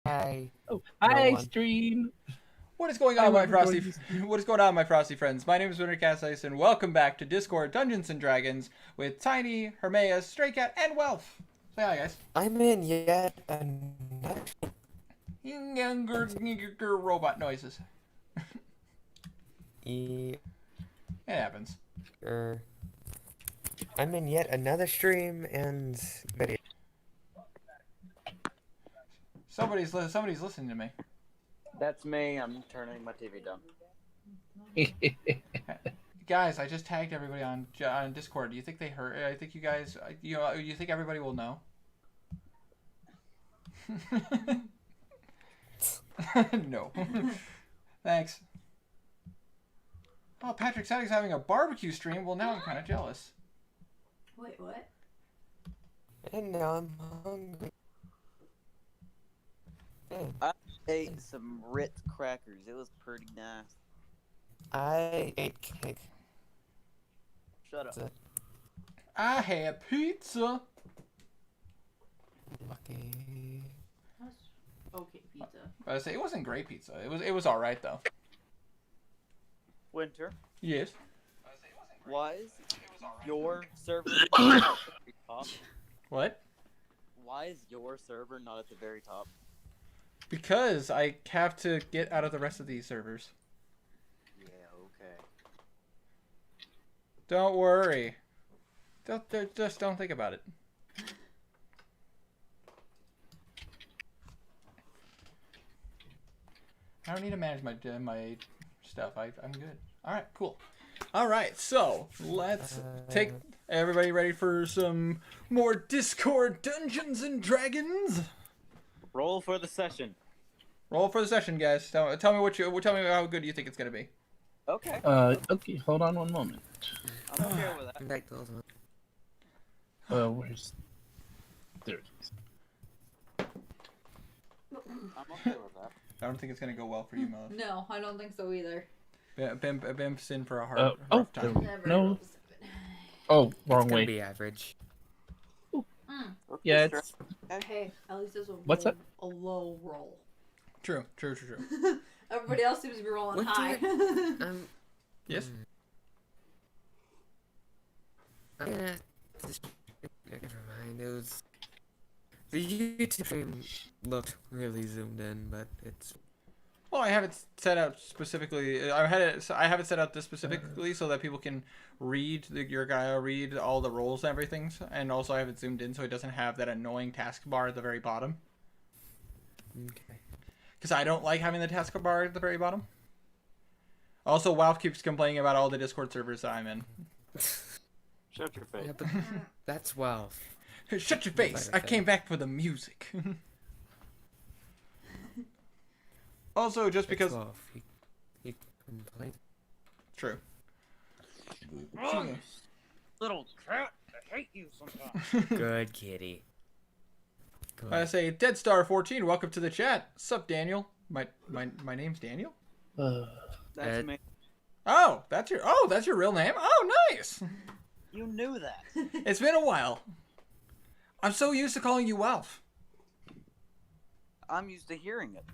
Hi, Oh, no hi, one. stream. What is going I on, my love frosty? recording this. What is going on, my frosty friends? My name is Wintercasice, and welcome back to Discord Dungeons and Dragons with Tiny, Hermaeus, Stray Cat, and Wealth. Say hi, guys. I'm in yet another. Robot noises. E- It happens. er, I'm in yet another stream and video. Somebody's listening to me. That's me. I'm turning my TV down. Guys, I just tagged everybody on Discord. Do you think they heard? I think you guys. You think everybody will know? No. Thanks. Oh, Patrick said he's having a barbecue stream. Well, now I'm kind of jealous. Wait, what? And now I'm hungry. I ate some Ritz crackers. It was pretty nice. I ate cake. Shut up. That's it. I had pizza. Lucky. Okay, pizza. I say it wasn't great pizza. It was all right though. Winter, Yes. why is your server not at the very top? What? Why is your server not at the very top? Because I have to get out of the rest of these servers. Yeah, okay. Don't worry. Just don't think about it. I don't need to manage my stuff. I'm good. All right, cool. All right, so let's take everybody ready for some more Discord Dungeons and Dragons. Roll for the session. Roll for the session, guys. Tell me tell me how good you think it's gonna be. Okay. Okay, hold on one moment. I'm okay with that. Back to those ones. Where's... There it is. I'm okay with that. I don't think it's gonna go well for you, Melissa. No, I don't think so either. Bim's in for a Oh, rough time. Never. no. Oh, It's wrong gonna way. be average. Yeah, it's... Hey, at least there's a What's roll, a low roll. True. Everybody else seems to be rolling What high. Yes. I'm gonna. Never mind. It was. The YouTube stream looked really zoomed in, but it's. Well, I have it set out specifically. I have it set out this specifically so that people can read read all the roles and everything, and also I have it zoomed in so it doesn't have that annoying taskbar at the very bottom. Okay. Because I don't like having the taskbar at the very bottom. Also, WoW keeps complaining about all the Discord servers that I'm in. Shut your face. Yeah, but that's well. Shut your face! I came back for the music. Also, just because. He complained. True. Little cat, I hate you sometimes. Good kitty. Good. I say Dead Star 14. Welcome to the chat. Sup, Daniel? My name's Daniel. That's me. Oh, that's your real name. Oh, nice. You knew that. It's been a while. I'm so used to calling you Wealth. I'm used to hearing it.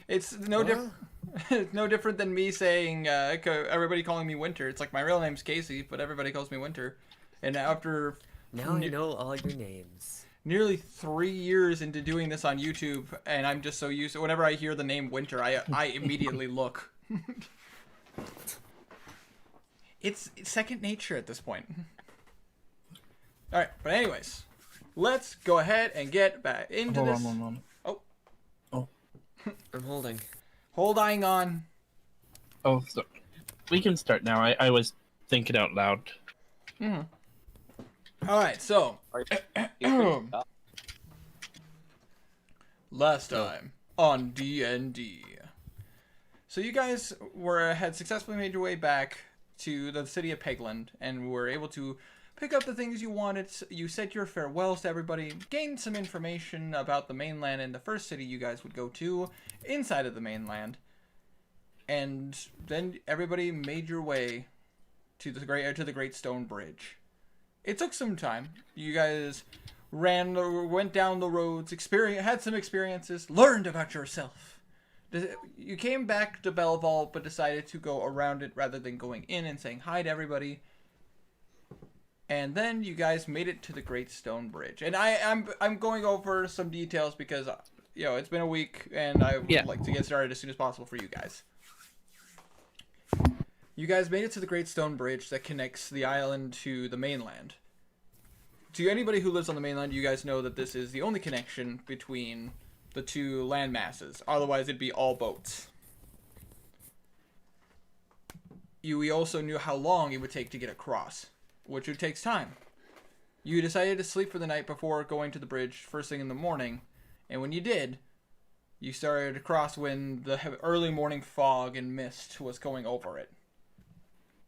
It's no different. It's no different than me saying everybody calling me Winter. It's like my real name's Casey, but everybody calls me Winter. And after Now I know all your names. nearly 3 years into doing this on YouTube, and I'm just so used to whenever I hear the name Winter, I immediately look. It's second nature at this point. All right, but anyways, let's go ahead and get back into Hold this. on one moment. I'm holding. Holding on. Oh, so we can start now. I was thinking out loud. All right, so Are you last time on D&D. So you guys had successfully made your way back to the city of Pegland and were able to pick up the things you wanted. You said your farewells to everybody, gained some information about the mainland and the first city you guys would go to inside of the mainland, and then everybody made your way to the Great Stone Bridge. It took some time. You guys went down the roads, had some experiences, learned about yourself. You came back to Belleville, but decided to go around it rather than going in and saying hi to everybody. And then you guys made it to the Great Stone Bridge. And I'm going over some details because, it's been a week, and I would like to get started as soon as possible for you guys. You guys made it to the Great Stone Bridge that connects the island to the mainland. To anybody who lives on the mainland, you guys know that this is the only connection between the two land masses. Otherwise, it'd be all boats. We also knew how long it would take to get across, which would take time. You decided to sleep for the night before going to the bridge first thing in the morning, and when you did, you started to cross when the early morning fog and mist was going over it.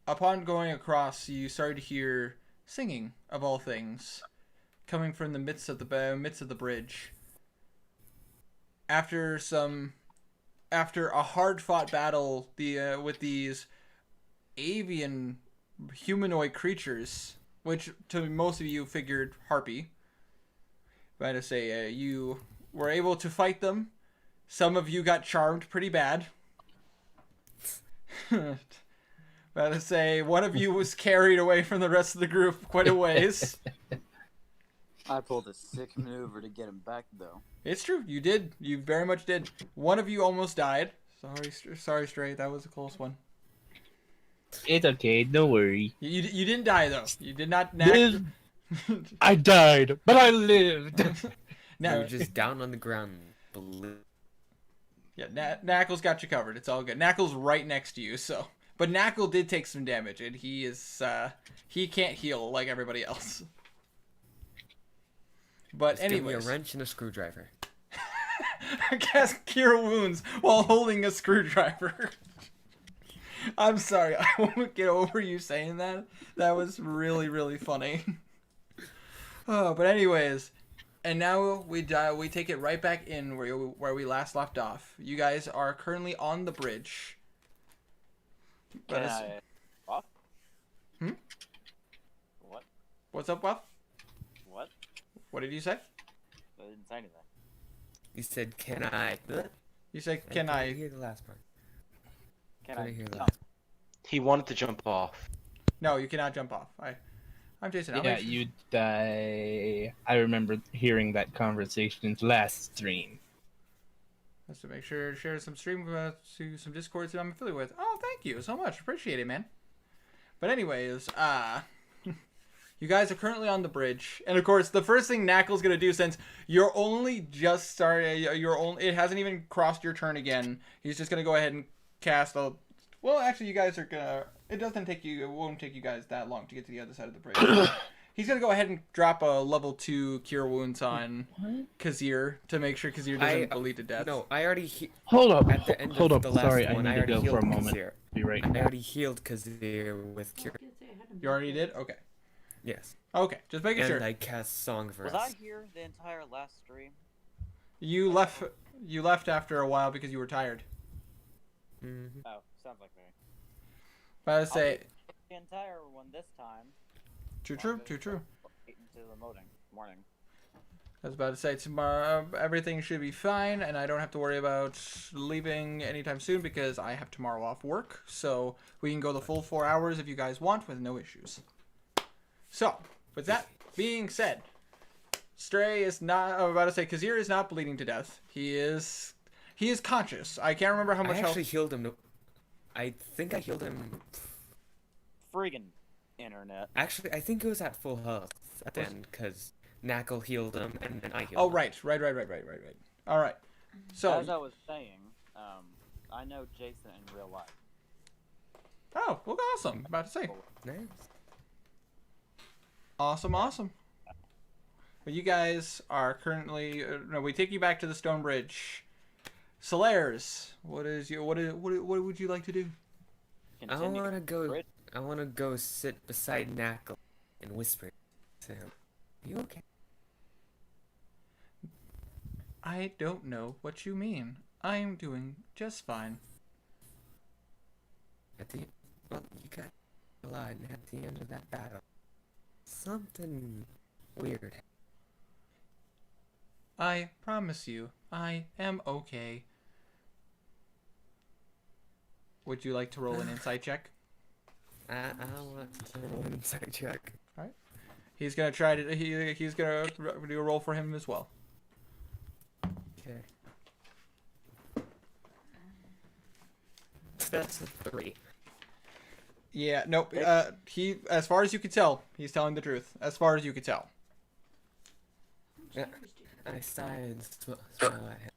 Upon going across, you started to hear singing, of all things, coming from the midst of the bridge. After a hard-fought battle with these avian humanoid creatures, which to most of you figured harpy, but to say you were able to fight them. Some of you got charmed pretty bad. But to say one of you was carried away from the rest of the group quite a ways. I pulled a sick maneuver to get him back, though. It's true. You did. You very much did. One of you almost died. Sorry, Stray. That was a close one. It's okay, don't worry. You didn't die, though. You did not... I died, but I lived. You're just down on the ground. Yeah, Knackle's got you covered. It's all good. Knackle's right next to you, so... But Knackle did take some damage, and he is, he can't heal like everybody else. But anyways... Give me a wrench and a screwdriver. Cast Cure Wounds while holding a screwdriver. I'm sorry, I won't get over you saying that. That was really, really funny. Oh, but anyways... And now we take it right back in where we last left off. You guys are currently on the bridge. Can I... Buff? What? What's up, Buff? What? What did you say? I didn't say anything. You said, can I... You said, can I I... didn't hear the last part. Can Couldn't I hear jump? that. He wanted to jump off. No, you cannot jump off. I'm Jason. I'll Yeah, make sure- you die. I remember hearing that conversation last stream. Just to make sure to share some stream to some discords that I'm affiliated with. Oh, thank you so much. Appreciate it, man. But anyways, you guys are currently on the bridge. And of course, the first thing Knackle's going to do, since you're only just started, it hasn't even crossed your turn again. He's just going to go ahead and cast a... Well, actually, you guys are going to... It won't take you guys that long to get to the other side of the bridge. He's going to go ahead and drop a level 2 Cure Wounds on Kazir to make sure Kazir doesn't bleed to death. No, I already... Hold up. At the end Hold of up. the last Sorry, I one, need I to already go healed for a moment. Kazir. Be right I back. already healed Kazir with Cure. You already did? Okay. Yes. Okay, just making sure. And I cast Song for Was Us. I here the entire last stream? You left after a while because you were tired. Mm-hmm. Oh, sounds like me. But I say... I'll be the entire one this time. True. Wait until the morning. I was about to say, tomorrow everything should be fine, and I don't have to worry about leaving anytime soon because I have tomorrow off work. So we can go the full 4 hours if you guys want with no issues. So, with that being said, Stray is not... I'm about to say, Kazir is not bleeding to death. He is conscious. I can't remember how much I health... actually healed him. I think I healed him... Friggin' internet. Actually, I think it was at full health at the end, because Knackle healed him, and then I healed Oh, him. right. All right. So... As I was saying, I know Jason in real life. Oh, well, awesome. About to say. Nice. Awesome. Well, you guys are currently... no, we take you back to the Stone Bridge. Solaires, what would you like to do? Continue. I wanna go sit beside Knackle and whisper to him. Are you okay? I don't know what you mean. I'm doing just fine. Well, you got a lot at the end of that battle. Something weird happened. I promise you, I am okay. Would you like to roll an insight check? I want to roll an insight check. He's gonna try to. He's gonna do a roll for him as well. Okay. That's a 3. Yeah. Nope. He, as far as you can tell, he's telling the truth. As far as you can tell. Yeah. I sighed and smile at him.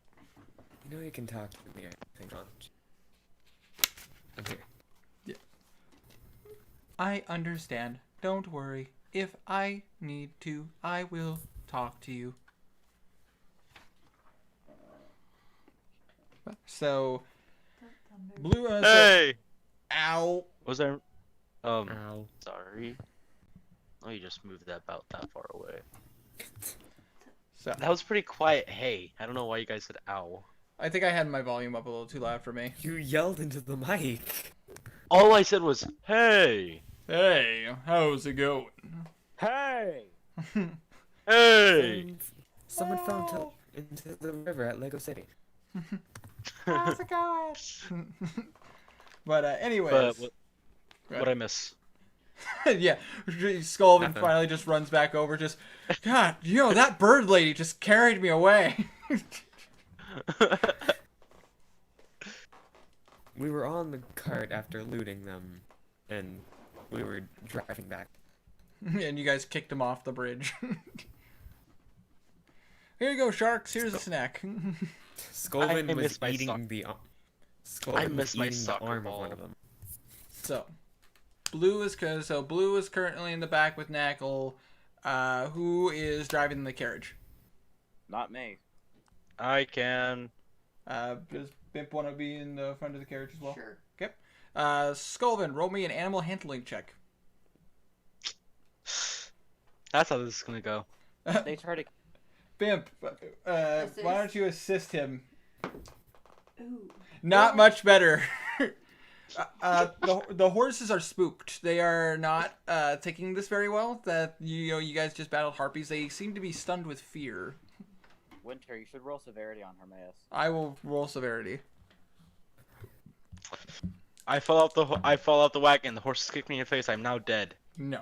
You know you can talk to me. Hang on. I'm here. I understand. Don't worry. If I need to, I will talk to you. So, Blue. Hey! Ow. Was there? Ow. Sorry. Oh, you just moved that about that far away. So, That was pretty quiet. Hey, I don't know why you guys said ow. I think I had my volume up a little too loud for me. You yelled into the mic. All I said was, hey! Hey, how's it going? Hey! Hey! And someone fell into the river at Lego City. How's it going? But anyways, But what I miss? yeah, Skulvin Nothing. finally just runs back over. Just, God, that bird lady just carried me away. We were on the cart after looting them, and we were driving back. And you guys kicked him off the bridge. Here you go, sharks. Here's a snack. Skolvin I was miss my eating the. I Skolvin miss was my eating the soccer arm ball. of one of them. So, Blue is currently in the back with Knackle, who is driving the carriage. Not me. I can. Does Bimp want to be in the front of the carriage as well? Sure. Okay. Skulvin, roll me an animal handling check. That's how this is gonna go. They try to. Bimp, why Assist. don't you assist him? Ooh. Not much better. The horses are spooked. They are not taking this very well. That you guys just battled harpies. They seem to be stunned with fear. Winter, you should roll severity on Hermaeus. I will roll severity. I fall out the wagon. The horses kicked me in the face. I'm now dead. No.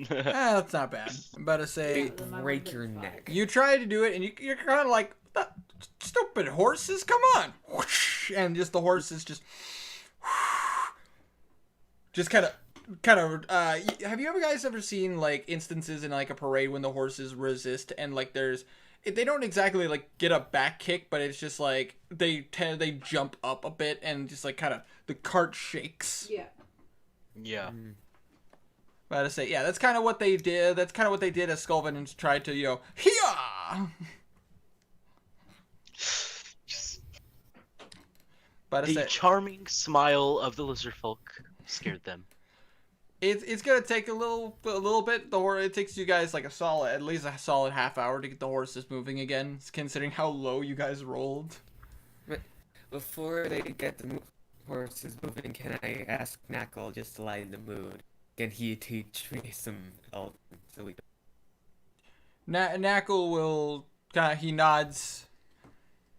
That's not bad. I'm about to say, They break your neck. you try to do it, and you're kind of like, stupid horses, come on! Whoosh, and just the horses just kind of. Have you guys ever seen like instances in like a parade when the horses resist and like they don't exactly like get a back kick, but it's just like they jump up a bit and just like kind of the cart shakes. Yeah. Yeah. About to say, yeah, that's kind of what they did. That's kind of what they did as Skulvin and tried to, hee-yah! About to The say, charming smile of the lizard folk scared them. it's gonna take a little bit. It takes you guys like at least a solid half hour to get the horses moving again, considering how low you guys rolled. Before they get the horses moving, can I ask Knackle just to lighten the mood? Can he teach me some Elven so we Knackle will he nods.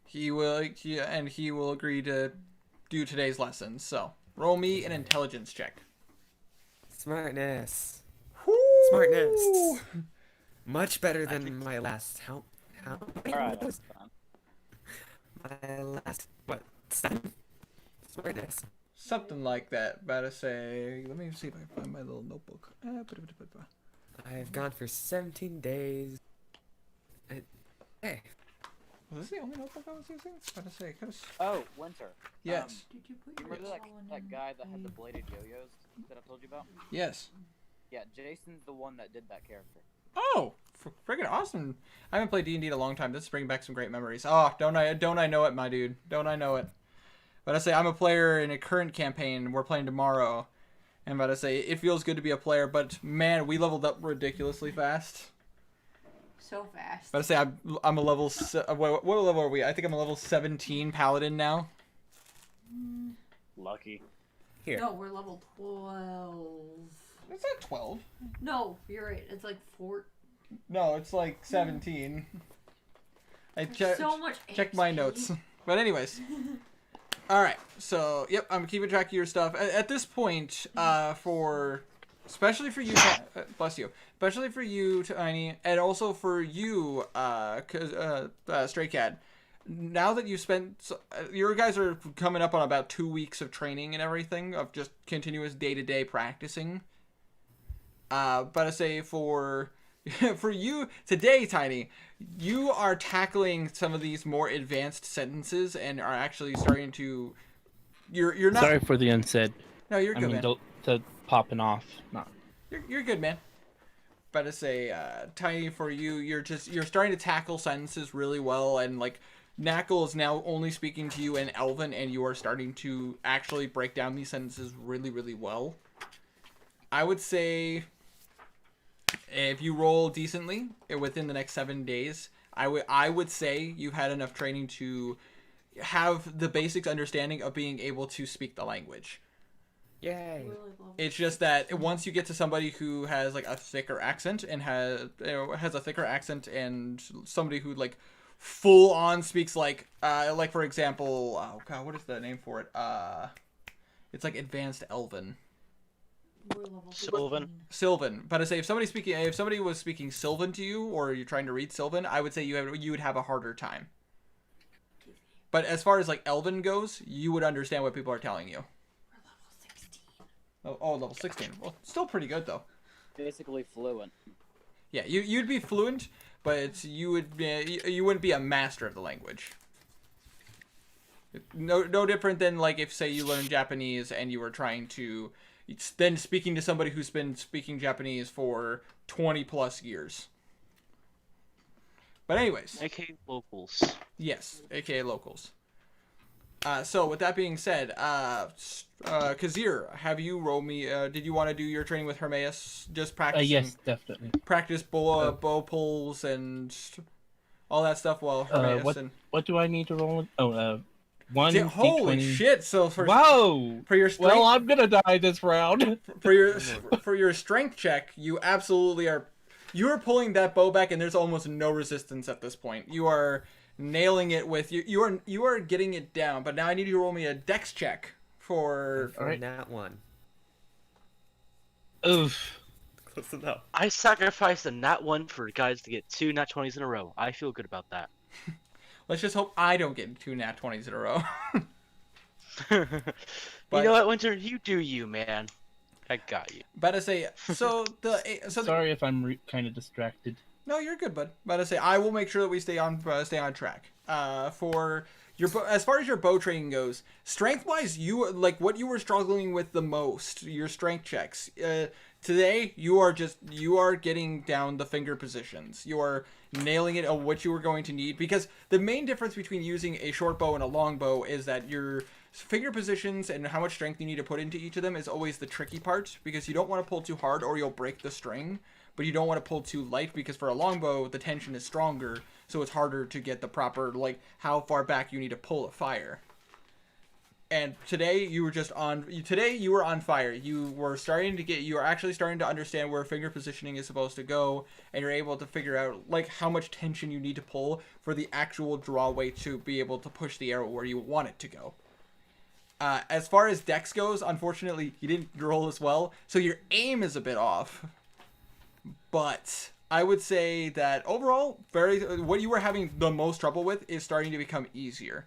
He will agree to do today's lesson. So roll me an intelligence check. Smartness. Woo! Smartness. Much better than my last. How? Alright, that's fine. Uh, My last. What? 7? Smartness. Something like that. About to say. Let me see if I can find my little notebook. I've gone for 17 days. Hey. Was this the only notebook I was using? About to say. Oh, Winter. Yes. Did you put You your remember salad that in guy that had the a- bladed yo-yos that I told you about? Yes. Yeah, Jason's the one that did that character. Oh, friggin' awesome! I haven't played D&D in a long time. This is bringing back some great memories. Oh, don't I know it, my dude? Don't I know it? But I say I'm a player in a current campaign. We're playing tomorrow, and but I say it feels good to be a player. But man, we leveled up ridiculously fast. So fast. But I say I'm a level. What level are we? I think I'm a level 17 paladin now. Lucky. Here. No, we're level 12. Is that 12? No, you're right. It's like 4. No, it's like 17. So much checked my XP. notes. But anyways. All right. So, yep, I'm keeping track of your stuff. At this point, especially for you, bless you, especially for you, Tiny, and also for you, Stray Cat. Now that you've spent, your guys are coming up on about 2 weeks of training and everything, of just continuous day-to-day practicing. But I say for you today, Tiny, you are tackling some of these more advanced sentences and are actually starting to. You're not. Sorry for the unsaid. No, you're I good, mean, man. the popping off. No. You're good, man. But I say, Tiny, for you, you're starting to tackle sentences really well, and like Knackle is now only speaking to you in Elven, and you are starting to actually break down these sentences really, really well. I would say, if you roll decently within the next 7 days, I would say you've had enough training to have the basics understanding of being able to speak the language. Yay. It's just that once you get to somebody who has like a thicker accent and has a thicker accent, and somebody who like full on speaks like for example, oh god, what is the name for it? It's like advanced Elven. We're level Sylvan? 15. Sylvan. But I say if somebody was speaking Sylvan to you, or you're trying to read Sylvan, I would say you would have a harder time. But as far as like Elven goes, you would understand what people are telling you. We're level 16. Oh, level 16. Well, still pretty good though. Basically fluent. Yeah, you'd be fluent, but you wouldn't be a master of the language. No different than like if say you learn Japanese and you were trying to then speaking to somebody who's been speaking Japanese for 20 plus years. But anyways, AK locals. yes, aka locals. So with that being said, Kazir, have you roll me? Did you want to do your training with Hermaeus? Just practice. Yes, definitely. Practice bow pulls and all that stuff while Hermaeus What do I need to roll? Oh, one. Holy D20. shit! So for Whoa! for your strength, Well, I'm gonna die this round. for your strength check, you absolutely are. You are pulling that bow back, and there's almost no resistance at this point. You are nailing it with you. You are getting it down. But now I need you to roll me a dex check for. For that one. Oof. Close enough. I sacrificed a nat 1 for guys to get 2 nat 20s in a row. I feel good about that. Let's just hope I don't get 2 nat 20s in a row. You But- know what, Winter? You do you, man. I got you. But I say so Sorry if I'm kind of distracted. No, you're good, bud. But I say I will make sure that we stay on track. For your as far as your bow training goes, strength wise, you like what you were struggling with the most. Your strength checks. Today you are getting down the finger positions. You are nailing it on what you were going to need, because the main difference between using a short bow and a long bow is that your finger positions and how much strength you need to put into each of them is always the tricky part, because you don't want to pull too hard or you'll break the string, but you don't want to pull too light, because for a longbow the tension is stronger, so it's harder to get the proper like how far back you need to pull a fire. And today you were on fire. You were actually starting to understand where finger positioning is supposed to go, and you're able to figure out like how much tension you need to pull for the actual draw weight to be able to push the arrow where you want it to go. As far as dex goes, unfortunately, you didn't roll as well, so your aim is a bit off. But I would say that overall, what you were having the most trouble with is starting to become easier.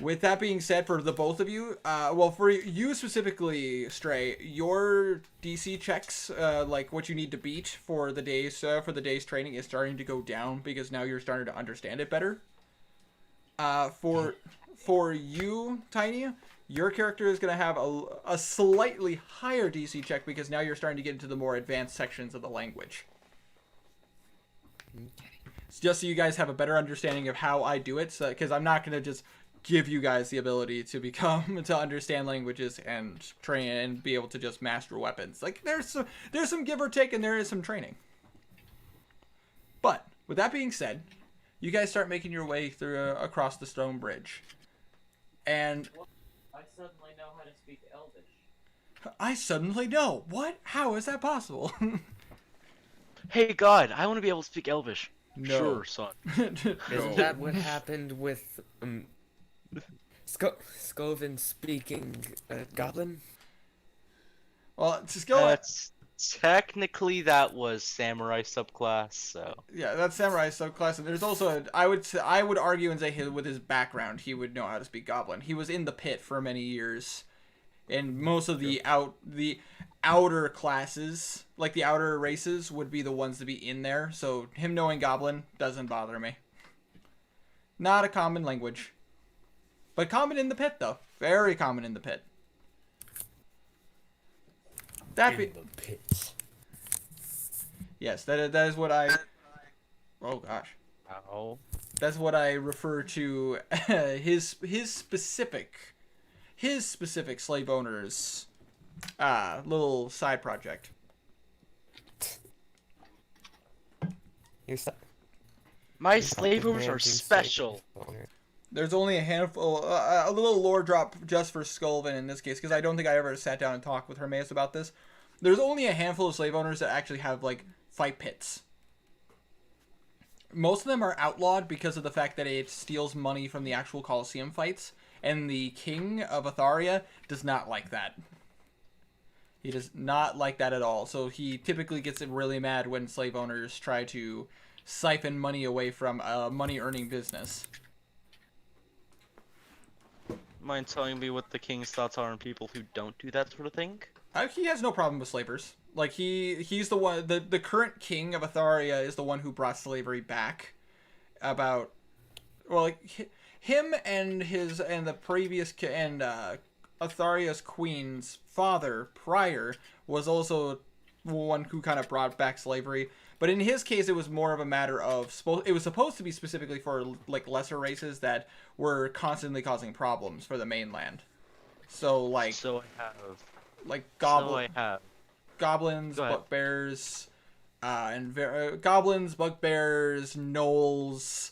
With that being said, for the both of you, well, for you specifically, Stray, your DC checks, like what you need to beat for the day's training, is starting to go down, because now you're starting to understand it better. For you, Tiny, your character is going to have a slightly higher DC check, because now you're starting to get into the more advanced sections of the language. It's just so you guys have a better understanding of how I do it, because I'm not going to just give you guys the ability to understand languages and train and be able to just master weapons. Like there's some give or take, and there is some training. But with that being said, you guys start making your way through across the stone bridge. And I suddenly know how to speak Elvish. I suddenly know. What? How is that possible? Hey God, I want to be able to speak Elvish. No. Sure, son. Isn't that what happened with Scoven speaking goblin? Well, to skill. That's technically that was samurai subclass, so Yeah, that's samurai subclass. And there's also I would argue and say with his background, he would know how to speak Goblin. He was in the pit for many years, and most of the outer classes, like the outer races, would be the ones to be in there. So him knowing Goblin doesn't bother me. Not a common language, but common in the pit though. Very common in the pit. That be The pit. yes, that is what I. Oh gosh. ow. That's what I refer to his specific slave owners little side project. You're My slavers are special. There's only a handful, a little lore drop just for Skulven in this case, because I don't think I ever sat down and talked with Hermaeus about this. There's only a handful of slave owners that actually have like fight pits. Most of them are outlawed because of the fact that it steals money from the actual Colosseum fights, and the king of Atharia does not like that. He does not like that at all, so he typically gets really mad when slave owners try to siphon money away from a money-earning business. Mind telling me what the king's thoughts are on people who don't do that sort of thing? He has no problem with slavers. Like he's the one. The current king of Atharia is the one who brought slavery back. About, well, like him and the previous Atharia's queen's father prior was also one who kind of brought back slavery. But in his case, it was more of a matter of it was supposed to be specifically for like lesser races that were constantly causing problems for the mainland. So like So I have. like So I have. goblins, Go ahead. bugbears, goblins, bugbears, gnolls,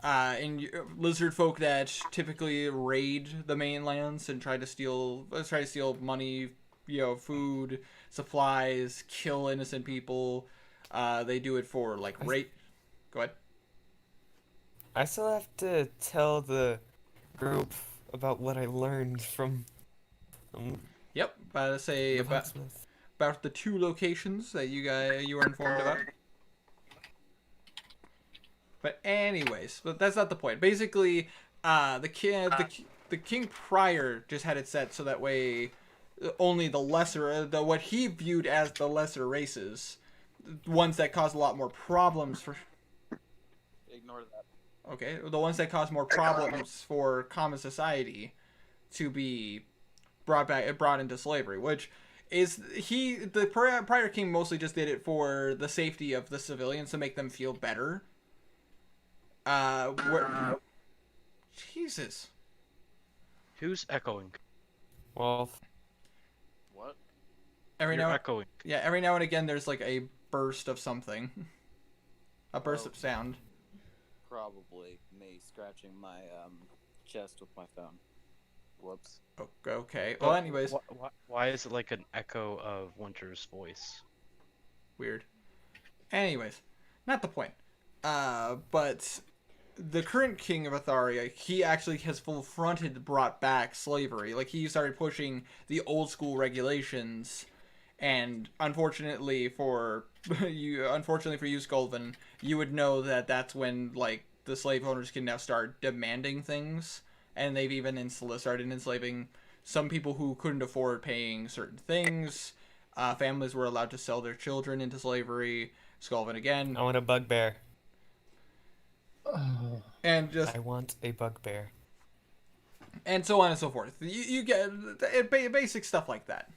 and lizard folk that typically raid the mainlands and try to steal money, food, supplies, kill innocent people. They do it for like rape. Go ahead. I still have to tell the group about what I learned from Yep, about the blacksmith. about the 2 locations that you were informed about. But anyways, but that's not the point. Basically, the king prior just had it set so that way only the lesser, what he viewed as the lesser races, ones that cause a lot more problems for. Ignore that. Okay, the ones that cause more problems for common society, to be brought into slavery, which is the prior king mostly just did it for the safety of the civilians to make them feel better. Jesus. Who's echoing? Well, What? Every You're now echoing. yeah, every now and again there's like a burst of something. A burst of sound. Probably me scratching my chest with my phone. Whoops. Okay. Well, anyways, Why is it like an echo of Winter's voice? weird. Anyways, not the point. But the current king of Atharia, he actually has full-fronted brought back slavery. Like, he started pushing the old school regulations, and unfortunately for you, Skulven, you would know that that's when like the slave owners can now start demanding things, and they've even started enslaving some people who couldn't afford paying certain things. Families were allowed to sell their children into slavery. Skulven again. I want a bugbear. And just I want a bugbear. and so on and so forth. You get basic stuff like that.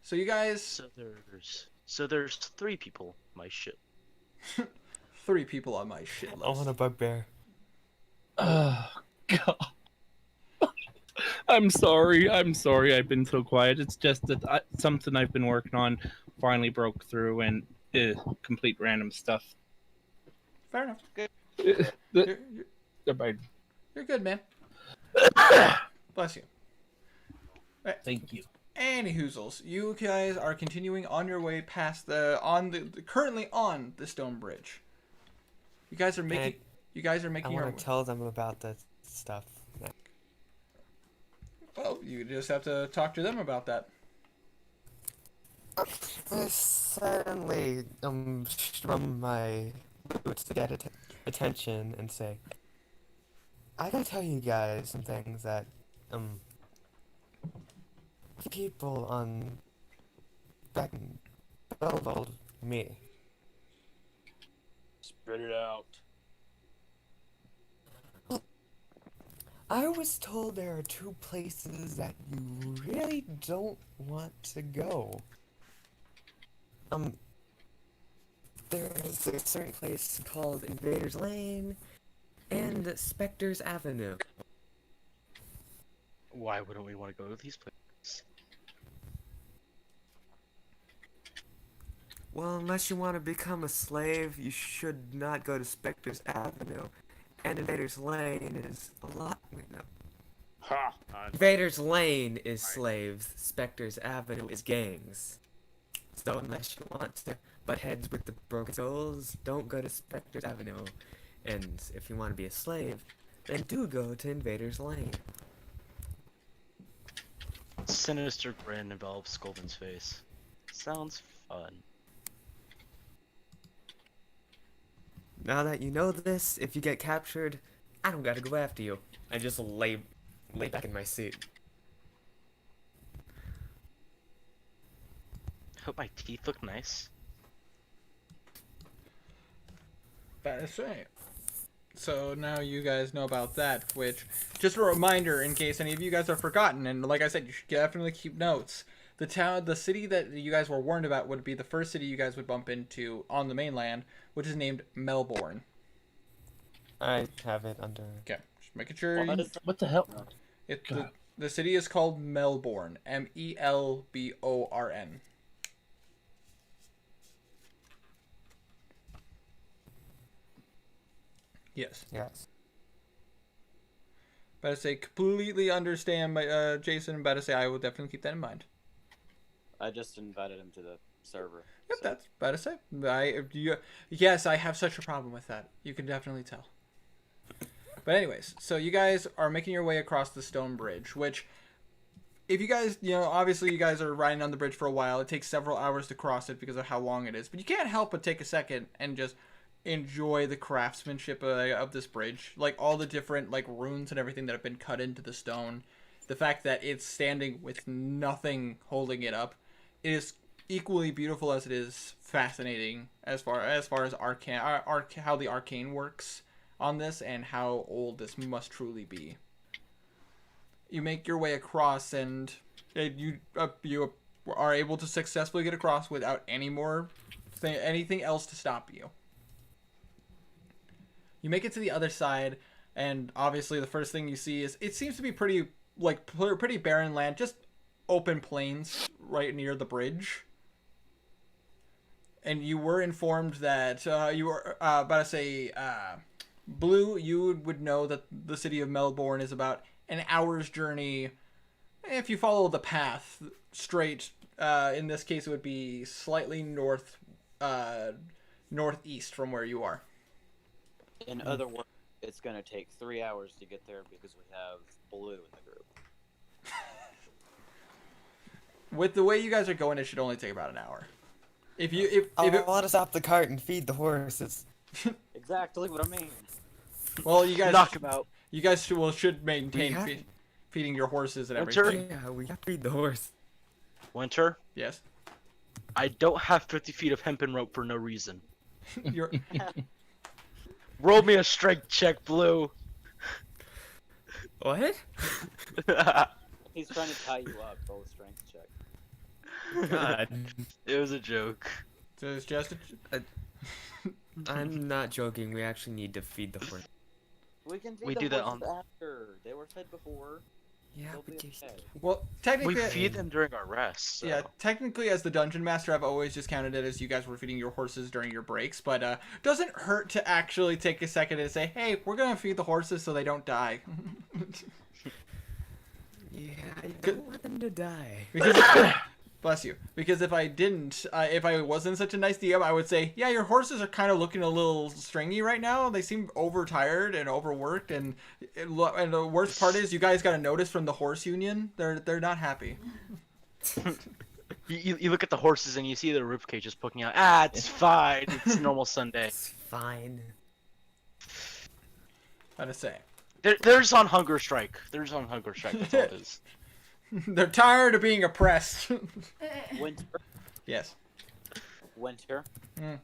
So you guys, So there's 3 people. My ship. 3 people on my shit I want list. a bugbear. Oh, God. I'm sorry. I've been so quiet. It's just that something I've been working on finally broke through, and complete random stuff. Fair enough. You're You're good, man. Bless you. Thank you. Any hoozles, you guys are continuing on your way past currently on the stone bridge. You guys are making. And You guys are I making your. want to tell them about the stuff. Well, you just have to talk to them about that. I suddenly strum my boots to get attention and say, I gotta tell you guys some things that people on back in Bell told me. Spit it out. I was told there are two places that you really don't want to go. There's a certain place called Invaders Lane and Spectre's Avenue. Why wouldn't we want to go to these places? Well, unless you want to become a slave, you should not go to Spectre's Avenue. And Invaders Lane is a lot. Wait, no. Ha! Invaders Lane is slaves. Spectre's Avenue is gangs. So unless you want to butt heads with the Broken Souls, don't go to Spectre's Avenue. And if you want to be a slave, then do go to Invaders Lane. Sinister grin envelops Golden's face. Sounds fun. Now that you know this, if you get captured, I don't gotta go after you. I just lay back in my seat. Hope my teeth look nice. That's right. So now you guys know about that, which, just a reminder in case any of you guys have forgotten, and like I said, you should definitely keep notes. The city that you guys were warned about would be the first city you guys would bump into on the mainland, which is named Melbourne. I have it under. Okay, just making sure. What the hell? The city is called Melbourne. Melborn. Yes. Yes. But I say completely understand, Jason. But I say I will definitely keep that in mind. I just invited him to the server. Yep, so- that's about to say. Yes, I have such a problem with that. You can definitely tell. But anyways, so you guys are making your way across the stone bridge, which, if you guys, obviously you guys are riding on the bridge for a while. It takes several hours to cross it because of how long it is. But you can't help but take a second and just enjoy the craftsmanship of this bridge. Like all the different runes and everything that have been cut into the stone. The fact that it's standing with nothing holding it up. It is equally beautiful as it is fascinating as far as arcane, how the arcane works on this and how old this must truly be. You make your way across and you are able to successfully get across without anything else to stop you. You make it to the other side, and obviously the first thing you see is it seems to be pretty barren land, just open plains right near the bridge. And you were informed that Blue, you would know that the city of Melbourne is about an hour's journey if you follow the path straight. In this case, it would be slightly northeast from where you are. In other words, it's going to take 3 hours to get there because we have Blue in the group. With the way you guys are going, it should only take about an hour. If I want to stop the cart and feed the horses. Exactly what I mean. Well, you guys Knock him out. You guys should maintain We have- feeding your horses and Winter? everything. Yeah, we have to feed the horse. Winter, Yes. I don't have 50 feet of hempen rope for no reason. You're Roll me a strength check, Blue. What? He's trying to tie you up. Roll a strength check. God. It was a joke. so it's just I'm not joking. We actually need to feed the horse. We can feed We the do that horses on- after. They were fed before. Yeah, They'll we be just... okay. well, We technically. feed them during our rest. So. Yeah, technically, as the dungeon master, I've always just counted it as you guys were feeding your horses during your breaks. But doesn't hurt to actually take a second and say, "Hey, we're gonna feed the horses so they don't die." Yeah, I don't want them to die. because Bless you. Because if I didn't, if I wasn't such a nice DM, I would say, yeah, your horses are kind of looking a little stringy right now. They seem overtired and overworked, and the worst part is, you guys got a notice from the horse union. They're not happy. You look at the horses and you see their rib cages poking out. Ah, it's fine. It's a normal Sunday. It's fine. How to say? They're just on hunger strike. They're just on hunger strike. That's all it is. They're tired of being oppressed. Winter. Yes. Winter. Mm.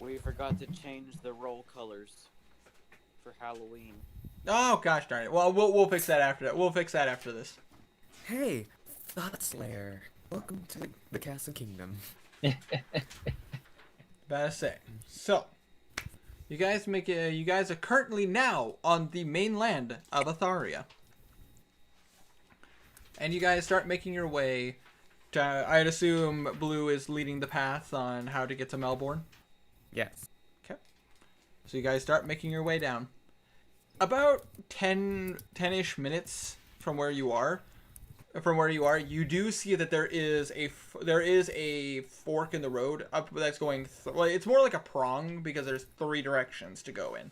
We forgot to change the roll colors for Halloween. Oh gosh darn it. Well, we'll fix that after that. We'll fix that after this. Hey, Thought Slayer. Welcome to the Castle Kingdom. About to say. So, you guys You guys are currently now on the mainland of Atharia. And you guys start making your way to, I'd assume Blue is leading the path on how to get to Melbourne. Yes. Okay. So you guys start making your way down. About 10-ish minutes from where you are, you do see that there is a fork in the road up that's going. It's more like a prong because there's 3 directions to go in.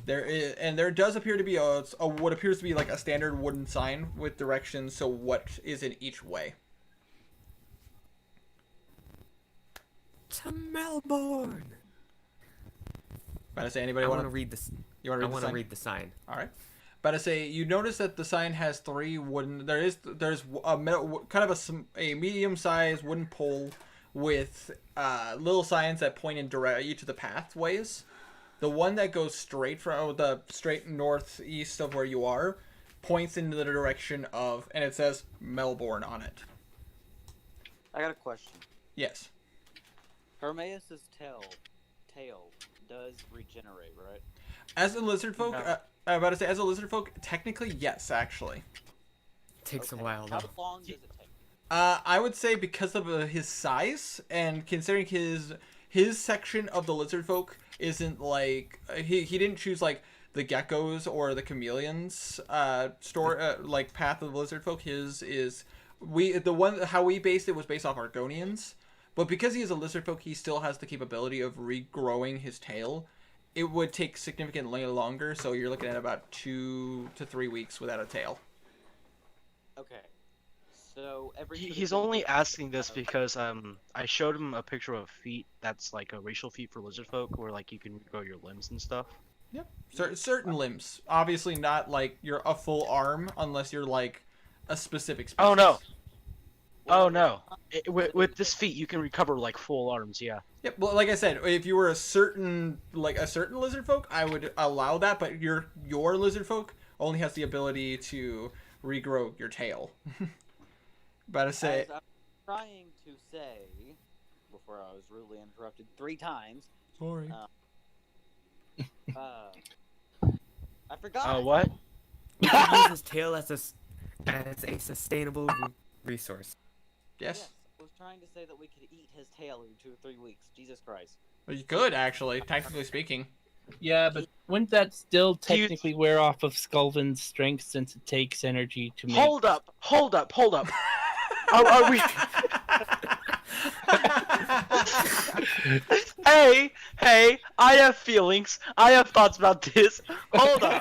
There does appear to be what appears to be like a standard wooden sign with directions. So what is in each way? To Melbourne. About to say, anybody I want want to read this. You want I to read the want to sign? read the sign. All right. About to say, you notice that the sign has 3 wooden. There's kind of a medium-sized wooden pole with little signs that point in each of the pathways. The one that goes straight northeast of where you are points into the direction of, and it says Melbourne on it. I got a question. Yes. Hermaeus's tail does regenerate, right? As a lizard folk, No. I'm about to say, as a lizard folk, technically yes, actually. Takes Okay. a while How though. long does it take? I would say because of his size and considering his section of the lizard folk isn't like he didn't choose like the geckos or the chameleons like path of the lizard folk. His is how we based it was based off Argonians, but because he is a lizard folk, he still has the capability of regrowing his tail. It would take significantly longer, so you're looking at about 2 to 3 weeks without a tail. Okay. So He's only asking this because I showed him a picture of feet that's like a racial feat for lizard folk where like you can grow your limbs and stuff. Yep. Certain limbs. Obviously not like you're a full arm unless you're like a specific species. Oh no. Oh no. With this feat you can recover like full arms, yeah. Yep. Well, like I said, if you were a certain lizard folk, I would allow that, but your lizard folk only has the ability to regrow your tail. About to say. As I'm trying to say, before I was rudely interrupted 3 times. Sorry. I forgot. What? You can use his tail as a sustainable resource. Yes. I was trying to say that we could eat his tail in 2 or 3 weeks. Jesus Christ. Well, you could actually, technically speaking. Yeah, but wouldn't that still technically wear off of Skulvin's strength since it takes energy to make... Hold up. Are we? Hey, I have feelings. I have thoughts about this. Hold up.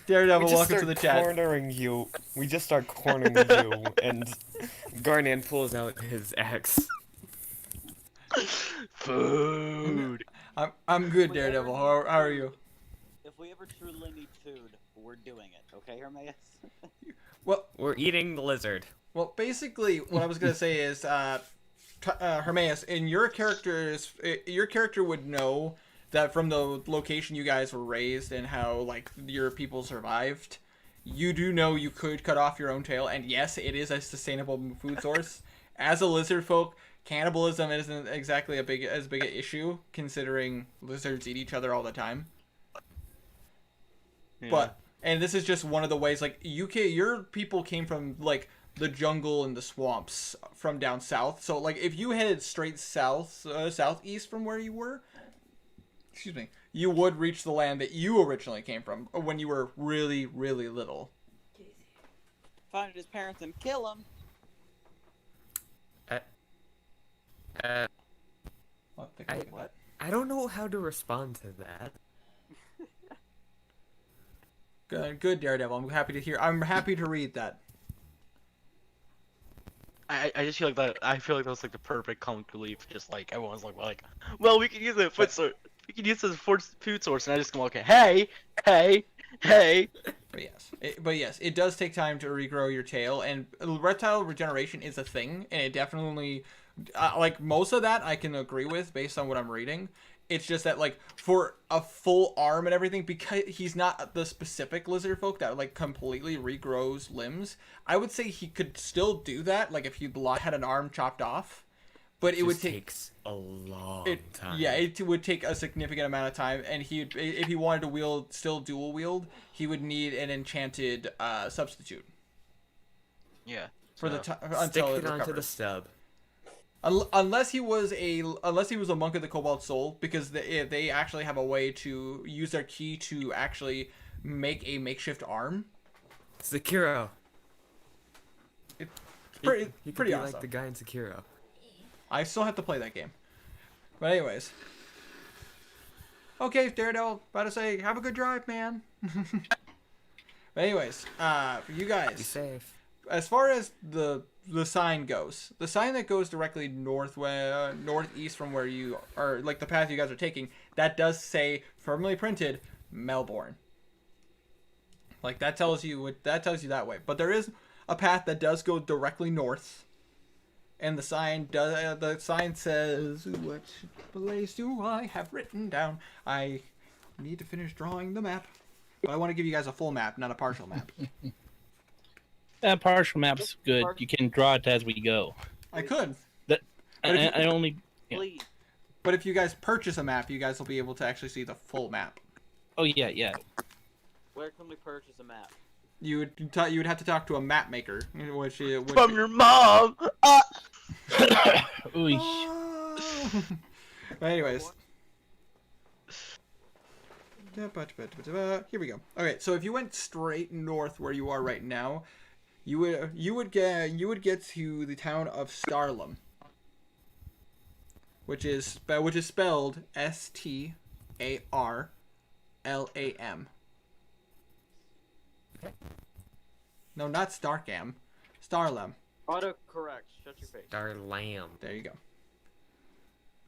Daredevil, welcome to the chat. Cornering you. We just start cornering you, and Garnan pulls out his axe. Food. I'm good, Daredevil. How are you? If we ever truly need food, we're doing it. Okay, Hermaeus? Well, We're eating the lizard. Well, basically, what I was gonna say is, Hermaeus, in your character would know that from the location you guys were raised and how like your people survived. You do know you could cut off your own tail, and yes, it is a sustainable food source. As a lizard folk, cannibalism isn't exactly as big an issue, considering lizards eat each other all the time. Yeah. And this is just one of the ways, like, your people came from, like, the jungle and the swamps from down south. So, like, if you headed straight southeast from where you were, excuse me, you would reach the land that you originally came from when you were really, really little. find his parents and kill him. What? I don't know how to respond to that. Good, Daredevil. I'm happy to hear. I'm happy to read that. I just feel like that. I feel like that was like the perfect comic relief. Just like everyone's like, well, we can use it foot source. We can use this for food source, and I just go, okay, hey. But yes, it does take time to regrow your tail, and reptile regeneration is a thing, and it definitely, like most of that, I can agree with based on what I'm reading. It's just that, like, for a full arm and everything, because he's not the specific lizard folk that, like, completely regrows limbs, I would say he could still do that, like, if he had an arm chopped off. But it would take... takes a long time. Yeah, it would take a significant amount of time, and if he wanted to still dual wield, he would need an enchanted substitute. Yeah. For the Stick until it it onto the recovers. stub. Unless he was a monk of the Cobalt Soul, because they actually have a way to use their ki to actually make a makeshift arm. Sekiro. It's He pretty could pretty be awesome. like the guy in Sekiro. I still have to play that game. But anyways. Okay, Daredevil, about to say, have a good drive, man. But anyways, for you Be guys, safe. as far as the sign goes, the sign that goes directly northeast from where you are, like the path you guys are taking, that does say firmly printed Melbourne. Like that tells you that way. But there is a path that does go directly north, and the sign says, "What place do I have written down?" I need to finish drawing the map, but I want to give you guys a full map, not a partial map. That partial map's good. You can draw it as we go. I could. I only. Yeah. Please. But if you guys purchase a map, you guys will be able to actually see the full map. Oh yeah. Where can we purchase a map? You would have to talk to a map maker, which From your mom. Ooh. But anyways. Here we go. Okay, so if you went straight north where you are right now, you would get to the town of Starlam, which is spelled Starlam. No, not Starkam. Starlam. Autocorrect. Shut your face. Dar lamb. There you go.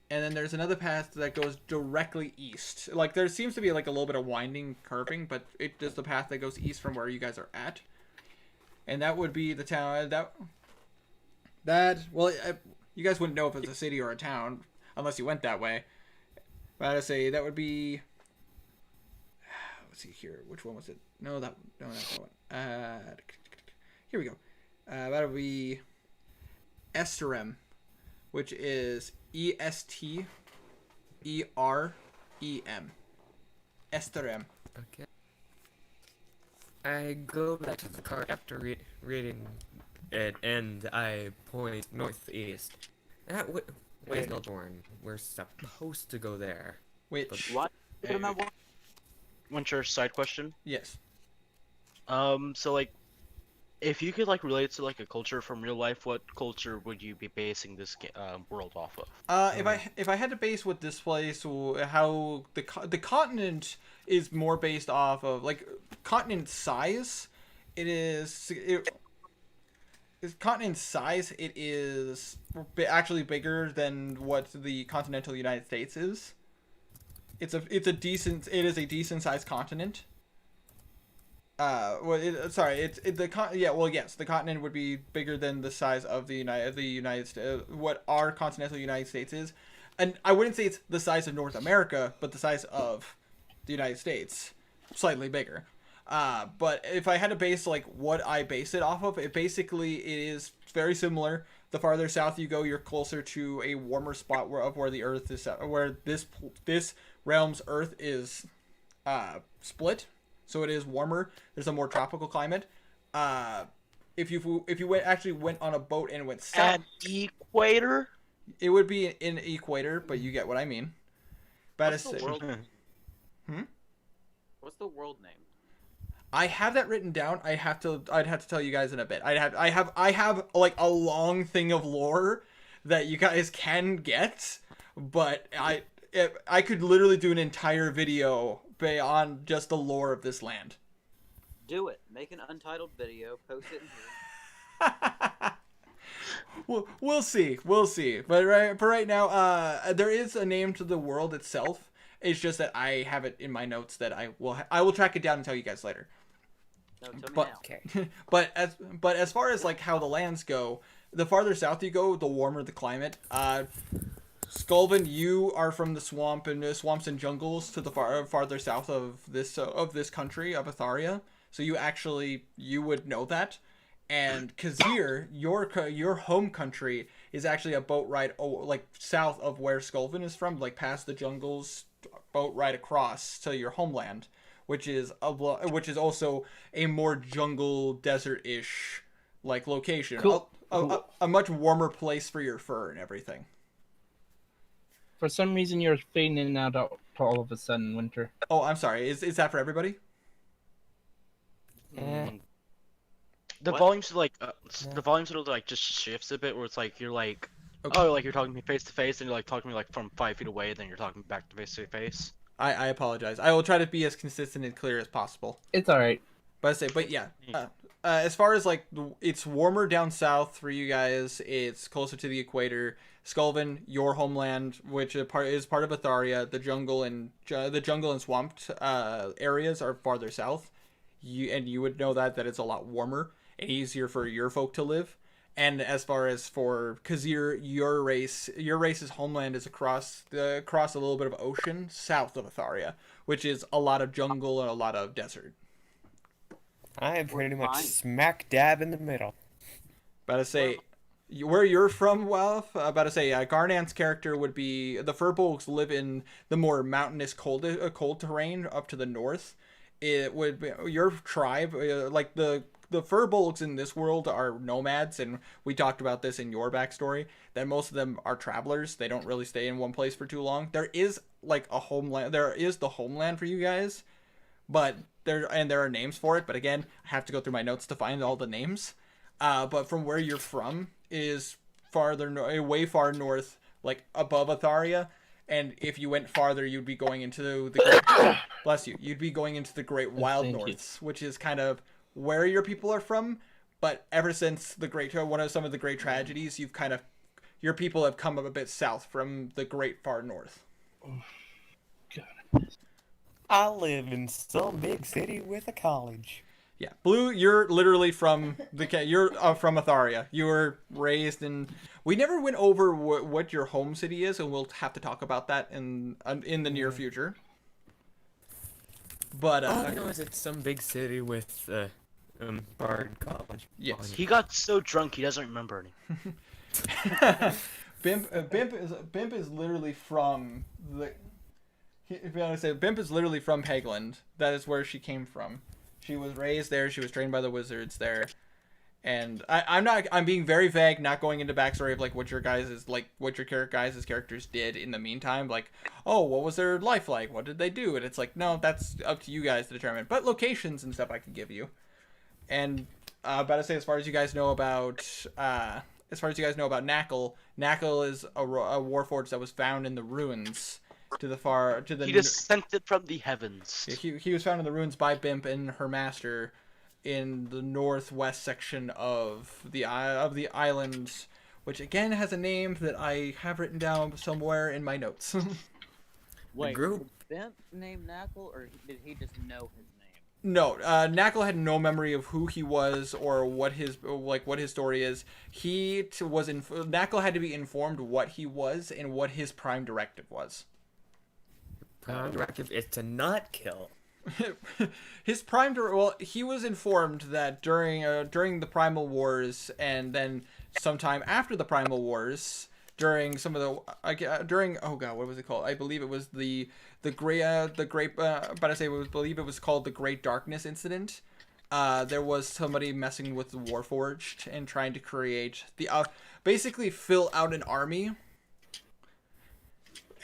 And then there's another path that goes directly east. Like there seems to be like a little bit of winding curving, but it is the path that goes east from where you guys are at. And that would be the town you guys wouldn't know if it's a city or a town unless you went that way. But I'd say that would be, let's see here, which one was it? No, not that one. Here we go. That would be Esterem, which is Esterem. Esterem. Okay. I go back to the card after reading it, and I point northeast. That where's Melbourne? We're supposed to go there. Which? What? One sure side question. Yes. So like, if you could like relate it to like a culture from real life, what culture would you be basing this world off of? If I had to base what this place, how the continent is more based off of like continent size, continent size. It is actually bigger than what the continental United States is. It is a decent sized continent. The continent would be bigger than the size of the United States. What our continental United States is, and I wouldn't say it's the size of North America, but the size of the United States, slightly bigger. But if I had to base like what I base it off of, it is very similar. The farther south you go, you're closer to a warmer spot where the Earth is, where this realm's Earth is split. So it is warmer. There's a more tropical climate. If you went on a boat and went south, At equator. it would be in equator, but you get what I mean. What's the world? Hmm? What's the world name? I have that written down. I'd have to tell you guys in a bit. I have like a long thing of lore that you guys can get, but I could literally do an entire video on just the lore of this land. Do it. Make an untitled video. Post it in here. We'll see. We'll see. But right now, there is a name to the world itself. It's just that I have it in my notes that I will track it down and tell you guys later. No, tell me But now. Okay. but as far as like how the lands go, the farther south you go, the warmer the climate. Skulvin, you are from the swamps and jungles to the farther south of this country of Atharia. So you would know that. And Kazir, your home country is actually a boat ride like south of where Skulvin is from, like past the jungles, boat ride across to your homeland, which is also a more jungle desert-ish like location. Cool. A much warmer place for your fur and everything. For some reason, you're fading in and out all of a sudden, Winter. Oh, I'm sorry. Is that for everybody? The What? volume sort of the volume sort of like just shifts a bit, where it's like you're like, Okay. oh, like you're talking to me face to face, and you're like talking to me like from 5 feet away, then you're talking back to face. I apologize. I will try to be as consistent and clear as possible. It's all right. But yeah, as far as like it's warmer down south for you guys, it's closer to the equator. Skulvin, your homeland, which is part of Atharia, the jungle and swamped areas are farther south. You would know that it's a lot warmer and easier for your folk to live. And as far as for Kazir, your race's homeland is across a little bit of ocean south of Atharia, which is a lot of jungle and a lot of desert. I am pretty much fine. smack dab in the middle. About to say, where you're from, Walf. About to say, Garnan's character would be the Furbolgs live in the more mountainous, cold terrain up to the north. It would be your tribe, like the Furbolgs in this world are nomads, and we talked about this in your backstory. That most of them are travelers. They don't really stay in one place for too long. There is like a homeland. There is the homeland for you guys, but there are names for it. But again, I have to go through my notes to find all the names. But from where you're from is way far north, like above Atharia. And if you went farther, you'd be going into the bless you. You'd be going into the Great Wild Thank you. Norths, which is kind of where your people are from. But ever since some of the great tragedies, your people have come up a bit south from the Great Far North. God. I live in some big city with a college. Yeah, Blue, you're literally from you're from Atharia. You were raised in. We never went over what your home city is, and we'll have to talk about that in the near future. But I know it's some big city with Bard College. Yes. He got so drunk he doesn't remember any. Bimp is literally from the. If you want to say, Bimp is literally from Pegland. That is where she came from. She was raised there. She was trained by the wizards there. And I'm being very vague, not going into backstory of like what your guys' characters did in the meantime. Like, oh, what was their life like? What did they do? And it's like, no, that's up to you guys to determine. But locations and stuff I can give you. And about to say, as far as you guys know about Knuckle, Knuckle is a warforged that was found in the ruins He descended from the heavens. He was found in the ruins by Bimp and her master in the northwest section of the island, which again has a name that I have written down somewhere in my notes. Wait, group- was Bent named Knuckle, or did he just know his name? No, Knuckle had no memory of who he was or what his story is. Knuckle had to be informed what he was and what his prime directive was. Prime directive is to not kill. His he was informed that during the Primal Wars, and then sometime after the Primal Wars, during some of the what was it called? I believe it was the great believe it was called the Great Darkness Incident. There was somebody messing with the Warforged and trying to create basically fill out an army.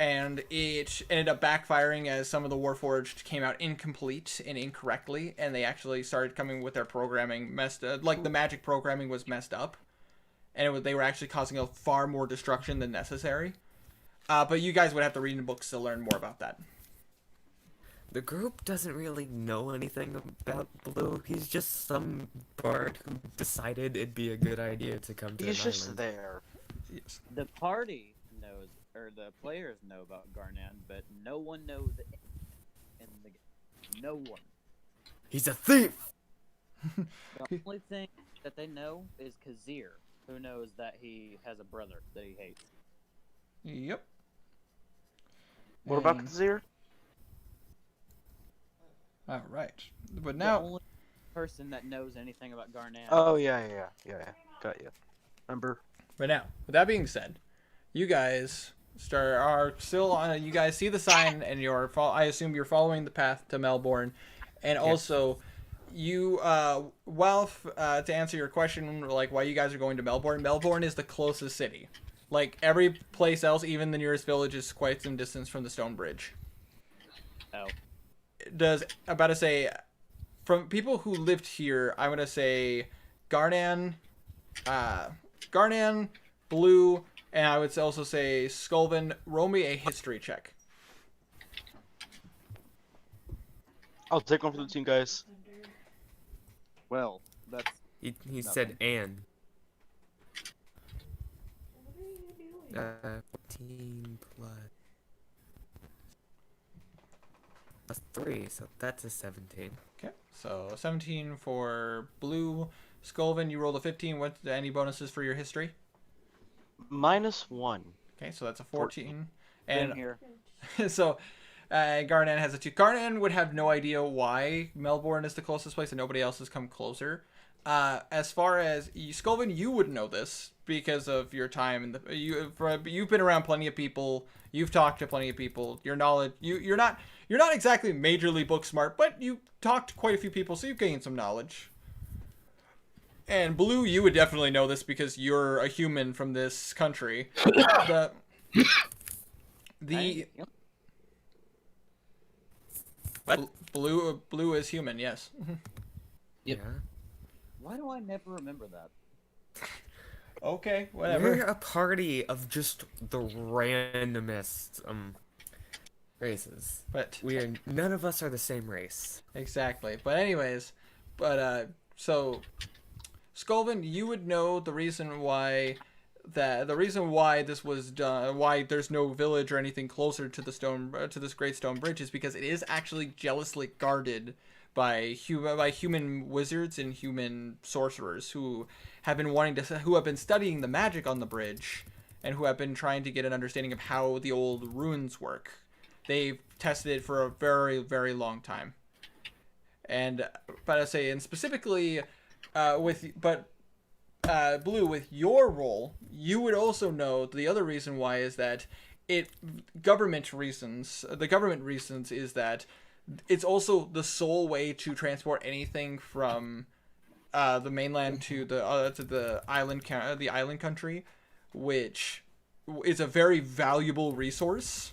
and it ended up backfiring as some of the Warforged came out incomplete and incorrectly, and they actually started coming with their programming like the magic programming was messed up, and they were actually causing a far more destruction than necessary. But you guys would have to read in the books to learn more about that. The group doesn't really know anything about Blue. He's just some bard who decided it'd be a good idea to come to He's an just island. there. Yes. The party knows, or the players know about Garnan, but no one knows it in the game. No one. He's a thief! The only thing that they know is Kazir, who knows that he has a brother that he hates. Yep. What about And- Kazir? All right, but The now only person that knows anything about Garnan. Oh yeah. Got you. Remember? But now, with that being said, you guys are still on. You guys see the sign, and I assume you're following the path to Melbourne, and also, you, to answer your question, like why you guys are going to Melbourne. Melbourne is the closest city. Like every place else, even the nearest village is quite some distance from the Stone Bridge. Oh. From people who lived here, I'm gonna say Garnan, Blue, and I would also say Skulven. Roll me a history check. I'll take one for the team, guys. Well, that's He said Anne. 14 plus 3, so that's a 17. Okay, so 17 for Blue. Skulven, you rolled a 15. What any bonuses for your history? -1. Okay, so that's a 14. been And here. so Garnan has a 2. Garnan would have no idea why Melbourne is the closest place and nobody else has come closer. As far as Skulven, you would know this because of your time and you've been around plenty of people. You've talked to plenty of people. Your knowledge, you're not exactly majorly book smart, but you talked to quite a few people, so you've gained some knowledge. And Blue, you would definitely know this because you're a human from this country. The What? Blue is human, yes. Yep. Yeah. Why do I never remember that? Okay, whatever. We're a party of just the randomest races. But None of us are the same race. exactly. But anyways, so Skulven, you would know the reason why this was done, why there's no village or anything closer to this Great Stone Bridge, is because it is actually jealously guarded by human wizards and human sorcerers who have been studying the magic on the bridge and who have been trying to get an understanding of how the old runes work. They've tested it for a very, very long time. And specifically Blue, with your role, you would also know the other reason why is that the government reasons is that it's also the sole way to transport anything from the mainland to the island country, which is a very valuable resource.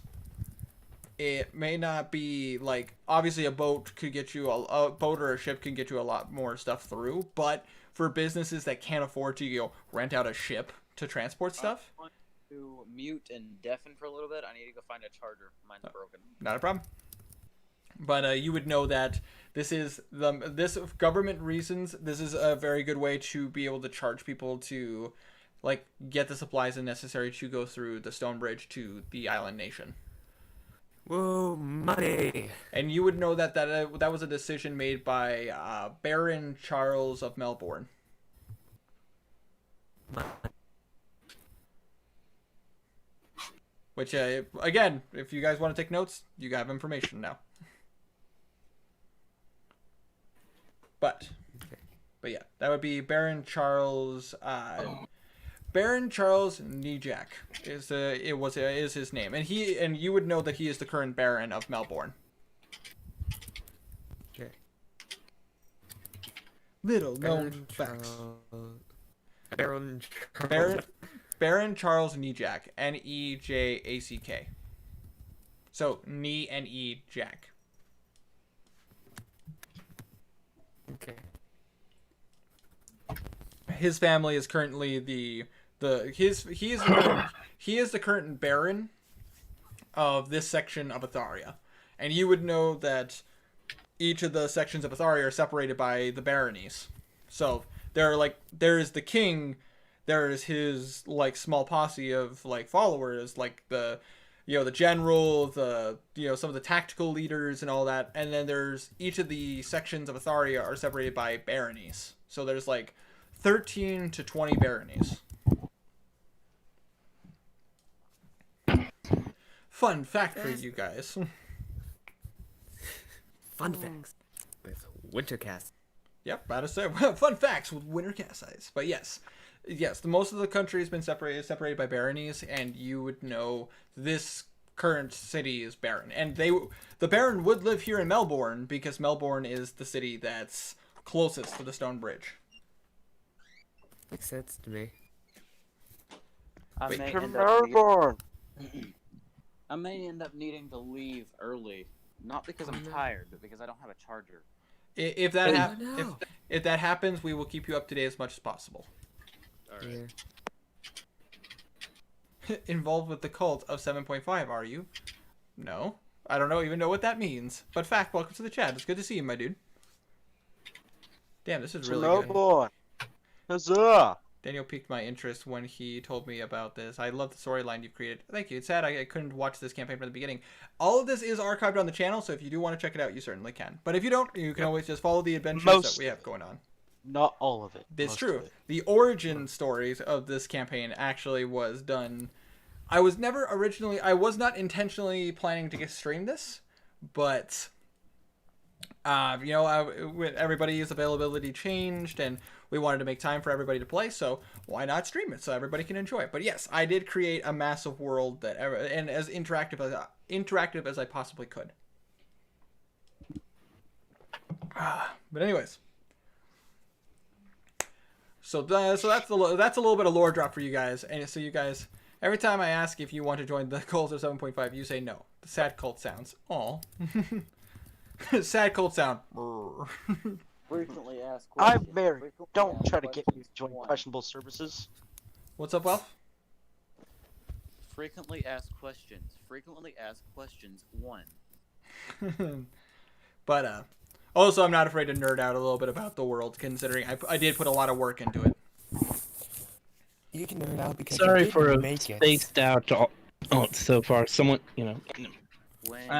It may not be like, obviously a boat or a ship can get you a lot more stuff through, but for businesses that can't afford to rent out a ship to transport stuff. I want to mute and deafen for a little bit. I need to go find a charger. Mine's broken. Not a problem. But you would know that this government reasons. This is a very good way to be able to charge people to, like, get the supplies necessary to go through the stone bridge to the island nation. Whoa, money! And you would know that was a decision made by Baron Charles of Melbourne. Which, again, if you guys want to take notes, you have information now. But yeah, that would be Baron Charles. Baron Charles Nijak is his name, and you would know that he is the current Baron of Melbourne. Okay. Little known facts. Baron Baron Charles Nijak, Nejack. So Ni and E Jack. Okay. His family is currently he is the current Baron of this section of Atharia, and you would know that each of the sections of Atharia are separated by the baronies. So there's the king, there's his like small posse of like followers, like the general, some of the tactical leaders and all that, and then there's each of the sections of Atharia are separated by baronies. So there's like 13 to 20 baronies. Fun fact for you guys. Fun facts with Wintercast. Yep, about to say fun facts with Wintercasice. But yes, most of the country has been separated by baronies, and you would know this current city is Baron, and the Baron would live here in Melbourne because Melbourne is the city that's closest to the Stone Bridge. Makes sense to me. I Wait, may From end up Melbourne. I may end up needing to leave early, not because I'm tired, but because I don't have a charger. If that no. if that happens, we will keep you up to date as much as possible. Alright. Yeah. Involved with the cult of 7.5, are you? No. I don't even know what that means. But Fact, welcome to the chat. It's good to see you, my dude. Damn, this is really good. Melbourne. Huzzah! Daniel piqued my interest when he told me about this. I love the storyline you've created. Thank you. It's sad I couldn't watch this campaign from the beginning. All of this is archived on the channel, so if you do want to check it out, you certainly can. But if you don't, you can always just follow the adventures that we have going on. Not all of it. It's most true. of it. The origin stories of this campaign actually was done. I was not intentionally planning to stream this, but everybody's availability changed, and we wanted to make time for everybody to play, so why not stream it so everybody can enjoy it? But yes, I did create a massive world and as interactive as I possibly could. But anyways, so that's a little bit of lore drop for you guys, and so you guys, every time I ask if you want to join the cult of 7.5, you say no. The sad cult sounds. Aw. Sad cult sound. Frequently asked I'm questions. married. Frequently Don't asked try to get me to questions join one. questionable services. What's up, Welf? Frequently asked questions. Frequently asked questions 1. But also, I'm not afraid to nerd out a little bit about the world, considering I did put a lot of work into it. You can nerd out because Sorry you did for a make it. spaced out so far. Someone,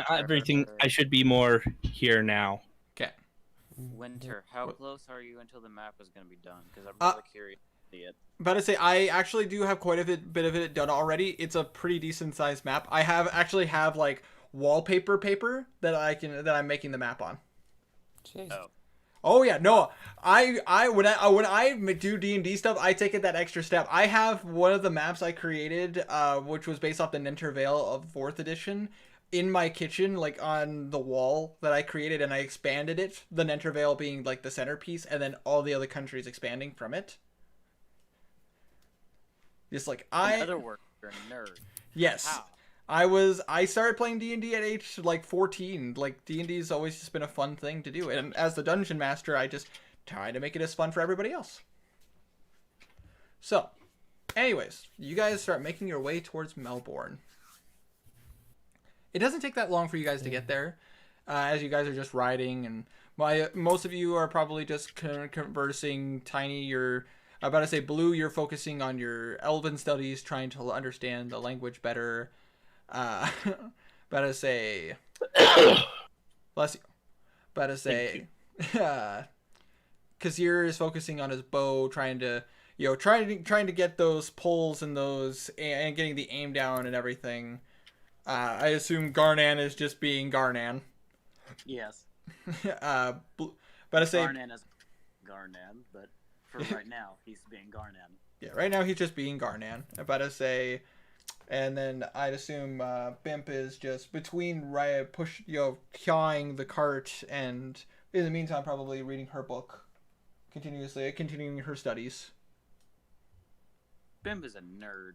everything. I should be more here now. Okay. Winter, how What? close are you until the map is going to be done? Because I'm Uh, really curious to see it. About to say, I actually do have quite a bit of it done already. It's a pretty decent sized map. I have like wallpaper paper that I'm making the map on. Jeez. Oh. Oh yeah, no. When I do D&D stuff, I take it that extra step. I have one of the maps I created, which was based off the Ninter Vale of 4th edition, in my kitchen, like on the wall that I created, and I expanded it. The Ninter Vale being like the centerpiece, and then all the other countries expanding from it. Just like In other words, you're a nerd. yes. How? I started playing D&D at age like 14. Like D&D's always just been a fun thing to do. And as the dungeon master, I just try to make it as fun for everybody else. So, anyways, you guys start making your way towards Melbourne. It doesn't take that long for you guys to get there, as you guys are just riding, and most of you are probably just conversing. Tiny, you're about to say Blue, you're focusing on your Elven studies, trying to understand the language better. About to say, bless you. About to say, Kazir is focusing on his bow, trying to get those pulls and and getting the aim down and everything. I assume Garnan is just being Garnan. Yes. About to say, Garnan is Garnan, but for right now, he's being Garnan. yeah, right now he's just being Garnan. About to say, and then I'd assume Bimp is just between clawing the cart, and in the meantime probably reading her book, continuing her studies. Bim is a nerd.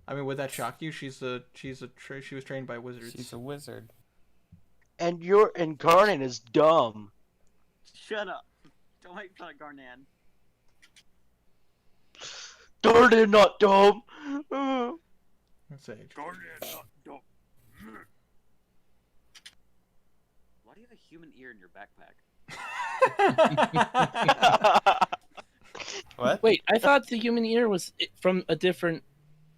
I mean, would that shock you? She was trained by wizards. She's a wizard. And Garnet is dumb. Shut up. Don't make fun of Garnan. Garnet not dumb. Let's see. Garnan, not dumb. Why do you have a human ear in your backpack? What? Wait, I thought the human ear was from a different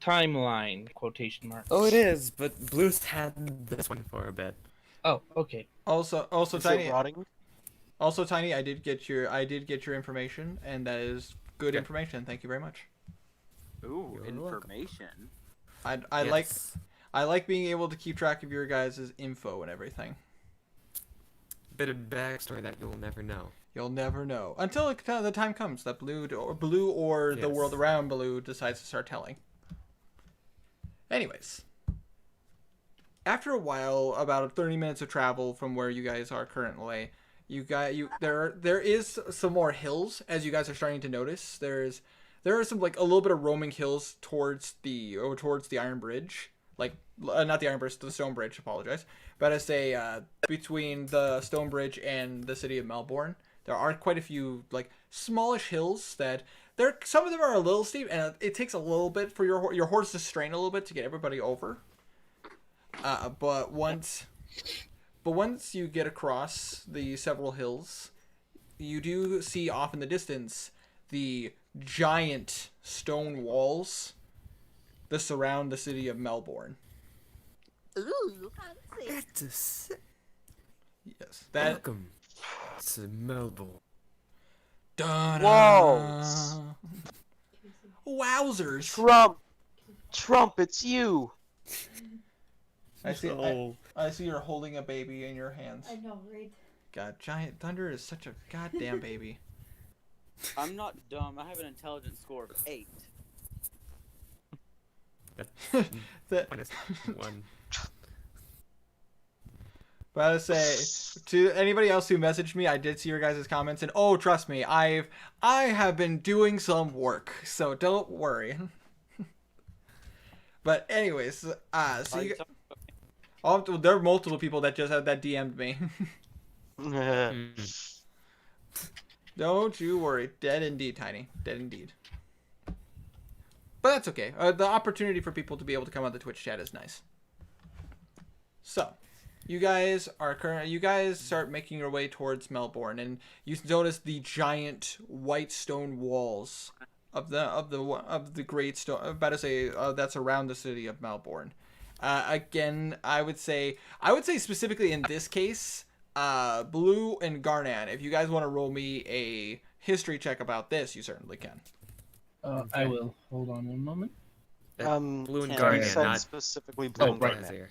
timeline, quotation mark. Oh, it is, but Blue's had this one for a bit. Oh, okay. Also, Is Tiny. it rotting? Also, Tiny. I did get your information, and that is good information. Thank you very much. Ooh, You're welcome. information. I like being able to keep track of your guys' info and everything. Bit of backstory that you'll never know. You'll never know until the time comes that Blue or the Yes. world around Blue decides to start telling. Anyways, after a while, about 30 minutes of travel from where you guys are currently, there is some more hills as you guys are starting to notice. There are some like a little bit of roaming hills towards the Iron Bridge, like not the Iron Bridge, the Stone Bridge. Apologize, but I say between the Stone Bridge and the city of Melbourne, there are quite a few like smallish hills that some of them are a little steep, and it takes a little bit for your horse to strain a little bit to get everybody over. But once you get across the several hills, you do see off in the distance the giant stone walls that surround the city of Melbourne. Ooh, It's Yes, welcome to Melbourne. Walls. Wowzers! Trump, it's you. I see. Oh. I see you're holding a baby in your hands. I know, right? God, Giant Thunder is such a goddamn baby. I'm not dumb. I have an intelligence score of 8. That, Minus one. but I say to anybody else who messaged me, I did see your guys' comments, and oh, trust me, I have been doing some work, so don't worry. But anyways, so Are you, you talking there are multiple people that just that DM'd me. Don't you worry. Dead indeed, Tiny. Dead indeed. But that's okay. The opportunity for people to be able to come on the Twitch chat is nice. So, you guys start making your way towards Melbourne, and you notice the giant white stone walls of the great stone. About to say that's around the city of Melbourne. Again, I would say specifically in this case, Blue and Garnan, if you guys want to roll me a history check about this, you certainly can. I will. Hold on one moment. Blue and Ten. You Guardian, said not specifically Oh, blue. right. Brazier.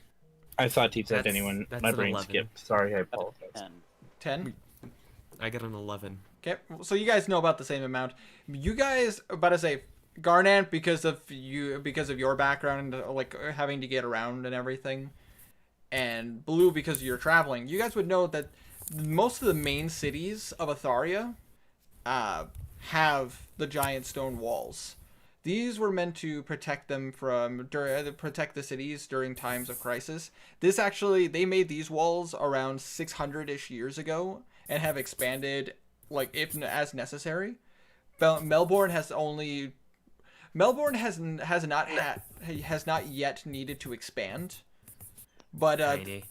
I thought he said That's- anyone. that's My an brain 11. skipped. Sorry, I apologize. 10? 10. I get an 11. Okay, so you guys know about the same amount. You guys about to say Garnan because of your background, like having to get around and everything, and Blue because you're traveling. You guys would know that most of the main cities of Atharia have the giant stone walls. These were meant to protect them protect the cities during times of crisis. They made these walls around 600-ish years ago and have expanded like if as necessary. Melbourne has not yet needed to expand, but Tiny.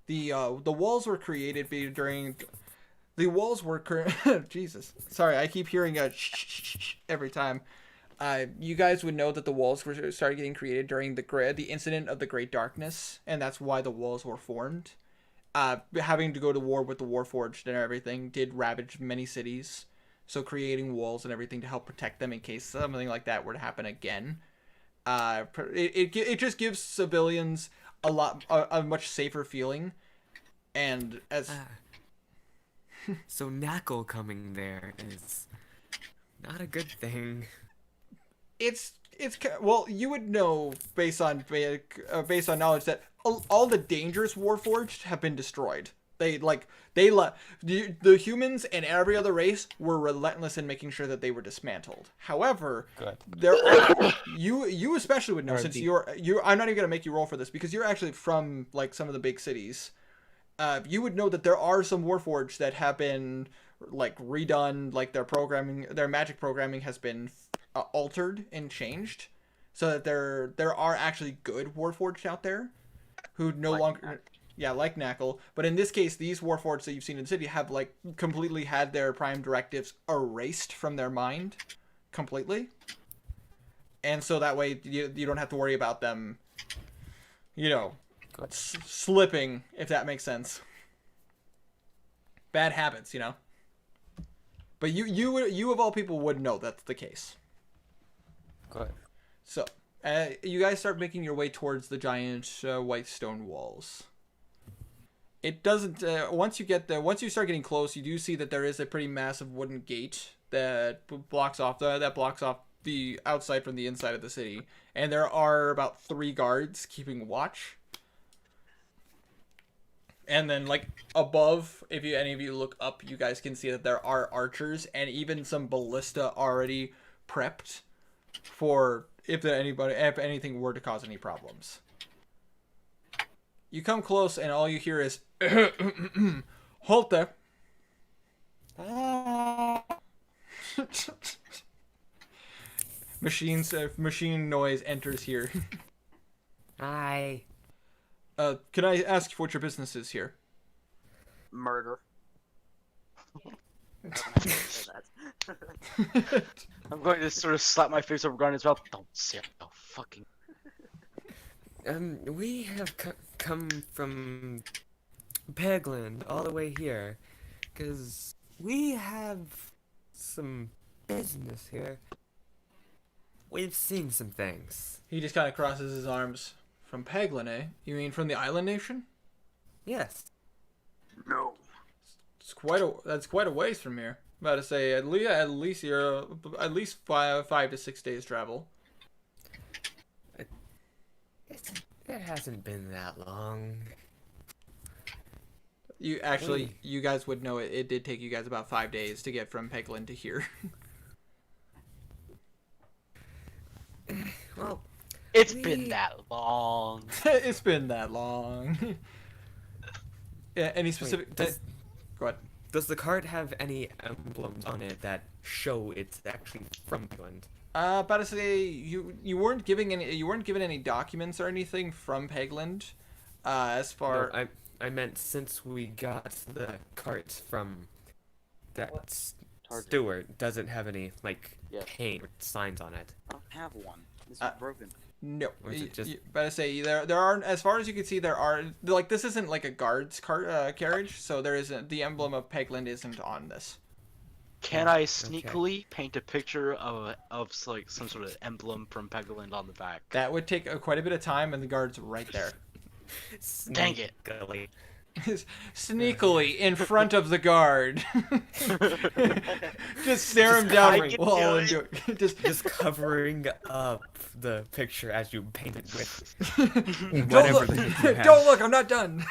the walls were created during. The walls were Jesus. Sorry, I keep hearing a every time. You guys would know that the walls started getting created during the incident of the Great Darkness, and that's why the walls were formed. Having to go to war with the Warforged and everything did ravage many cities, so creating walls and everything to help protect them in case something like that were to happen again. It just gives civilians a much safer feeling, and as So Knackle coming there is not a good thing. it's well, you would know based on knowledge that all the dangerous Warforged have been destroyed. The humans and every other race were relentless in making sure that they were dismantled. However, Good. there are you especially would know, Or since the- you're I'm not even gonna make you roll for this because you're actually from like some of the big cities. You would know that there are some Warforged that have been like redone, like their magic programming has been altered and changed, so that there are actually good Warforged out there who no longer. Yeah, like Knackle. But in this case, these Warforged that you've seen in the city have, like, completely had their prime directives erased from their mind. Completely. And so that way, you don't have to worry about them, slipping, if that makes sense. Bad habits, But you of all people would know that's the case. Good. So, you guys start making your way towards the giant white stone walls. It doesn't. Once you start getting close, you do see that there is a pretty massive wooden gate that blocks off the outside from the inside of the city, and there are about 3 guards keeping watch. And then, like above, if any of you look up, you guys can see that there are archers and even some ballista already prepped for if anything were to cause any problems. You come close, and all you hear is, "Halt there." Machine noise enters here. Hi. Can I ask what your business is here? Murder. I'm not gonna say that. I'm going to sort of slap my face over Garnet's mouth. Don't say it. No fucking. We have come from Pegland all the way here, because we have some business here. We've seen some things. He just kind of crosses his arms. From Peglin, eh? You mean from the island nation? Yes. No. That's quite a ways from here. About to say at least you're at least 5 to 6 days travel. It hasn't been that long. You guys would know it did take you guys about 5 days to get from Peglin to here. Well, It's been that long. It's been that long. Yeah, any specific? Wait, Go ahead. does the card have any emblems on it that show it's actually from Pegland? About to say you weren't given any documents or anything from Pegland. As far No, I meant since we got the cart from that Target. Stewart doesn't have any Yeah. paint or signs on it. I don't have one. This is Uh, broken. no. Or is it just- About to say there are, as far as you can see, there are like this isn't like a guard's carriage, so there isn't the emblem of Pegland isn't on this. Can I sneakily paint a picture of like some sort of emblem from Pegaland on the back? That would take quite a bit of time, and the guard's right there. Dang it. Sneakily. Sneakily in front of the guard. Just stare him down I can while do and do it. Just covering up the picture as you paint it with Don't whatever look, the heck you have. don't look, I'm not done.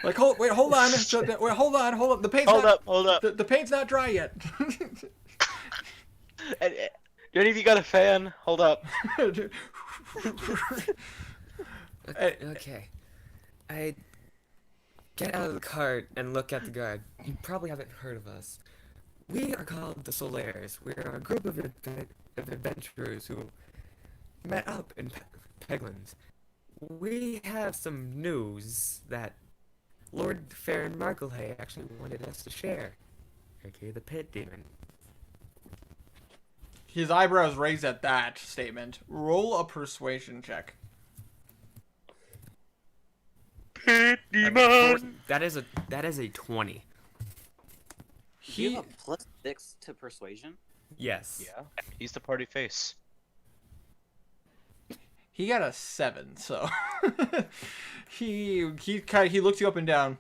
Like hold on, hold on. The paint's Hold not, up, hold up. The paint's not dry yet. Do any of you got a fan? Hold up. Okay. I get out of the cart and look at the guard. You probably haven't heard of us. We are called the Solaires. We're a group of adventurers who met up in Pegland. We have some news that Lord Farron Marklehay actually wanted us to share. Okay, the pit demon. His eyebrows raise at that statement. Roll a persuasion check. That is a 20. Do you have a +6 to persuasion? Yes. Yeah, he's the party face. He got a 7, so he looks you up and down.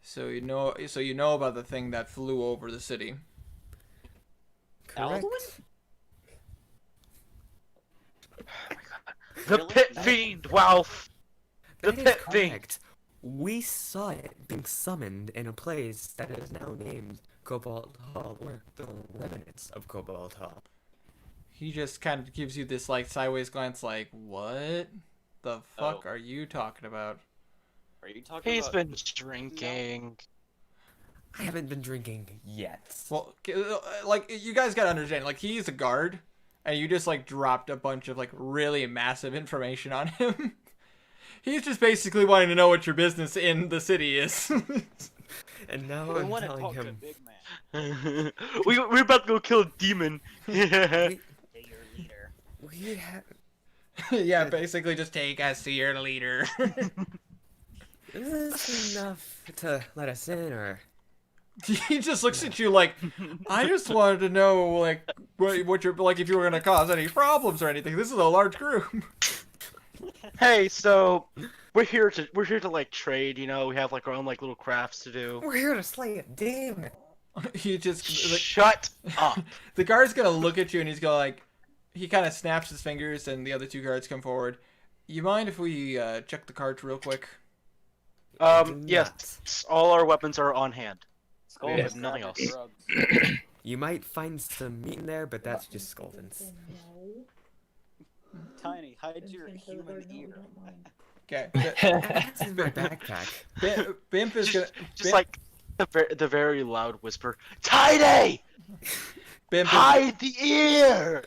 So you know about the thing that flew over the city. Correct. The Really? pit fiend, Walf. The That is pit fiend. correct. We saw it being summoned in a place that is now named Cobalt Hall, or the remnants of Cobalt Hall. He just kind of gives you this like sideways glance, like, "What the fuck Oh. are you talking about?" Are you talking He's about? been drinking. I haven't been drinking yet. Well, like you guys gotta understand, like he's a guard, and you just like dropped a bunch of like really massive information on him. He's just basically wanting to know what your business in the city is. And now We I'm want to telling talk to him, big man. We're about to go kill a demon. we, Hey, your leader. we have... Yeah, basically just take us to your leader. Is this enough to let us in, or... He just looks at you like, I just wanted to know, like, what you're like, if you were gonna cause any problems or anything. This is a large group. Hey, so we're here to like trade. You know, we have like our own like little crafts to do. We're here to slay a demon! He just like, Shut up. the guard's gonna look at you and he's gonna like, he kind of snaps his fingers and the other two guards come forward. You mind if we check the cards real quick? Do Yes, all our weapons are on hand. Skull We have is nothing not else. drugs. You might find some meat in there, but that's just skeletons. Tiny, hide your human ear. Okay. That's in my backpack. Bimp is gonna. Just like the very loud whisper, Tidy! Bimp is, Hide the ear!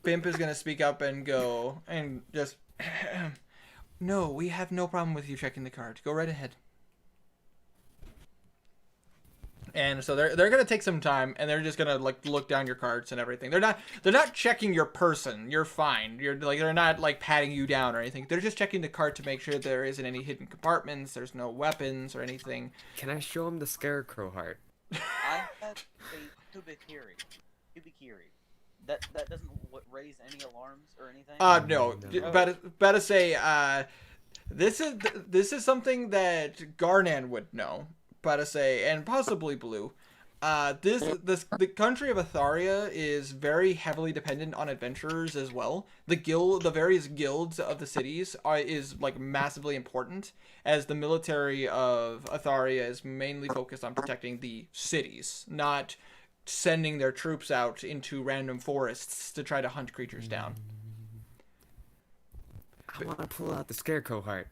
Bimp is gonna speak up and go and just. No, we have no problem with you checking the cards. Go right ahead. And so they're gonna take some time and they're just gonna like look down your cards and everything. They're not checking your person. You're fine. You're like they're not like patting you down or anything. They're just checking the card to make sure there isn't any hidden compartments. There's no weapons or anything. Can I show him the scarecrow heart? I have a Kubikiri. That doesn't raise any alarms or anything. No. No. About to say, this is something that Garnan would know. About to say, and possibly Blue. The country of Atharia is very heavily dependent on adventurers as well. The various guilds of the cities is like massively important, as the military of Atharia is mainly focused on protecting the cities, not sending their troops out into random forests to try to hunt creatures down. I want to pull out the scarecrow heart.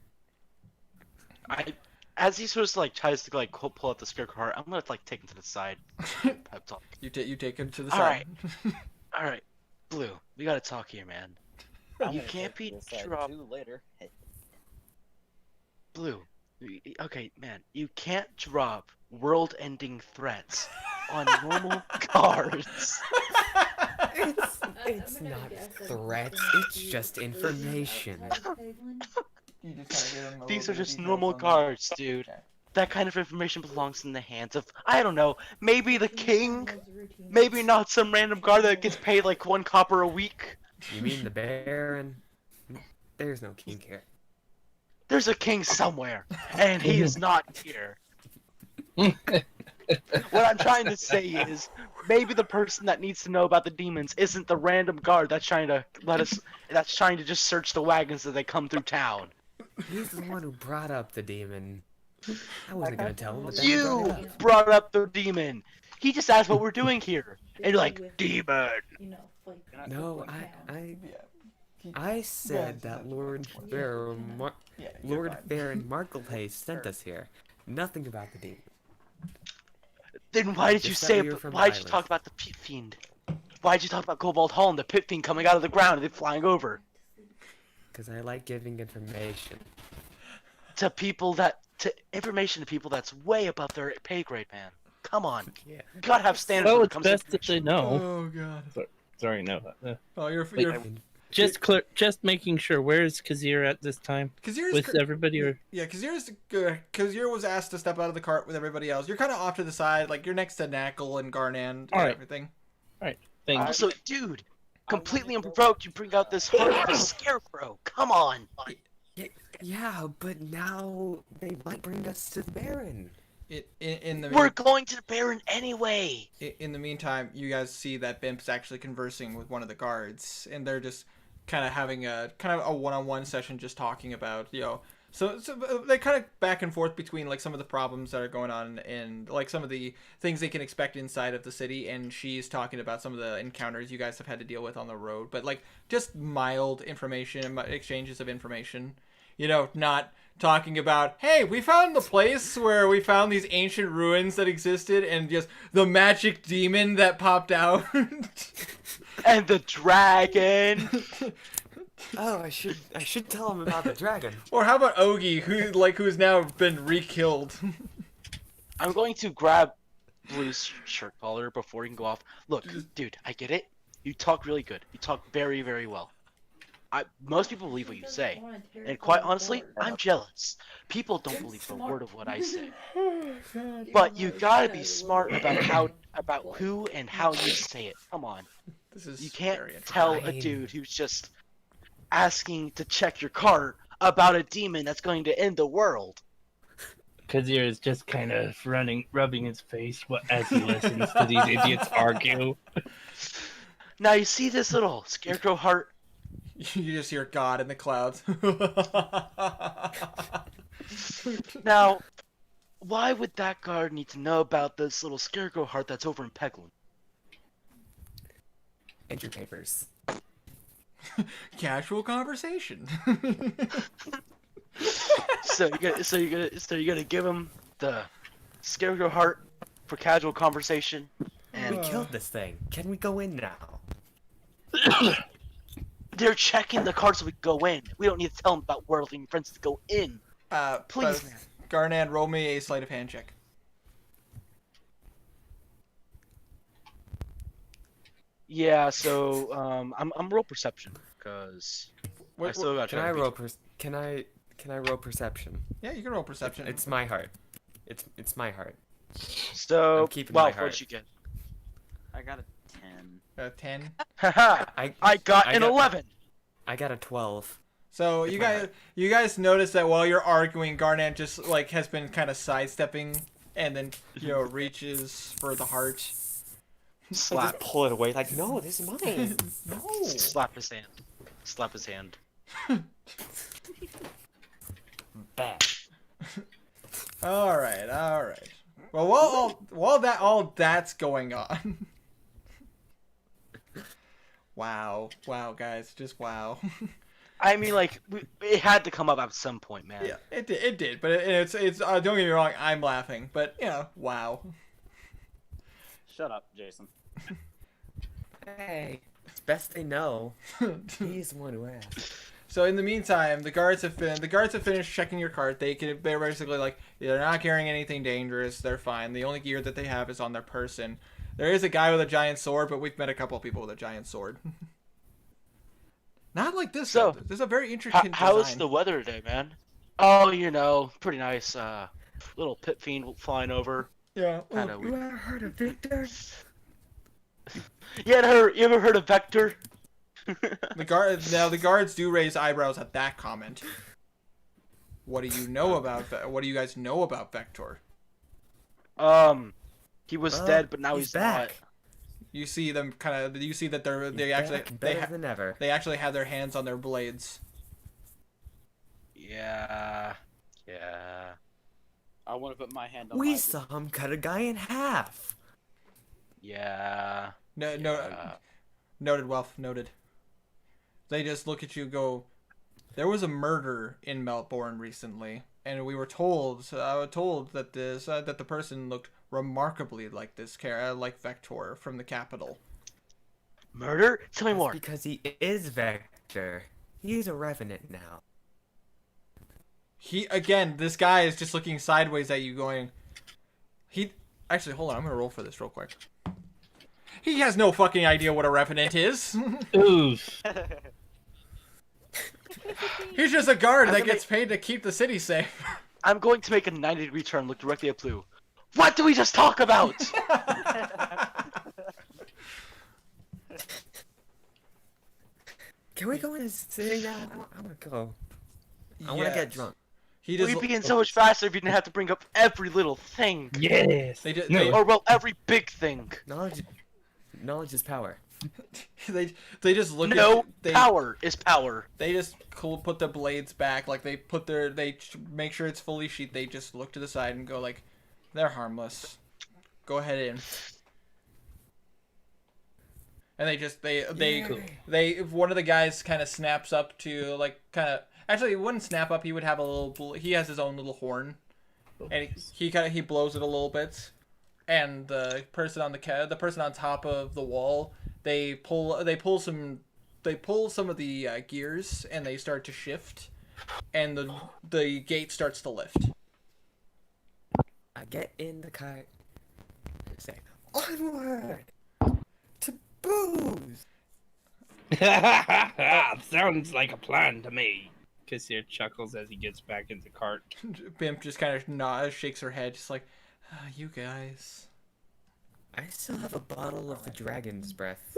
As he sort of like tries to like pull out the scarecrow heart, I'm gonna like take him to the side. Pep talk. You take him to the All side. All right, Blue, we gotta talk here, man. I'm You gonna can't take be this side dropped. too later. Blue, okay, man, you can't drop world-ending threats on normal cards. It's not threats, it's just information. These are just normal cards, dude. That kind of information belongs in the hands of, I don't know, maybe the king? Maybe not some random guard that gets paid like 1 copper a week? You mean the Baron? There's no king here. There's a king somewhere, and he is not here. What I'm trying to say is, maybe the person that needs to know about the demons isn't the random guard that's trying to just search the wagons as they come through town. He's the one who brought up the demon. I wasn't gonna tell him, but then he brought You it up. brought up the demon. He just asked what we're doing here, and you're like, demon. No, I said that Lord Baron Marklehay sent us here. Nothing about the demon. Then why did you Just that say? we were from Why did you Ireland. talk about the pit fiend? Why did you talk about Cobalt Hall and the pit fiend coming out of the ground and then flying over Because I like giving information. to people information to people that's way above their pay grade, man? Come on, Yeah. you gotta have standards. Well, when it it's comes to best that they know. Oh god. Sorry, no. Oh, you're Just making sure. Where is Kazir at this time? Kazir's With everybody, or Yeah, Kazir was asked to step out of the cart with everybody else. You're kind of off to the side, like you're next to Knackle and Garnan and All right. everything. thing? Also, dude, completely unprovoked, you bring out this heart of a scarecrow. Come on. Yeah, but now they might bring us to the Baron. We're going to the Baron In the meantime, you guys see that Bimp's actually conversing with one of the guards, and they're just kind of having a one-on-one session, just talking about So they kind of back and forth between like some of the problems that are going on and like some of the things they can expect inside of the city, and she's talking about some of the encounters you guys have had to deal with on the road, but like just mild information, exchanges of information. Not talking about, hey, we found the place where we found these ancient ruins that existed and just the magic demon that popped out. And the dragon. Oh, I should tell him about the dragon. Or how about Ogie, who's now been re-killed? I'm going to grab Blue's shirt collar before he can go off. Look, dude, I get it. You talk really good. You talk very, very well. Most people believe what you say, and quite honestly, I'm jealous. People don't believe a word of what I say. But you gotta be smart about who and how you say it. Come on. You can't tell a dude who's just asking to check your cart about a demon that's going to end the world. Kazir is just kind of rubbing his face as he listens to these idiots argue. Now you see this little scarecrow heart? You just hear God in the clouds. Now, why would that guard need to know about this little scarecrow heart that's over in Peglin? Entry papers. Casual conversation. So you're gonna give him the scarecrow heart for casual conversation, and We killed this thing. Can we go in now? they're checking the card so we can go in. We don't need to tell them about worldling friends to go in. Please, man. Garnan, roll me a sleight of hand check. Yeah, so I'm roll perception because I still got. Can I roll perception? Yeah, you can roll perception. It's my heart. It's my heart. So, I'm keeping my what heart. did you get? I got a 10. 10. Haha! I got an 11. I got a 12. So you guys notice that while you're arguing, Garnan just like has been kind of sidestepping, and then reaches for the heart. Slap. Just pull it away. Like, no, this is mine. No. Slap his hand. Slap his hand. Bad. All right. Well, while that's going on. Wow, guys, just wow. I mean, like, it had to come up at some point, man. Yeah, it did, but it's don't get me wrong, I'm laughing, but wow. Shut up, Jason. Hey, it's best they know. He's the one who asked. So in the meantime, the guards have finished checking your cart. They're basically like, they're not carrying anything dangerous. They're fine. The only gear that they have is on their person. There is a guy with a giant sword, but we've met a couple of people with a giant sword. Not like this. So, there's a very intricate how is design. the weather today, man? Oh, pretty nice. Little pit fiend flying over. Yeah. Kind of You weird. ever heard of Victor? You ever heard of Vector? The guards do raise eyebrows at that comment. What do you know about? What do you guys know about Vector? He was dead, but now he's back. not. You see them You see that Better than ever. they actually have their hands on their blades. Yeah. I want to put my hand on We my... saw him cut a guy in half. Yeah. Noted, Wealth. Noted. They just look at you and go, there was a murder in Melbourne recently, and we were told that that the person looked remarkably like like Vector from the capital. Murder? Tell me That's more. because he is Vector. He's a revenant now. This guy is just looking sideways at you going, actually, hold on, I'm gonna roll for this real quick. He has no fucking idea what a revenant is. Oof. He's just a guard that gets paid to keep the city safe. I'm going to make a 90-degree turn, look directly at Blue. What did we just talk about? Can we go in and sit down? I want to go. I want to get drunk. We'd be in so much faster if you didn't have to bring up every little thing. Yes. They just, No. Or, well, every big thing. Knowledge is power. they just look No, at they power is power. they just put the blades back, like they make sure it's fully sheathed. They just look to the side and go like, they're harmless. Go ahead in. And they one of the guys kind of snaps up to like actually he wouldn't snap up. He would have he has his own little horn, and he blows it a little bit, and the person on the person on top of the wall, they pull some of the gears, and they start to shift, and the gate starts to lift. I get in the car and say, onward to booze. Sounds like a plan to me. Kassir chuckles as he gets back into the cart. Bimp just kind of nods, shakes her head, just like, you guys. I still have a bottle of the dragon's breath.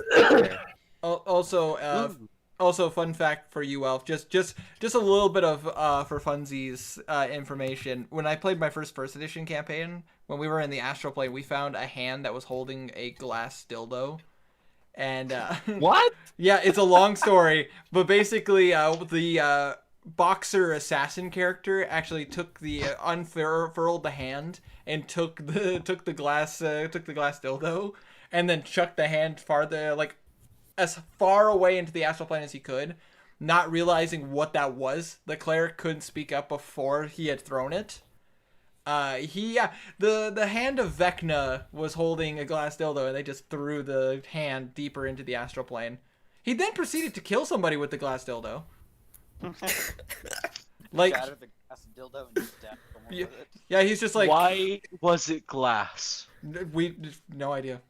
Also, fun fact for you, Elf. Just a little bit of for funsies information. When I played my first edition campaign, when we were in the astral plane, we found a hand that was holding a glass dildo. And What? yeah, it's a long story, but basically, the boxer assassin character actually took the unfurled the hand and took the glass dildo, and then chucked the hand farther, like as far away into the astral plane as he could, not realizing what that was. The cleric couldn't speak up before he had thrown it. The hand of Vecna was holding a glass dildo, and they just threw the hand deeper into the astral plane. He then proceeded to kill somebody with the glass dildo. Like, Shattered the glass dildo and stabbed someone with it. yeah, he's just like, Why was it glass? we no idea.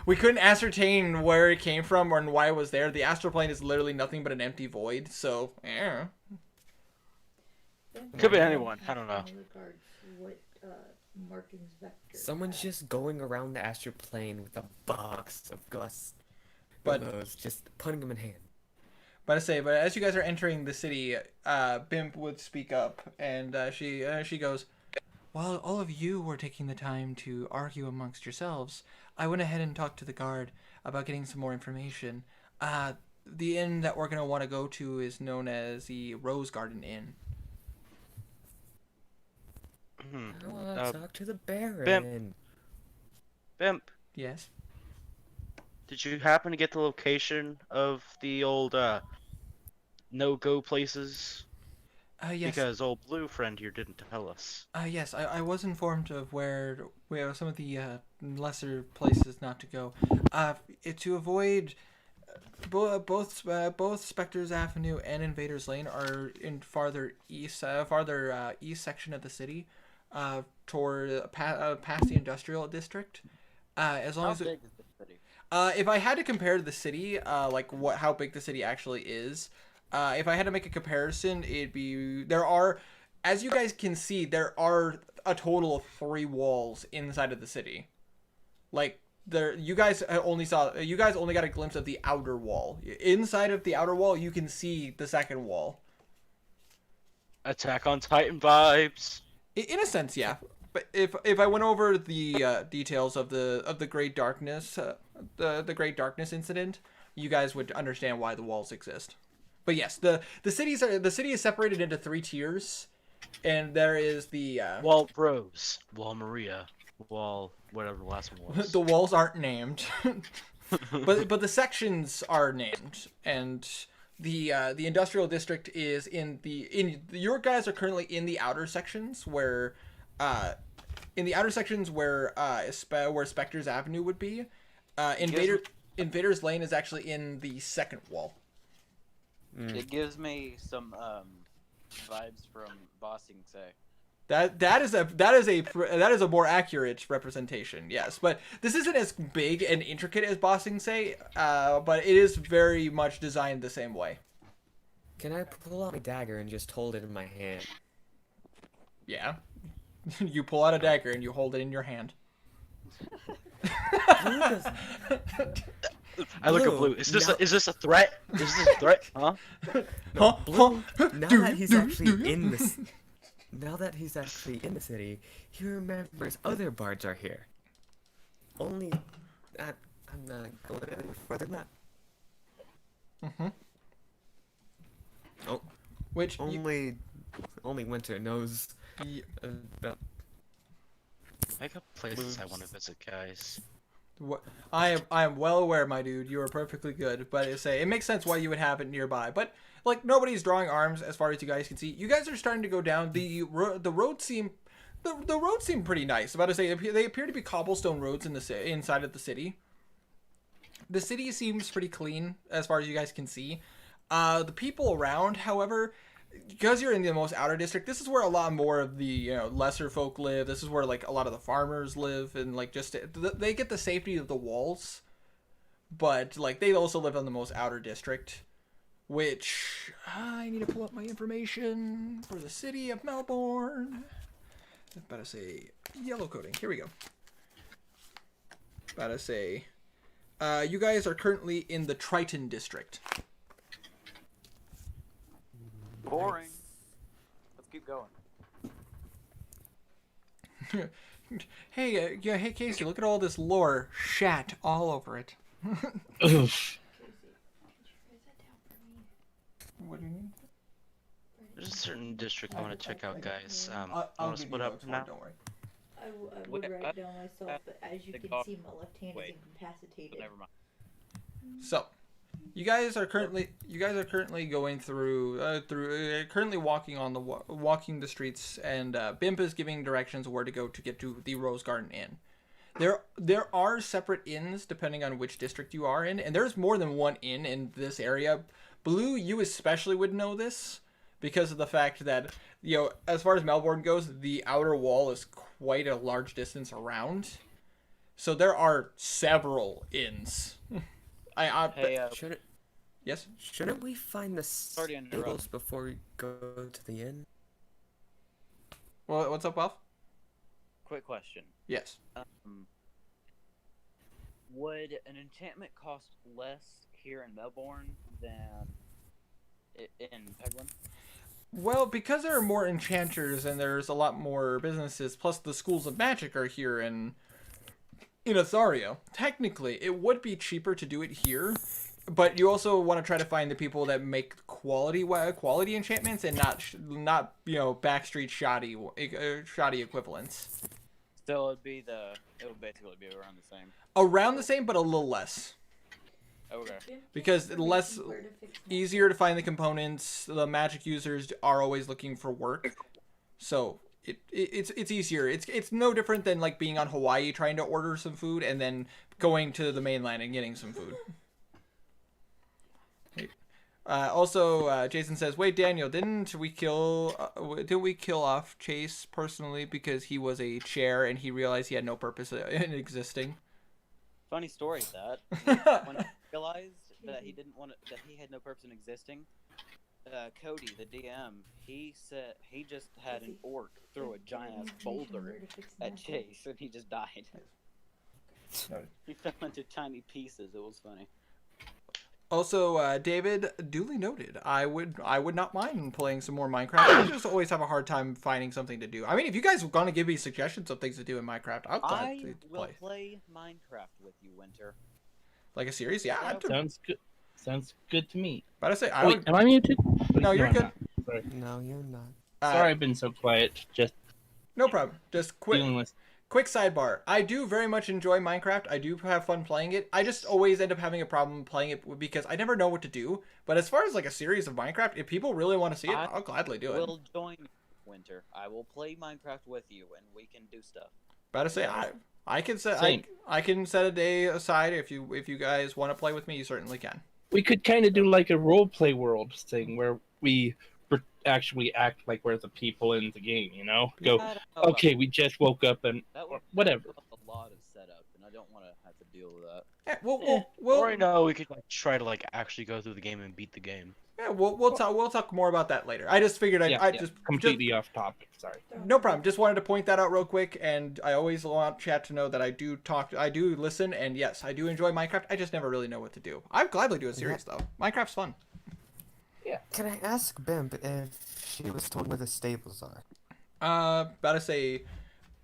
We couldn't ascertain where it came from or why it was there. The astral plane is literally nothing but an empty void. So, yeah. Could be anyone. I don't know. Someone's just going around the astral plane with a box of glass But- dildos, just putting them in hand. But as you guys are entering the city, Bimp would speak up, and she goes, "While all of you were taking the time to argue amongst yourselves, I went ahead and talked to the guard about getting some more information. The inn that we're gonna want to go to is known as the Rose Garden Inn." I want to talk to the Baron. Bimp, Yes. did you happen to get the location of the old no-go places? Yes. Because old blue friend here didn't tell us. Yes, I was informed of where some of the lesser places not to go. To avoid both Spectre's Avenue and Invaders Lane are in farther east section of the city, toward past the industrial district. As long How as big is the city? if I had to compare to the city, like how big the city actually is, if I had to make a comparison, as you guys can see, there are a total of 3 walls inside of the city. Like you guys only got a glimpse of the outer wall. Inside of the outer wall, you can see the second wall. Attack on Titan vibes. In a sense, yeah. But if I went over the details of the Great Darkness, the Great Darkness incident, you guys would understand why the walls exist. But yes, the city is separated into 3 tiers, and there is the Wall Rose, Wall Maria, Wall whatever the last one was. the walls aren't named, but the sections are named, and the industrial district is in your guys are currently in the outer sections where where Spectre's Avenue would be. Invaders Lane is actually in the second wall. It gives me some vibes from Bossing Say. That is a more accurate representation, yes. But this isn't as big and intricate as Bossing Say, but it is very much designed the same way. Can I pull out my dagger and just hold it in my hand? Yeah. You pull out a dagger and you hold it in your hand. I look at Blue. Is this a threat? Is this a threat? Huh? Blue, now that he's actually in the city, he remembers other bards are here. Only I'm not going any further than that. Mm-hmm. Oh, Which you, only Winter knows y- about. I got places I want to visit, guys. What I am well aware, my dude. You are perfectly good, but it makes sense why you would have it nearby. But like nobody's drawing arms, as far as you guys can see. You guys are starting to go down the roads seem the roads seem pretty nice. About to say they appear to be cobblestone roads in the inside of the city. The city seems pretty clean as far as you guys can see. The people around, however, because you're in the most outer district, this is where a lot more of the lesser folk live. This is where like a lot of the farmers live, and like just they get the safety of the walls, but like they also live in the most outer district, which I need to pull up my information for the city of Melbourne. I'm about to say yellow coating. Here we go. About to say, you guys are currently in the Triton district. Boring. Let's keep going. Hey, hey Casey, look at all this lore shat all over it. Oof. What do you mean? There's a certain district I want to check out, guys. I I'll want to give split you up notes, now. don't worry. I would write down myself, but as you can see, my left hand is Wait. incapacitated. Never mind. So, you guys are currently going through currently walking on the walking the streets, and Bimp is giving directions where to go to get to the Rose Garden Inn. There are separate inns depending on which district you are in, and there's more than one inn in this area. Blue, you especially would know this because of the fact that as far as Melbourne goes, the outer wall is quite a large distance around, so there are several inns. Hey, Yes. Shouldn't we find the Sorry to interrupt. stables before we go to the inn? Well, what's up, Buff? quick question. Yes. Would an enchantment cost less here in Melbourne than in Peglin? Well, because there are more enchanters and there's a lot more businesses, plus the schools of magic are here in Athario, technically it would be cheaper to do it here, but you also want to try to find the people that make quality enchantments and not backstreet shoddy equivalents. So it would basically be around the same. Around the same, but a little less. Okay. Because easier to find the components. The magic users are always looking for work, so it's easier. It's no different than like being on Hawaii trying to order some food and then going to the mainland and getting some food. Also, Jason says, "Wait, Daniel, didn't we kill off Chase personally because he was a chair and he realized he had no purpose in existing?" Funny story that when I realized that that he had no purpose in existing, Cody, the DM, he said he just had an orc throw a giant ass boulder at Chase and he just died. He fell into tiny pieces. It was funny. Also, David, duly noted. I would not mind playing some more Minecraft. I just always have a hard time finding something to do. I mean, if you guys are gonna give me suggestions of things to do in Minecraft, I'll gladly will play. play Minecraft with you, Winter. Like a series, yeah. Sounds good. Sounds good to me. But I say, Wait, am I muted? No, you're I'm good. not. Sorry. No, you're not. Sorry, I've been so quiet. Just No problem. Just dealing with. quick sidebar. I do very much enjoy Minecraft. I do have fun playing it. I just always end up having a problem playing it because I never know what to do. But as far as like a series of Minecraft, if people really want to see it, I'll gladly do it. We'll join Winter. I will play Minecraft with you and we can do stuff. But to say, I can set Same. I can set a day aside if you guys want to play with me. You certainly can. We could kind of do like a role play world thing where we actually act like we're the people in the game. You know, I go. don't know about Okay, we just woke up and that would whatever. a lot of setup, and I don't want to have to deal with that. Yeah, Or we'll I know we could like, try to like actually go through the game and beat the game. yeah, we'll talk more about that later. I just figured I just completely off topic. Sorry. no problem. Just wanted to point that out real quick, and I always want chat to know that I do listen, and yes, I do enjoy Minecraft. I just never really know what to do. I'd gladly do a series though. Minecraft's fun. Can I ask Bimp if she was told where the stables are? About to say,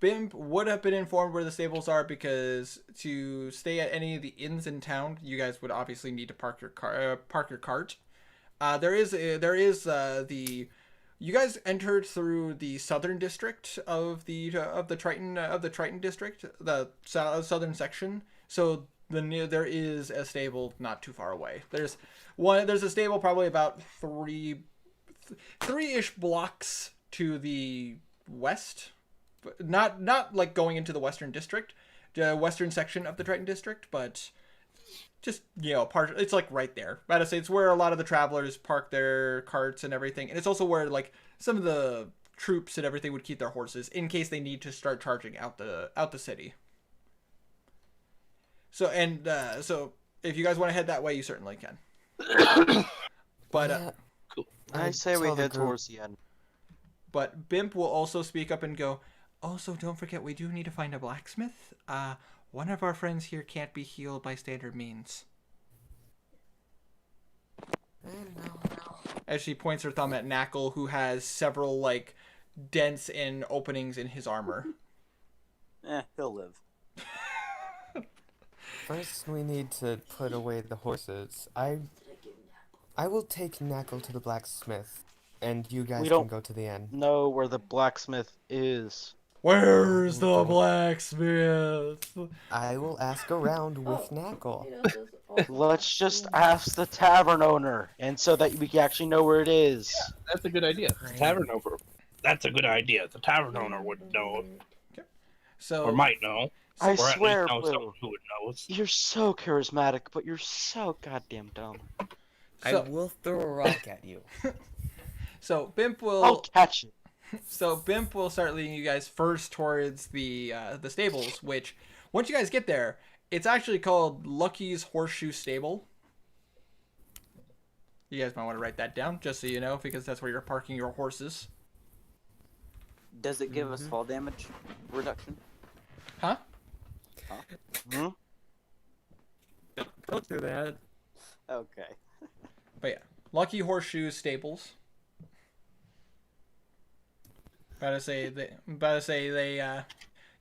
Bimp would have been informed where the stables are because to stay at any of the inns in town, you guys would obviously need to park your cart. You guys entered through the southern district of the Triton district, the southern section. So there is a stable not too far away. There's a stable probably about three-ish blocks to the west. Not like going into the western district, the western section of the Triton district, but just, it's like right there. But I say it's where a lot of the travelers park their carts and everything, and it's also where like some of the troops and everything would keep their horses in case they need to start charging out the city. So if you guys want to head that way, you certainly can. But Cool. I say we head towards the end. But Bimp will also speak up and go, also, don't forget, we do need to find a blacksmith. One of our friends here can't be healed by standard means. As she points her thumb at Knackle, who has several, like, dents and openings in his armor. He'll live. First, we need to put away the horses. I will take Knackle to the blacksmith, and you guys can go to the inn. Know where the blacksmith is. Where's the blacksmith? I will ask around with Knackle. Let's just ask the tavern owner, and so that we can actually know where it is. That's a good idea. The tavern owner. That's a good idea. The tavern owner would know, So or might know. I or swear, at least know Blue, someone who would know. you're so charismatic, but you're so goddamn dumb. I will throw a rock at you. So Bimp I'll will catch it. start leading you guys first towards the stables, which once you guys get there, it's actually called Lucky's Horseshoe Stable. You guys might want to write that down, just so you know, because that's where you're parking your horses. Does it give us fall damage reduction? Huh? Hmm? Don't do that. Okay. But yeah, Lucky Horseshoe Stables.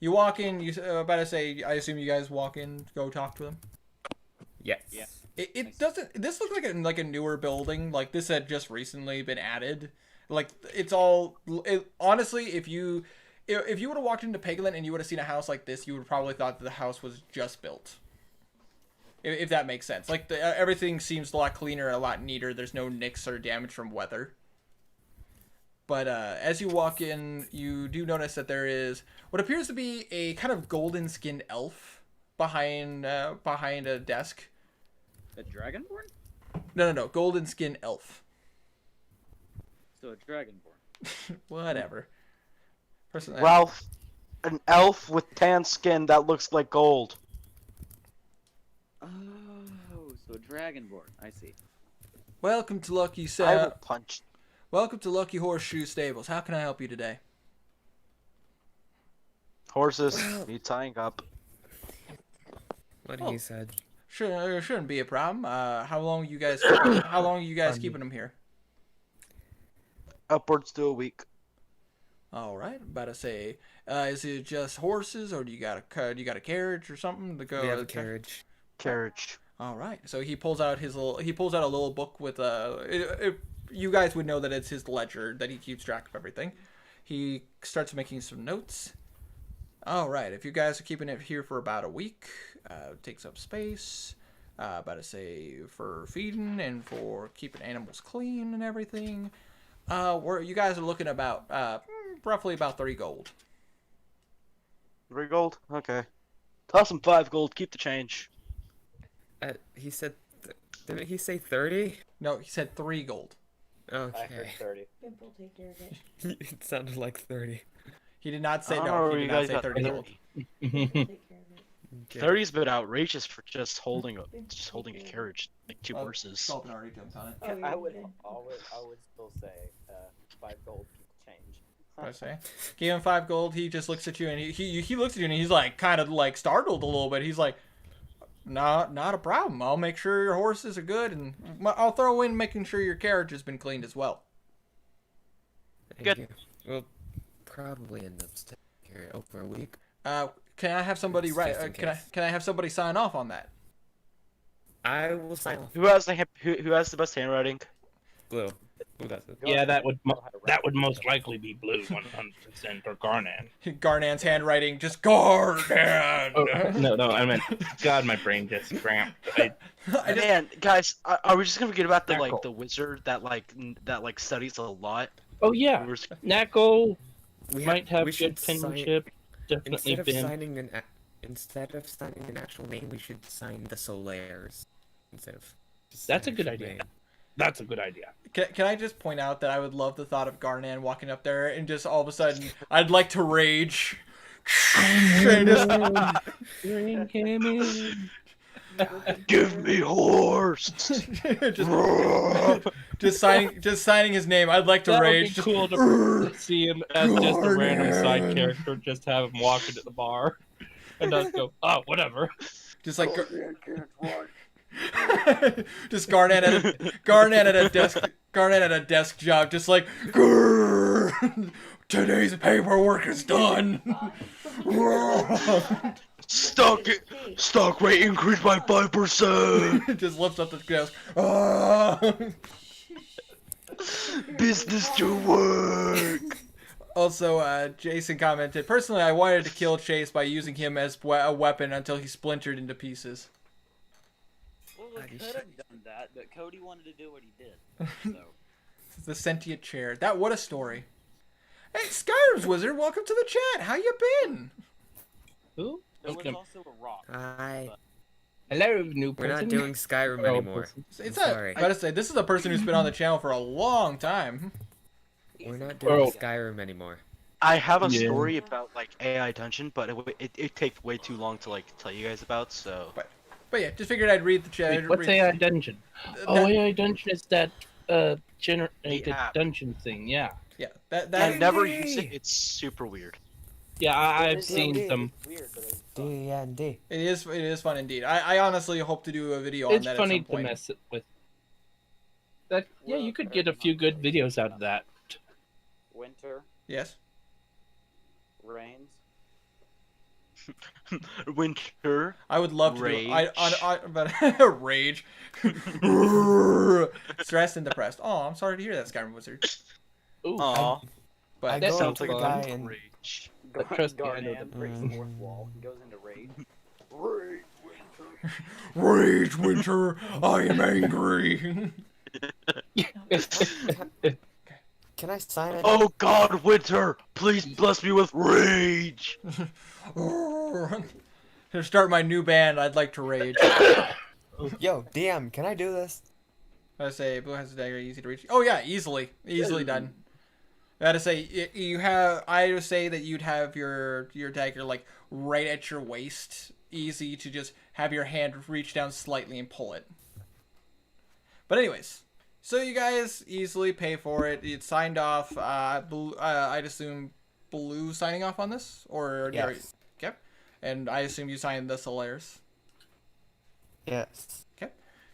You walk in. I assume you guys walk in, go talk to them. Yes. Yeah. It doesn't. This looks like a newer building. Like this had just recently been added. Like it's all. Honestly, if you would have walked into Pegland and you would have seen a house like this, you would have probably thought that the house was just built. If that makes sense. Like everything seems a lot cleaner, a lot neater. There's no nicks or damage from weather. But as you walk in, you do notice that there is what appears to be a kind of golden-skinned elf behind a desk. A dragonborn? No, golden-skinned elf. So a dragonborn. Whatever. Ralph, an elf with tan skin that looks like gold. Oh, so a dragonborn. I see. Welcome to Lucky I will punch. Welcome to Lucky Horseshoe Stables. How can I help you today? Horses, need tying up. What he said. Shouldn't be a problem. How long are you guys keeping them here? Upwards to a week. All right, about to say, is it just horses, or do you got a carriage or something to go? We have a carriage. Carriage. All right, so he pulls out a little book with you guys would know that it's his ledger that he keeps track of everything. He starts making some notes. All right, if you guys are keeping it here for about a week, it takes up space. About to say for feeding and for keeping animals clean and everything. You guys are looking about roughly about 3 gold. 3 gold? Okay. Toss him 5 gold, keep the change. He said, didn't he say 30? No, he said 3 gold. I heard Okay. 30. Bimp will take care of it. It sounded like 30. He did not say I don't know no. where He you did not guys say got 30 gold. 30. Bimp will take care of it. Okay. 30's a bit outrageous for just holding a carriage, like 2 horses. Sultan already jumped on it. Oh, I you're would good. still say 5 gold keep the change. I say, give him 5 gold. He just looks at you and he looks at you and he's like kind of like startled a little bit. He's like, not a problem. I'll make sure your horses are good, and I'll throw in making sure your carriage has been cleaned as well. Thank Good. you. We'll probably end up staying here over a week. Can I have somebody Just write? in Can I case. have somebody sign off on that? I will sign off. Who has the best handwriting? Blue. Blue does it. Yeah, that would most likely be Blue 100% or Garnan. Garnan's handwriting, just Garnan. Oh, no, I meant, God, my brain just cramped. Man, guys, are we just gonna forget about the Knuckle. the wizard that studies a lot? Oh yeah, We're- Nako We might have we good should sign- penmanship. Definitely Instead of signing an actual name, we should sign the Solaires instead of. Just That's a an good actual idea. name. That's a good idea. Can I just point out that I would love the thought of Garnan walking up there and just all of a sudden, I'd like to rage. And just- Bring him in. Give me horse. just signing his name. I'd like to That would be rage. cool to see him as just a random side character. Just have him walk into the bar and just go, oh, whatever. Just like just Garnet at a desk job, just like "Grrr, today's paperwork is done. Stock rate increased by 5%. Just lifts up the desk. Ah. Business to work. Also, Jason commented, personally, I wanted to kill Chase by using him as a weapon until he splintered into pieces. Well, we Are you could sure? have done that, but Cody wanted to do what he did. So. The sentient chair. What a story. Hey, Skyrim's Wizard, welcome to the chat. How you been? Who? There was Okay. also a rock. Hi. Hello, new We're person. not doing Skyrim Oh, anymore. person. It's sorry. I gotta say, this is a person who's been on the channel for a long time. We're not doing Oh. Skyrim anymore. I have a Yeah. story about AI Dungeon, but it takes way too long to tell you guys about. So But yeah, just figured I'd read the chat. Wait, what's AI Dungeon? Oh, AI Dungeon is that generated Yeah. dungeon thing. Yeah, Yeah, I that never use it. It's super weird. yeah. I've It's seen some. weird, but it's fun. D&D. it is fun indeed. I honestly hope to do a video on It's that funny at some to point. mess it with. That yeah, you could get a few good videos out of that. Winter, Yes. rains. Winter. I would love to Rage. but rage. Stressed and depressed. Oh, I'm sorry to hear that, Skyrim Wizard. Ooh, Aw, But I that go sounds up to the like guy and rage. But trust me, I know Garnan the breaks Mm. the fourth wall, goes into rage. Rage, winter. rage, Winter. I am angry. can I sign it? Oh God, Winter! Please bless me with rage. To start my new band, I'd like to rage. Yo, DM, can I do this? I say blue has a dagger, easy to reach. Oh yeah, easily done. I gotta say you have. I would say that you'd have your dagger like right at your waist, easy to just have your hand reach down slightly and pull it. But anyways, so you guys easily pay for it. It's signed off. I'd assume Blue signing off on this, or Yes. okay. And I assume you signed the Solaires. Yes.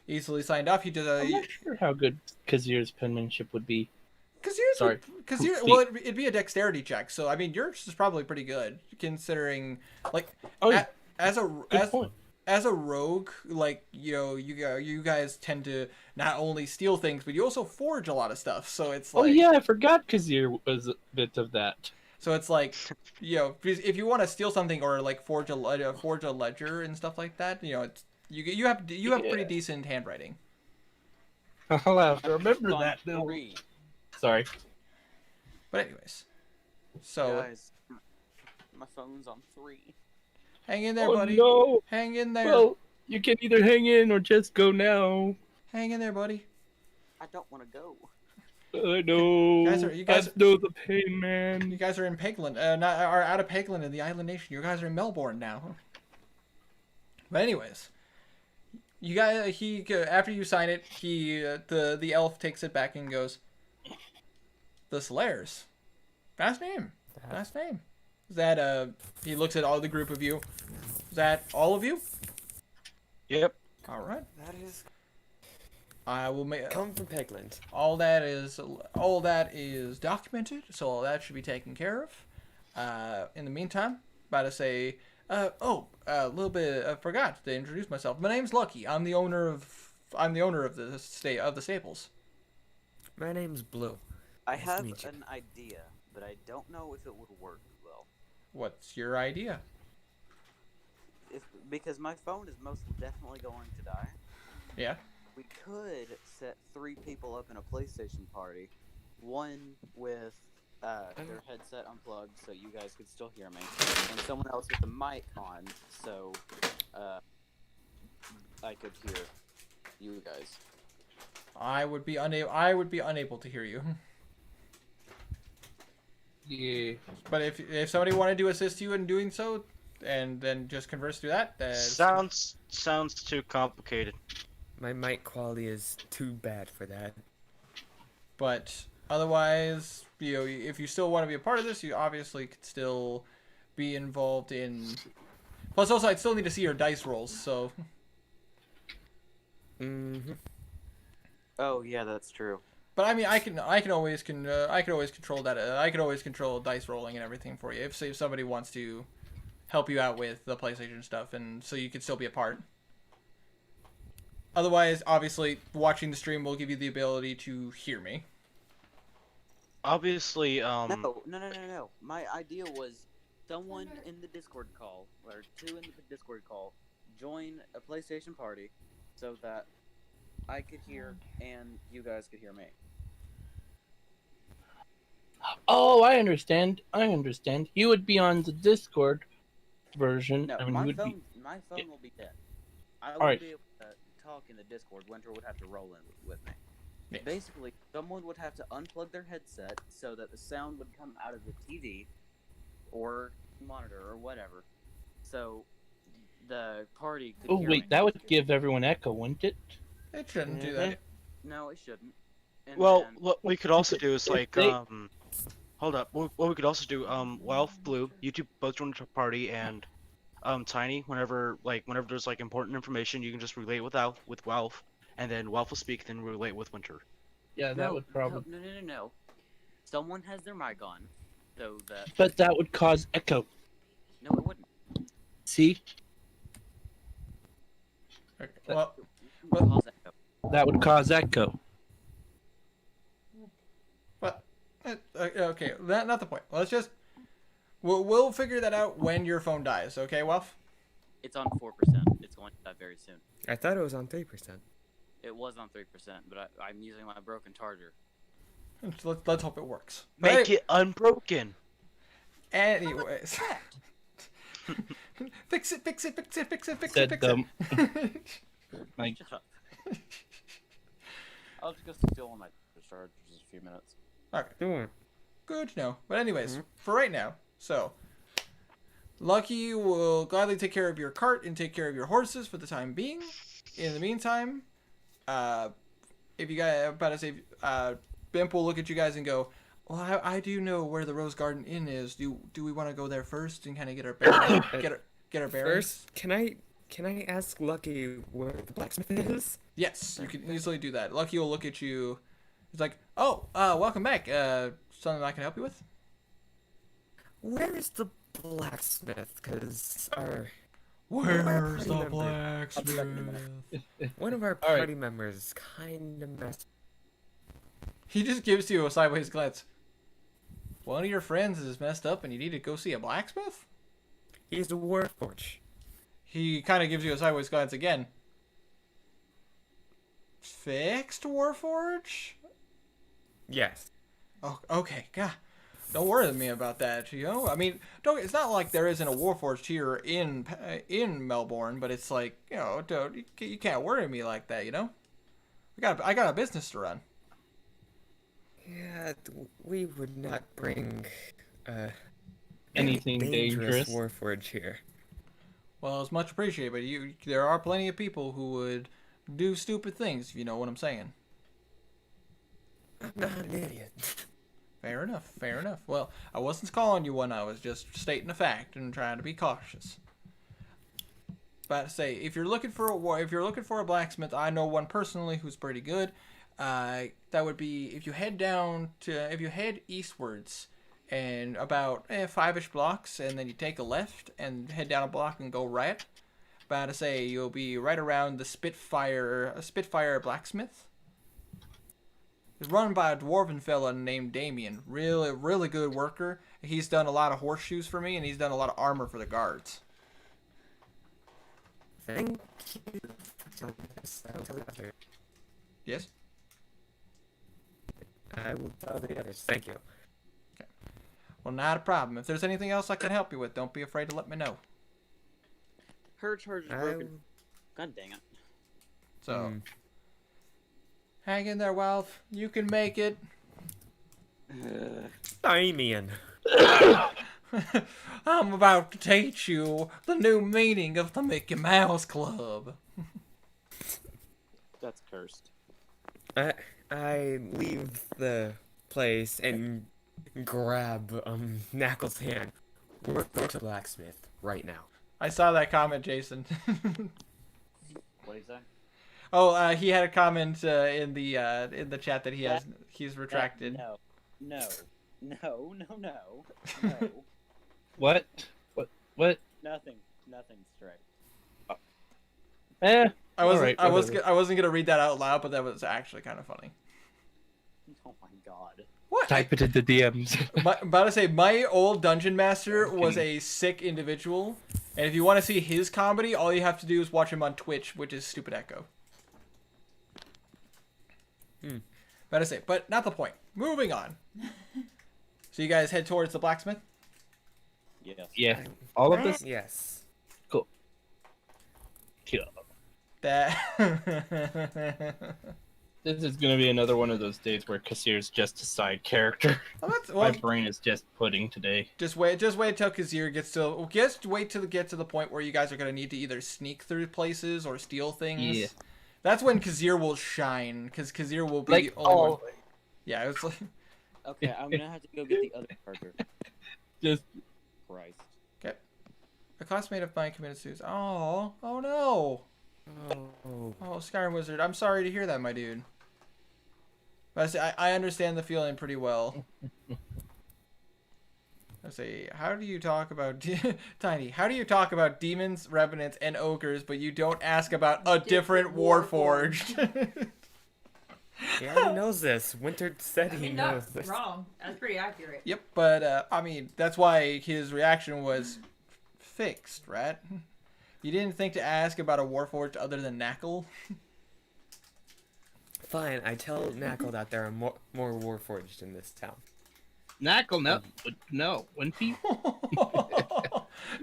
Easily signed off. He did a. I'm not sure how good Kazir's penmanship would be. Sorry. Because well, it'd be a dexterity check. So I mean, yours is probably pretty good considering, like, Oh, yeah. as Good point. a rogue, like you guys tend to not only steal things, but you also forge a lot of stuff. So it's like, Oh yeah, I forgot Kazir was a bit of that. so it's like, if you want to steal something or like forge a ledger and stuff like that, it's you have pretty decent handwriting. I'll have to remember On that. Bill. 3. Sorry. But anyways, so Guys, my phone's on 3. hang in there, Oh buddy. no! Hang in there. Well, you can either hang in or just go now. Hang in there, buddy. I don't want to go. I know. You guys I know the pain, man. You guys are in Pegland, are out of Pegland in the Island Nation. You guys are in Melbourne now. But anyways, you guys, after you sign it, the elf takes it back and goes, "The Slayers, nice name, nice name." Is that He looks at all the group of you. Is that all of you? Yep. All right. That is I will make come from Pegland. all that is documented, so all that should be taken care of. In the meantime, about to say, a little bit. I forgot to introduce myself. My name's Lucky. I'm the owner of the Staples. My name's Blue. I Nice to have meet you. an idea, but I don't know if it would work well. What's your idea? Because my phone is most definitely going to die. Yeah. We could set 3 people up in a PlayStation party. One with their headset unplugged so you guys could still hear me. And someone else with the mic on so I could hear you guys. I would be unable to hear you. Yeah. But if somebody wanted to assist you in doing so, and then just converse through that, Sounds too complicated. My mic quality is too bad for that. But otherwise, if you still want to be a part of this, you obviously could still be involved in. Plus, also, I'd still need to see your dice rolls. So. Mm-hmm. Oh yeah, that's true. But I mean, I can always control that. I could always control dice rolling and everything for you. If somebody wants to help you out with the PlayStation stuff, and so you could still be a part. Otherwise, obviously, watching the stream will give you the ability to hear me. Obviously, No. My idea was someone in the Discord call, or 2 in the Discord call, join a PlayStation party so that I could hear and you guys could hear me. Oh, I understand. You would be on the Discord version. No, I mean, my you would phone be. will be dead. I would Alright. be able to talk in the Discord. Winter would have to roll in with me. Yeah. Basically, someone would have to unplug their headset so that the sound would come out of the TV or monitor or whatever. So the party could Oh hear wait, me. that would give everyone echo, wouldn't it? It shouldn't do that. No, it shouldn't. And well, then- what we could also do is If like, they- hold up. What we could also do, Welf, Blue, you two both join the party, and Tiny, whenever there's like important information, you can just relate with Welf, and then Welf will speak, then relate with Winter. Yeah, that would probably. No. Someone has their mic on, so that. But that would cause echo. No, it wouldn't. See, Okay. Well, Cause echo. that would cause echo. okay, not the point. Let's just we'll figure that out when your phone dies. Okay, Welf? It's on 4%. It's going to die very soon. I thought it was on 3%. It was on 3%, but I'm using my broken charger. Let's hope it works. Make it unbroken. Anyways. Fix it. Said dumb. Like, Shut up. I'll just go steal one of my chargers in a few minutes. Okay, Sure. good to know. But anyways, for right now, so Lucky will gladly take care of your cart and take care of your horses for the time being. In the meantime, if you guys about to say, Bimp will look at you guys and go, "Well, I do know where the Rose Garden Inn is. Do we want to go there first and kind of get our bearings? get our bearings?" First, can I ask Lucky where the blacksmith is? Yes, you can easily do that. Lucky will look at you. He's like, "Oh, welcome back. Something I can help you with?" Where is the blacksmith? Cause Where's the member? blacksmith? one of our All right. party members kind of messed. He just gives you a sideways glance. One of your friends is messed up and you need to go see a blacksmith? He's a warforge. He kind of gives you a sideways glance again. Fixed Warforge? Yes. Oh, okay. God, don't worry with me about that. I mean, it's not like there isn't a Warforged here in Melbourne, but it's like, dude, you can't worry me like that. I got a business to run. Yeah, we would not bring Anything any dangerous. warforge here. Well, it's much appreciated, but there are plenty of people who would do stupid things, if you know what I'm saying. I'm not an idiot. Fair enough. Well, I wasn't calling you one. I was just stating a fact and trying to be cautious. But to say, if you're looking for a blacksmith, I know one personally who's pretty good. That would be if you head eastwards, and about 5-ish blocks, and then you take a left and head down a block and go right. About to say you'll be right around the Spitfire blacksmith. It's run by a dwarven fella named Damien. Really good worker. He's done a lot of horseshoes for me, and he's done a lot of armor for the guards. Thank you for telling us. I will tell the others. Yes? I will tell the others. Thank you. Well, not a problem. If there's anything else I can help you with, don't be afraid to let me know. Her charge is broken. God dang it. So, hang in there, Walf. You can make it. Damien. I'm about to teach you the new meaning of the Mickey Mouse Club. That's cursed. I leave the place and grab Knackle's hand. We're going to blacksmith right now. I saw that comment, Jason. What do you say? Oh, he had a comment in the chat that he's retracted. No. What? What? Nothing straight. I wasn't whatever. I wasn't gonna read that out loud, but that was actually kind of funny. Oh my god. What? Type it in the DMs. About to say, my old dungeon master was a sick individual, and if you want to see his comedy, all you have to do is watch him on Twitch, which is Stupid Echo. About to say, but not the point. Moving on. So you guys head towards the blacksmith? Yes. Yeah. All of this? Yes. Cool. Yeah. That. This is gonna be another one of those days where Kassir's just a side character. My brain is just pudding today. Just wait till Kazir gets to. Just wait till get to the point where you guys are gonna need to either sneak through places or steal things. Yeah. That's when Kazir will shine, because Kazir will be Like the only one. all. Yeah, it's like. Okay, I'm gonna have to go get the other charger. Just. Christ. Okay. A classmate of mine committed suicide. Oh no. Oh. Oh, Skyrim Wizard. I'm sorry to hear that, my dude. But I understand the feeling pretty well. I say, how do you talk about Tiny? How do you talk about demons, revenants, and ogres, but you don't ask about a different Warforged? He already knows this. Winter said he knows not this. wrong. That's pretty accurate. Yep, but I mean that's why his reaction was fixed, right? You didn't think to ask about a Warforged other than Knackle? Fine, I tell Knackle that there are more Warforged in this town. Knackle, no. Wimpy?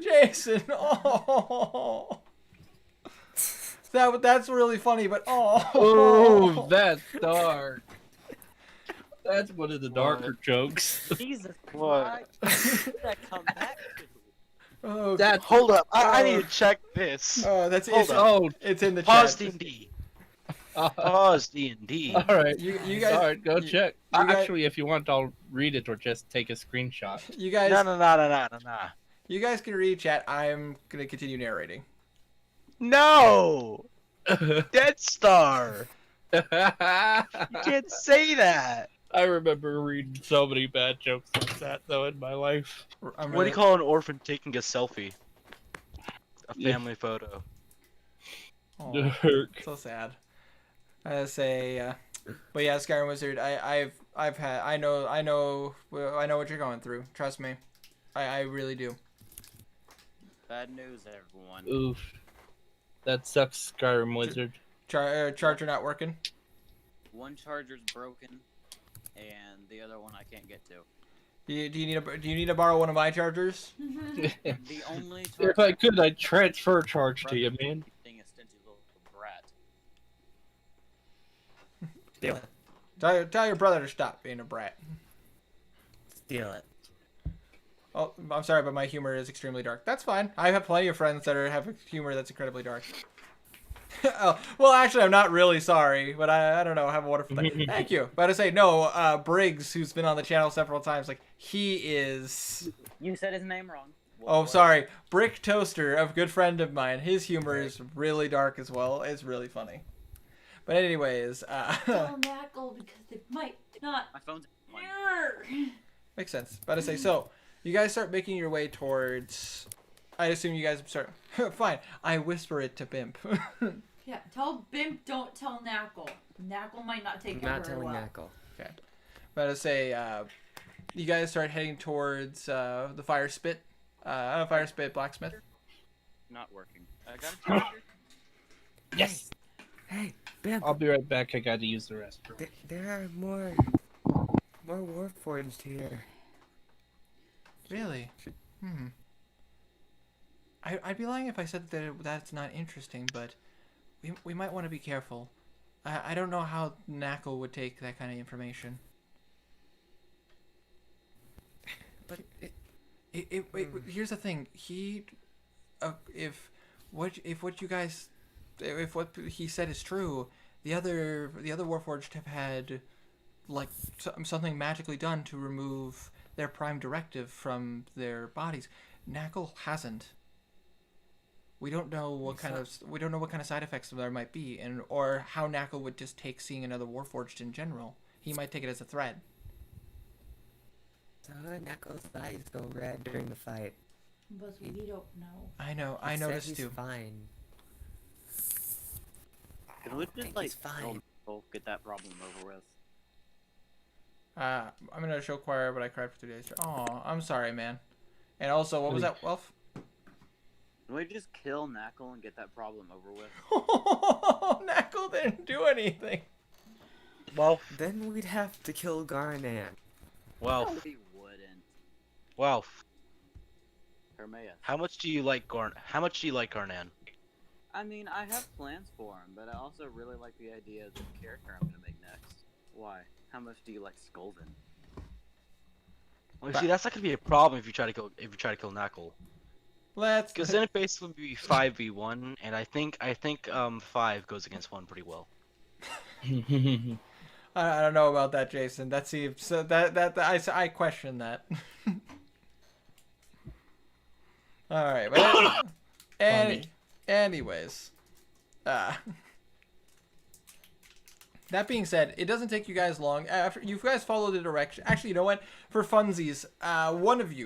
Jason, oh. That's really funny, but oh. Oh, that's dark. That's one of the darker jokes. Jesus What? Christ. Where did that come back to? Oh, That Hold up, I need to check this. oh, that's Hold it's, up. oh, it's in the Pause chat. D&D. Pause D&D. all right. You guys, All right, go check. you guys- Actually, if you want, I'll read it or just take a screenshot. you guys, No. you guys can read chat. I'm gonna continue narrating. No! Death Star! You can't say that! I remember reading so many bad jokes like that though in my life. I'm What do you call an orphan taking a selfie? A Yeah. family photo. Oh, Dark. so sad. I say, but yeah, Skyrim Wizard. I know what you're going through. Trust me, I really do. Bad news, everyone. Oof. That sucks, Skyrim Wizard. Charger not working. One charger's broken, and the other one I can't get to. Do you need to borrow one of my chargers? The only charger If I could, I'd transfer charge to you, man. being a stingy little brat. Steal it. Tell your brother to stop being a brat. Steal it. Oh, I'm sorry, but my humor is extremely dark. That's fine. I have plenty of friends that have a humor that's incredibly dark. Oh, well, actually, I'm not really sorry, but I don't know. Have a wonderful day. Thank you. But I say no. Briggs, who's been on the channel several times, like he is. You said his name wrong. Oh, sorry. Brick Toaster, a good friend of mine. His humor is really dark as well. It's really funny. But anyways, Tell Knackle because it might not My phone's. hear. Makes sense. About to say, so you guys start making your way towards. I assume you guys start. Fine. I whisper it to Bimp. Yeah, tell Bimp, don't tell Knackle. Knackle might not take it Not very telling well. Knackle. Okay. About to say, you guys start heading towards the fire spit blacksmith. Not working. I got a charger. Yes. Hey, Bimp. I'll be right back. I got to use the restroom. There are more Warforged here. Really? I'd be lying if I said that that's not interesting, but we might want to be careful. I don't know how Knackle would take that kind of information. But Here's the thing. If what he said is true, the other Warforged have had like something magically done to remove their prime directive from their bodies. Knackle hasn't. We don't know what kind of side effects there might be, or how Knackle would just take seeing another Warforged in general. He might take it as a threat. so Knackle's eyes go red during the fight. But we don't know. I know. He I said noticed he's too. fine. Can we I think just like he's fine. get that problem over with? I'm gonna show choir, but I cried for 3 days. Oh, I'm sorry, man. And also, what was that, Welf? Can we just kill Knackle and get that problem over with? Knackle didn't do anything. Well, Then we'd have to kill Garnan. well, No, we wouldn't. well. Hermea. How much do you like Garnan? I mean, I have plans for him, but I also really like the idea of the character I'm gonna make next. Why? How much do you like Skolden? Well, see, that's not gonna be a problem if you try to kill Knuckle. Let's. Because then it basically would be 5v1, and I think 5 goes against 1 pretty well. I don't know about that, Jason. That seems so that I question that. All right, but anyways, that being said, it doesn't take you guys long. After you guys follow the direction, actually, you know what? For funsies,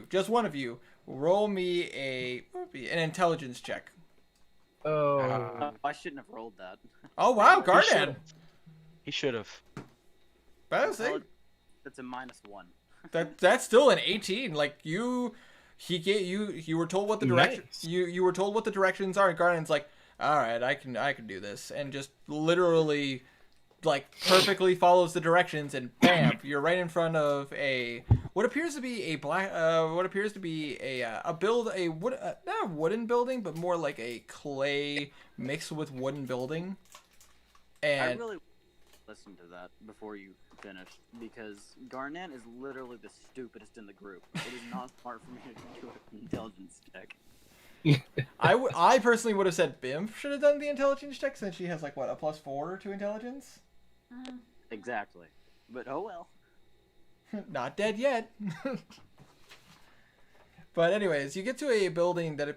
just one of you, roll me an intelligence check. Oh. I shouldn't have rolled that. Oh wow, Gardan. He should have. That's That's a -1. that's still an 18. Like you were told what the direction Nice. you were told what the directions are, and Garden's like, all right, I can do this, and just literally like perfectly follows the directions, and bam, you're right in front of what appears to be not a wooden building, but more like a clay mixed with wooden building. I And really listen to that before you finish, because Garnan is literally the stupidest in the group. It is not smart for me to do an intelligence check. I personally would have said Bim should have done the intelligence check, since she has like what, a +4 to intelligence. Exactly. But oh well. Not dead yet. But anyways, you get to a building that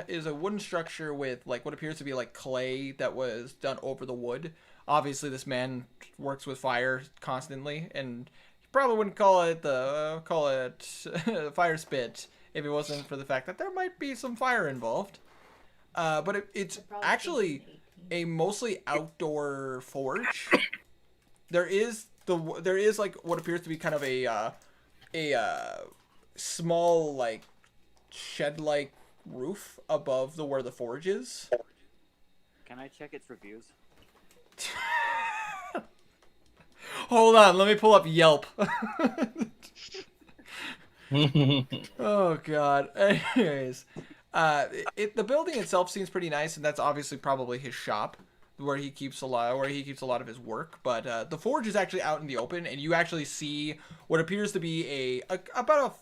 is a wooden structure with like what appears to be like clay that was done over the wood. Obviously, this man works with fire constantly, and you probably wouldn't call it fire spit if it wasn't for the fact that there might be some fire involved. But it's actually a mostly outdoor forge. There is like what appears to be kind of a small like shed-like roof above where the forge is. Can I check its reviews? Hold on, let me pull up Yelp. Oh god. Anyways, the building itself seems pretty nice, and that's obviously probably his shop, where he keeps a lot of his work. But the forge is actually out in the open, and you actually see what appears to be about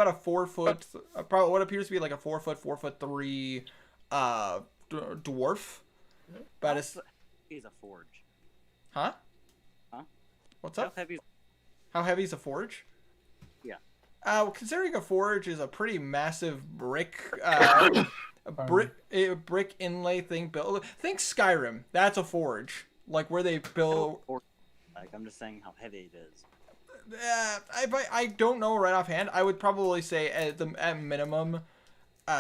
a 4 foot, what appears to be like a 4 foot, 4'3" dwarf. But it's He's a forge. huh? Huh? What's How up? heavy? How heavy is a forge? Yeah. Considering a forge is a pretty massive brick, brick inlay thing built. Think Skyrim. That's a forge. Like where they build. Like I'm just saying how heavy it is. I don't know right offhand. I would probably say at minimum,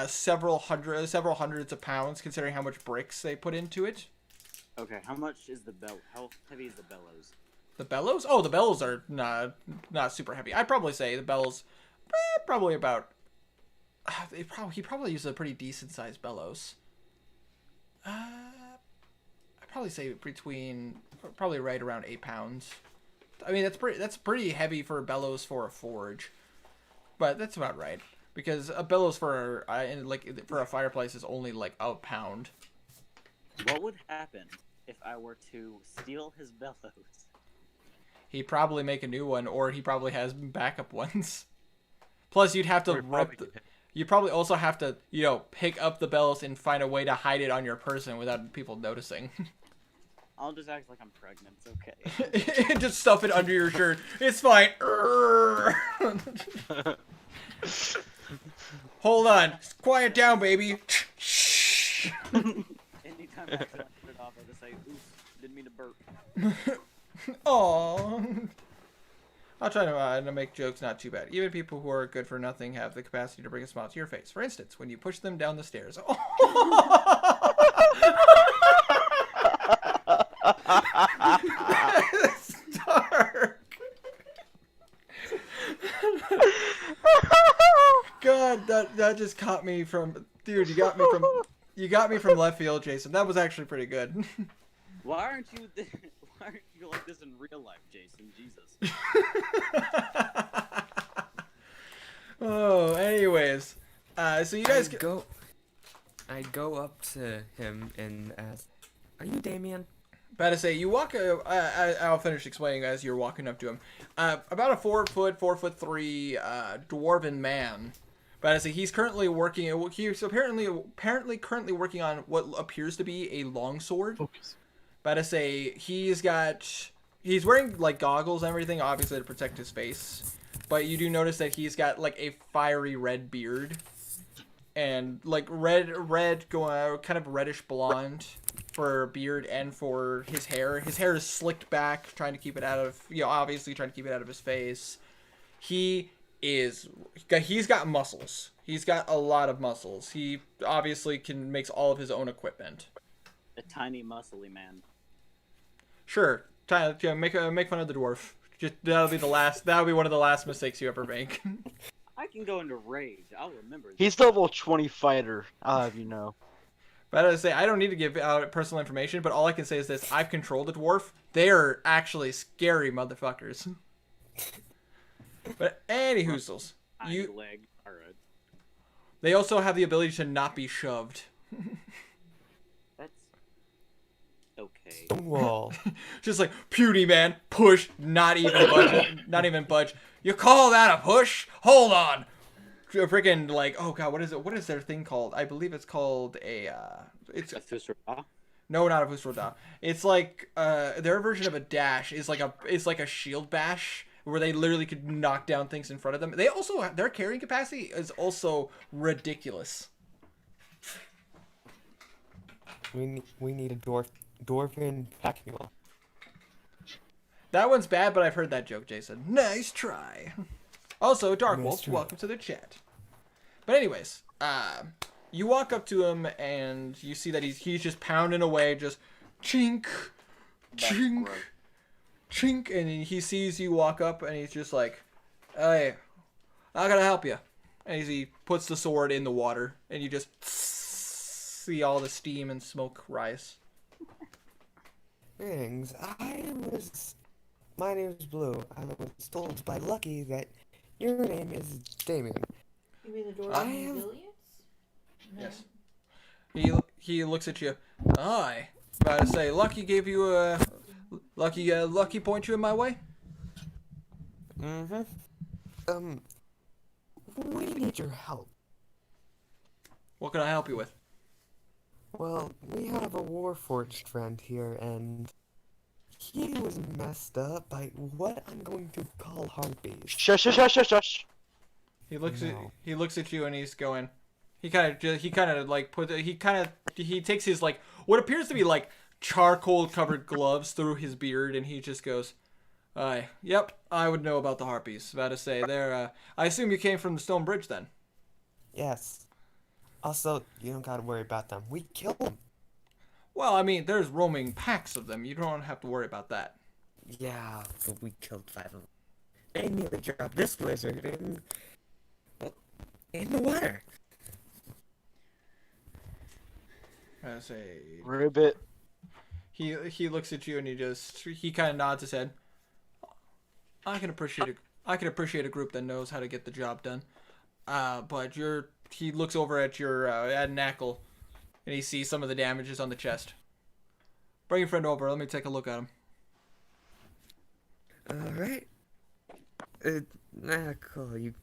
several hundreds of pounds, considering how much bricks they put into it. Okay, how much is the bell? How heavy is the bellows? The bellows? Oh, the bellows are not super heavy. I'd probably say the bellows, probably about. He probably uses a pretty decent sized bellows. I'd probably say probably right around 8 pounds. I mean, that's pretty heavy for bellows for a forge, but that's about right because a bellows for a fireplace is only like a pound. What would happen if I were to steal his bellows? He'd probably make a new one, or he probably has backup ones. Plus, you'd have to you'd probably also have to, pick up the bellows and find a way to hide it on your person without people noticing. I'll just act like I'm pregnant. It's okay. Just stuff it under your shirt. It's fine. Hold on. Quiet down, baby. Anytime I accidentally put it off, I'll just say, "Oof, didn't mean to burp." Aww. I'll try to make jokes not too bad. Even people who are good for nothing have the capacity to bring a smile to your face. For instance, when you push them down the stairs. That's dark. God, that just caught me from. Dude, you got me from left field, Jason. That was actually pretty good. Why aren't you like this in real life, Jason? Jesus. Oh, anyways, so you guys I'd go up to him and ask, "Are you Damien?" About to say, you walk. I'll finish explaining as you're walking up to him. About a 4'3" dwarven man. But as he's currently working. He's apparently currently working on what appears to be a longsword. Focus. But to say he's wearing like goggles and everything, obviously to protect his face. But you do notice that he's got like a fiery red beard, and like red going kind of reddish blonde for beard and for his hair. His hair is slicked back, trying to keep it out of obviously trying to keep it out of his face. He's got muscles. He's got a lot of muscles. He obviously makes all of his own equipment. A tiny, muscly man. Sure, make fun of the dwarf. That'll be one of the last mistakes you ever make. I can go into rage. I'll remember. He's level 20 fighter. I'll have you know. But as I say, I don't need to give out personal information, but all I can say is this: I've controlled a dwarf. They are actually scary motherfuckers. But anywhoozles, Leg. All right. they also have the ability to not be shoved. That's okay. Stonewall. Just like puny man, push, not even budge. You call that a push? Hold on. Freaking like, oh god, what is it? What is their thing called? I believe it's called it's A Fusra? no, not a Fusroda. It's like their version of a dash is like a shield bash where they literally could knock down things in front of them. Their carrying capacity is also ridiculous. We need a dwarven pack mule. That one's bad, but I've heard that joke, Jason. Nice try. Also, Dark Nice Wolf, try. welcome to the chat. But anyways, you walk up to him and you see that he's just pounding away, just chink, chink, chink, and he sees you walk up and he's just like, "Hey, I gotta help you." And he puts the sword in the water and you just see all the steam and smoke rise. Greetings. My name's Blue. I was told by Lucky that your name is Damien. You mean the door I of have- resilience? No. Yes. He looks at you. Hi. About to say, Lucky gave you a Lucky point you in my way. Mm-hmm. We need your help. What can I help you with? Well, we have a warforged friend here, and he was messed up by what I'm going to call harpies. Shush, shush, shush, shush, shush. He looks No. at you and he's going. He takes his like what appears to be like charcoal covered gloves through his beard and he just goes, Yep, I would know about the harpies. About to say, they're, I assume you came from the stone bridge then? Yes. Also, you don't gotta worry about them. We kill them. Well, I mean, there's roaming packs of them. You don't have to worry about that. Yeah, but we killed 5 of them. They nearly dropped this lizard in the water. I say, Ribbit. he looks at you and he kind of nods his head. I can appreciate a group that knows how to get the job done. But he looks over at your at Knackle, and he sees some of the damages on the chest. Bring your friend over. Let me take a look at him. All right. Knuckle, you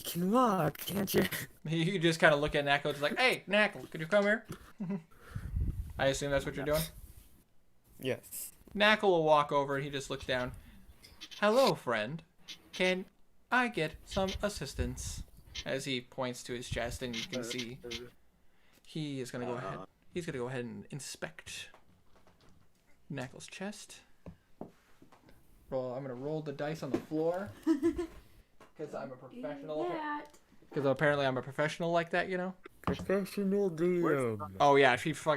can walk, can't you? You just kind of look at Knackle. It's like, hey, Knackle, could you come here? I assume that's what you're doing. Yes. Knackle will walk over and he just looks down. Hello, friend. Can I get some assistance? As he points to his chest, and you can see he is gonna go ahead. He's gonna go ahead and inspect Knackle's chest. I'm gonna roll the dice on the floor because I'm a professional. Because apparently I'm a professional like that, you know. Professional DM. Oh yeah, just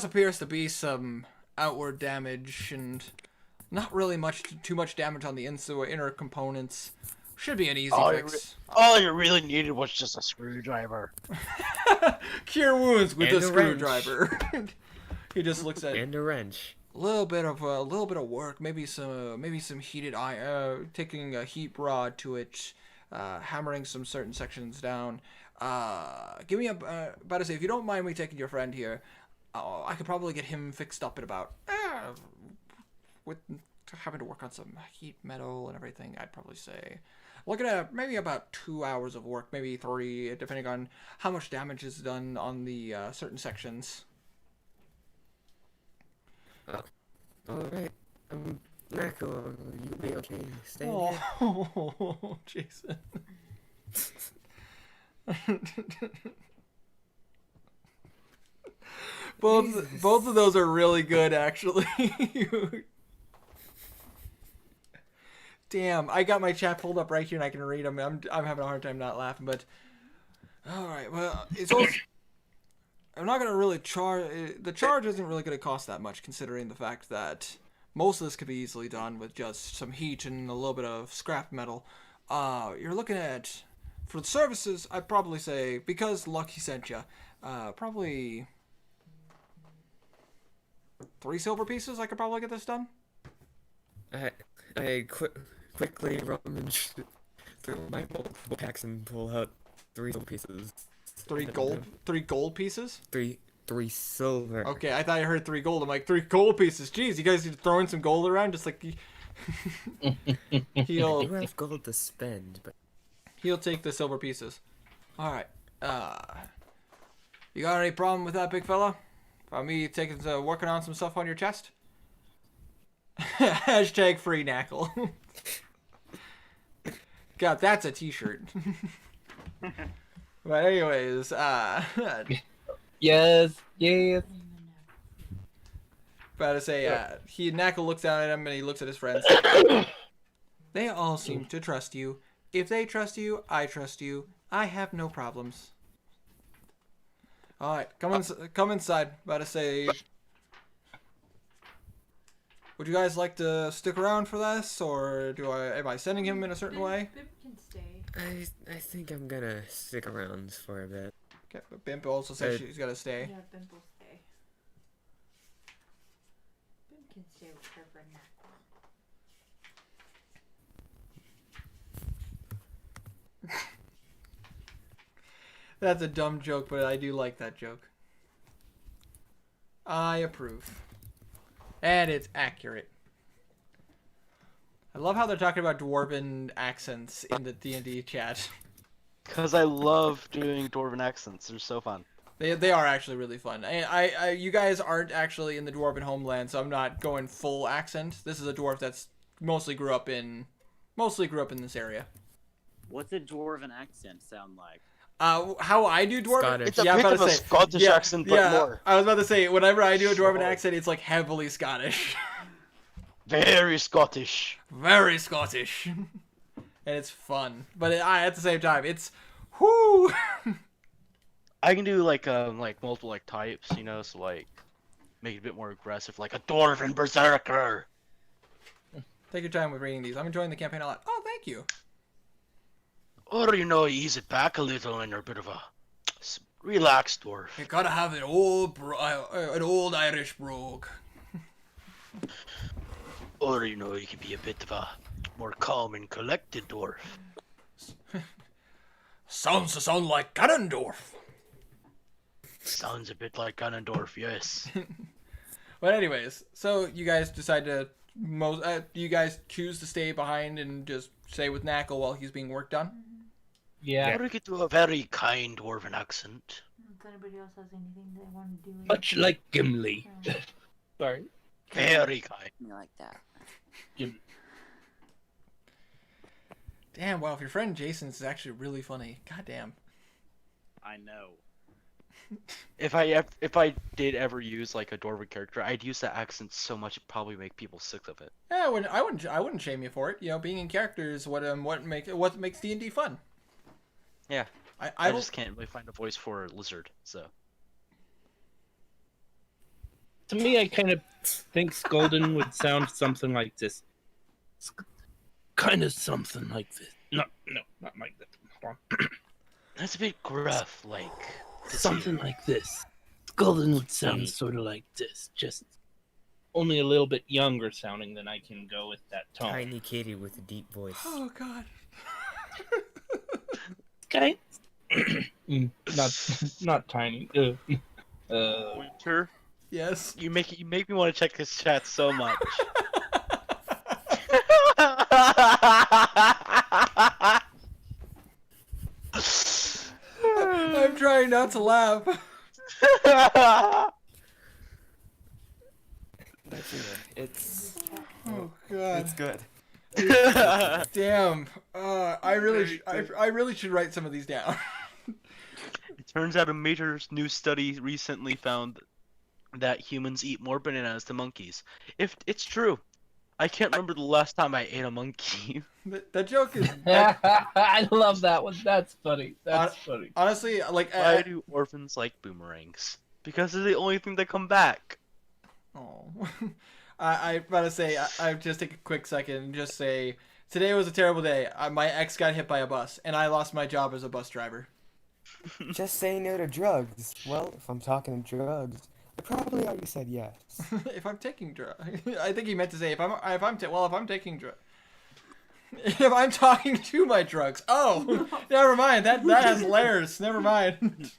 appears to be some outward damage and not really too much damage on the inner components. Should be an easy fix. All you really needed was just a screwdriver. Cure wounds with And a a screwdriver. He just looks at And a wrench. a little bit of work, maybe some heated iron, taking a heat rod to it, hammering some certain sections down. Give me about to say, if you don't mind me taking your friend here, I could probably get him fixed up in about with having to work on some heat metal and everything. I'd probably say looking at maybe about 2 hours of work, maybe 3, depending on how much damage is done on the certain sections. Alright. Knuckle, you'll be okay. Stay here. Oh, Jason. Both of those are really good, actually. Damn, I got my chat pulled up right here and I can read them. I'm having a hard time not laughing, but all right. Well, it's also I'm not gonna really charge. The charge isn't really gonna cost that much, considering the fact that most of this could be easily done with just some heat and a little bit of scrap metal. You're looking at, for the services, I'd probably say, because Lucky sent you, probably 3 silver pieces. I could probably get this done. I quickly rummage through my multiple packs and pull out 3 silver pieces. 3 gold pieces? 3 silver. Okay, I thought I heard 3 gold. I'm like, 3 gold pieces. Jeez, you guys are throwing some gold around just like You have gold to spend, but he'll take the silver pieces. All right. You got any problem with that, big fella? About me working on some stuff on your chest? Hashtag free Knackle. God, that's a t-shirt. But anyways, Yes. about to say, Knackle looks down at him and he looks at his friends. They all seem to trust you. If they trust you, I trust you. I have no problems. All right, come inside. About to say, would you guys like to stick around for this, or am I sending him in a certain way? Bimp can stay. I think I'm gonna stick around for a bit. Okay, but Bimp also says she's gotta stay. Yeah, Bimp will stay. Bimp can stay with her friend Knackle. That's a dumb joke, but I do like that joke. I approve. And it's accurate. I love how they're talking about dwarven accents in the D&D chat. Because I love doing dwarven accents. They're so fun. They are actually really fun. You guys aren't actually in the dwarven homeland, so I'm not going full accent. This is a dwarf that's mostly grew up in this area. What's a dwarven accent sound like? How I do dwarven? Scottish. It's a I'm bit about of to a say, Scottish accent, but more. I was about to say, whenever I do a dwarven Sure. accent, it's like heavily Scottish. Very Scottish. Very Scottish. And it's fun. But at the same time, it's whoo. I can do like multiple like types, you know, so like make it a bit more aggressive, like a dwarven berserker. Take your time with reading these. I'm enjoying the campaign a lot. Oh, thank you. Or you know, ease it back a little and you're a bit of a relaxed dwarf. You gotta have an old Irish brogue. Or you know, you can be a bit of a more calm and collected dwarf. Sounds like Ganondorf. Sounds a bit like Ganondorf, yes. But anyways, so you guys decide to you guys choose to stay behind and just stay with Knackle while he's being worked on? Yeah. Or you could do a very kind dwarven accent. If anybody else has anything they want to do. Much like Gimli. Sorry. Very kind. Me like that. Damn, wow, if your friend Jason's actually really funny. God damn. I know. If I did ever use like a dwarven character, I'd use that accent so much it'd probably make people sick of it. Yeah, I wouldn't shame you for it. You know, being in character is what makes D&D fun. Yeah. I just can't really find a voice for Lizard, so. To me, I kind of think Skolden would sound something like this. Kind of something like this. No, not like that. Hold on. That's a bit gruff, like. Something like this. Skolden would sound sort of like this, just only a little bit younger sounding than I can go with that tone. Tiny kitty with a deep voice. Oh god. Okay. not tiny. Winter, Yes. you make me want to check this chat so much. I'm trying not to laugh. It's Oh god. it's good. Damn. I really should write some of these down. It turns out a major new study recently found that humans eat more bananas than monkeys. If it's true, I can't remember the last time I ate a monkey. That joke is I love that one. That's funny. That's funny. honestly like Why do orphans like boomerangs? Because they're the only thing that come back. Oh. I about to say, I just take a quick second and just say, today was a terrible day. My ex got hit by a bus, and I lost my job as a bus driver. Just say no to drugs. Well, if I'm talking drugs, I probably already said yes. If I'm taking drugs, I think he meant to say if I'm taking drugs. If I'm talking to my drugs. Oh, never mind. That has layers. Never mind.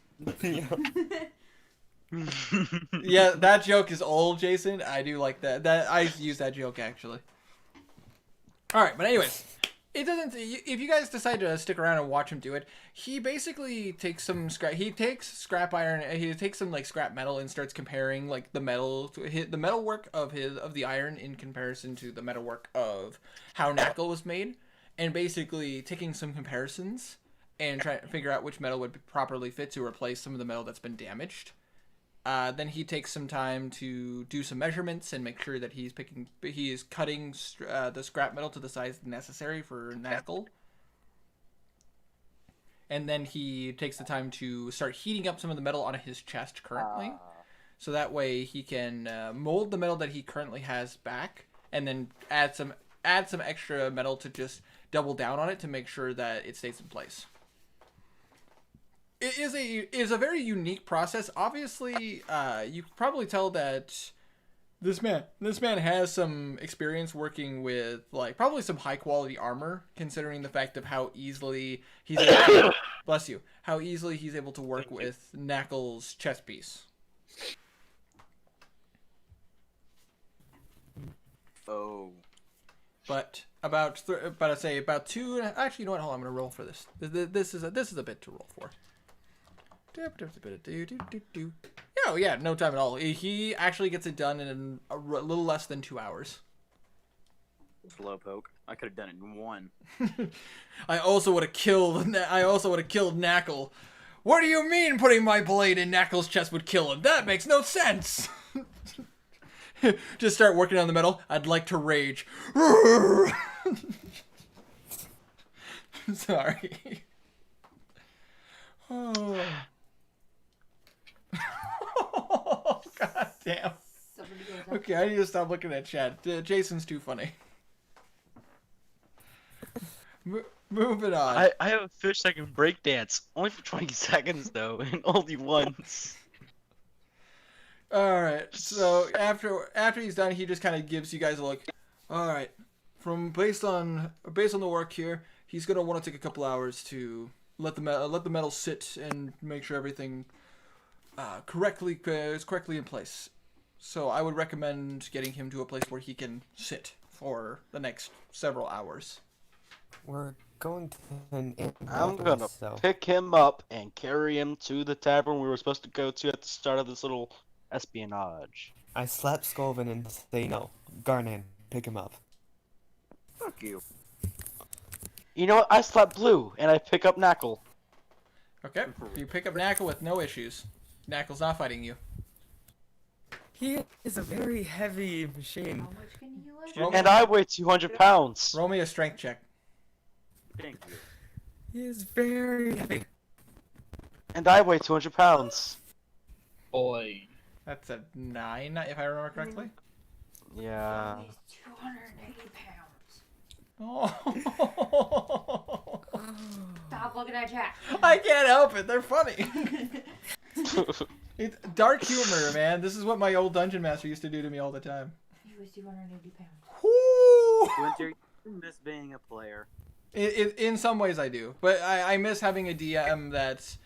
Yeah, that joke is old, Jason. I do like that. I use that joke actually. All right, but anyways, it doesn't. If you guys decide to stick around and watch him do it, he basically takes some scrap. He takes scrap iron. He takes some like scrap metal and starts comparing like the metalwork of the iron in comparison to the metalwork of how Knackle was made, and basically taking some comparisons and trying to figure out which metal would properly fit to replace some of the metal that's been damaged. Then he takes some time to do some measurements and make sure that he is cutting the scrap metal to the size necessary for Knackle. And then he takes the time to start heating up some of the metal on his chest currently. So that way he can mold the metal that he currently has back, and then add some extra metal to just double down on it to make sure that it stays in place. It is a very unique process. Obviously, you can probably tell that this man has some experience working with like probably some high quality armor, considering the fact of how easily he's able bless you, how easily he's able to work with Knackle's chest piece. Oh. But about two. Actually, you know what? Hold on, I'm gonna roll for this. This is a bit to roll for. Oh yeah, no time at all. He actually gets it done in a little less than 2 hours. Slow poke. I could have done it in one. I also would have killed Knackle What do you mean putting my blade in Knuckles' chest would kill him? That makes no sense! Just start working on the metal. I'd like to rage. Sorry. Oh. God damn. Somebody goes up. Okay, I need to stop looking at chat. Jason's too funny. Moving on. I have a fish that can break dance. Only for 20 seconds though, and only once. All right. So after he's done, he just kind of gives you guys a look. All right. Based on the work here, he's gonna want to take a couple hours to let the metal sit and make sure everything is correctly in place. So I would recommend getting him to a place where he can sit for the next several hours. We're going to an inn. I'm gonna so pick him up and carry him to the tavern we were supposed to go to at the start of this little espionage. I slap Scolvin and say no. Garnan, pick him up. Fuck you. You know what? I slap Blue and I pick up Knuckle. Okay. You pick up Knuckle with no issues. Knuckle's not fighting you. He is a very heavy machine. How much can you lift? Roll, And I weigh 200 pounds. roll me a strength check. Thank you. He is very heavy. And I weigh 200 pounds. Boy. That's a 9, if I remember correctly. Yeah. He's 280 pounds. Oh. Stop looking at chat. I can't help it. They're funny. It's dark humor, man. This is what my old dungeon master used to do to me all the time. He was 280 pounds. Whoo! Winter, you miss being a player. In some ways, I do, but I miss having a DM that,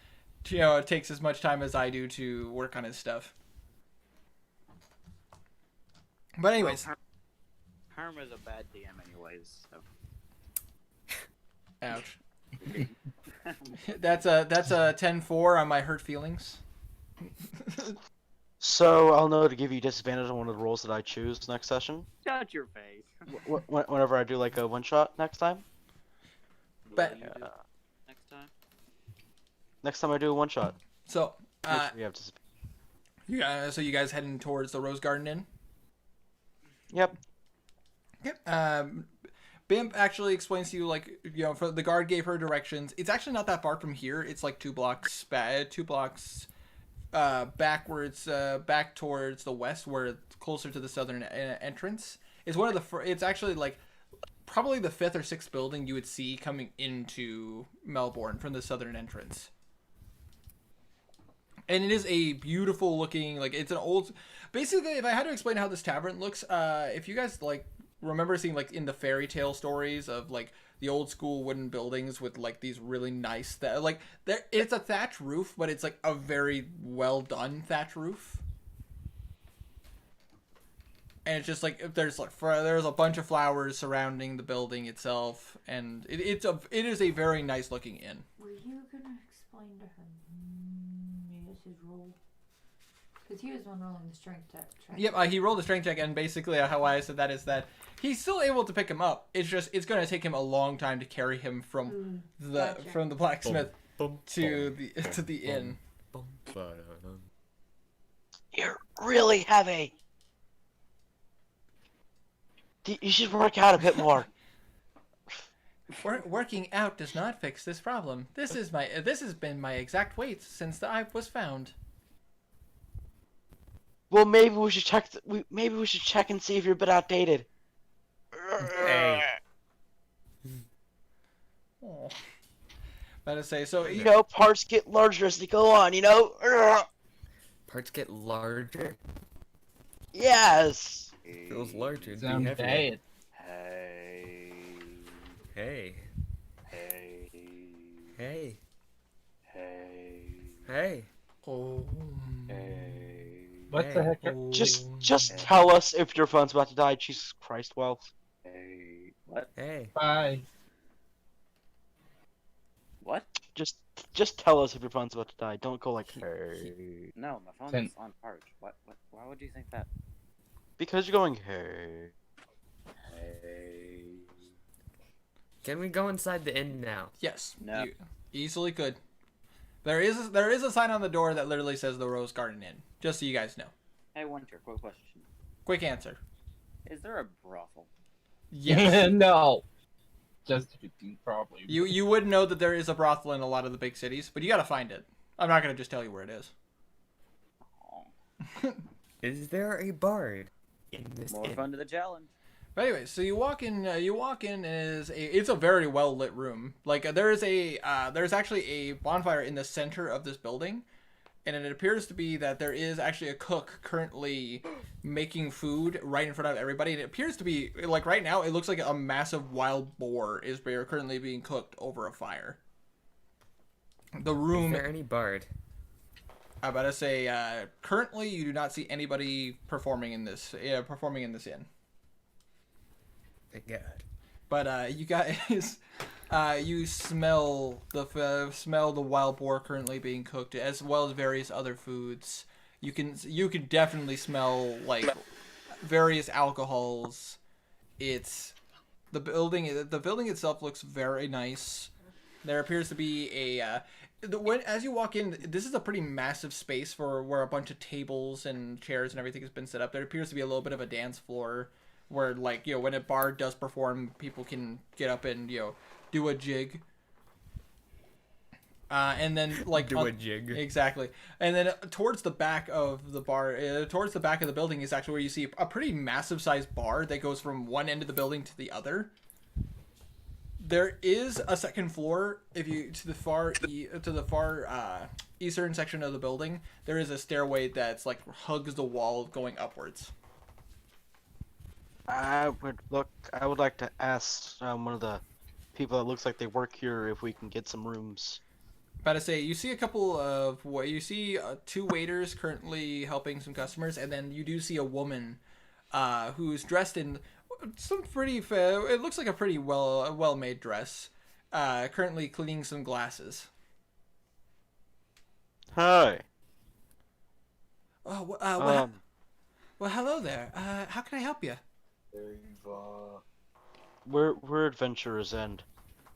takes as much time as I do to work on his stuff. But anyways, Herm is a bad DM anyways. So. ouch. That's a 10-4 on my hurt feelings. So I'll know to give you disadvantage on one of the rolls that I choose next session. Shut your face. Whenever I do like a one shot next time. But You do next time. Next time I do a one shot. so, We have to. so you guys heading towards the Rose Garden Inn? Yep. Yep. Bimp actually explains to you, for the guard gave her directions. It's actually not that far from here. It's like 2 blocks backwards, back towards the west, where it's closer to the southern entrance. It's one of the. It's actually probably the 5th or 6th building you would see coming into Melbourne from the southern entrance. And it is a beautiful looking, it's an old. Basically, if I had to explain how this tavern looks, if you guys remember seeing in the fairy tale stories of the old school wooden buildings with these really nice it's a thatch roof, but it's a very well done thatch roof. And it's just there's a bunch of flowers surrounding the building itself, and it is a very nice looking inn. Were you gonna explain to her his role? Because he was the one rolling the strength check. Yep, he rolled a strength check, and basically how I said that is that he's still able to pick him up. It's just it's going to take him a long time to carry him from Gotcha. the blacksmith Bum, to the inn. bum, ba-da-dum. You're really heavy. You should work out a bit more. Working out does not fix this problem. This has been my exact weight since I was found. Well, maybe we should check. Maybe we should check and see if you're a bit outdated. Hey. Oh. Better say so. You know, parts get larger as they go on. You know. Parts get larger. Yes. Feels larger. It'd be Sound heavier. bad. Hey. Hey. Hey. Hey. Hey. Hey. Oh. Hey. What the heck? Oh. Just tell us if your phone's about to die. Jesus Christ, Wells. Hey. What? Hey. Bye. What? Just tell us if your phone's about to die. Don't go like, hey. No, my phone Ten. is on charge. What? Why would you think that? Because you're going, hey. Hey. Can we go inside the inn now? Yes. No. You easily could. There is a sign on the door that literally says the Rose Garden Inn. Just so you guys know. Hey, Winter, quick question. Quick answer. Is there a brothel? Yes. No. Just probably. You would know that there is a brothel in a lot of the big cities, but you gotta find it. I'm not gonna just tell you where it is. Oh, Is there a bard in this more inn? fun to the challenge. But anyway, so you walk in. And it's a very well lit room. Like there's actually a bonfire in the center of this building, and it appears to be that there is actually a cook currently making food right in front of everybody. And it appears to be like right now, it looks like a massive wild boar is currently being cooked over a fire. The room. Is there any bard? I'm about to say, currently you do not see anybody performing in this inn. Thank God. But you guys, you smell the wild boar currently being cooked, as well as various other foods. You can definitely smell like various alcohols. It's the building itself looks very nice. There appears to be as you walk in, this is a pretty massive space for where a bunch of tables and chairs and everything has been set up. There appears to be a little bit of a dance floor where, like, you know, when a bard does perform, people can get up and, you know, do a jig. And then, like, Do a jig. Exactly. And then towards the back of the bar, towards the back of the building is actually where you see a pretty massive sized bar that goes from one end of the building to the other. There is a second floor. If you to the far eastern section of the building, there is a stairway that's like hugs the wall going upwards. I would like to ask one of the people that looks like they work here if we can get some rooms. About to say, you see a couple of two waiters currently helping some customers, and then you do see a woman who's dressed in some pretty it looks like a pretty well made dress, currently cleaning some glasses. Hi. Oh, well, hello there. How can I help you? We're adventurers, and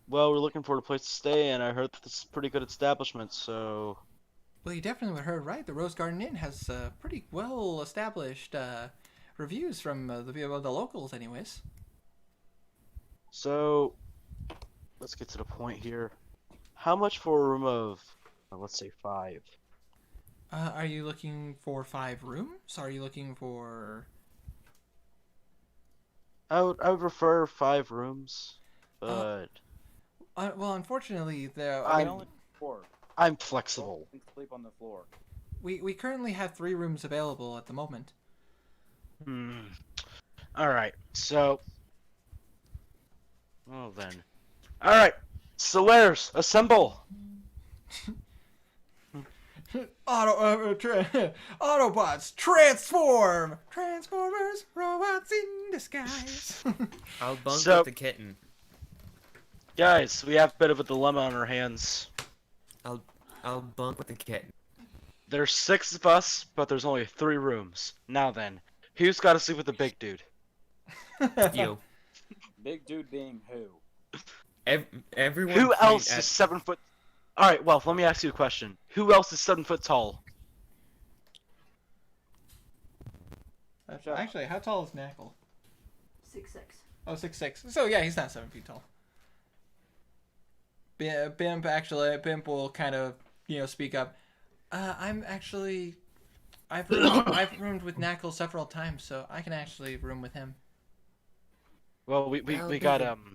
well, we're looking for a place to stay, and I heard that this is a pretty good establishment, so. Well, you definitely heard right. The Rose Garden Inn has pretty well established reviews from the locals, anyways. So, let's get to the point here. How much for a room of, let's say 5? Are you looking for 5 rooms? Are you looking for? I would prefer 5 rooms, but Well, unfortunately, Only 4. I'm flexible. Can sleep on the floor. we currently have 3 rooms available at the moment. Alright, so. Well then. Alright, Solaires, assemble! Autobots, transform! Transformers, robots in disguise. I'll bunk So- with the kitten. Guys, we have a bit of a dilemma on our hands. I'll bunk with the kitten. There's 6 of us, but there's only 3 rooms. Now then, who's gotta sleep with the big dude? You. Big dude being who? Everyone. Who point else at- is 7 foot? Alright, well, let me ask you a question. Who else is 7 foot tall? Actually, how tall is Knackle? 6'6". Oh, 6'6". So yeah, he's not 7 feet tall. Bimp will kind of, speak up. I've roomed with Knackle several times, so I can actually room with him. Well, we got our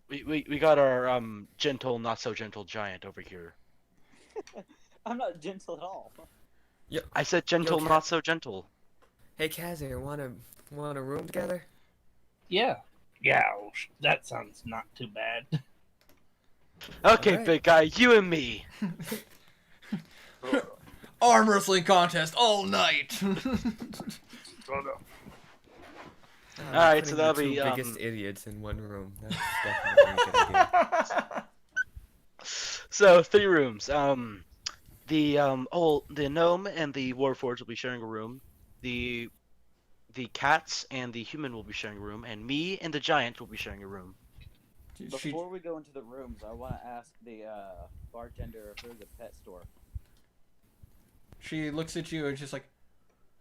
gentle, not so gentle giant over here. I'm not gentle at all. I said gentle, Yo, not so gentle. Hey, Kazir, want a room together? Yeah. Yeah, that sounds not too bad. Okay, Alright. big guy, you and me. Arm wrestling contest all night. Alright, Putting so the that'll two be, biggest idiots in one room. That's definitely a good idea. So 3 rooms. The gnome and the warforged will be sharing a room. The cats and the human will be sharing a room, and me and the giant will be sharing a room. Before we go into the rooms, I want to ask the bartender if there's a pet store. She looks at you and she's like,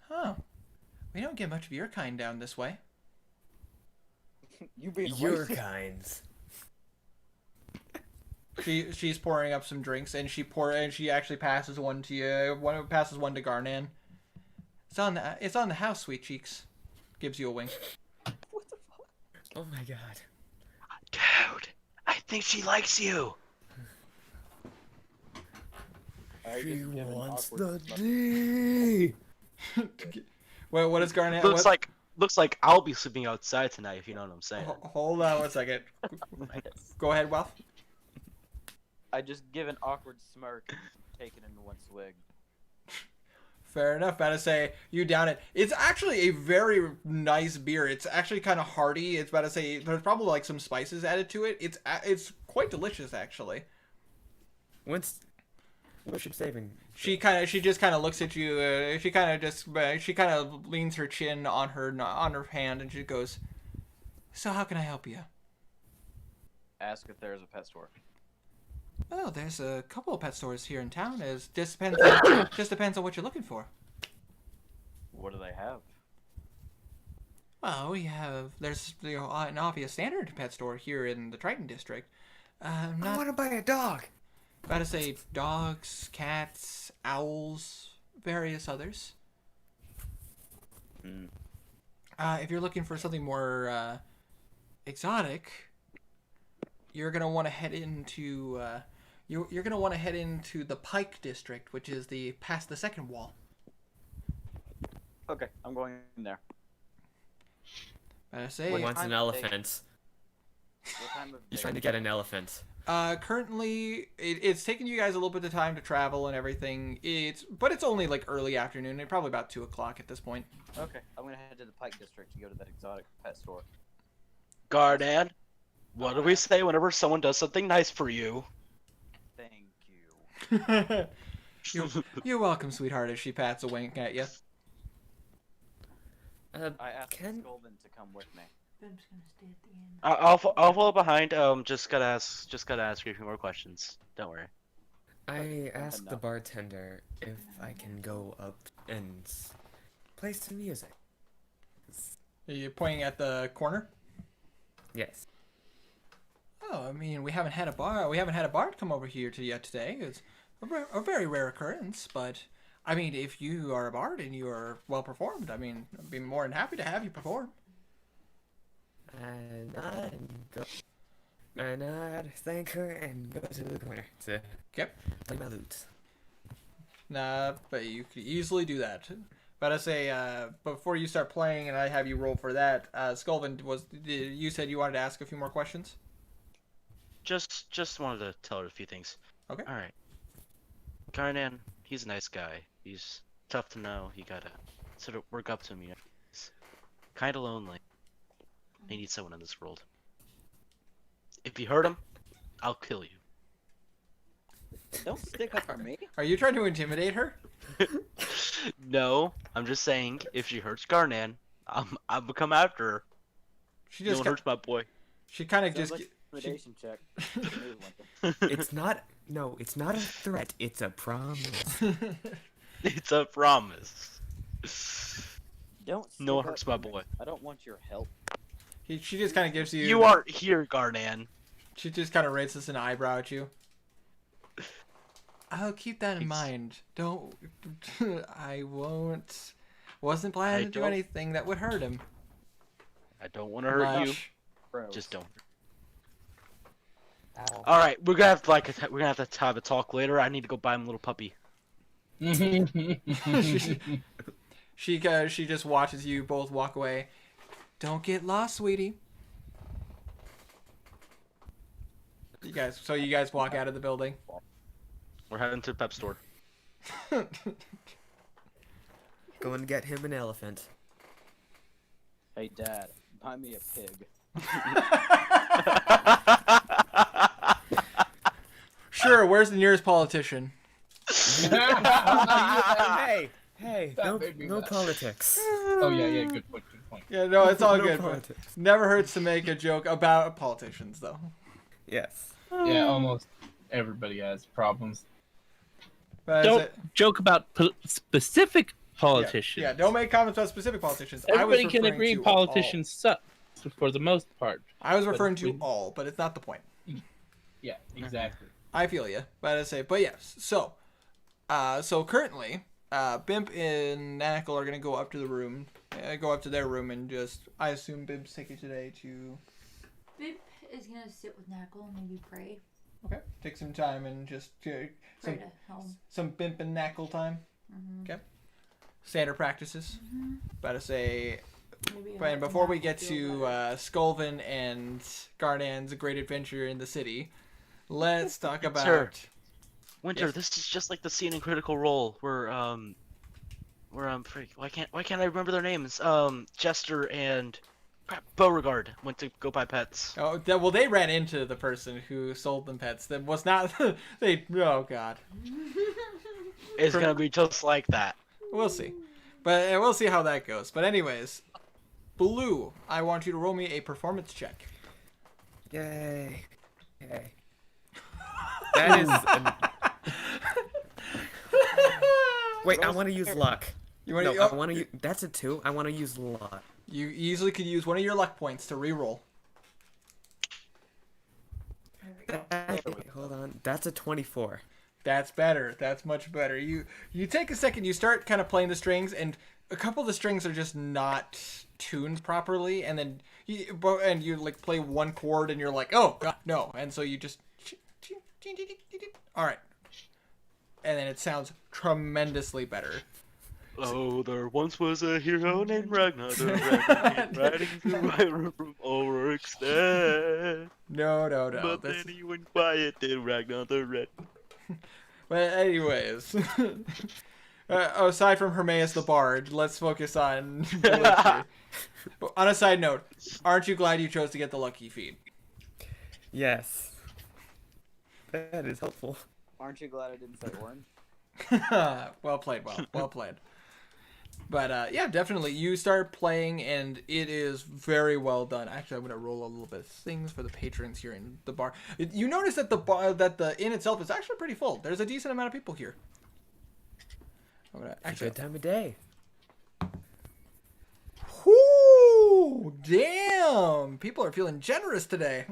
"Huh? We don't get much of your kind down this way." You being Your racist. kinds. She's pouring up some drinks, and she actually passes one to you. Passes one to Garnan. It's on the house, sweet cheeks. Gives you a wink. What the fuck? Oh my god. Dude, I think she likes you. I She just give an wants awkward the smile. D. Well, what is Garnan? Looks like I'll be sleeping outside tonight, if you know what I'm saying. Hold on 1 second. Yes. Go ahead, Wealth. I just give an awkward smirk, take it in one swig. Fair enough. About to say you down it. It's actually a very nice beer. It's actually kind of hearty. It's about to say there's probably like some spices added to it. It's quite delicious actually. What's she saving? She just kind of looks at you. She kind of leans her chin on her hand and she goes, "So how can I help you?" Ask if there's a pet store. Oh, there's a couple of pet stores here in town. It just depends on what you're looking for. What do they have? Well, there's an obvious standard pet store here in the Triton district. I Not want to buy a dog. about to say dogs, cats, owls, various others. Mm. If you're looking for something more exotic, you're gonna want to head into you're gonna want to head into the Pike district, which is past the second wall. Okay, I'm going in there. I say What Wants time an of day? elephant. What time of He's day? trying to get an elephant. currently it's taken you guys a little bit of time to travel and everything. But it's only like early afternoon, probably about 2:00 at this point. Okay, I'm gonna head to the Pike District to go to that exotic pet store. Gardan, what do we say whenever someone does something nice for you? Thank you. You're welcome, sweetheart. As she pats a wink at you. I asked Can Golden to come with me. I'm just gonna stay at the end. I'll follow behind. Just gotta ask you a few more questions. Don't worry. I asked the enough. bartender if I can go up and play some music. Are you pointing at the corner? Yes. Oh, I mean, we haven't had a bard come over here to yet today. It's a very rare occurrence, but I mean, if you are a bard and you are well performed, I mean, I'd be more than happy to have you perform. And I'd thank her and go to the corner to Yep. play my lute. Nah, but you could easily do that. But I say, before you start playing, and I have you roll for that, Skulvin, you said you wanted to ask a few more questions? Just wanted to tell her a few things. Okay. All right. Garnan, he's a nice guy. He's tough to know. You gotta sort of work up to him. You know, he's kind of lonely. He needs someone in this world. If you hurt him, I'll kill you. Don't stick up for me. Are you trying to intimidate her? No, I'm just saying, if she hurts Garnan, I'll come after her. She No just one hurts my boy. she kind of Sounds just like an intimidation check. Smooth one. It's not. No, it's not a threat. It's a promise. It's a promise. Don't. No one stick hurts up my for me. boy. I don't want your help. she just kind of gives you. You aren't here, Garnan. She just kind of raises an eyebrow at you. I'll keep that in He's- mind. Don't. I won't. Wasn't planning to do don't- anything that would hurt him. I don't want to hurt you. Much. Bros. Just don't. All right, we're gonna have to have a talk later. I need to go buy him a little puppy. She just watches you both walk away. Don't get lost, sweetie. You guys walk out of the building. We're heading to the pep store. Go and get him an elephant. Hey, Dad, buy me a pig. Sure, where's the nearest politician? Hey, That no, made me no laugh. politics. Oh yeah, good point. Yeah, no, it's all No good. politics. Never hurts to make a joke about politicians, though. Yes. Yeah, almost everybody has problems. But Don't joke about specific politicians. Yeah, don't make comments about specific politicians. Everybody can referring agree to politicians suck for the most part. all. I was But referring to when- all, but it's not the point. Yeah, exactly. I feel you, but I say, but yes. So, so currently, Bimp and Knackle are gonna go up to the room, go up to their room, and just, I assume Bimp's taking today to. Bimp is gonna sit with Knackle and maybe pray. Okay, take some time and just Pray some, to home. some Bimp and Knackle time. Mm-hmm. Okay. Standard practices. About to say, Maybe and before we Knackle get feel to better. Scolvin and Garnan's great adventure in the city, let's talk about. Sir. Winter, Yes. this is just like the scene in Critical Role where freak, why can't I remember their names? Jester and crap, Beauregard went to go buy pets. Oh, well, they ran into the person who sold them pets. That was not they. Oh God, It's gonna be just like that. we'll see, but we'll see how that goes. But anyways, Blue, I want you to roll me a performance check. Yay. Okay. That is. Wait, I want to use luck. You want No, to? I want to. That's a 2. I want to use luck. You easily could use one of your luck points to re-roll. Wait, hold on. That's a 24. That's better. That's much better. You take a second. You start kind of playing the strings, and a couple of the strings are just not tuned properly, and then you like play one chord, and you're like, oh God, no, and so you just all right, and then it sounds tremendously better. Oh, there once was a hero named Ragnar the Red, came riding through my room from Ulrichstead. No. But That's, then he went quiet, did Ragnar the Red. but anyways, aside from Hermaeus the Bard, let's focus on. On a side note, aren't you glad you chose to get the lucky feed? Yes. That is helpful. Aren't you glad I didn't say orange? Well played. But yeah, definitely. You start playing, and it is very well done. Actually, I'm gonna roll a little bit of things for the patrons here in the bar. You notice that the inn itself is actually pretty full. There's a decent amount of people here. I'm gonna It's a actually. good time of day. Whoo! Damn! People are feeling generous today.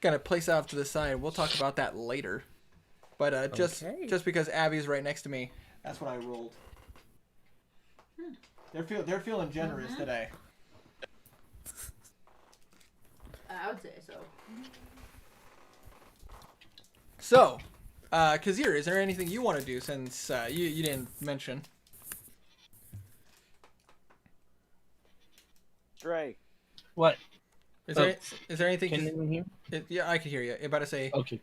Gonna place that off to the side. We'll talk about that later. But Okay. just because Abby's right next to me, that's what I rolled. They're feeling generous today. I would say so. So, Kazir, is there anything you want to do since you didn't mention? Trey. What? Is there anything? Can anyone hear? Yeah, I can hear you. I'm about to say. Okay.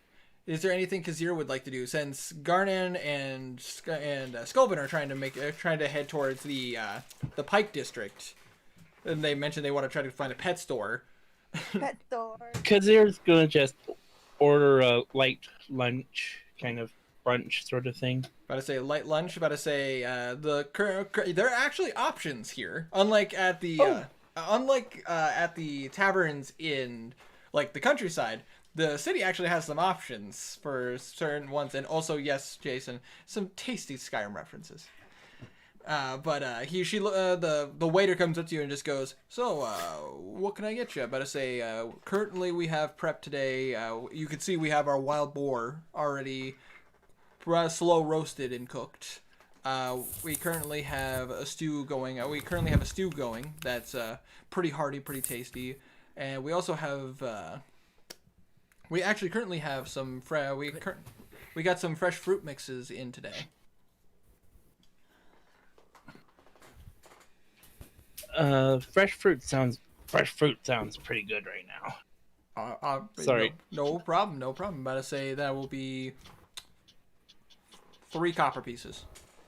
Is there anything Kazir would like to do since Garnan and Sculvin are trying to head towards the Pike District, and they mentioned they want to try to find a pet store. Pet store. Kazir's gonna just order a light lunch, kind of brunch sort of thing. About to say light lunch. About to say there are actually options here, unlike at the taverns in like the countryside. The city actually has some options for certain ones, and also, yes, Jason, some tasty Skyrim references. The waiter comes up to you and just goes, "So, what can I get you?" About to say, currently we have prep today. You can see we have our wild boar already slow roasted and cooked. We currently have a stew going. That's pretty hearty, pretty tasty, and we also have. We actually currently have some we got some fresh fruit mixes in today. Fresh fruit sounds pretty good right now. Sorry. No problem. About to say that will be 3 copper pieces.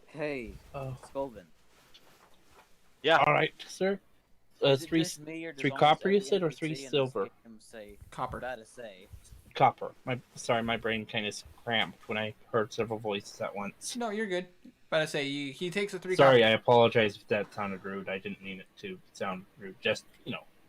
Hey, Oh. Scolvin. Yeah. All right, sir. Is it Three just me, or does three almost copper, you every said, or NPC 3 in this silver? game say Copper. gotta say. Copper. My brain kind of cramped when I heard several voices at once. No, you're good. About to say he takes a 3 Sorry, copper. I apologize if that sounded rude. I didn't mean it to sound rude. Just,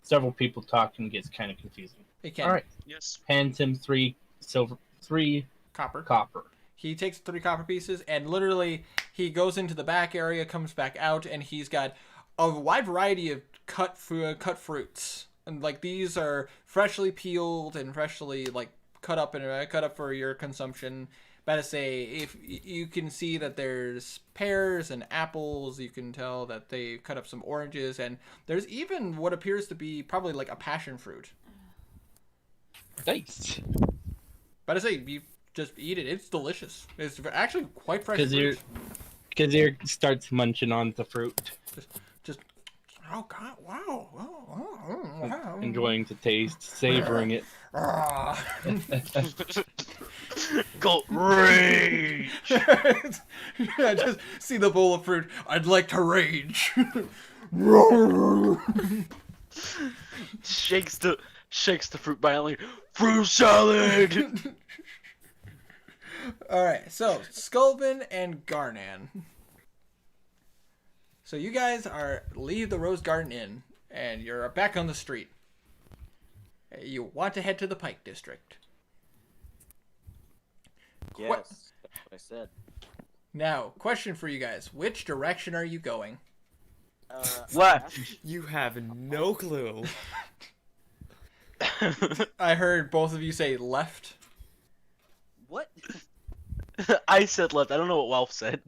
several people talking gets kind of confusing. He can. All right. Yes. Hands him 3 silver, 3 Copper. copper. He takes 3 copper pieces, and literally he goes into the back area, comes back out, and he's got a wide variety of cut fruits. And like these are freshly peeled and freshly like cut up for your consumption. About to say, if you can see that there's pears and apples, you can tell that they cut up some oranges, and there's even what appears to be probably like a passion fruit. Nice. About to say, you just eat it. It's delicious. It's actually quite fresh fruit. Because he starts munching on the fruit. Just oh god, wow, wow. Enjoying the taste, savoring it. Go rage! Yeah, just see the bowl of fruit. I'd like to rage. shakes the fruit violently. Fruit salad! Alright, so Sculvin and Garnan. So you guys leave the Rose Garden Inn, and you're back on the street. You want to head to the Pike District. Yes, What? that's what I said. Now, question for you guys. Which direction are you going? Left. You have no clue. I heard both of you say left. What? I said left. I don't know what Welf said.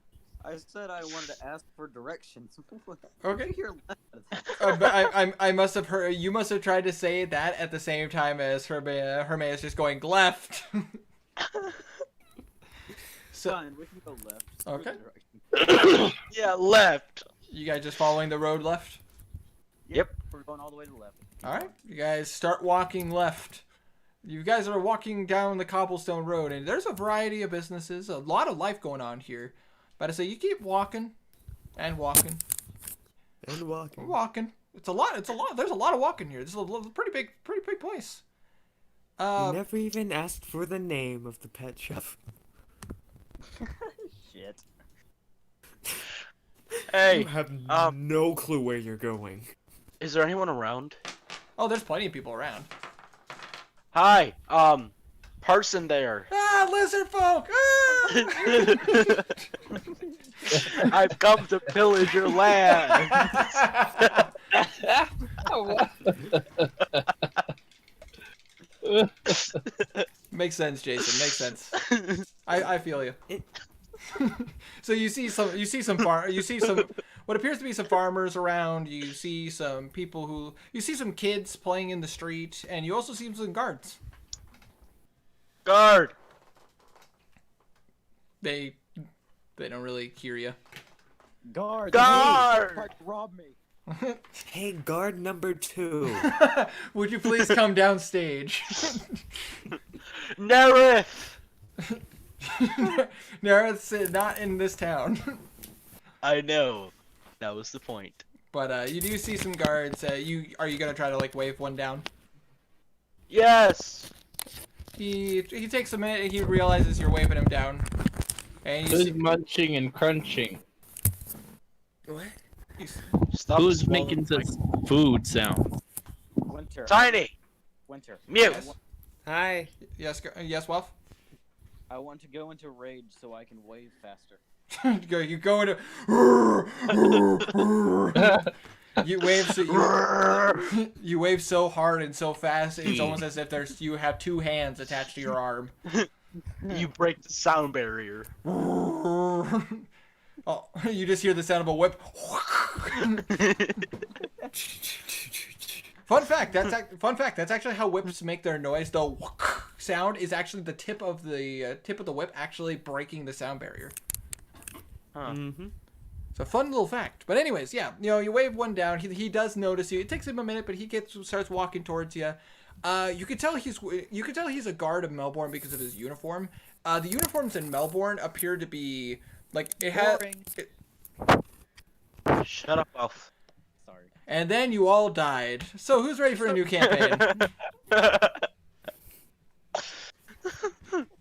I said I wanted to ask for directions. Okay. You're left. But I must have heard. You must have tried to say that at the same time as Hermes just going left. So Fine, we can go left. Screw Okay. the direction. Yeah, left. you guys just following the road left. Yep. We're going all the way to the left. All right, you guys start walking left. You guys are walking down the cobblestone road, and there's a variety of businesses, a lot of life going on here. But I say you keep walking, and walking, And walking. walking. It's a lot. There's a lot of walking here. This is a pretty big place. You never even asked for the name of the pet shop. Shit. Hey, You have no clue where you're going. is there anyone around? Oh, there's plenty of people around. Hi, person there. Ah, lizard folk! Ah! I've come to pillage your land. Makes sense, Jason. Makes sense. I feel you. So you see some what appears to be some farmers around. You see some people you see some kids playing in the street, and you also see some guards. Guard. They don't really hear you. Guard! Guard! Tried to rob me. Hey, guard number 2. Would you please come downstage? Nerith. No, it's not in this town. I know. That was the point. But you do see some guards. Are you gonna try to like wave one down? Yes. He takes a minute and he realizes you're waving him down. And you Who's see, munching and crunching? What? Stop Who's swallowing making my- this food sound? Winter. Tiny. Winter. Mute. Hi. yes, Welf. I want to go into rage so I can wave faster. You go into. You wave you wave so hard and so fast. It's almost as if you have 2 hands attached to your arm. You break the sound barrier. Oh, you just hear the sound of a whip. Fun fact. That's actually how whips make their noise. The sound is actually the tip of the whip actually breaking the sound barrier. Huh. Mm-hmm. It's a fun little fact. But anyways, yeah, you wave one down. He does notice you. It takes him a minute, but he starts walking towards you. You can tell he's a guard of Melbourne because of his uniform. The uniforms in Melbourne appear to be like it has. Shut up, Elf. Sorry. And then you all died. So who's ready for a new campaign?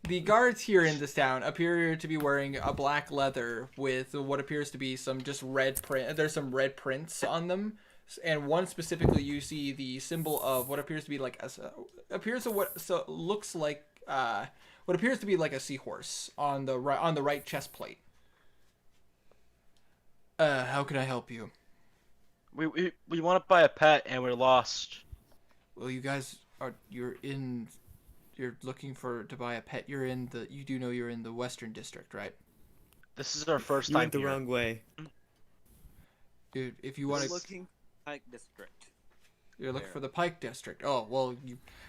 The guards here in this town appear to be wearing a black leather with what appears to be some just red print. There's some red prints on them, and one specifically you see the symbol of what appears to be like what what appears to be like a seahorse on the right chest plate. How can I help you? We want to buy a pet and we're lost. Well, you guys you're looking to buy a pet. You do know you're in the Western District, right? This is our first You time went the here. wrong way. Dude, if you want to, Looking Pike District. you're looking for the Pike District. Oh, well,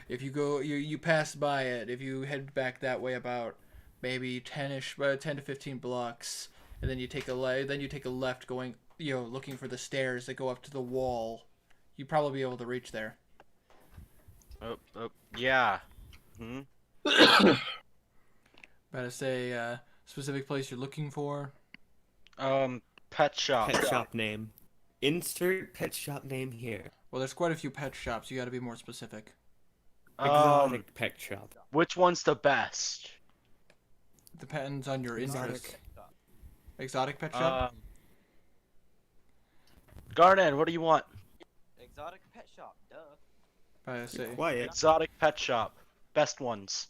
if you go, you pass by it. If you head back that way about maybe 10 to 15 blocks, and then you take a left going, looking for the stairs that go up to the wall. You'd probably be able to reach there. Yeah. About to say specific place you're looking for. Pet shop. Pet shop name. Insert pet shop name here. Well, there's quite a few pet shops. You got to be more specific. Exotic pet shop. Which one's the best? Depends on your interest. Exotic. Exotic pet shop. Garden, what do you want? Exotic pet shop, duh. About to say. Quiet. Exotic pet shop. Best ones.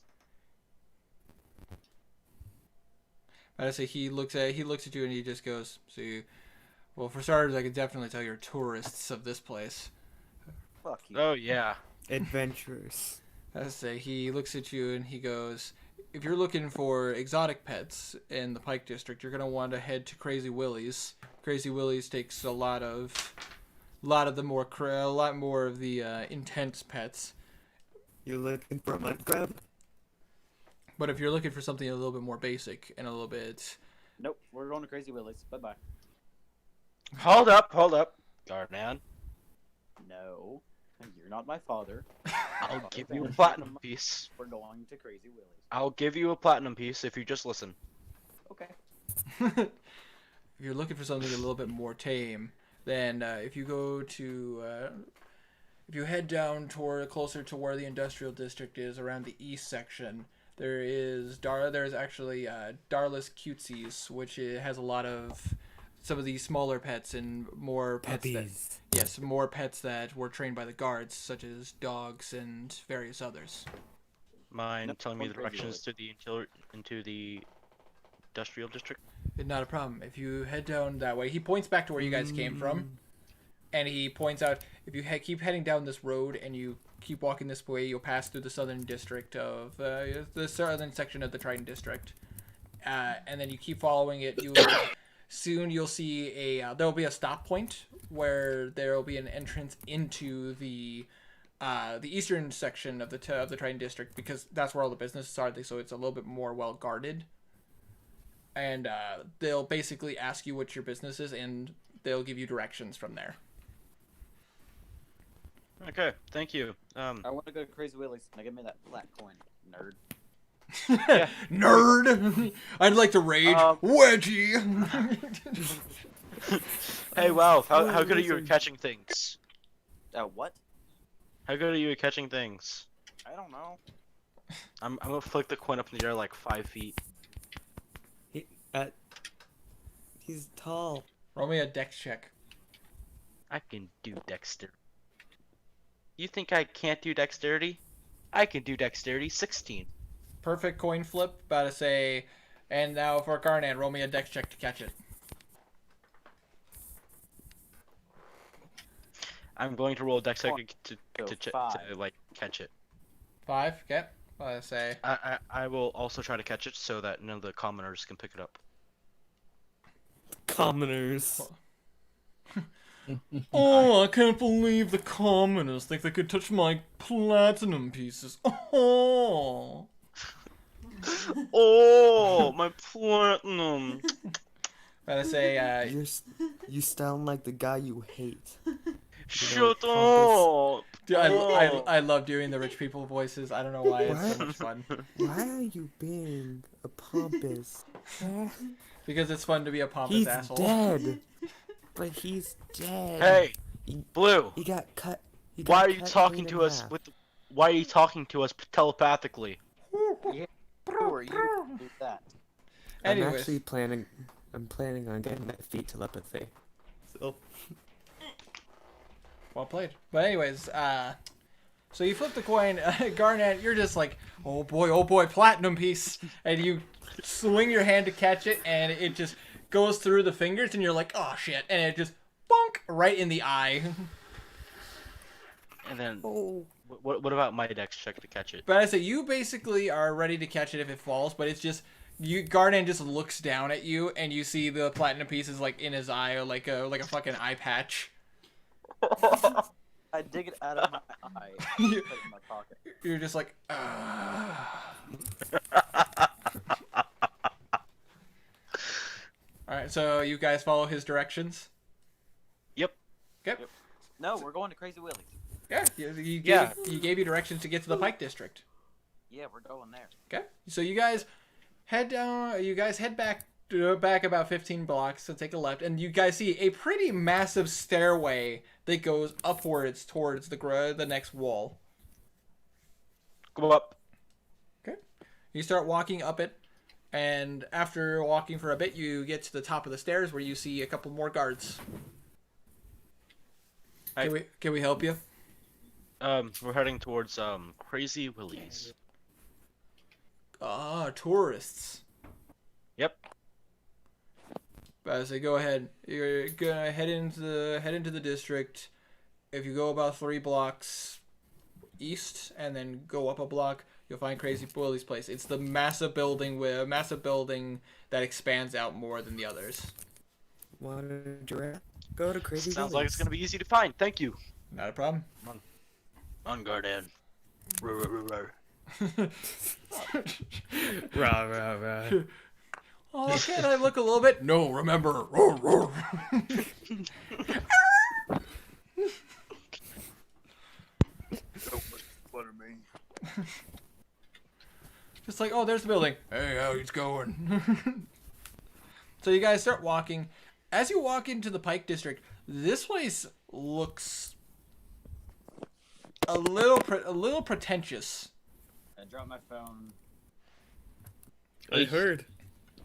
About to say he looks at you and he just goes, well, for starters, I could definitely tell you're tourists of this place. Fuck you. Oh yeah. Adventurers. About to say he looks at you and he goes, if you're looking for exotic pets in the Pike District, you're gonna want to head to Crazy Willie's. Crazy Willie's takes a lot more of the intense pets. You looking for a mud crab? But if you're looking for something a little bit more basic and a little bit, Nope, we're going to Crazy Willie's. Bye bye. Hold up. Garden. No, you're not my father. I'll give you a platinum piece. We're going to Crazy Willie's. I'll give you a platinum piece if you just listen. Okay. if you're looking for something a little bit more tame, then if you head down closer to where the industrial district is, around the east section, there's actually Darla's Cutesies, which has a lot of some of these smaller pets and more pets more pets that were trained by the guards, such as dogs and various others. Mind Nope, telling me the going Crazy directions into the industrial district? Not a problem. If you head down that way, he points back to where you guys came from, and he points out if you keep heading down this road and you keep walking this way, you'll pass through the southern district of the southern section of the Triton District, and then you keep following it. Soon you'll see there'll be a stop point where there'll be an entrance into the eastern section of the Triton District, because that's where all the businesses are. So it's a little bit more well guarded, and they'll basically ask you what your business is, and they'll give you directions from there. Okay, thank you. I want to go to Crazy Willie's. Now give me that flat coin, nerd. Nerd! I'd like to rage. Wedgie! Hey, wow, how good are you at catching things? What? How good are you at catching things? I don't know. I'm gonna flick the coin up in the air like 5 feet. He's tall. Roll me a dex check. I can do dexterity. You think I can't do dexterity? I can do dexterity 16. Perfect coin flip. About to say, and now for Garnan, roll me a dex check to catch it. I'm going to roll a dex check to five. like catch it. 5. Okay. About to say. I will also try to catch it so that none of the commoners can pick it up. Commoners. Oh, I can't believe the commoners think they could touch my platinum pieces. Oh. Oh, my platinum. About to say, You sound like the guy you hate. Shut up. dude, I love doing the rich people voices. I don't know why, it's so What? much fun. Why are you being a pompous? Because it's fun to be a pompous He's asshole. dead. But he's dead. Hey, He- Blue. He got cut. He Why got are you cut talking clean to in us half. with? Why are you talking to us telepathically? Who are you to do that? I'm Anyways. actually planning. I'm planning on getting that feat telepathy. So Well played. But anyways, So you flip the coin, Garnet, you're just like, oh boy, platinum piece. And you swing your hand to catch it, and it just goes through the fingers, and you're like, oh shit. And it just bonk right in the eye. And then, what about my dex check to catch it? But I say, you basically are ready to catch it if it falls, but it's just, Garnet just looks down at you, and you see the platinum piece is like in his eye, or like a fucking eye patch. I dig it out of my eye and put it in my pocket. You're just like, ah. Alright, so you guys follow his directions? Yep. Okay. No, we're going to Crazy Willie's. Yeah, he gave you directions to get to the Pike District. Yeah, we're going there. Okay. So you guys head down, head back about 15 blocks to take a left, and you guys see a pretty massive stairway that goes upwards towards the next wall. Go up. Okay. You start walking up it, and after walking for a bit, you get to the top of the stairs where you see a couple more guards. Can we help you? We're heading towards Crazy Willie's. Ah, tourists. Yep. So go ahead. You're gonna head into the district. If you go about 3 blocks east and then go up a block, you'll find Crazy Willie's place. It's the massive building that expands out more than the others. Want to direct? Go to Crazy Sounds Willie's. like it's gonna be easy to find. Thank you. Not a problem. On guard in. Rah, rah, rah. Oh, can I look a little bit? No, remember. Roar, roar. Just like, oh, there's the building. Hey, how it's going? So you guys start walking. As you walk into the Pike District, this place looks a little pretentious. I dropped my phone. I heard.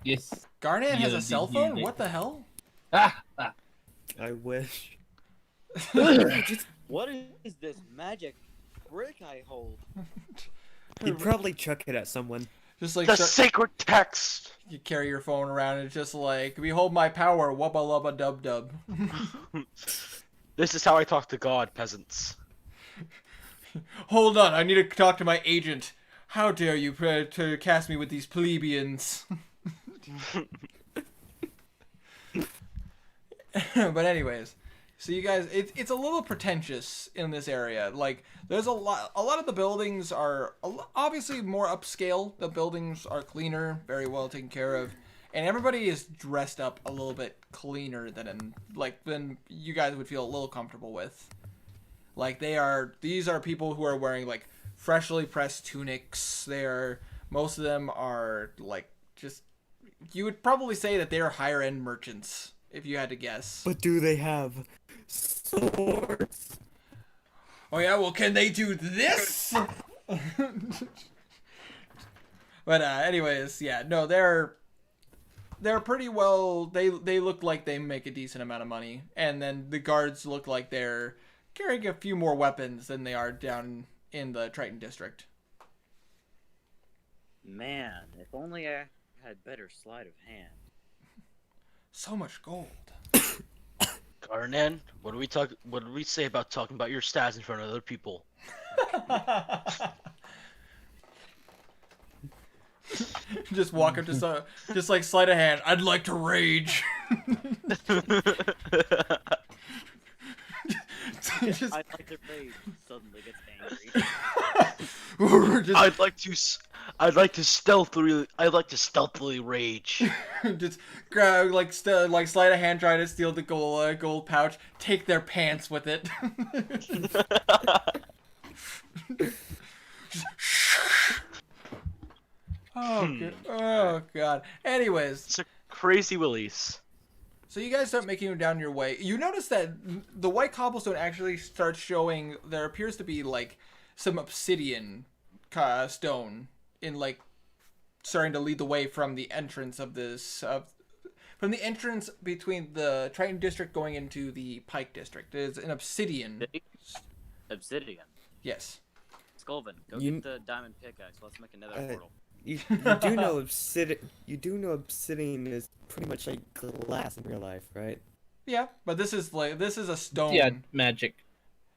Yes. Garnet has Yeah, a cell did phone? you- What the hell? I wish. What is this magic brick I hold? He'd probably chuck it at someone. Just like The sacred text. you carry your phone around and it's just like, behold my power, wubba lubba dub dub. This is how I talk to God, peasants. Hold on, I need to talk to my agent. How dare you to cast me with these plebeians? But anyways, so you guys, it's a little pretentious in this area. Like, there's a lot of the buildings are obviously more upscale. The buildings are cleaner, very well taken care of, and everybody is dressed up a little bit cleaner than you guys would feel a little comfortable with. Like, these are people who are wearing like freshly pressed tunics. Most of them are like, just, you would probably say that they are higher end merchants if you had to guess. But do they have swords? Oh yeah, well, can they do this? But anyways, yeah, no, they're pretty well. They look like they make a decent amount of money, and then the guards look like they're carrying a few more weapons than they are down in the Triton district. Man, if only I had better sleight of hand. So much gold. Garnan, what do we say about talking about your stats in front of other people? Just walk up to just like sleight of hand. I'd like to rage. Just, I'd like to rage. Suddenly gets angry. just, I'd like to stealthily rage. just grab like sleight of hand, try to steal the gold pouch, take their pants with it. Oh god. Anyways, It's a Crazy Willie's. so you guys start making down your way. You notice that the white cobblestone actually starts showing. There appears to be like some obsidian stone in like starting to lead the way from the entrance of this. From the entrance between the Triton district going into the Pike district, there's an obsidian. Obsidian. Yes. Skulvin, go You- get the diamond pickaxe. Let's make another portal. You do know obsidian is pretty much like glass in real life, right? Yeah, but this is a stone. Yeah, magic.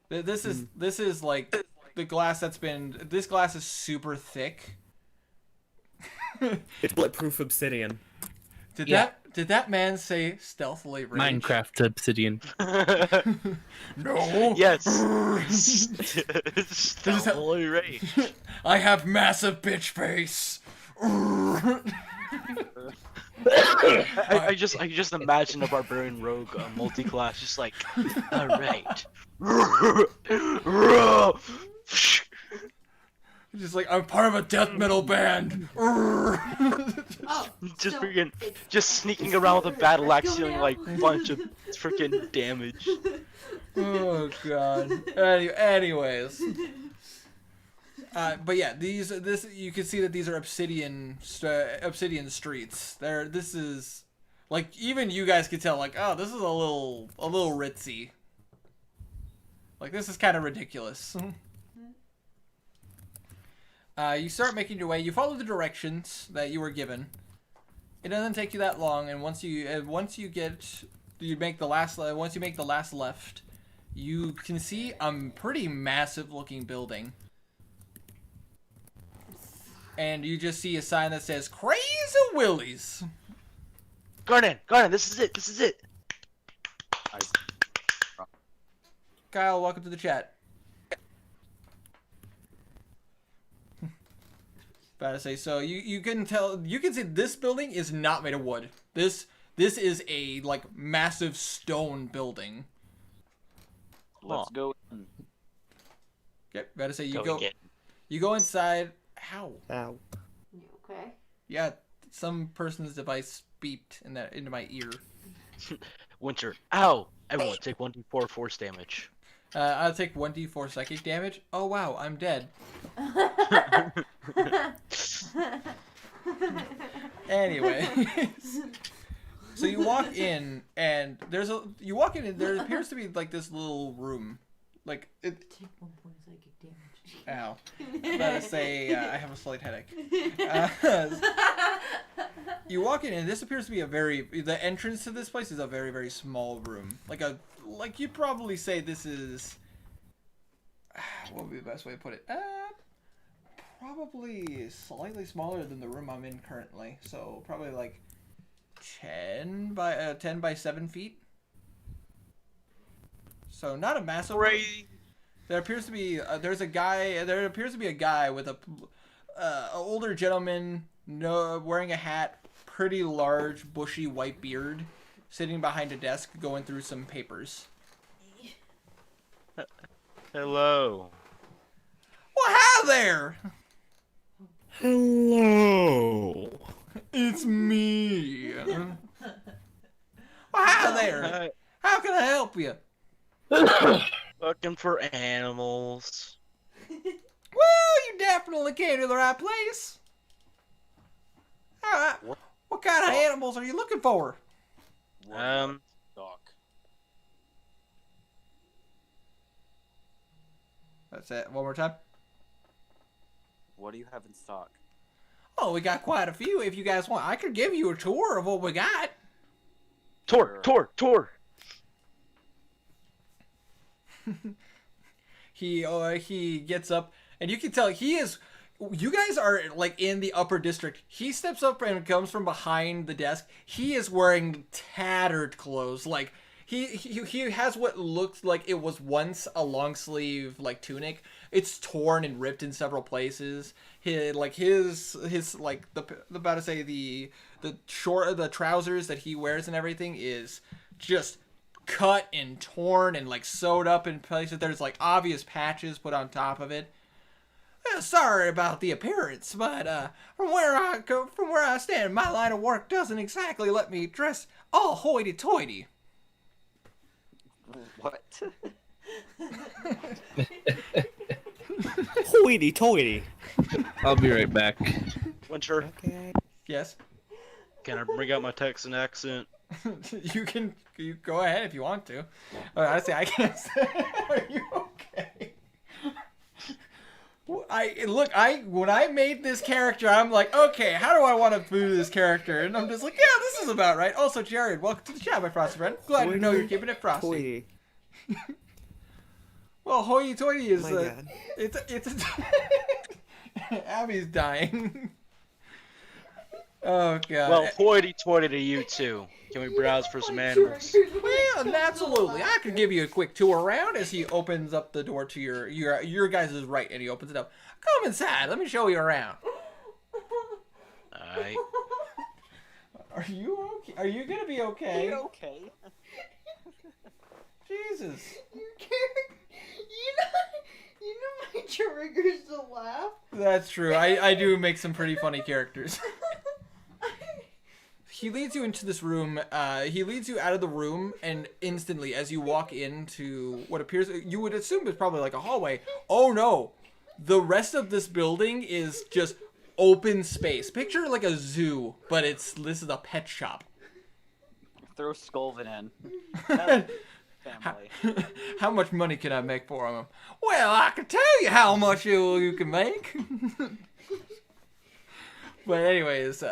This is like the glass this glass is super thick. It's bulletproof obsidian. Did Yeah. that man say stealthily rage? Minecraft obsidian. No. Yes. Just have- Holy rage. I have massive bitch face. I just imagine a barbarian rogue multi-class just like, all right. Just like I'm part of a death metal band. Oh, Just so freaking, it's- just sneaking around with a battle axe, dealing like bunch of freaking damage. Oh god. Anyways. But yeah, this you can see that these are obsidian streets. This is like even you guys could tell like, oh, this is a little ritzy. Like this is kind of ridiculous. You start making your way. You follow the directions that you were given. It doesn't take you that long, and once you make the last left, you can see a pretty massive looking building. And you just see a sign that says Crazy Willies. Garnet, this is it. Kyle, welcome to the chat. About to say, so you can see this building is not made of wood. This is a like massive stone building. Let's go. In. Okay, about to say Go you go inside. Ow. Ow. You okay? Yeah, some person's device beeped into my ear. Winter. Ow! Everyone, take 1d4 force damage. I'll take 1d4 psychic damage. Oh wow, I'm dead. Anyway, so you walk in and there appears to be like this little room, like it. Take 1 point of psychic damage. Ow. I'm about to say I have a slight headache. You walk in and this appears to be the entrance to this place is a very, very small room. Like you'd probably say this is, what would be the best way to put it? Probably slightly smaller than the room I'm in currently. So probably like 10 by 7 feet. So not a massive room. There appears to be a guy with a older gentleman wearing a hat, pretty large, bushy white beard, sitting behind a desk going through some papers. Hello. Well, hi there! Hello. It's me. Well, hi there. How can I help you? Looking for animals. Well, you definitely came to the right place. Alright. What kind of animals are you looking for? Doc. That's it. One more time. What do you have in stock? Oh, we got quite a few. If you guys want, I could give you a tour of what we got. Tour. He gets up, and you can tell he is. You guys are like in the upper district. He steps up and comes from behind the desk. He is wearing tattered clothes. Like he has what looks like it was once a long sleeve like tunic. It's torn and ripped in several places. His like about to say the trousers that he wears and everything is just cut and torn and like sewed up in places. There's like obvious patches put on top of it. Sorry about the appearance, but from where I stand, my line of work doesn't exactly let me dress all hoity-toity. What? Hoity-toity. I'll be right back. Winter, Okay. Yes. can I bring out my Texan accent? You go ahead if you want to. Honestly, I can't say. Are you okay? When I made this character, I'm like, okay, how do I want to do this character? And I'm just like, yeah, this is about right. Also, Jared, welcome to the chat, my frosty friend. Glad to know you're keeping it frosty. Toy. Well, hoity-toity is My God. it's Abby's dying. Oh god. Well, hoity-toity to you too. Can we browse for some animals? Well, absolutely. I could give you a quick tour around as he opens up the door to your guys' right, and he opens it up. Come inside. Let me show you around. Alright. Are you okay? Are you gonna be okay? You're okay. Jesus. You know my triggers to laugh. That's true. I do make some pretty funny characters. He leads you into this room. He leads you out of the room, and instantly, as you walk into what appears, you would assume it's probably like a hallway. Oh no! The rest of this building is just open space. Picture like a zoo, but this is a pet shop. Throw Scolvin in. Family. How much money can I make for him? Well, I can tell you how much you can make. But anyways,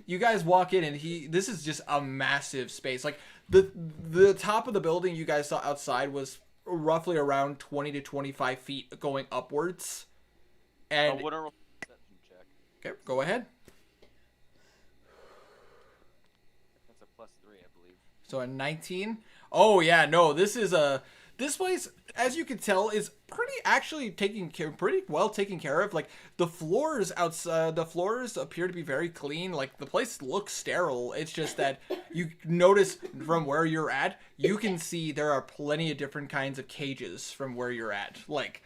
you guys walk in, and this is just a massive space. Like the top of the building you guys saw outside was roughly around 20 to 25 feet going upwards. And What a perception check. okay, go ahead. That's a +3, I believe. So a 19. Oh yeah, no, this place, as you can tell, is pretty well taken care of. Like the floors outside, the floors appear to be very clean. Like the place looks sterile. It's just that you notice from where you're at, you can see there are plenty of different kinds of cages from where you're at. Like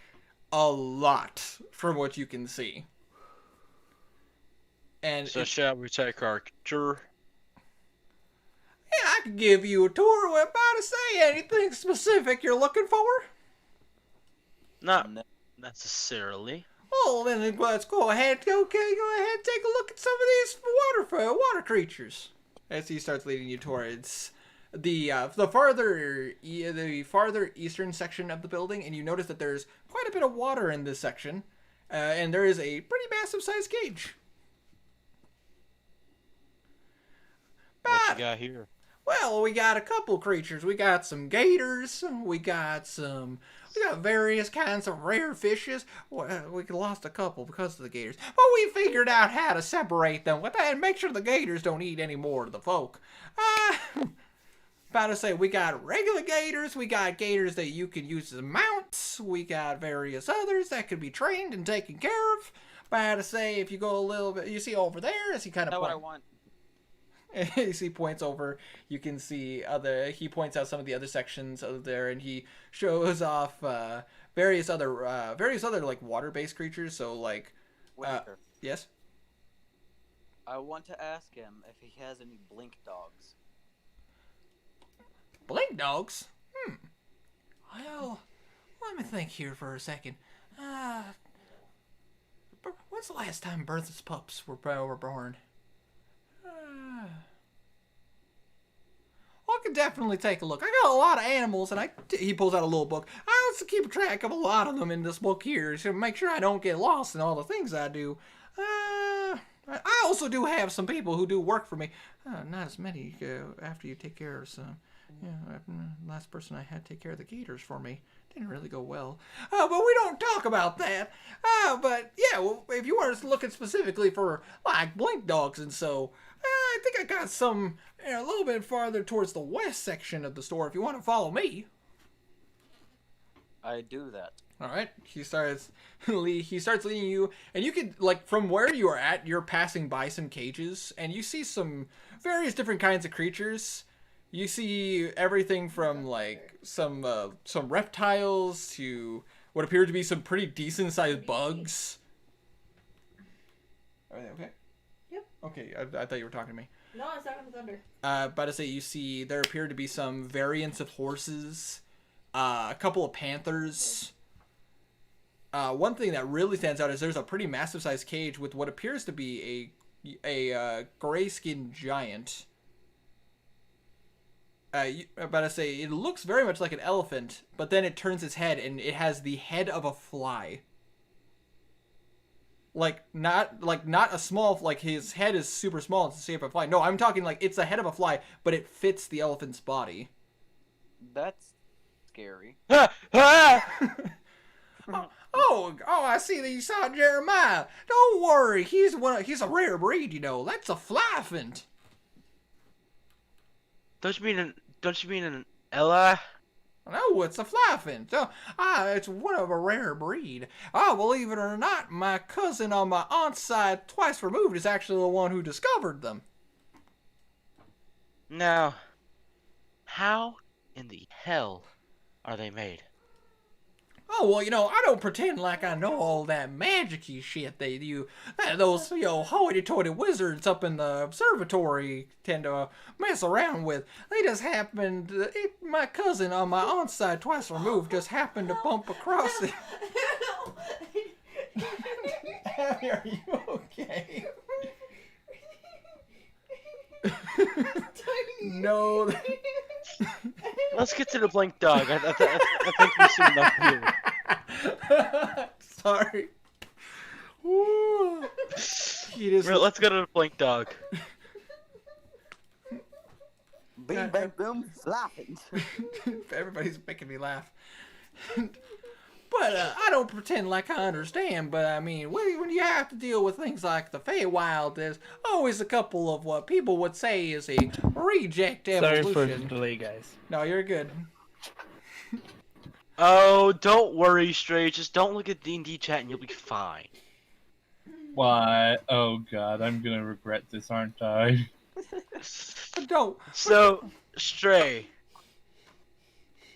a lot from what you can see. And So shall we take our tour? yeah, I can give you a tour without to say anything specific you're looking for. Not necessarily. Oh, then let's go ahead. Okay, go ahead and take a look at some of these water creatures. As he starts leading you towards the farther eastern section of the building, and you notice that there's quite a bit of water in this section, and there is a pretty massive sized cage. What But, you got here? well, we got a couple creatures. We got some gators. We got various kinds of rare fishes. Well, we lost a couple because of the gators. But we figured out how to separate them with that and make sure the gators don't eat any more of the folk. About to say, we got regular gators. We got gators that you can use as mounts. We got various others that could be trained and taken care of. About to say, if you go a little bit, you see over there as he kind of That's what I want. as he points over, you can see he points out some of the other sections of there, and he shows off various other like water-based creatures. So like, Winter. yes, I want to ask him if he has any blink dogs. blink dogs. Well, let me think here for a second. When's the last time Bertha's pups were born? I can definitely take a look. I got a lot of animals, and he pulls out a little book. I also keep track of a lot of them in this book here to make sure I don't get lost in all the things I do. I also do have some people who do work for me. Not as many after you take care of some. Yeah, last person I had take care of the gators for me didn't really go well. But we don't talk about that. But yeah, well, if you are looking specifically for like blink dogs and so, I think I got some a little bit farther towards the west section of the store. If you want to follow me. I do that. All right. He starts leading you, and you can like from where you are at, you're passing by some cages, and you see some various different kinds of creatures. You see everything from like some reptiles to what appear to be some pretty decent sized bugs. Are they okay? Yep. Okay, I thought you were talking to me. No, I was talking to Thunder. About to say, you see there appear to be some variants of horses, a couple of panthers. One thing that really stands out is there's a pretty massive sized cage with what appears to be a gray-skinned giant. About to say, it looks very much like an elephant, but then it turns its head and it has the head of a fly. Like not a small, like his head is super small. It's the shape of a fly. No, I'm talking like it's the head of a fly, but it fits the elephant's body. That's scary. Oh, I see that you saw Jeremiah. Don't worry, he's a rare breed, you know. That's a flyphant. Don't you mean an Ella? No, it's a flyphint. It's one of a rare breed. Believe it or not, my cousin on my aunt's side, twice removed, is actually the one who discovered them. Now, how in the hell are they made? Oh, well, you know, I don't pretend like I know all that magic-y shit those, hoity-toity wizards up in the observatory tend to mess around with. They just happened, my cousin on my aunt's side, twice removed, just happened to bump across it. Abby, are you okay? No. Let's get to the blink dog. I think we've seen enough here. Sorry. Ooh. Let's go to the blink dog. Bing bang boom, laughing. Everybody's making me laugh. But I don't pretend like I understand, but I mean, when you have to deal with things like the Feywild, there's always a couple of what people would say is a reject evolution. Sorry for the delay, guys. No, you're good. Oh, don't worry, Stray. Just don't look at D&D chat and you'll be fine. Why? Oh god, I'm gonna regret this, aren't I? Don't. So, Stray.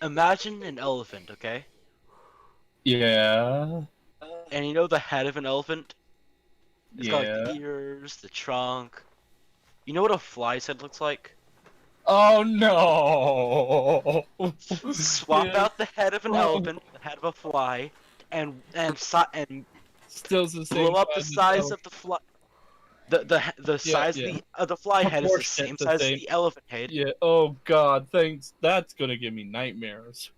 Imagine an elephant, okay? Yeah. And you know the head of an elephant? It's got Yeah. the ears, the trunk. You know what a fly's head looks like? Oh no! Swap Yeah. out the head of an elephant, the head of a fly, and Still the same blow up the size as of the fly. The size yeah. of the fly head is the Proportionate same the size as same. the elephant head. Yeah. Oh god, thanks. That's gonna give me nightmares.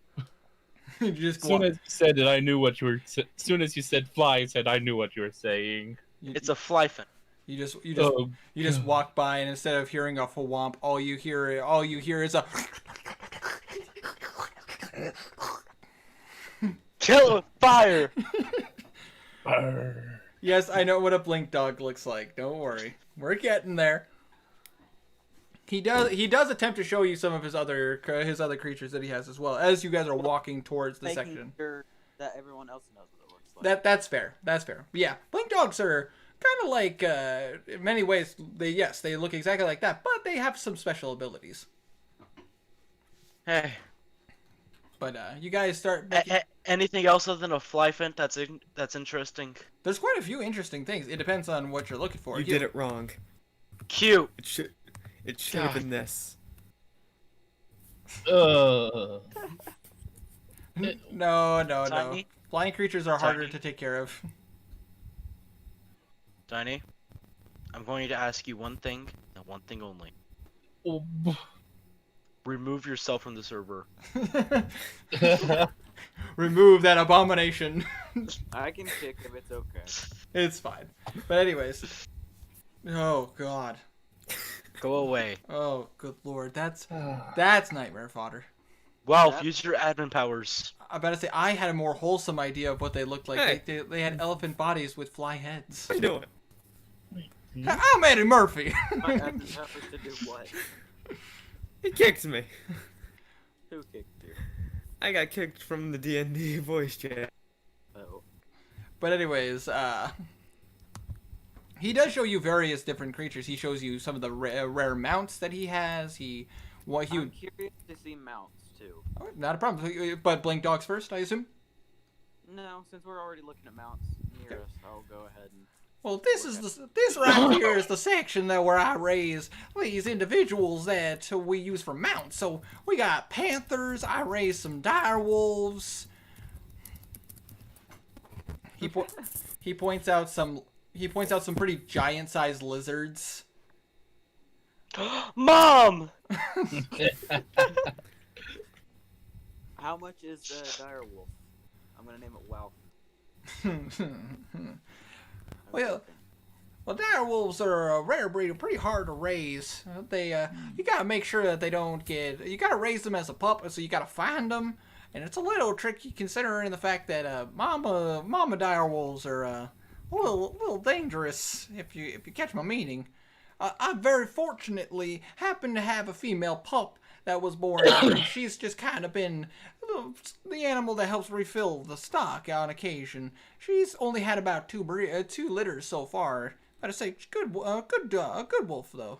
You just As soon as you said it, I knew what you were. As soon as you said fly, I said I knew what you were saying. It's a flyfin. You just Oh, walk by, and instead of hearing a whomp, all you hear is a. Kill with fire. brr. Yes, I know what a blink dog looks like. Don't worry, we're getting there. He does attempt to show you some of his other creatures that he has as well as you guys are walking towards the Making section. sure that everyone else knows what it looks like. That's fair. That's fair. But yeah, blink dogs are kind of like in many ways they look exactly like that, but they have some special abilities. Hey. But you guys start. Anything else other than a flyfin that's interesting? There's quite a few interesting things. It depends on what you're looking for. You did it wrong. Cute. It should have been this. No. Tiny? Flying creatures are harder Tiny? to take care of. Tiny, I'm going to ask you one thing and one thing only. Oh, Remove yourself from the server. Remove that abomination. I can kick if it's okay. It's fine. But anyways. Oh god. Go away. Oh good lord. That's nightmare fodder. Well, Yep. use your admin powers. I better say I had a more wholesome idea of what they looked like. Hey. They had elephant bodies with fly heads. What are you doing? I'm Eddie Murphy. My admin powers to do what? He kicked me. Who kicked you? I got kicked from the D&D voice chat. Oh. But anyways, he does show you various different creatures. He shows you some of the rare mounts that he has. I'm curious to see mounts too. Not a problem. But blink dogs first, I assume. No, since we're already looking at mounts near us, I'll go ahead and. Well, this right here is the section where I raise these individuals that we use for mounts. So we got panthers. I raise some dire wolves. He points out some pretty giant-sized lizards. Mom! How much is the dire wolf? I'm gonna name it Wow. Well, dire wolves are a rare breed, pretty hard to raise. You gotta make sure that they don't get. You gotta raise them as a pup, so you gotta find them, and it's a little tricky considering the fact that mama dire wolves are a little dangerous if you catch my meaning. I very fortunately happen to have a female pup that was born, and she's just kind of been the animal that helps refill the stock on occasion. She's only had about two litters so far. I'd say good wolf though.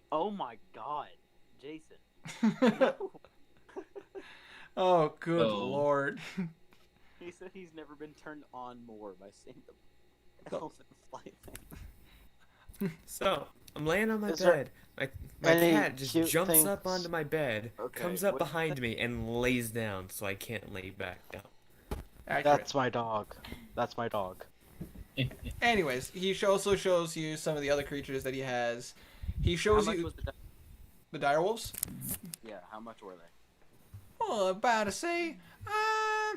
Oh my God, Jason. Oh, good Oh. Lord. He said he's never been turned on more by seeing the elephant fly thing. So, I'm laying on my Is there bed. My any cat just cute jumps things? up onto my bed, Okay, comes up what- behind me, and lays down so I can't lay back down. Accurate. That's my dog. That's my dog. Anyways, he also shows you some of the other creatures that he has. He How shows much you was the dire wolves. Yeah, how much were they? Well, about to say,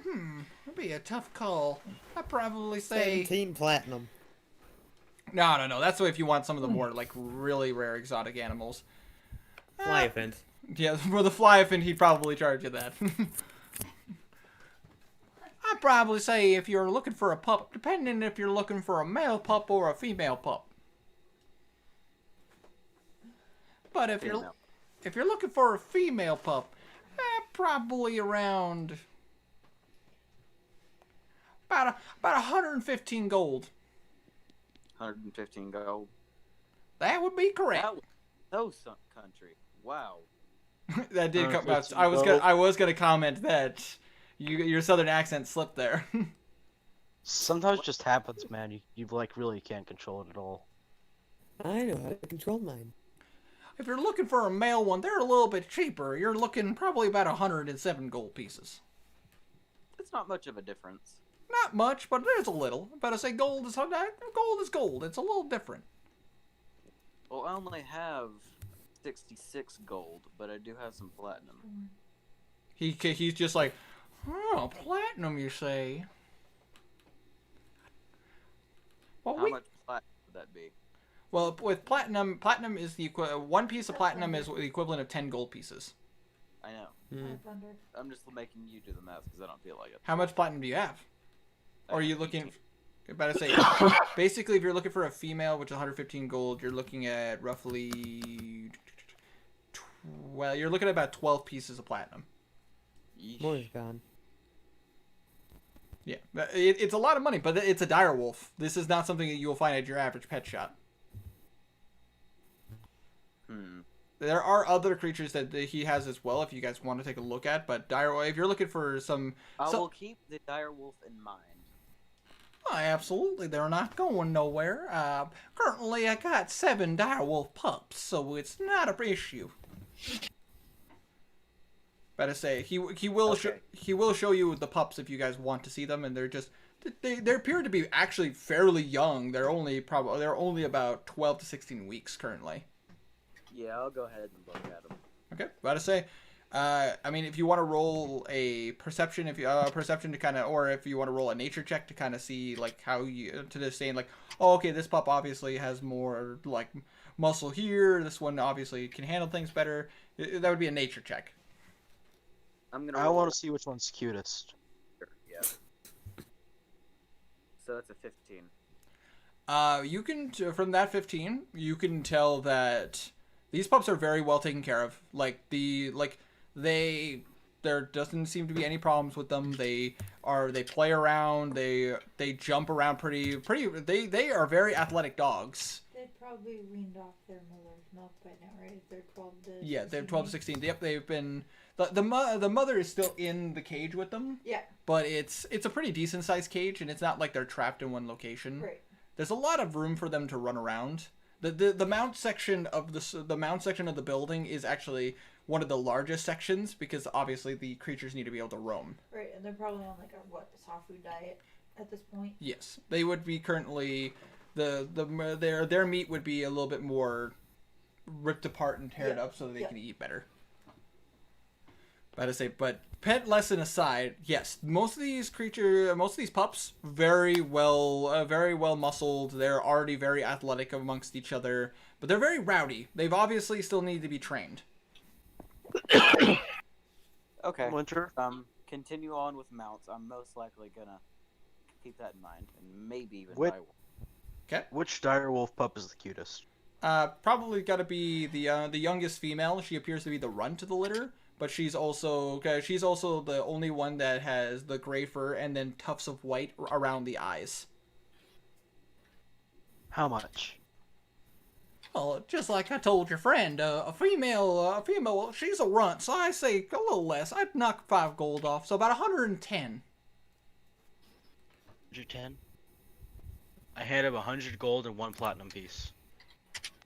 it'd be a tough call. I'd probably say 17 platinum. no. That's if you want some of the more like really rare exotic animals. Fly event. Yeah, for the flyfin, he'd probably charge you that. I'd probably say if you're looking for a pup, depending if you're looking for a male pup or a female pup. But if Female. you're looking for a female pup, probably around about 115 gold. 115 gold. That would be correct. That was so some country. Wow. That did come out. 115 I was gonna comment that your southern accent slipped there. Sometimes it just happens, man. You like really can't control it at all. I know how to control mine. If you're looking for a male one, they're a little bit cheaper. You're looking probably about 107 gold pieces. It's not much of a difference. Not much, but there's a little. But I say gold is gold. It's a little different. Well, I only have 66 gold, but I do have some platinum. He's just like, oh, platinum, you say? Well, How much platinum would that be? Well, with platinum is the one piece of platinum is the equivalent of 10 gold pieces. I know. 500. I'm just making you do the math because I don't feel like it. How much platinum do you have? I Or are have you looking? 18. About to say, basically, if you're looking for a female, which is 115 gold, you're looking at roughly. Well, you're looking at about 12 pieces of platinum. Yeesh. More's gone. Yeah, it's a lot of money, but it's a dire wolf. This is not something that you'll find at your average pet shop. There are other creatures that he has as well, if you guys want to take a look at. But if you're looking for some, I will keep the dire wolf in mind. oh, absolutely, they're not going nowhere. Currently, I got 7 dire wolf pups, so it's not an issue. But I say he will Okay. he will show you the pups if you guys want to see them, and they appear to be actually fairly young. They're only about 12 to 16 weeks currently. Yeah, I'll go ahead and look at them. Okay, about to say, I mean, if you want to roll a perception, perception to kind of, or if you want to roll a nature check to kind of see like how you to just saying like, oh, okay, this pup obviously has more like muscle here. This one obviously can handle things better. That would be a nature check. I'm gonna. I roll want to see which one's cutest. Yeah. So that's a 15. You can from that 15, you can tell that these pups are very well taken care of. There doesn't seem to be any problems with them. They play around. They jump around pretty. They are very athletic dogs. They probably weaned off their mother's milk by now, right? They're 12 to Yeah, they're 16 12 to weeks. 16. Yep, they've been the mother is still in the cage with them, Yeah, but it's a pretty decent sized cage, and it's not like they're trapped in one location. right. There's a lot of room for them to run around. The mount section of the building is actually one of the largest sections because obviously the creatures need to be able to roam. Right, and they're probably on like a soft food diet at this point. Yes, they would be currently their meat would be a little bit more ripped apart and teared Yeah, up so that they yeah. can eat better. But pet lesson aside, yes, most of these pups, very well muscled. They're already very athletic amongst each other, but they're very rowdy. They've obviously still need to be trained. Okay. Winter. Continue on with mounts. I'm most likely gonna keep that in mind, and maybe even Which- buy one. Okay. Which direwolf pup is the cutest? Probably got to be the youngest female. She appears to be the runt of the litter, but she's also the only one that has the gray fur and then tufts of white around the eyes. How much? Well, just like I told your friend, a female, she's a runt, so I say a little less. I'd knock 5 gold off, so about 110. 110. I hand him 100 gold and 1 platinum piece.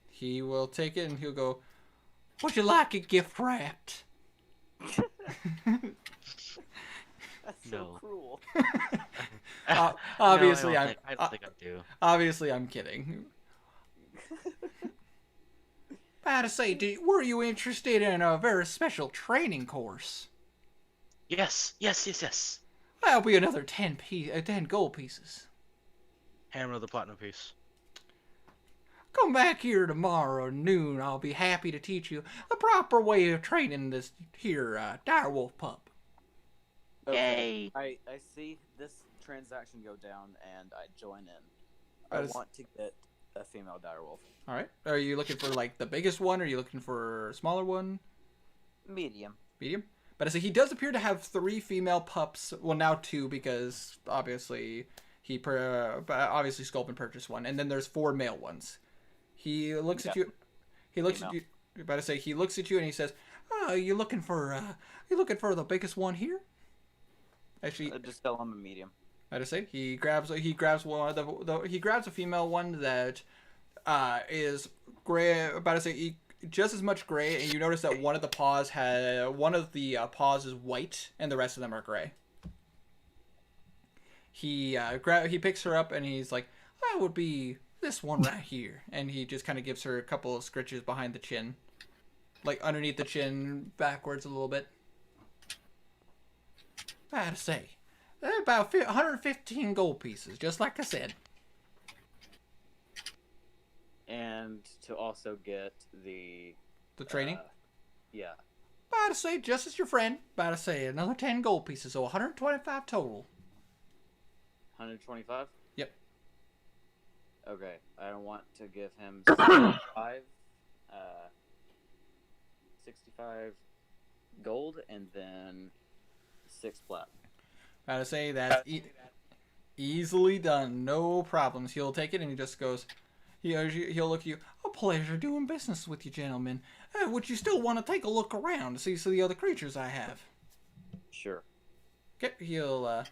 He will take it and he'll go, "Would you like it gift wrapped?" That's so No. cruel. Obviously, no, I don't think I do. Obviously, I'm kidding. I to say, were you interested in a very special training course? Yes. That'll be another 10 gold pieces. Hand him another platinum piece. Come back here tomorrow at noon. I'll be happy to teach you the proper way of training this here direwolf pup. Yay! I see this transaction go down, and I join in. I That is- want to get a female direwolf. All right. Are you looking for like the biggest one? Or are you looking for a smaller one? Medium. Medium. But I say he does appear to have 3 female pups. Well, now 2 because obviously obviously Sculpin purchased one, and then there's 4 male ones. He looks at you. He looks at you. About to say he looks at you and he says, "Oh, you looking for the biggest one here?" Actually, Just tell him a medium. I to say he grabs one of he grabs a female one that is gray. About to say just as much gray, and you notice that one of the paws is white and the rest of them are gray. He picks her up and he's like, "That would be this one right here," and he just kind of gives her a couple of scritches behind the chin, like underneath the chin, backwards a little bit. I had to say, they're about 115 gold pieces, just like I said. And to also get the training. Yeah. About to say, just as your friend. About to say another 10 gold pieces, so 125 total. 125. Yep. Okay, I don't want to give him 65, 65 gold and then 6 platinum. About to say that's easily done, no problems. He'll take it and he just goes. He'll look at you. "A pleasure doing business with you, gentlemen. Would you still want to take a look around to see some of the other creatures I have?" Sure. Okay, he'll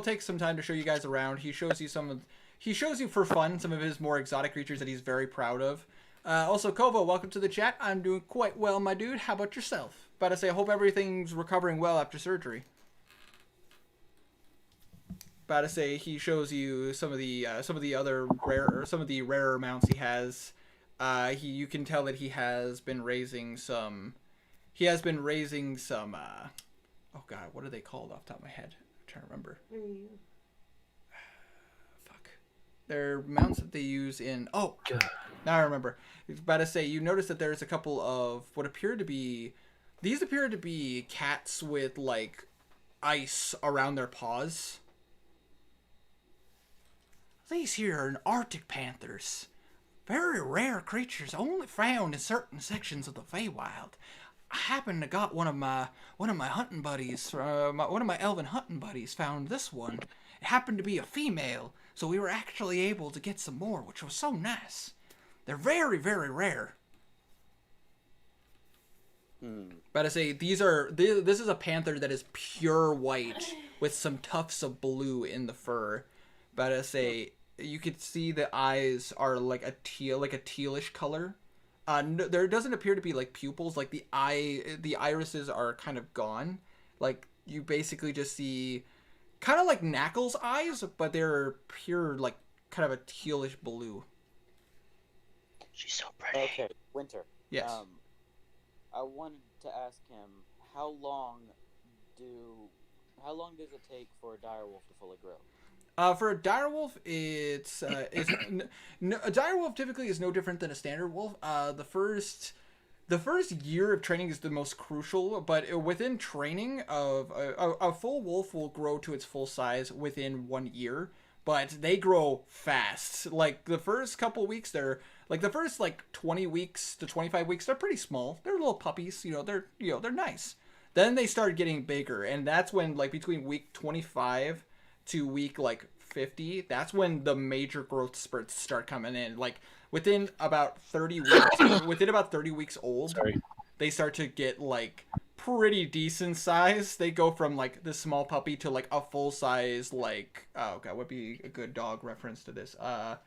take some time to show you guys around. He shows you for fun some of his more exotic creatures that he's very proud of. Also, Kovo, welcome to the chat. I'm doing quite well, my dude. How about yourself? About to say, I hope everything's recovering well after surgery. About to say, he shows you some of the rarer mounts he has. You can tell that he has been raising some. Oh god, what are they called off the top of my head? I'm trying to remember. Fuck. They're mounts that they use in. Oh, now I remember. I was about to say, you notice that there's a couple of what appear to be. These appear to be cats with like ice around their paws. These here are Arctic panthers. Very rare creatures, only found in certain sections of the Feywild. I happened to got one of my hunting buddies, one of my elven hunting buddies found this one. It happened to be a female, so we were actually able to get some more, which was so nice. They're very, very rare. But I say this is a panther that is pure white with some tufts of blue in the fur. But I say you could see the eyes are like a tealish color. No, there doesn't appear to be like pupils. Like the irises are kind of gone. Like you basically just see kind of like Knackle's eyes, but they're pure like kind of a tealish blue. She's so pretty. Okay, Winter. Yes. I wanted to ask him how long does it take for a direwolf to fully grow? For a direwolf, a direwolf typically is no different than a standard wolf. The first year of training is the most crucial, but within training of a full wolf will grow to its full size within 1 year, but they grow fast. Like the first couple weeks, the first 20 weeks to 25 weeks, they're pretty small. They're little puppies, they're nice. Then they start getting bigger, and that's when between week 25 to week 50, that's when the major growth spurts start coming in. Within about 30 weeks, old, they start to get pretty decent size. They go from this small puppy to a full size oh god, what would be a good dog reference to this? Kind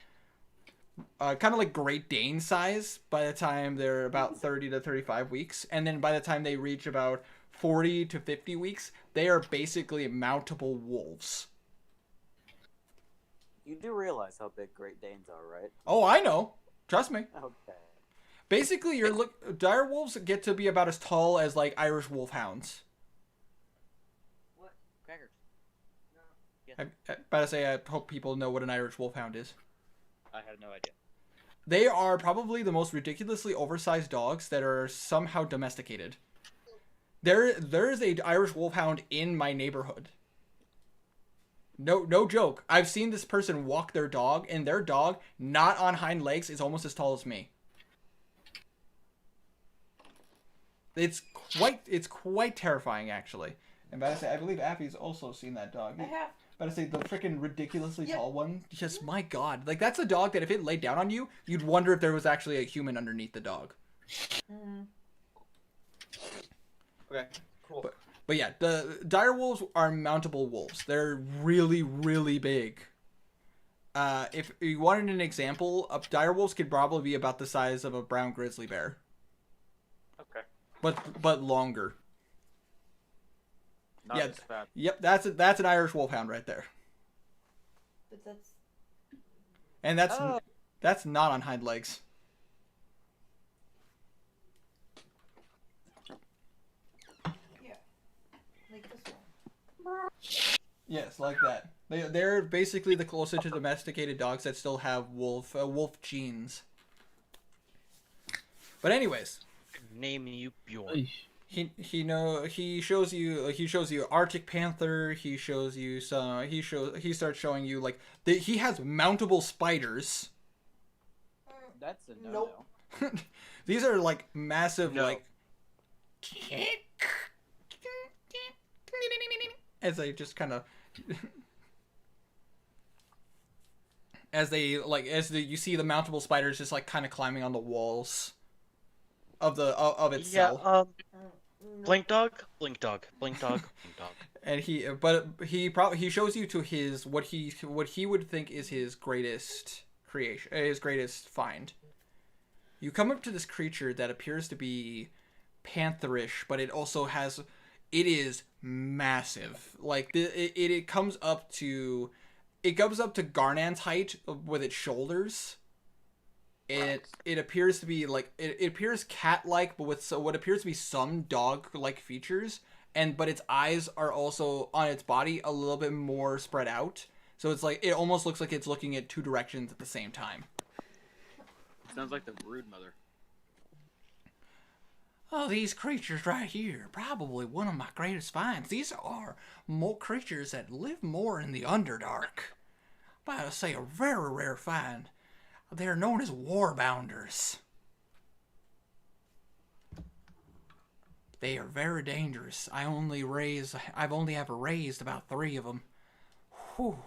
of like Great Dane size by the time they're about 30 to 35 weeks, and then by the time they reach about 40 to 50 weeks, they are basically mountable wolves. You do realize how big Great Danes are, right? Oh, I know. Trust me. Okay. Basically, dire wolves get to be about as tall as Irish wolfhounds. What? Crackers. No. Yes. I'm about to say, I hope people know what an Irish wolfhound is. I have no idea. They are probably the most ridiculously oversized dogs that are somehow domesticated. There's a Irish wolfhound in my neighborhood. No joke. I've seen this person walk their dog, and their dog, not on hind legs, is almost as tall as me. It's quite terrifying, actually. And about to say, I believe Appy's also seen that dog. I have. About to say, the freaking ridiculously tall one. Just, my god. That's a dog that if it laid down on you, you'd wonder if there was actually a human underneath the dog. Okay, cool. But yeah, the dire wolves are mountable wolves. They're really, really big. If you wanted an example, dire wolves could probably be about the size of a brown grizzly bear. Okay. But longer. Not as fat. Yep, that's an Irish wolfhound right there. But that's. And that's not on hind legs. Like this one. Yes, like that. They're basically the closest to domesticated dogs that still have wolf genes. But anyways, Name you Bjorn. he shows you Arctic panther. He starts showing you he has mountable spiders. That's a no. Nope. These are massive No. as they just kind of you see the mountable spiders just kind of climbing on the walls of its cell. Yeah, Blink dog, blink dog, blink dog, blink dog. And he shows you to his what he would think is his greatest creation, his greatest find. You come up to this creature that appears to be pantherish, but it is massive. It comes up to Garnan's height with its shoulders. It appears to be it appears cat-like, but with what appears to be some dog-like features. But its eyes are also on its body a little bit more spread out. So it's it almost looks like it's looking at two directions at the same time. Sounds like the Brood Mother. Oh, these creatures right here, probably one of my greatest finds. These are more creatures that live more in the Underdark. But I say a very rare find. They are known as warbounders. They are very dangerous. I've only ever raised about 3 of them. Whew.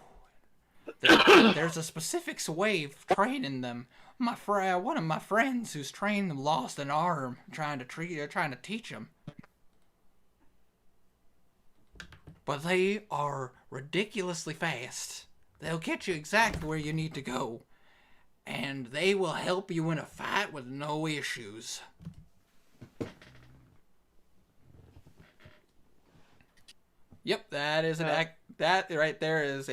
There's a specific way of training them. One of my friends who's trained them lost an arm trying to teach them. But they are ridiculously fast. They'll get you exactly where you need to go. And they will help you in a fight with no issues. Yep, that is that right there is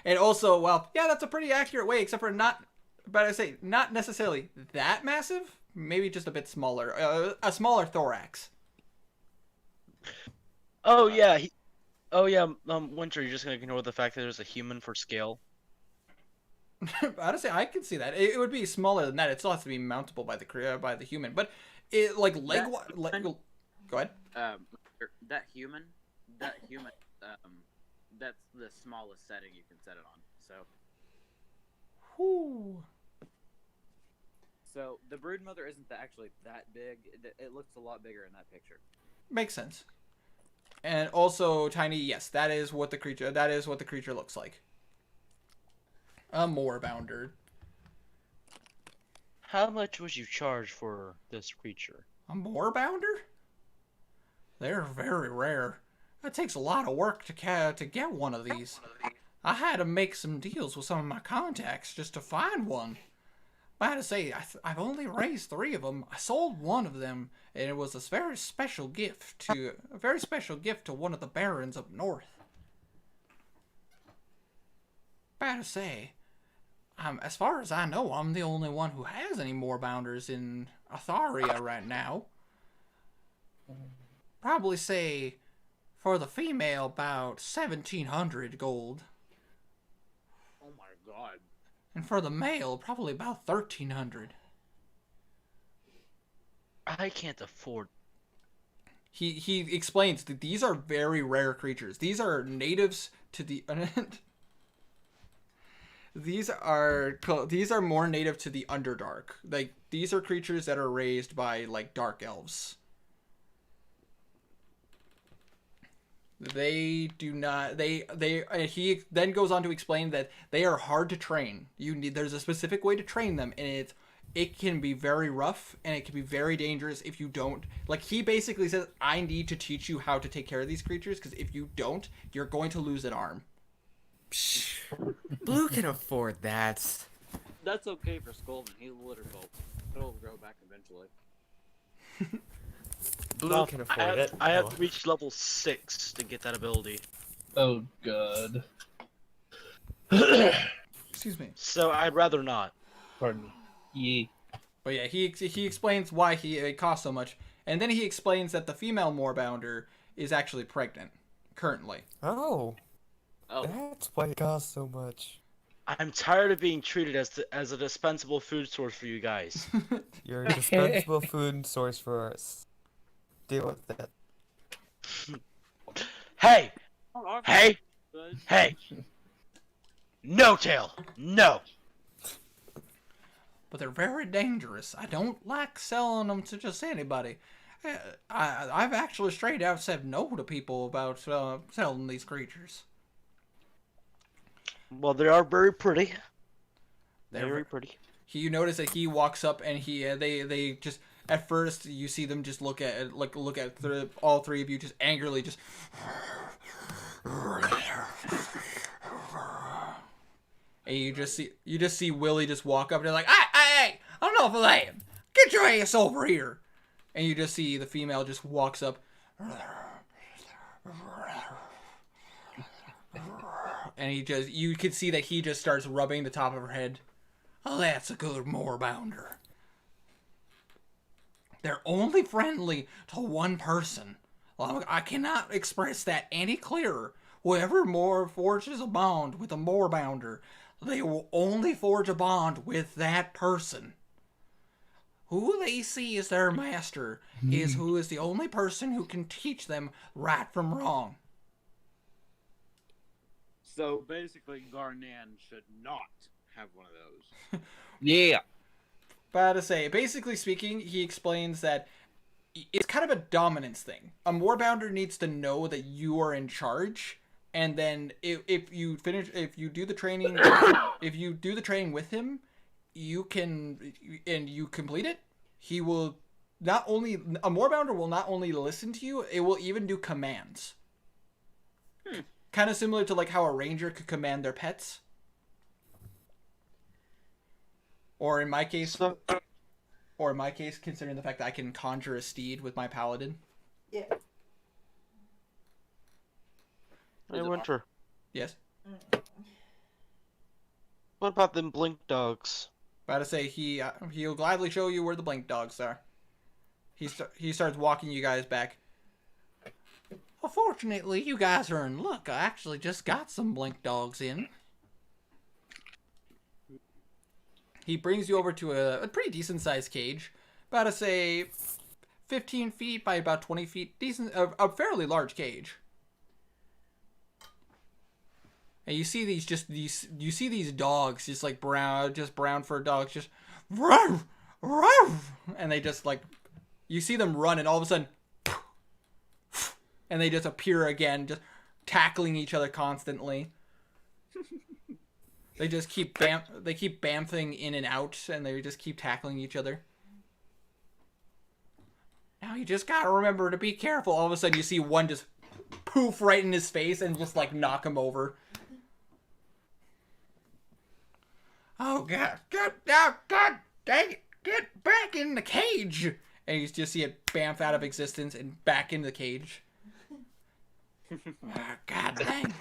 and also, well, yeah, that's a pretty accurate way, except for not necessarily that massive, maybe just a bit smaller, a smaller thorax. Oh yeah, Winter, you're just gonna ignore the fact that there's a human for scale. Honestly, I can see that. It would be smaller than that. It still has to be mountable by the human, but it like leg. Go ahead. That human, that's the smallest setting you can set it on. So. Whew. So the broodmother isn't actually that big. It looks a lot bigger in that picture. Makes sense. And also, Tiny, yes, that is what the creature looks like. A moorbounder. How much would you charge for this creature? A moorbounder? They're very rare. It takes a lot of work to get one of these. I had to make some deals with some of my contacts just to find one. I had to say, I've only raised 3 of them. I sold one of them, and it was a very special gift to one of the barons up north. I had to say, as far as I know, I'm the only one who has any moorbounders in Atharia right now. Probably say, for the female, about 1,700 gold. Oh my god. And for the male, probably about 1,300. I can't afford. He explains that these are very rare creatures. These are natives to the these are more native to the Underdark. Like, these are creatures that are raised by like dark elves. They do not. He then goes on to explain that they are hard to train. There's a specific way to train them, and it can be very rough and it can be very dangerous if you don't. Like, he basically says, I need to teach you how to take care of these creatures, because if you don't, you're going to lose an arm. Psh, Blue can afford that. That's okay for Skolden. He's a litter bolt. It'll grow back eventually. Blue can afford it. I have reached level 6 to get that ability. Oh god. Excuse me. So I'd rather not. Pardon me. Yeah. But yeah, he explains why it costs so much, and then he explains that the female moorbounder is actually pregnant currently. Oh, Oh, that's why it costs so much. I'm tired of being treated as a dispensable food source for you guys. You're a dispensable food source for us. Deal with that. Hey! oh, Hey! good. Hey! No tail! No! But they're very dangerous. I don't like selling them to just anybody. I've actually straight out said no to people about selling these creatures. Well, they are very pretty. They're Very pretty. You notice that he walks up and they just, at first you see them just look at all 3 of you just angrily just. And you just see Willie just walk up and they're like, hey, enough of that. Get your ass over here. And you just see the female just walks up. And you can see that he just starts rubbing the top of her head. Oh, that's a good moorbounder. They're only friendly to one person. Well, I cannot express that any clearer. Whoever forges a bond with a moorbounder, they will only forge a bond with that person. Who they see as their master is who is the only person who can teach them right from wrong. So basically, Garnan should not have one of those. Yeah. But to say, basically speaking, he explains that it's kind of a dominance thing. A moorbounder needs to know that you are in charge, and then if you do the training with him, you complete it. He will a moorbounder will not only listen to you, it will even do commands. Kind of similar to like how a ranger could command their pets. Or in my case, considering the fact that I can conjure a steed with my paladin. Yeah. Hey, Winter. Yes. What about them blink dogs? About to say he'll gladly show you where the blink dogs are. He starts walking you guys back. Unfortunately, you guys are in luck. I actually just got some blink dogs in. He brings you over to a pretty decent sized cage. About to say 15 feet by about 20 feet. A fairly large cage. And you see these dogs just like brown fur dogs just run, and they just like, you see them run and all of a sudden and they just appear again, just tackling each other constantly. They just keep bamfing in and out, and they just keep tackling each other. Now you just gotta remember to be careful. All of a sudden you see one just poof right in his face and just like knock him over. Oh God, God dang it, get back in the cage. And you just see it bamf out of existence and back in the cage. God dang.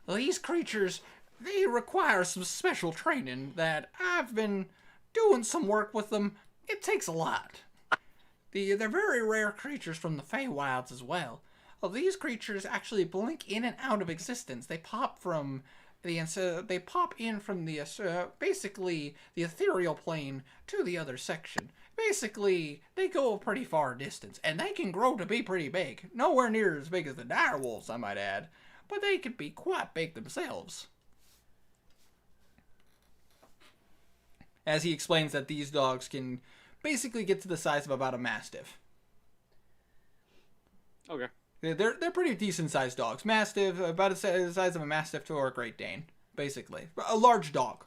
These creatures, they require some special training that I've been doing some work with them. It takes a lot. They're very rare creatures from the Feywilds as well. Well, these creatures actually blink in and out of existence. They pop in from the basically the ethereal plane to the other section. Basically, they go a pretty far distance, and they can grow to be pretty big. Nowhere near as big as the direwolves, I might add, but they can be quite big themselves. As he explains that these dogs can basically get to the size of about a mastiff. Okay. They're pretty decent sized dogs. Mastiff, about the size of a mastiff or a Great Dane, basically. A large dog.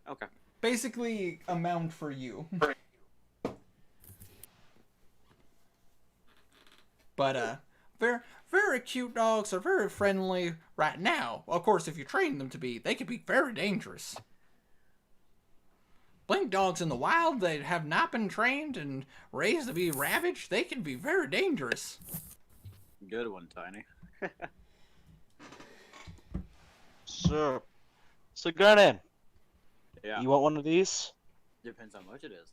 Okay. Basically a mound for you. But very, very cute dogs are very friendly right now. Of course, if you train them to be, they can be very dangerous. Blink dogs in the wild that have not been trained and raised to be ravaged, they can be very dangerous. Good one, Tiny. So Garnan, Yeah. you want one of these? Depends how much it is.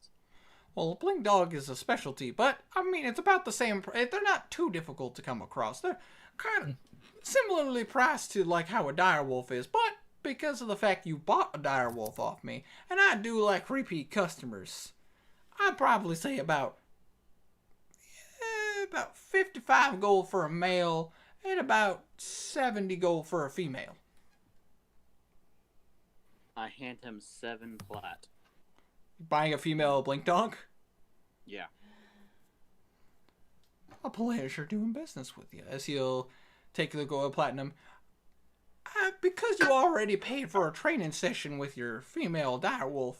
Well, a blink dog is a specialty, but, I mean, it's about the same. They're not too difficult to come across. They're kind of similarly priced to, like, how a direwolf is, but because of the fact you bought a direwolf off me, and I do like repeat customers, I'd probably say about 55 gold for a male, and about 70 gold for a female. I hand him 7 plat. Buying a female blink dog? Yeah. A pleasure doing business with you. As he'll take the gold platinum. Because you already paid for a training session with your female direwolf,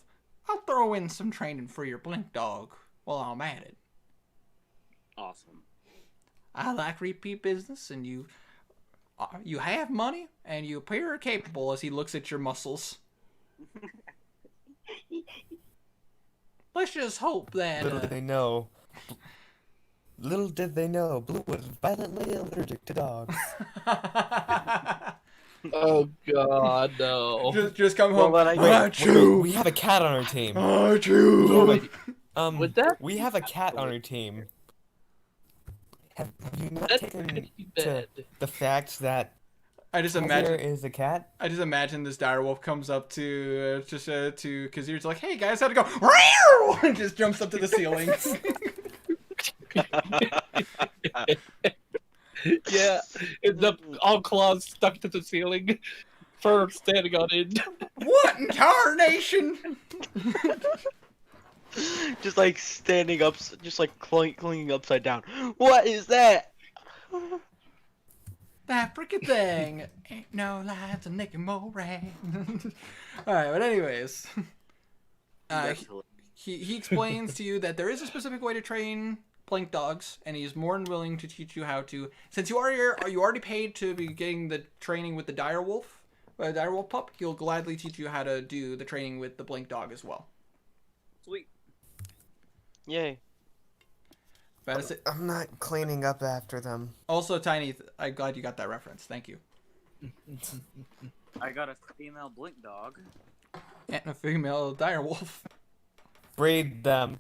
I'll throw in some training for your blink dog while I'm at it. Awesome. I like repeat business, and you have money, and you appear capable. As he looks at your muscles. Let's just hope that. Little did they know, Blue was violently allergic to dogs. Oh God, no! Just come home. Wait, we have a cat on our team. We have a cat on our team. Have you not taken to the fact that I just there imagine is a cat? I just imagine this direwolf comes up to Kazir's like, "Hey guys, how'd it go?" Meow! And just jumps up to the ceiling. Yeah, the all claws stuck to the ceiling, fur standing on end. What in tarnation? Just like standing up, just like clinging upside down. What is that? That freaking thing ain't no lie to Nick and Moran. Alright, but anyways. He explains to you that there is a specific way to train blink dogs, and he's more than willing to teach you how to. Since you already paid to be getting the training with the direwolf pup, he'll gladly teach you how to do the training with the blink dog as well. Sweet. Yay. I'm not cleaning up after them. Also, Tiny, I'm glad you got that reference. Thank you. I got a female blink dog. and a female direwolf. Breed them.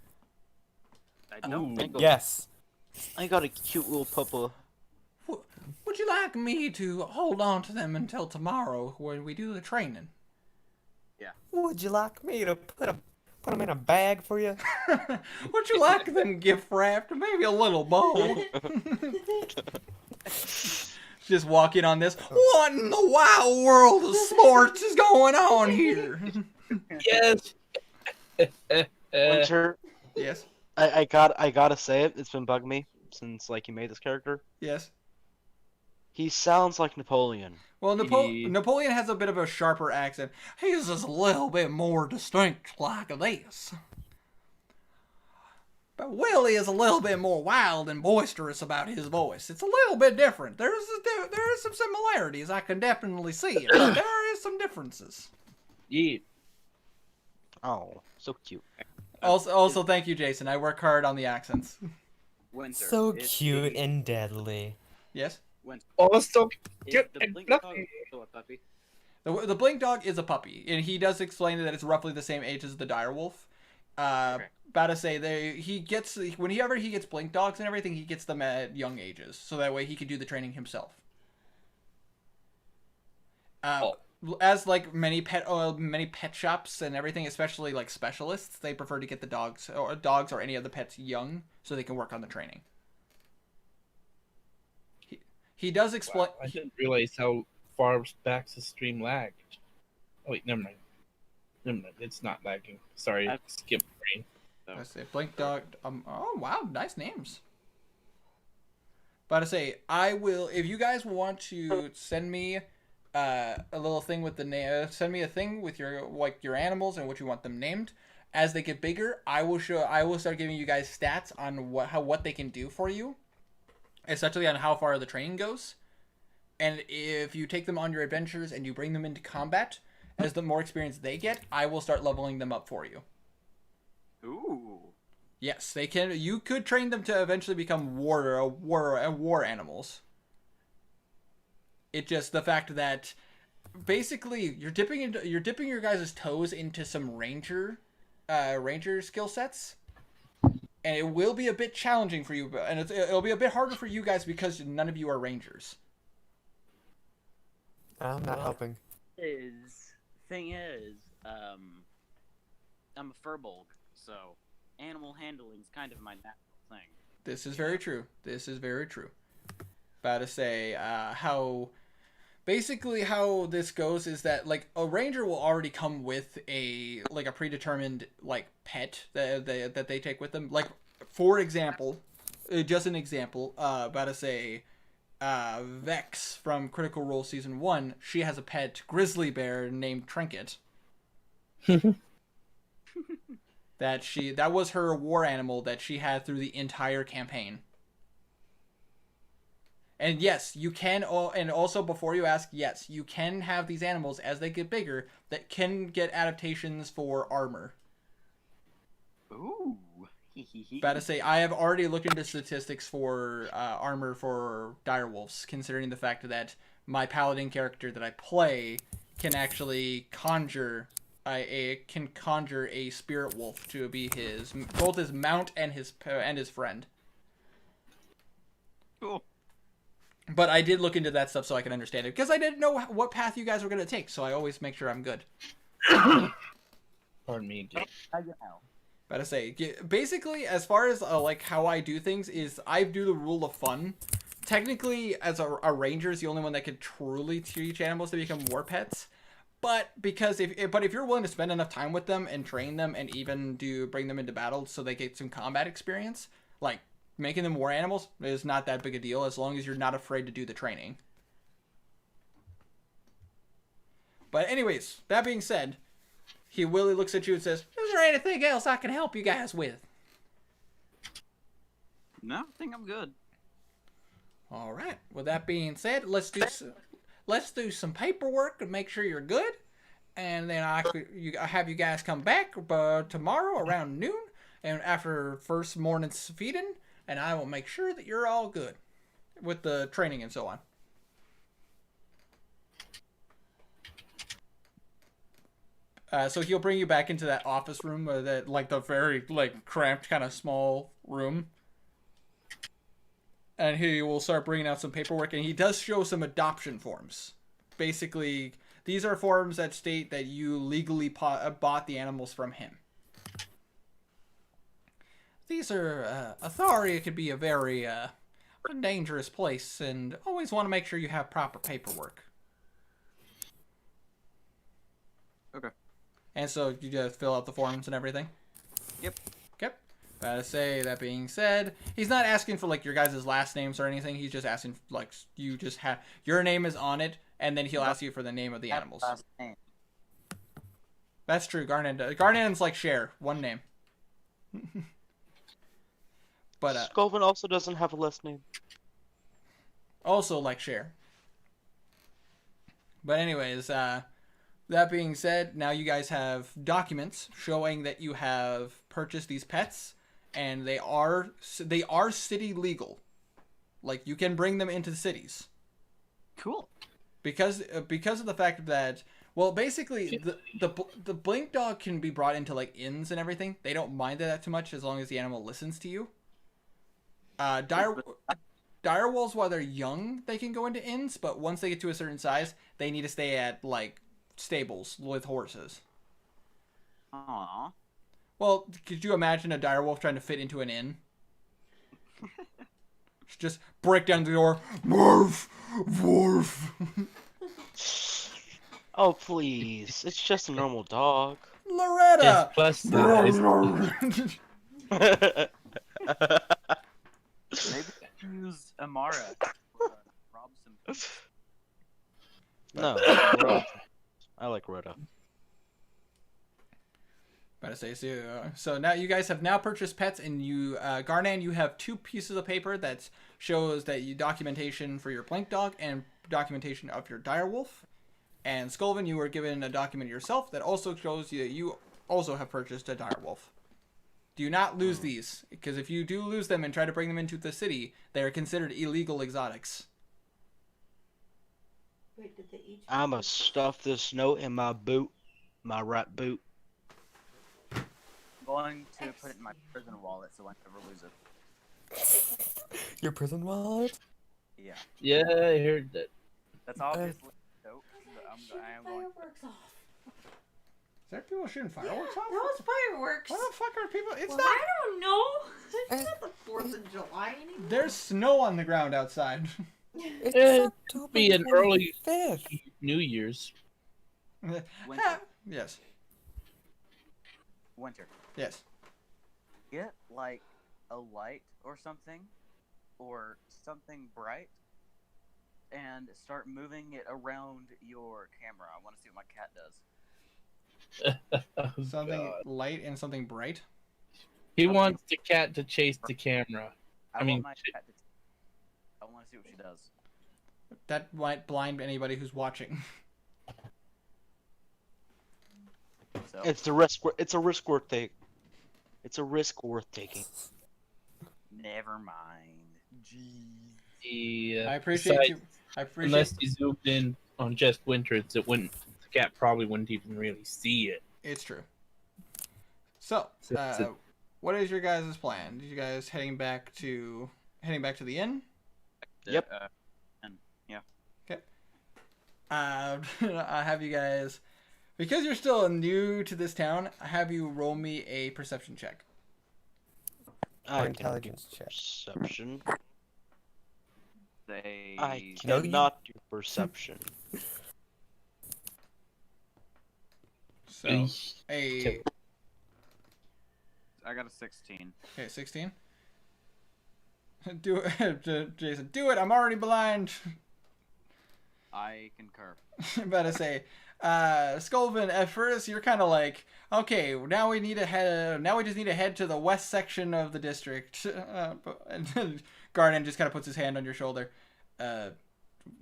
I don't think Yes. I got a cute little puppa. Would you like me to hold on to them until tomorrow when we do the training? Would you like me to put them in a bag for you? Would you like them gift wrapped? Maybe a little bowl. Just walking on this. What in the wild world of sports is going on here? Yes. Winter, Yes. I gotta say it. It's been bugging me since like you made this character. Yes. He sounds like Napoleon. Well, Napoleon has a bit of a sharper accent. He's just a little bit more distinct like this. But Willie is a little bit more wild and boisterous about his voice. It's a little bit different. There is some similarities. I can definitely see it. But there is some differences. Yeah. Oh, so cute. Also, thank you, Jason. I work hard on the accents. Winter. So is cute the- and deadly. Yes? Winter. Also, Is cute the and blink dog fluffy. also a puppy? The Blink Dog is a puppy, and he does explain that it's roughly the same age as the direwolf. Okay. About to say whenever he gets Blink Dogs and everything, he gets them at young ages, so that way he can do the training himself. As like many pet shops and everything, especially like specialists, they prefer to get the dogs or any of the pets young, so they can work on the training. He does explain. Wow, I didn't realize how far back the stream lagged. Oh wait, never mind. It's not lagging. Sorry, I've- skip brain. I say Blink Dog. Oh wow, nice names. But I say I will if you guys want to send me a little thing with the name. Send me a thing with your animals and what you want them named. As they get bigger, I will start giving you guys stats on what they can do for you, essentially on how far the training goes. And if you take them on your adventures and you bring them into combat, as the more experience they get, I will start leveling them up for you. Ooh. Yes, they can. You could train them to eventually become war animals. It just the fact that basically you're dipping your guys' toes into some ranger skill sets, and it will be a bit challenging for you, and it'll be a bit harder for you guys because none of you are rangers. I'm not helping. Thing is, I'm a furbolg, so animal handling is kind of my natural thing. This is very true. This is very true. About to say how this goes is that like a ranger will already come with a predetermined like pet that they take with them. Like for example, just an example. About to say Vex from Critical Role Season 1, she has a pet grizzly bear named Trinket. That was her war animal that she had through the entire campaign. And yes, you can, and also before you ask, yes, you can have these animals as they get bigger that can get adaptations for armor. Ooh. About to say, I have already looked into statistics for armor for direwolves, considering the fact that my paladin character that I play can actually conjure a spirit wolf to be both his mount and his friend. Cool. But I did look into that stuff so I can understand it, because I didn't know what path you guys were going to take, so I always make sure I'm good. Pardon me, dude. About to say, basically, as far as like how I do things is I do the rule of fun. Technically, as a ranger is the only one that can truly teach animals to become war pets. But if you're willing to spend enough time with them and train them and even bring them into battle so they get some combat experience, like making them war animals is not that big a deal as long as you're not afraid to do the training. But anyways, that being said, Willie looks at you and says, "Is there anything else I can help you guys with?" No, I think I'm good. All right. With that being said, let's do some paperwork and make sure you're good, and then I have you guys come back tomorrow around noon, and after first morning's feeding, and I will make sure that you're all good with the training and so on. So he'll bring you back into that office room, that like the very like cramped kind of small room, and he will start bringing out some paperwork. And he does show some adoption forms. Basically, these are forms that state that you legally bought the animals from him. These are authority could be a very dangerous place, and always want to make sure you have proper paperwork. Okay. And so you just fill out the forms and everything? Yep. Okay. Gotta say, that being said, he's not asking for, like, your guys' last names or anything. He's just asking, like, you just have... Your name is on it, and then he'll ask you for the name of the animals. Last name. That's true. Garnan's like Cher. One name. But, Scolvin also doesn't have a last name. also like Cher. But anyways, that being said, now you guys have documents showing that you have purchased these pets, and they are city legal. Like, you can bring them into the cities. Cool. Because of the fact that, well, basically the blink dog can be brought into like inns and everything. They don't mind that too much as long as the animal listens to you. Direwolves, while they're young, they can go into inns, but once they get to a certain size, they need to stay at like stables with horses. Aww. Well, could you imagine a direwolf trying to fit into an inn? Just break down the door. Morph! Morph! Oh, please. It's just a normal dog. Loretta! Just plus size. Maybe use Amara to rob some. No. Rhoda. I like Rhoda. Better say so. Now you guys have now purchased pets, and you, Garnan, you have 2 pieces of paper that shows that you documentation for your blink dog and documentation of your direwolf. And Scolvin, you were given a document yourself that also shows you that you also have purchased a direwolf. Do not lose these, because if you do lose them and try to bring them into the city, they are considered illegal exotics. Wait, did they each? I'ma stuff this note in my boot, my right boot. I'm going to put it in my prison wallet so I never lose it. Your prison wallet? Yeah. Yeah, I heard that. That's obviously dope. But I am going. Fireworks off. Is there people shooting fireworks That off? was fireworks. Why the fuck are people? It's Well, not. I don't know. It's not the 4th of July anymore. There's snow on the ground outside. It's It'd October be an early 25th. New Year's. Winter. Yes. Winter. Yes. Get like a light or something bright, and start moving it around your camera. I want to see what my cat does. Oh, Something God. light and something bright. He wants the cat to chase the camera. I mean, want my cat to. I want to see what she does. That might blind anybody who's watching. So It's a risk. It's a risk worth taking. It's a risk worth taking. never mind. Jeez. Yeah. I appreciate Besides, you. I appreciate. Unless you zoomed in on just Winters, it wouldn't. The cat probably wouldn't even really see it. It's true. So, what is your guys' plan? Are you guys heading back to the inn? Yep. And yeah. Okay. I have you guys, because you're still new to this town, I have you roll me a perception check. Or I intelligence check. Perception. They. I No, you- cannot do perception. So, Eesh. a I got a 16. okay, 16. Do it, Jason. Do it. I'm already blind. I concur. About to say, Scolvin, at first you're kind of like, okay, now we need to head. Now we just need to head to the west section of the district. And then Garden just kind of puts his hand on your shoulder.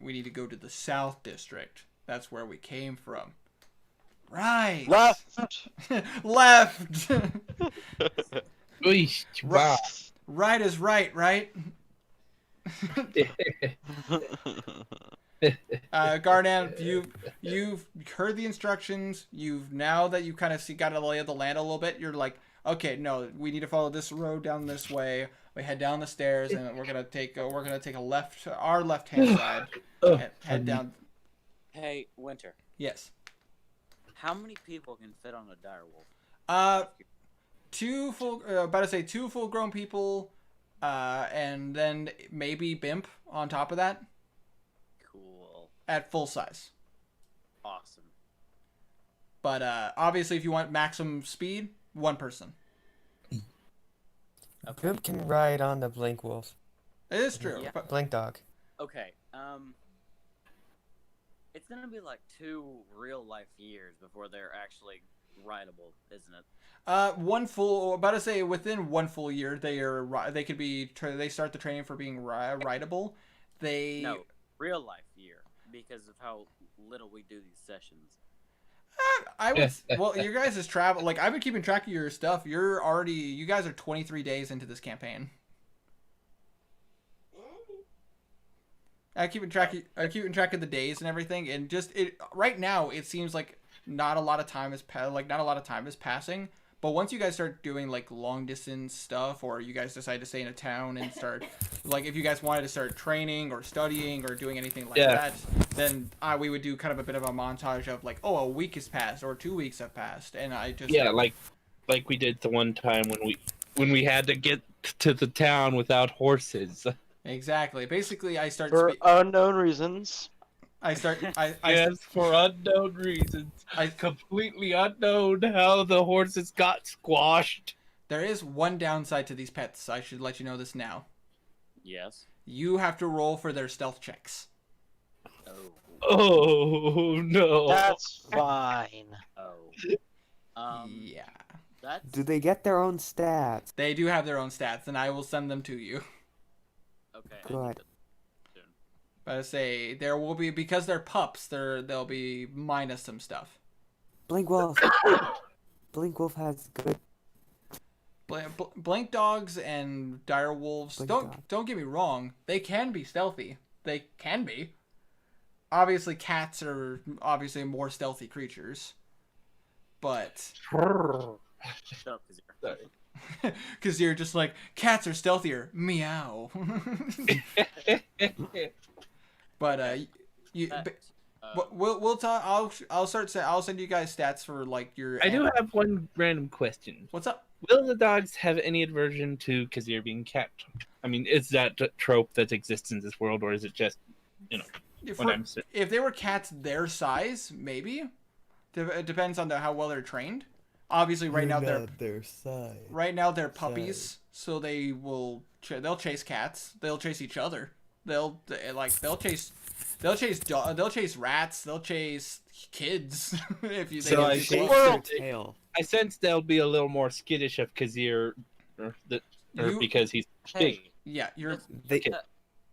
We need to go to the south district. That's where we came from. Right. Left. Left. Eesh, wow. Right is right, right? Garnan, you've heard the instructions. Now that you kind of got a lay of the land a little bit, you're like, okay, no, we need to follow this road down this way. We head down the stairs, and we're gonna take a left, our left hand side, and head down. Hey, Winter. Yes. How many people can fit on a direwolf? Two full grown people, and then maybe Bimp on top of that. Cool. At full size. Awesome. But obviously, if you want maximum speed, one person. Okay. Group can ride on the Blink Wolf. It is true. Yeah. But Blink Dog. Okay. It's gonna be like 2 real life years before they're actually rideable, isn't it? within 1 full year, they start the training for being rideable. No, real life year, because of how little we do these sessions. I would. Well, your guys' travel. Like, I've been keeping track of your stuff. You guys are 23 days into this campaign. I'm keeping track of the days and everything, and right now it seems like not a lot of time is passing. But once you guys start doing like long distance stuff, or you guys decide to stay in a town and start, like, if you guys wanted to start training or studying or doing anything like that, then we would do kind of a bit of a montage of like, oh, a week has passed or 2 weeks have passed, and I just like we did the one time when we had to get to the town without horses. Exactly. Basically, I start For unknown reasons. Yes, for unknown reasons. Completely unknown how the horses got squashed. There is one downside to these pets. I should let you know this now. Yes. You have to roll for their stealth checks. Oh no. That's fine. Yeah. Do they get their own stats? They do have their own stats, and I will send them to you. Okay. Good. But I say there will be, because they're pups. They'll be minus some stuff. Blink Wolf. Blink Wolf has good. Blink dogs and dire wolves. Don't get me wrong. They can be stealthy. They can be. Obviously, cats are more stealthy creatures. But Shut up, Kazir. because you're just like, cats are stealthier. Meow. But we'll talk. I'll send you guys stats for like your. I do have one random question. What's up? Will the dogs have any aversion to Kazir being cat? I mean, is that a trope that exists in this world, or is it just, if they were cats their size, maybe. It depends on how well they're trained. Obviously, right now they're their size. Right now they're puppies, so they'll chase cats. They'll chase each other. They'll chase rats. They'll chase kids. If you So they I chase Their tail. I sense they'll be a little more skittish of Kazir, because he's big. Hey, yeah,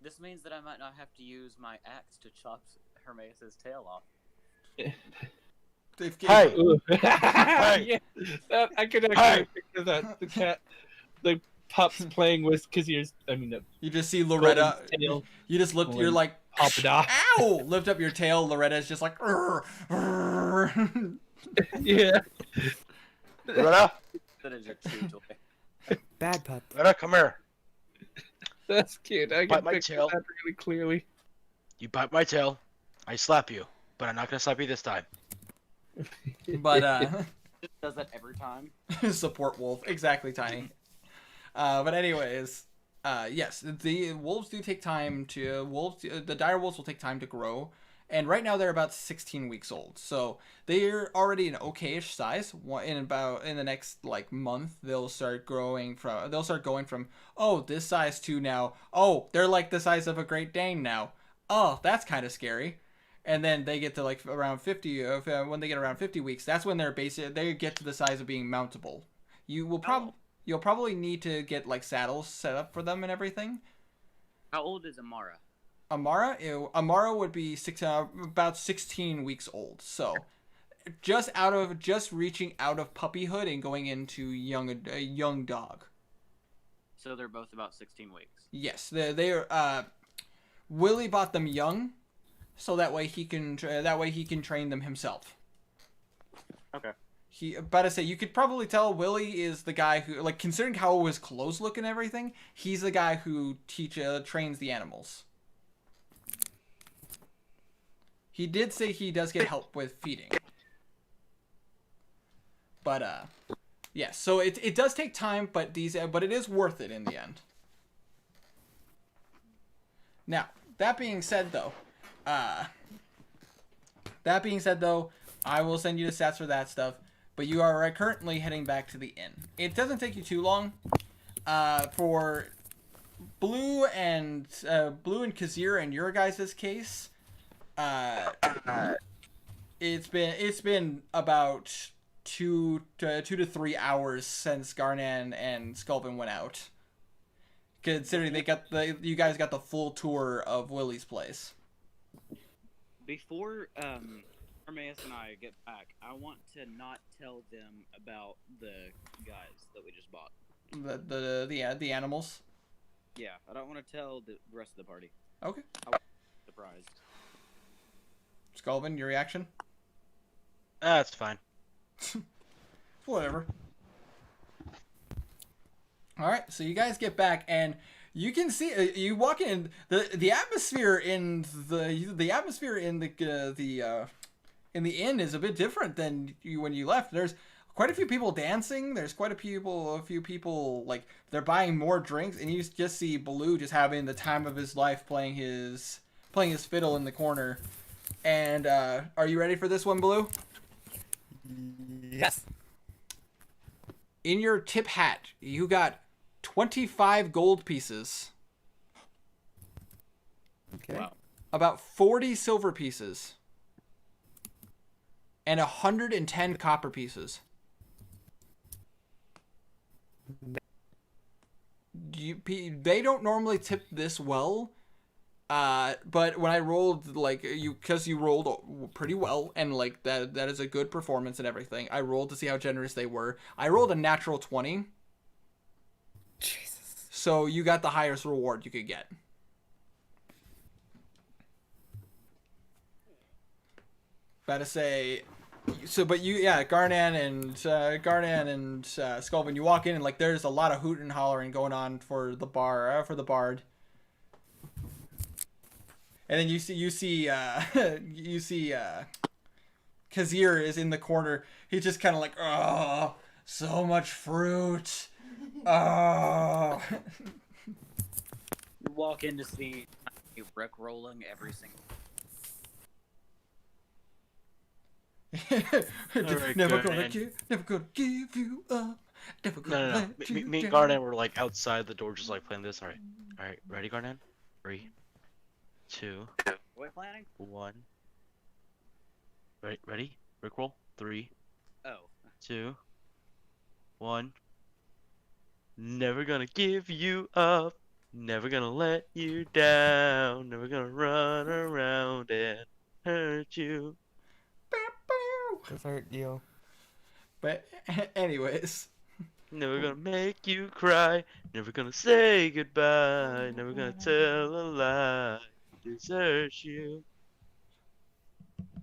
this means that I might not have to use my axe to chop Hermaeus' tail off. Hey! Yeah, I could actually picture that. The pups playing with Kazir's. you just see Loretta. Tail. You just lift. You're like, Pop it off. ow! Lift up your tail. Loretta's just like, "Rrr, rrr." Yeah. Loretta, That is your true joy. Bad pup. Loretta, come here. That's cute. I Bite can my picture tail. that really clearly. You bite my tail, I slap you, but I'm not gonna slap you this time. But Does that every time? support wolf, exactly, Tiny. But anyways, yes, the wolves do take time the dire wolves will take time to grow, and right now they're about 16 weeks old, so they're already an okayish size. In the next like month, they'll start going from this size to now, oh, they're like the size of a Great Dane now. Oh, that's kind of scary. And then they get to like around 50. When they get around 50 weeks, that's when they get to the size of being mountable. You'll probably need to get like saddles set up for them and everything. How old is Amara? Amara would be about 16 weeks old. So just reaching out of puppyhood and going into a young dog. So they're both about 16 weeks. Yes, they are. Willie bought them young. so that way he can train them himself. Okay. But I say you could probably tell Willie is the guy who, like, considering how his clothes look and everything, he's the guy who trains the animals. He did say he does get help with feeding. But yeah, so it does take time, but it is worth it in the end. Now, that being said though, I will send you the stats for that stuff. But you are currently heading back to the inn. It doesn't take you too long. For Blue and Kazir in your guys' case, it's been about 2 to 3 hours since Garnan and Sculpin went out. Considering you guys got the full tour of Willie's place. Before Armaeus and I get back, I want to not tell them about the guys that we just bought. The animals. Yeah, I don't want to tell the rest of the party. Okay. I was surprised. Sculpin, your reaction? That's fine. Whatever. All right, so you guys get back, and you can see you walk in the atmosphere in the atmosphere in the inn is a bit different than when you left. There's quite a few people dancing. There's quite a few people like they're buying more drinks, and you just see Baloo just having the time of his life playing his fiddle in the corner. And are you ready for this one, Baloo? Yes. In your tip hat, you got 25 gold pieces. Okay. Wow. About 40 silver pieces. And 110 copper pieces. They don't normally tip this well. But when I rolled, because you rolled pretty well, and like that is a good performance and everything, I rolled to see how generous they were. I rolled a natural 20. Jesus. So you got the highest reward you could get. About to say, Garnan and Sculvin, you walk in and like there's a lot of hooting and hollering going on for the bard. And then you see Kazir is in the corner. He's just kind of like, oh, so much fruit. Oh. You walk in to see Rick rolling every single. Never gonna give you up. Never gonna No. let you Me and down. Garnan were like outside the door, just like playing this. All right, ready, Garnan? 3, 2, What planning? 1. Ready? Rickroll. 3, Oh. 2, 1. Never gonna give you up. Never gonna let you down. Never gonna run around and hurt you. Dessert you. But anyways, Never gonna make you cry. Never gonna say goodbye. Never gonna tell a lie. Desert you.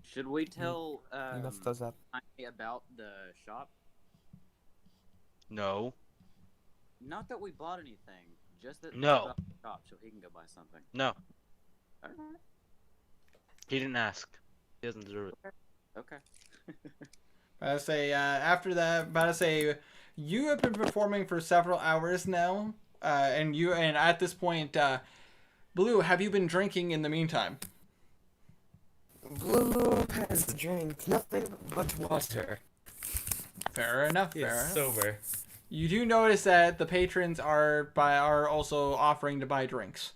Should we tell You messed those up. Tiny about the shop? No. Not that we bought anything, just that No. we bought the shop so he can go buy something. No. Alright. He didn't ask. He doesn't deserve it. Okay. I say after that, you have been performing for several hours now, and at this point, Blue, have you been drinking in the meantime? Blue has drank nothing but water. Fair enough. He Fair is enough. sober. You do notice that the patrons are also offering to buy drinks.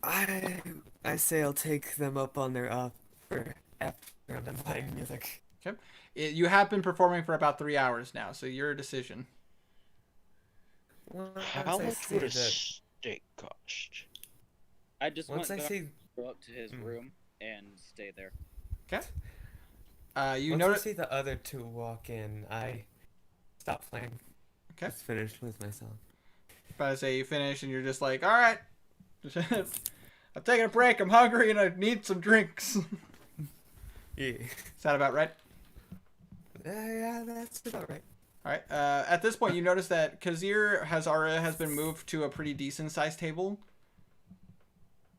I say I'll take them up on their offer after I'm done playing music. Okay. You have been performing for about 3 hours now, so your decision. How much would a steak cost? I just Once I want to see go up to his room and stay there. Okay. You once I notice. see the other two walk in, I stop playing. Okay. Just finished with my song. About to say you finish and you're just like, all right, I'm taking a break. I'm hungry and I need some drinks. Yeah. Is that about right? Yeah, that's about right. All right. At this point, you notice that Kazir has been moved to a pretty decent sized table,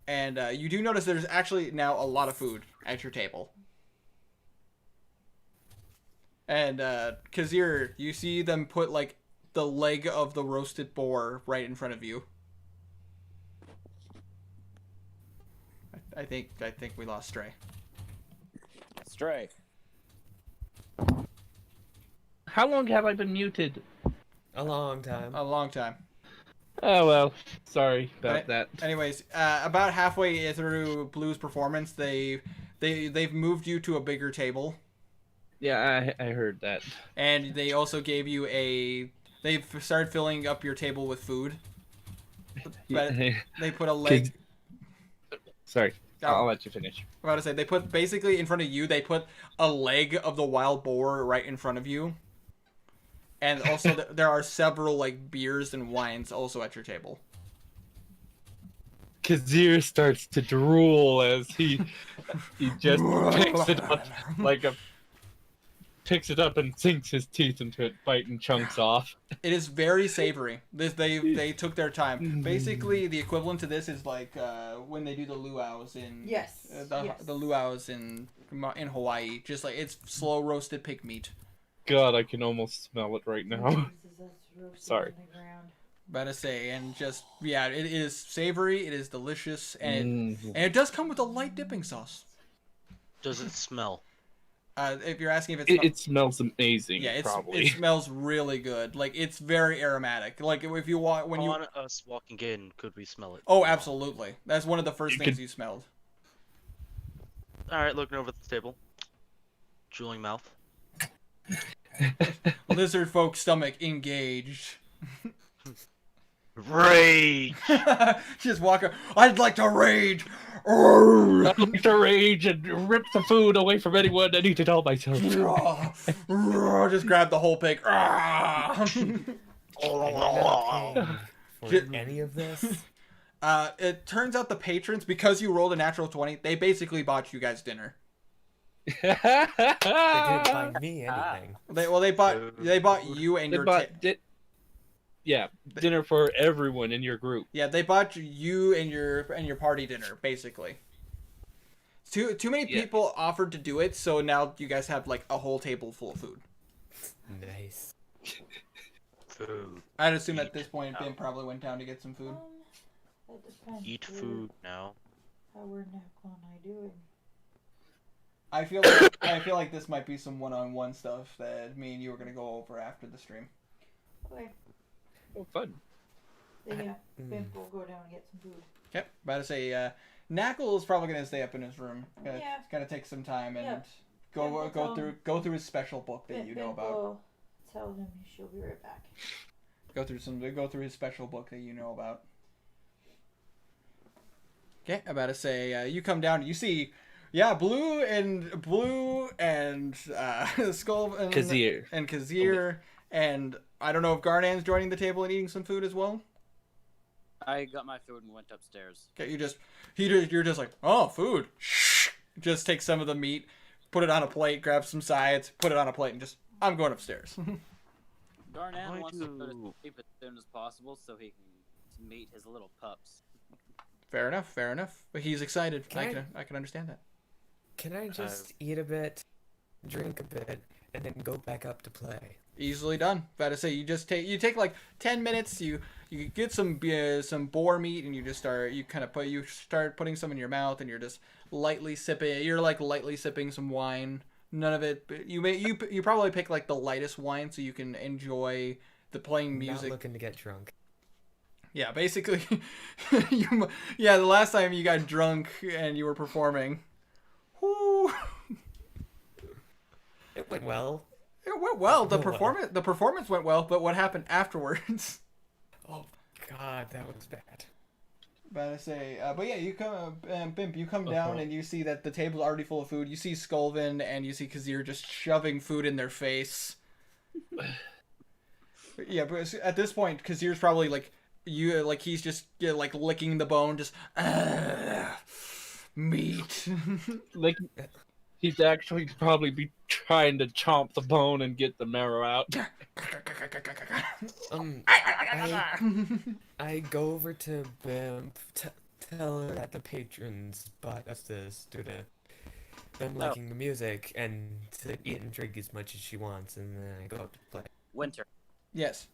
and you do notice there's actually now a lot of food at your table. And Kazir, you see them put like the leg of the roasted boar right in front of you. I think we lost Stray. Stray. How long have I been muted? A long time. A long time. Oh well, sorry about Right. that. Anyways, about halfway through Blue's performance, they've moved you to a bigger table, Yeah, I heard that. and they also gave you they've started filling up your table with food. But they put a leg. Sorry, Oh. I'll let you finish. I'm about to say they put basically in front of you. They put a leg of the wild boar right in front of you, and also there are several like beers and wines also at your table. Kazir starts to drool as he just picks it up picks it up and sinks his teeth into it, biting chunks off. It is very savory. They took their time. Basically, the equivalent to this is like when they do the luau's in Yes. the luau's in Hawaii. Just like it's slow roasted pig meat. God, I can almost smell it right now. Sorry. About to say, and just yeah, it is savory. It is delicious, and Mm. it does come with a light dipping sauce. Does it smell? If you're asking if It smells amazing. yeah, probably. it smells really good. Like it's very aromatic. Like if you want when you On us walking in, could we smell it? oh absolutely, that's one of the first You things could- you smelled. All right, looking over at the table, drooling mouth. Lizard folk stomach engaged. Rage. Just walk up. I'd like to rage. I'd like to rage and rip the food away from anyone and eat it all myself. Just grab the whole pig. For any of this? It turns out the patrons, because you rolled a natural 20, they basically bought you guys dinner. They didn't buy me anything. They bought you and They your bought dinner for everyone in your group. yeah, they bought you and your party dinner basically. Too many Yeah. people offered to do it, so now you guys have like a whole table full of food. Nice. Food. I'd assume at this point Ben probably went down to get some food. That depends. Eat food now. How we're not gonna doing. I feel like this might be some one-on-one stuff that me and you were gonna go over after the stream. Okay. Oh, fun. Then yeah, Ben will go down and get some food. Yep, about to say Knackle is probably gonna stay up in his room. Yeah. Gonna take some time and Yeah. go through his special book that you know Ben about. will tell him she'll be right back. Go through his special book that you know about. Okay, about to say you come down and you see, yeah, Blue and Skull and Kazir. and I don't know if Garnan's joining the table and eating some food as well. I got my food and went upstairs. Okay, you're just like, oh, food. Just take some of the meat, put it on a plate, grab some sides, put it on a plate, and just I'm going upstairs. Darnan Why wants to go to do- sleep as soon as possible so he can meet his little pups. Fair enough. But he's excited. Can I can understand that. Can I just eat a bit, drink a bit, and then go back up to play? Easily done. About to say you take like 10 minutes. You get some boar meat and you start putting some in your mouth and you're just lightly sipping. You're like lightly sipping some wine. None of it. You probably pick like the lightest wine so you can enjoy the playing music. Not looking to get drunk. Yeah, basically. The last time you got drunk and you were performing. Whoo. It went well. It went well. The Well. performance went well, but what happened afterwards? Oh God, that was bad. About to say, but yeah, you come, Bimp, you come down and you see that the table's already full of food. You see Skulvin and you see Kazir just shoving food in their face. Yeah, but at this point, Kazir's probably like, you like he's just like licking the bone, just meat. Like, he'd actually probably be trying to chomp the bone and get the marrow out. I go over to Bimp, tell her that the patrons bought us this due to them liking the music and to eat and drink as much as she wants, and then I go out to play. Winter. Yes.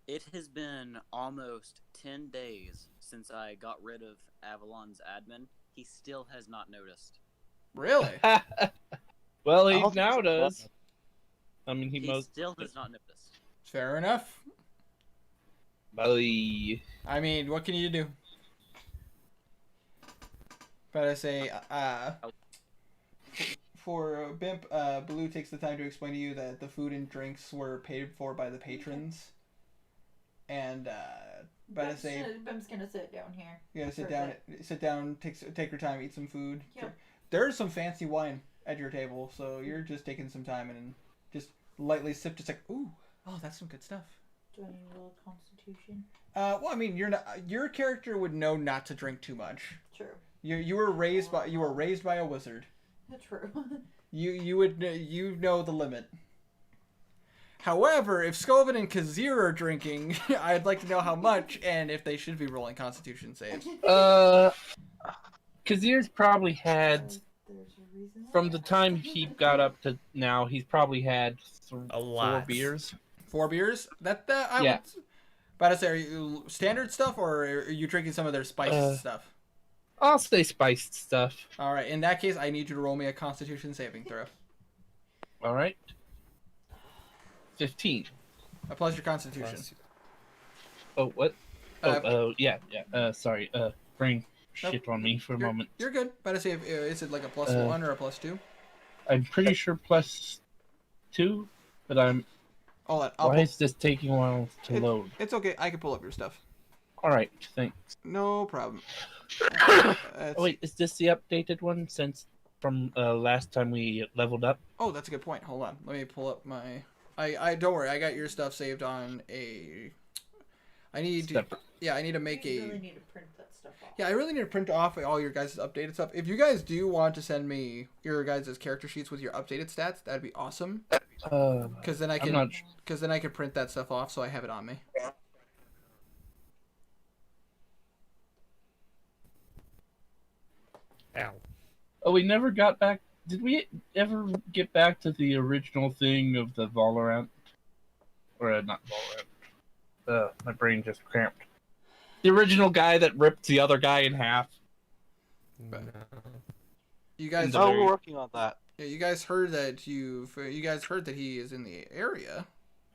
It has been almost 10 days since I got rid of Avalon's admin. He still has not noticed. Really? Well, he I'll- now does. I mean, He still has not noticed. Fair enough. Bye. I mean, what can you do? But I say, for Bimp, Blue takes the time to explain to you that the food and drinks were paid for by the patrons. And, but I say, Bim's gonna sit down here. you gotta sit for a down, take your time, eat some food. Yep. There's some fancy wine at your table, so you're just taking some time and just lightly sip, just like, ooh, oh, that's some good stuff. Do I need a little constitution? Well, I mean, your character would know not to drink too much. True. You were raised by a wizard. True. You know the limit. However, if Scoven and Kazir are drinking, I'd like to know how much and if they should be rolling Constitution saves. Kazir's probably had, There's a reason. from the time he got up to now, he's probably had A 4 lot. beers. 4 beers? That I Yeah. would. But I say, are you standard stuff or are you drinking some of their spiced stuff? I'll say spiced stuff. All right. In that case, I need you to roll me a Constitution saving throw. All right. 15. Plus your Constitution. Oh, what? Uh, Yeah. Sorry. Brain shit on me for a moment. You're good. But I say, is it like a plus 1 or a plus 2? I'm pretty sure +2, but I'm. Why is this taking a while to load? It's okay. I can pull up your stuff. All right, thanks. No problem. Oh, wait, is this the updated one since from last time we leveled up? Oh, that's a good point. Hold on. Let me pull up my. I don't worry. I got your stuff saved on a. I need to. Yeah, I need to make You a. really need to print that stuff off. Yeah, I really need to print off all your guys' updated stuff. If you guys do want to send me your guys' character sheets with your updated stats, that'd be awesome. Because then I can. Because then I can print that stuff off, so I have it on me. Ow. Oh, we never got back. Did we ever get back to the original thing of the Valorant? Or not Valorant. My brain just cramped. The original guy that ripped the other guy in half. No. You guys. Oh, we're working on that. Yeah, you guys heard that you guys heard that he is in the area.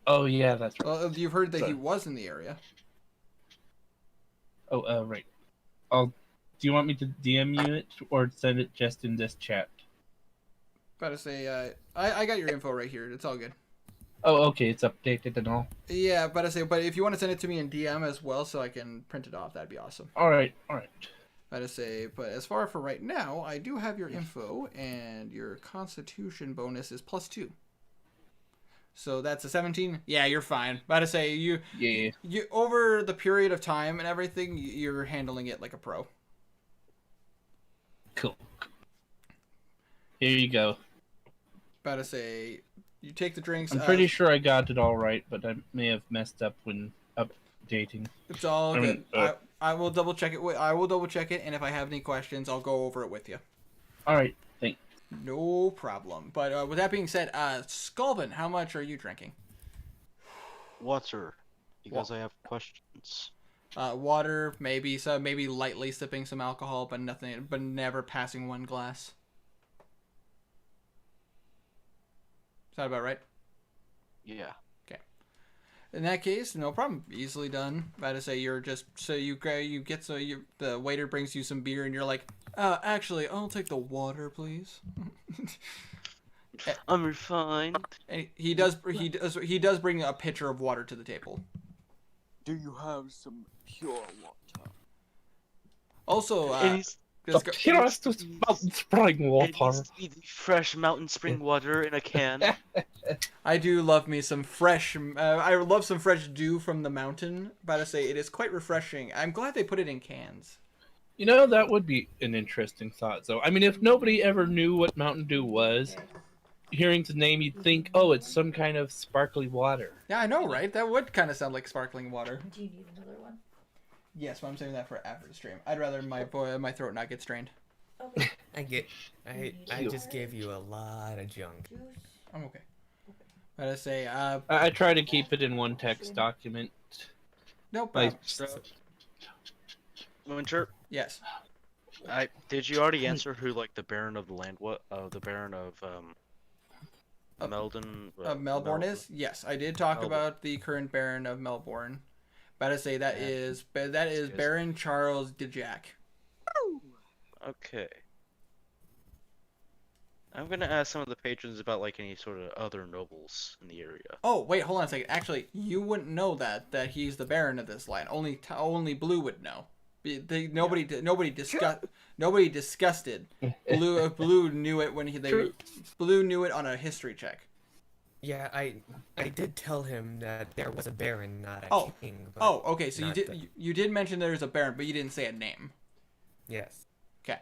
Oh yeah, that's right. Well, you've heard that he was in the area. Oh, right. Do you want me to DM you it or send it just in this chat? About to say, I got your info right here. It's all good. Oh, okay, it's updated and all. Yeah, but if you want to send it to me in DM as well, so I can print it off, that'd be awesome. All right. But as far for right now, I do have your info, and your Constitution bonus is +2. So that's a 17. Yeah, you're fine. About to say you over the period of time and everything, you're handling it like a pro. Cool. Here you go. About to say you take the drinks. I'm pretty sure I got it all right, but I may have messed up when updating. It's all good. I will double check it. I will double check it, and if I have any questions, I'll go over it with you. All right, thanks. No problem. But with that being said, Sculvin, how much are you drinking? Water, because I have questions. Water, maybe lightly sipping some alcohol, but never passing one glass. Is that about right? Yeah. Okay. In that case, no problem. Easily done. About to say you're just the waiter brings you some beer and you're like, actually, I'll take the water, please. I'm refined. And he does bring a pitcher of water to the table. Do you have some pure water? Also, Just go, Here is this mountain spring It water. needs to be the fresh mountain spring water in a can. I do love me some fresh. I love some fresh dew from the mountain. About to say it is quite refreshing. I'm glad they put it in cans. You know, that would be an interesting thought. So, I mean, if nobody ever knew what Mountain Dew was, hearing the name, you'd think, oh, it's some kind of sparkly water. Yeah, I know, right? That would kind of sound like sparkling water. Do you need another one? Yes, but I'm saving that for after the stream. I'd rather my throat not get strained. Okay. I just gave you a lot of junk. Juice. I'm okay. About to say, I try to keep it in one text document. no Like, problem. Winter, Yes. did you already answer who like the Baron of the land? What? The Baron of Meldon. Melbourne is? Yes, I did talk Melbourne. about the current Baron of Melbourne. About to say that is Baron Charles de Jack. Okay. I'm gonna ask some of the patrons about like any sort of other nobles in the area. Oh wait, hold on a second. Actually, you wouldn't know that he's the Baron of this land. Only Blue would know. Nobody discussed it. Blue knew it when Blue knew it on a history check. Yeah, I did tell him that there was a baron, not a king. But Okay. So you did mention there's a Baron, but you didn't say a name. Yes. Okay.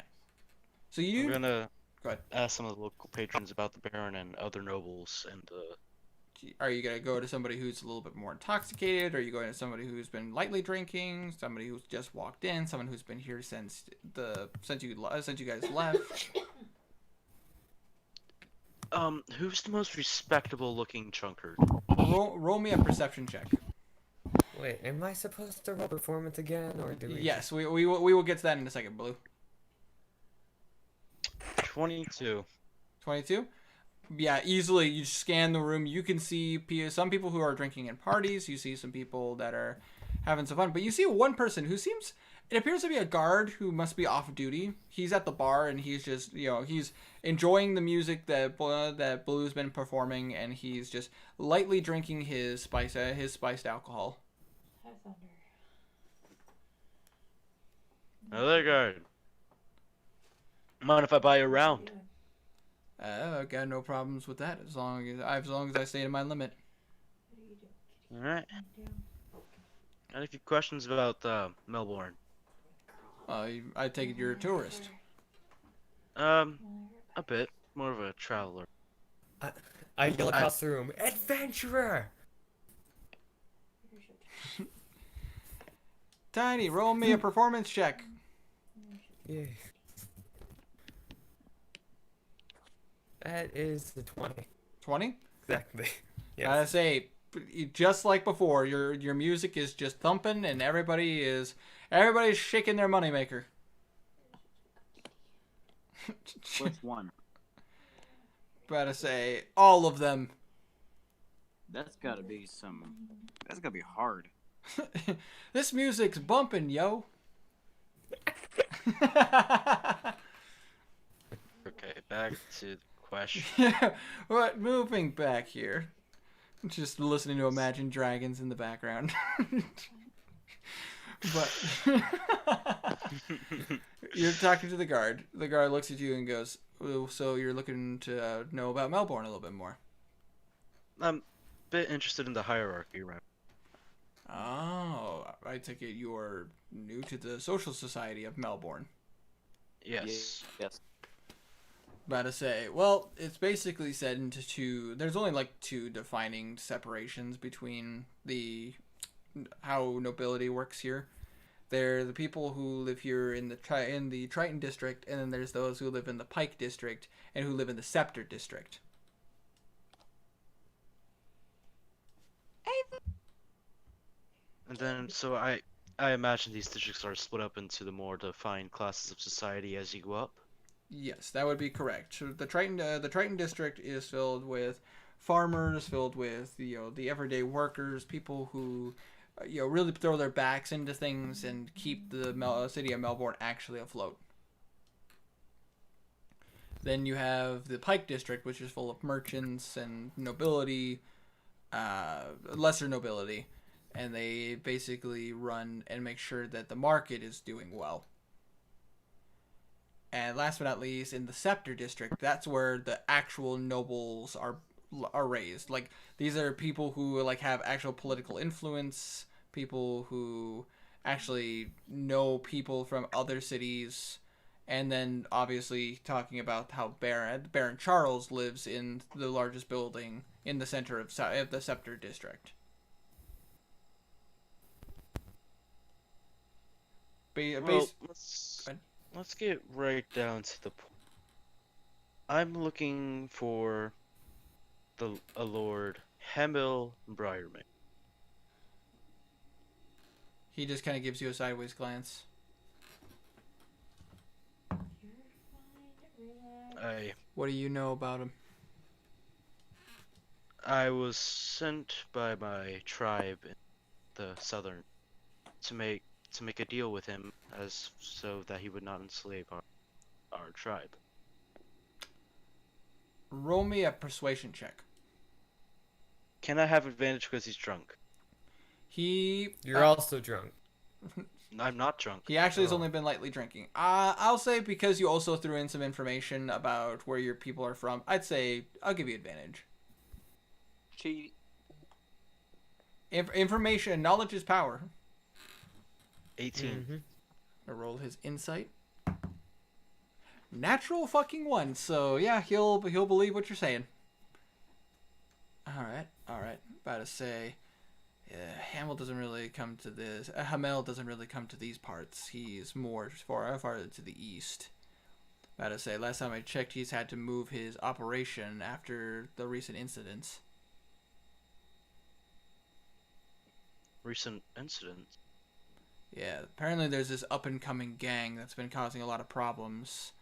So I'm gonna go ahead. ask some of the local patrons about the Baron and other nobles and Are you gonna go to somebody who's a little bit more intoxicated? Or are you going to somebody who's been lightly drinking? Somebody who's just walked in? Someone who's been here since you guys left? who's the most respectable looking chunker? Roll me a perception check. Wait, am I supposed to roll performance again, or do we? Yes, we will get to that in a second, Blue. 22. 22? Yeah, easily. You scan the room. You can see some people who are drinking in parties. You see some people that are having some fun. But you see one person who seems... It appears to be a guard who must be off duty. He's at the bar and he's just, he's enjoying the music that Blue's been performing, and he's just lightly drinking his spiced alcohol. Have thunder. Another guard. Mind if I buy you a round? I've got no problems with that as long as I stay in my limit. What are you doing? Alright. I had a few questions about Melbourne. I take it you're a tourist. A bit. More of a traveler. I yell across the room, adventurer! Tiny, roll me a performance check. Yeah. That is the 20. 20? Exactly. Gotta say, just like before, your music is just thumping, and everybody's shaking their moneymaker. Which one? Gotta say, all of them. That's gotta be hard. This music's bumping, yo. Okay, back to the question. Yeah, what? Moving back here. Just listening to Imagine Dragons in the background. But you're talking to the guard. The guard looks at you and goes, "Oh, so you're looking to know about Melbourne a little bit more." I'm a bit interested in the hierarchy, right? Oh, I take it you're new to the social society of Melbourne. Yes. Yes. About to say, well, it's basically said into two. There's only like two defining separations between how nobility works here. There are the people who live here in the Triton district, and then there's those who live in the Pike district and who live in the Scepter district. And then, so I imagine these districts are split up into the more defined classes of society as you go up. Yes, that would be correct. So the Triton district is filled with farmers, filled with the everyday workers, people who really throw their backs into things and keep the city of Melbourne actually afloat. Then you have the Pike district, which is full of merchants and nobility, lesser nobility, and they basically run and make sure that the market is doing well. And last but not least, in the Scepter District, that's where the actual nobles are raised. Like, these are people who like have actual political influence, people who actually know people from other cities, and then obviously talking about how Baron Charles lives in the largest building in the center of the Scepter District. Well, let's get right down to the point. I'm looking for a Lord Hemil Briarman. He just kind of gives you a sideways glance. What do you know about him? I was sent by my tribe in the southern to make a deal with him so that he would not enslave our tribe. Roll me a persuasion check. Can I have advantage because he's drunk? You're also drunk. I'm not drunk. He actually has only been lightly drinking. I'll say because you also threw in some information about where your people are from, I'd say I'll give you advantage. Cheat. Information, knowledge is power. 18. Mm-hmm. I roll his insight. Natural fucking one. So yeah, he'll believe what you're saying. All right. About to say, Hamel doesn't really come to this. Hamel doesn't really come to these parts. He's more farther to the east. About to say, last time I checked, he's had to move his operation after the recent incidents. Recent incidents? Yeah, apparently there's this up-and-coming gang that's been causing a lot of problems.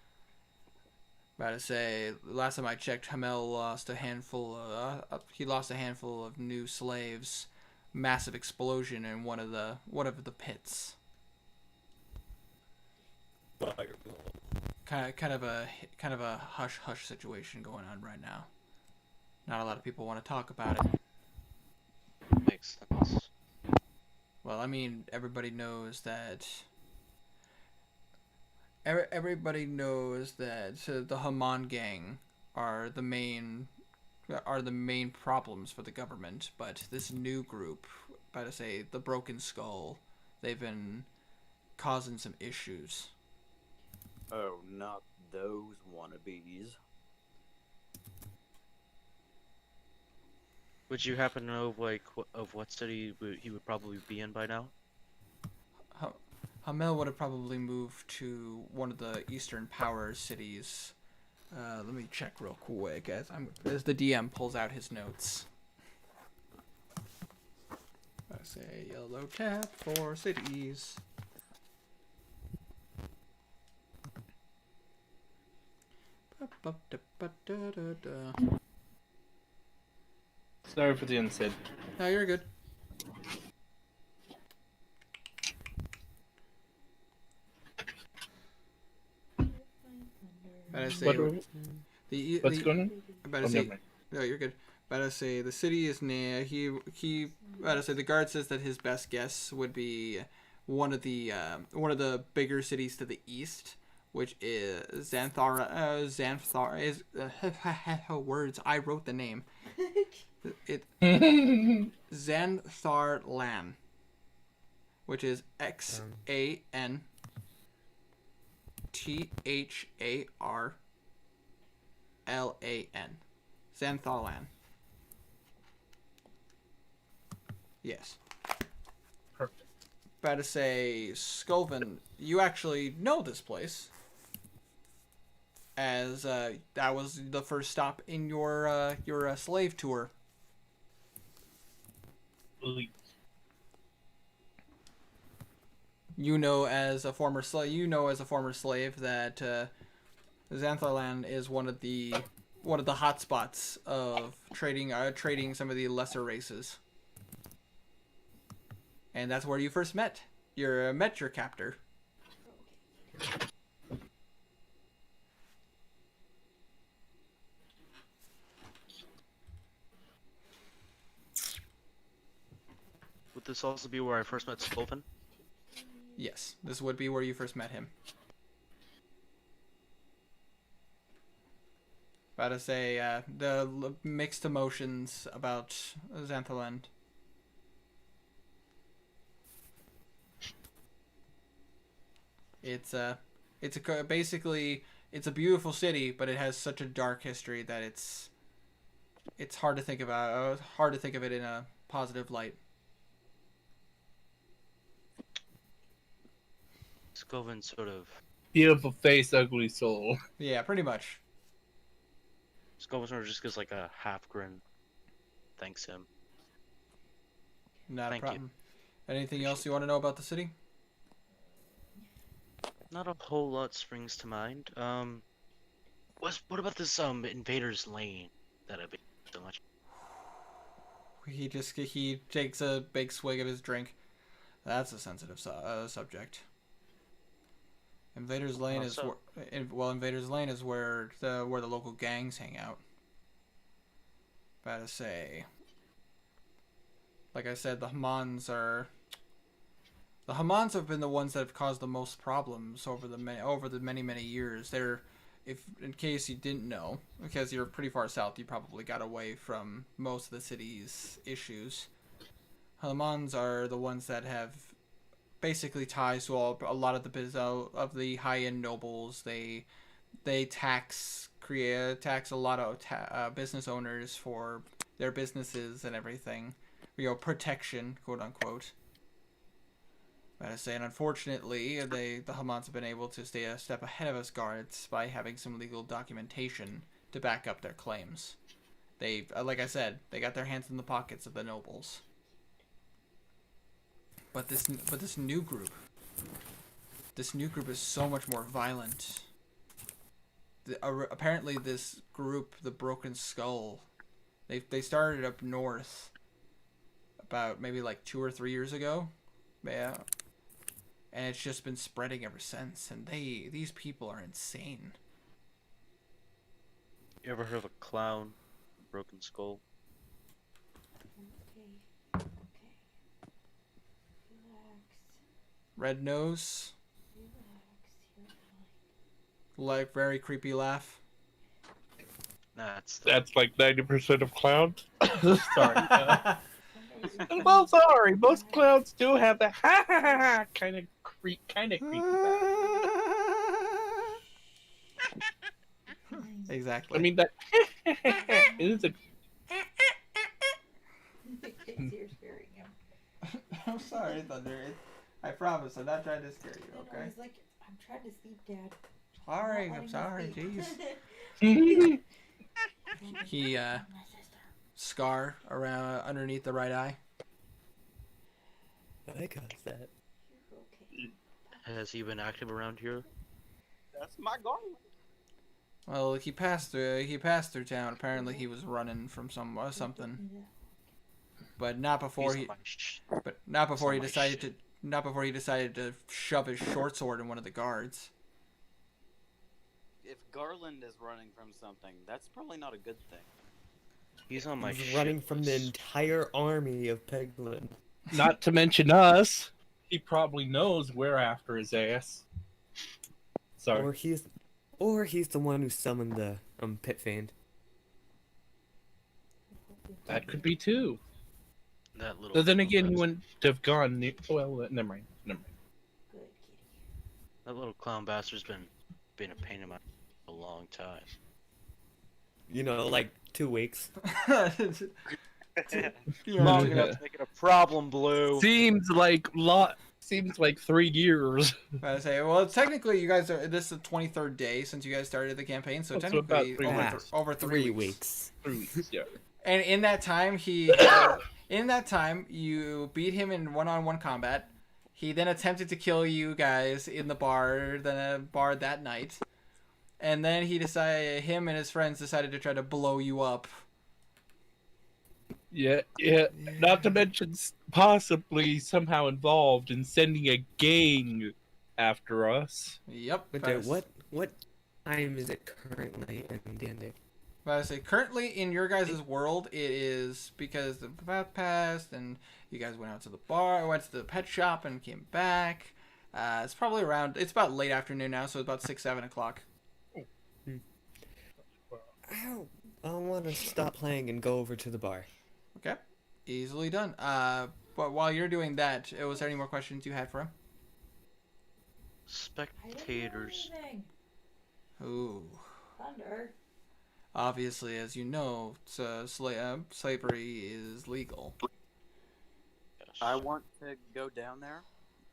About to say, last time I checked, Hamel lost a handful of new slaves. Massive explosion in one of the pits. Kind of a hush situation going on right now. Not a lot of people want to talk about it. Makes sense. Well, I mean, everybody knows that the Haman gang are the main problems for the government, but this new group, about to say the Broken Skull, they've been causing some issues. Oh, not those wannabes. Would you happen to know of what city he would probably be in by now? Hamel would have probably moved to one of the Eastern Power cities. Let me check real quick as the DM pulls out his notes. I say yellow tab for cities. Sorry for the unsaid. No, you're good. What's What's going on? About to say, no, you're good. About to say the city is near. He. About to say the guard says that his best guess would be one of the bigger cities to the east, which is Xanthar. Xanthar is words. I wrote the name. Xantharlan, which is XANTHARLAN. Xantharlan. Yes. Perfect. About to say, Sculvin, you actually know this place, as that was the first stop in your slave tour. You know as a former slave that Xantharland is one of the hot spots of trading some of the lesser races. And that's where you first met your captor. Would this also be where I first met Sculpin? Yes, this would be where you first met him. About to say mixed emotions about Xanthaland. Basically it's a beautiful city, but it has such a dark history that it's hard to think about. Hard to think of it in a positive light. Scoven sort of. Beautiful face, ugly soul. Yeah, pretty much. Scoven sort of just gives like a half grin. Thanks him. Not Thank a you. problem. Anything else you want to know about the city? Not a whole lot springs to mind. What about this Invaders Lane that I've been so much? He takes a big swig of his drink. That's a sensitive subject. Invaders Lane How is so? Invaders Lane is where the local gangs hang out. About to say, like I said, the Hamans have been the ones that have caused the most problems over the many years. In case you didn't know, because you're pretty far south, you probably got away from most of the city's issues. Hamans are the ones that have basically ties to a lot of the high-end nobles. They tax a lot of business owners for their businesses and everything. Protection, quote unquote. I say, and unfortunately, the Hamans have been able to stay a step ahead of us guards by having some legal documentation to back up their claims. They, like I said, they got their hands in the pockets of the nobles. But this new group is so much more violent. Apparently, this group, the Broken Skull, they started up north about maybe like 2 or 3 years ago. Yeah. And it's just been spreading ever since. And these people are insane. You ever heard of a clown, Broken Skull? Okay. Relax. Red nose, Relax. You're fine. like very creepy laugh. That's That's like 90% of clowns. Sorry. Well, sorry. Most clowns do have the ha ha ha ha kind of creepy. Exactly. I mean that is a. You're scaring him. I'm sorry, Thunder. I promise, I'm not trying to scare you. I Okay. was like, I'm trying to sleep, Dad. Sorry, Not I'm letting sorry. me Jeez. sleep. He My sister. scar around underneath the right eye. I got that. You're okay. Has he been active around here? That's my garland. Well, he passed through town. Apparently, he was running from something, but not before He's he. on my sh- But not before he Sound like decided shit. not before he decided to shove his short sword in one of the guards. If Garland is running from something, that's probably not a good thing. He's on my He's shit running from the list. entire army of Pegland. Not to mention us. He probably knows we're after his ass. Sorry. Or he's the one who summoned the pit fiend. That could be too. That little. But then again, he bastard. wouldn't have gone. Well, never mind. Good kitty. That little clown bastard's been a pain in my a long time. You know, like 2 weeks. Long enough to make it a problem, Blue. Seems like 3 years. I say, well, technically, you guys are. This is the 23rd day since you guys started the campaign, so So about technically 3 weeks. over 3 3 weeks. weeks. 3 weeks, yeah. And in that time, you beat him in one-on-one combat. He then attempted to kill you guys in the bar that night, and then him and his friends decided to try to blow you up. Yeah. Not to mention possibly somehow involved in sending a gang after us. Yep. But what time is it currently in D&D? But I say currently in your guys' world, it is because the path passed and you guys went out to the bar, went to the pet shop, and came back. It's about late afternoon now, so it's about 6-7 o'clock. I want to stop playing and go over to the bar. Okay, easily done. But while you're doing that, was there any more questions you had for him? Spectators. Ooh. Thunder. Obviously, as you know, slavery is legal. I want to go down there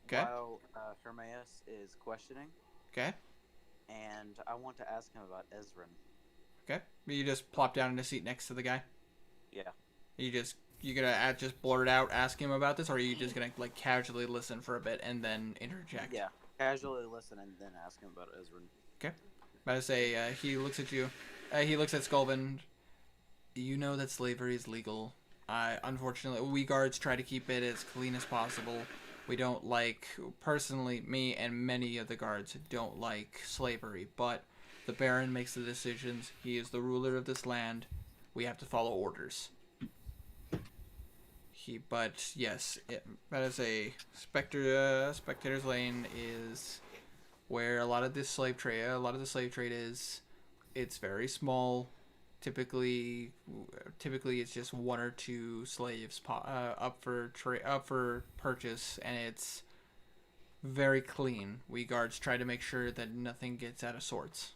Okay. while Hermaeus is questioning, Okay. and I want to ask him about Ezrin. Okay. You just plop down in a seat next to the guy. Yeah. You gonna just blurt out, ask him about this, or are you just gonna like casually listen for a bit and then interject? Yeah. Casually listen and then ask him about Ezrin. But I say he looks at you. He looks at Skolvin. You know that slavery is legal. Unfortunately, we guards try to keep it as clean as possible. We don't like, personally, me and many of the guards don't like slavery, but the Baron makes the decisions. He is the ruler of this land. We have to follow orders. But yes, that is a Spectator's Lane is where a lot of the slave trade is. It's very small. Typically it's just one or two slaves up for purchase, and it's very clean. We guards try to make sure that nothing gets out of sorts.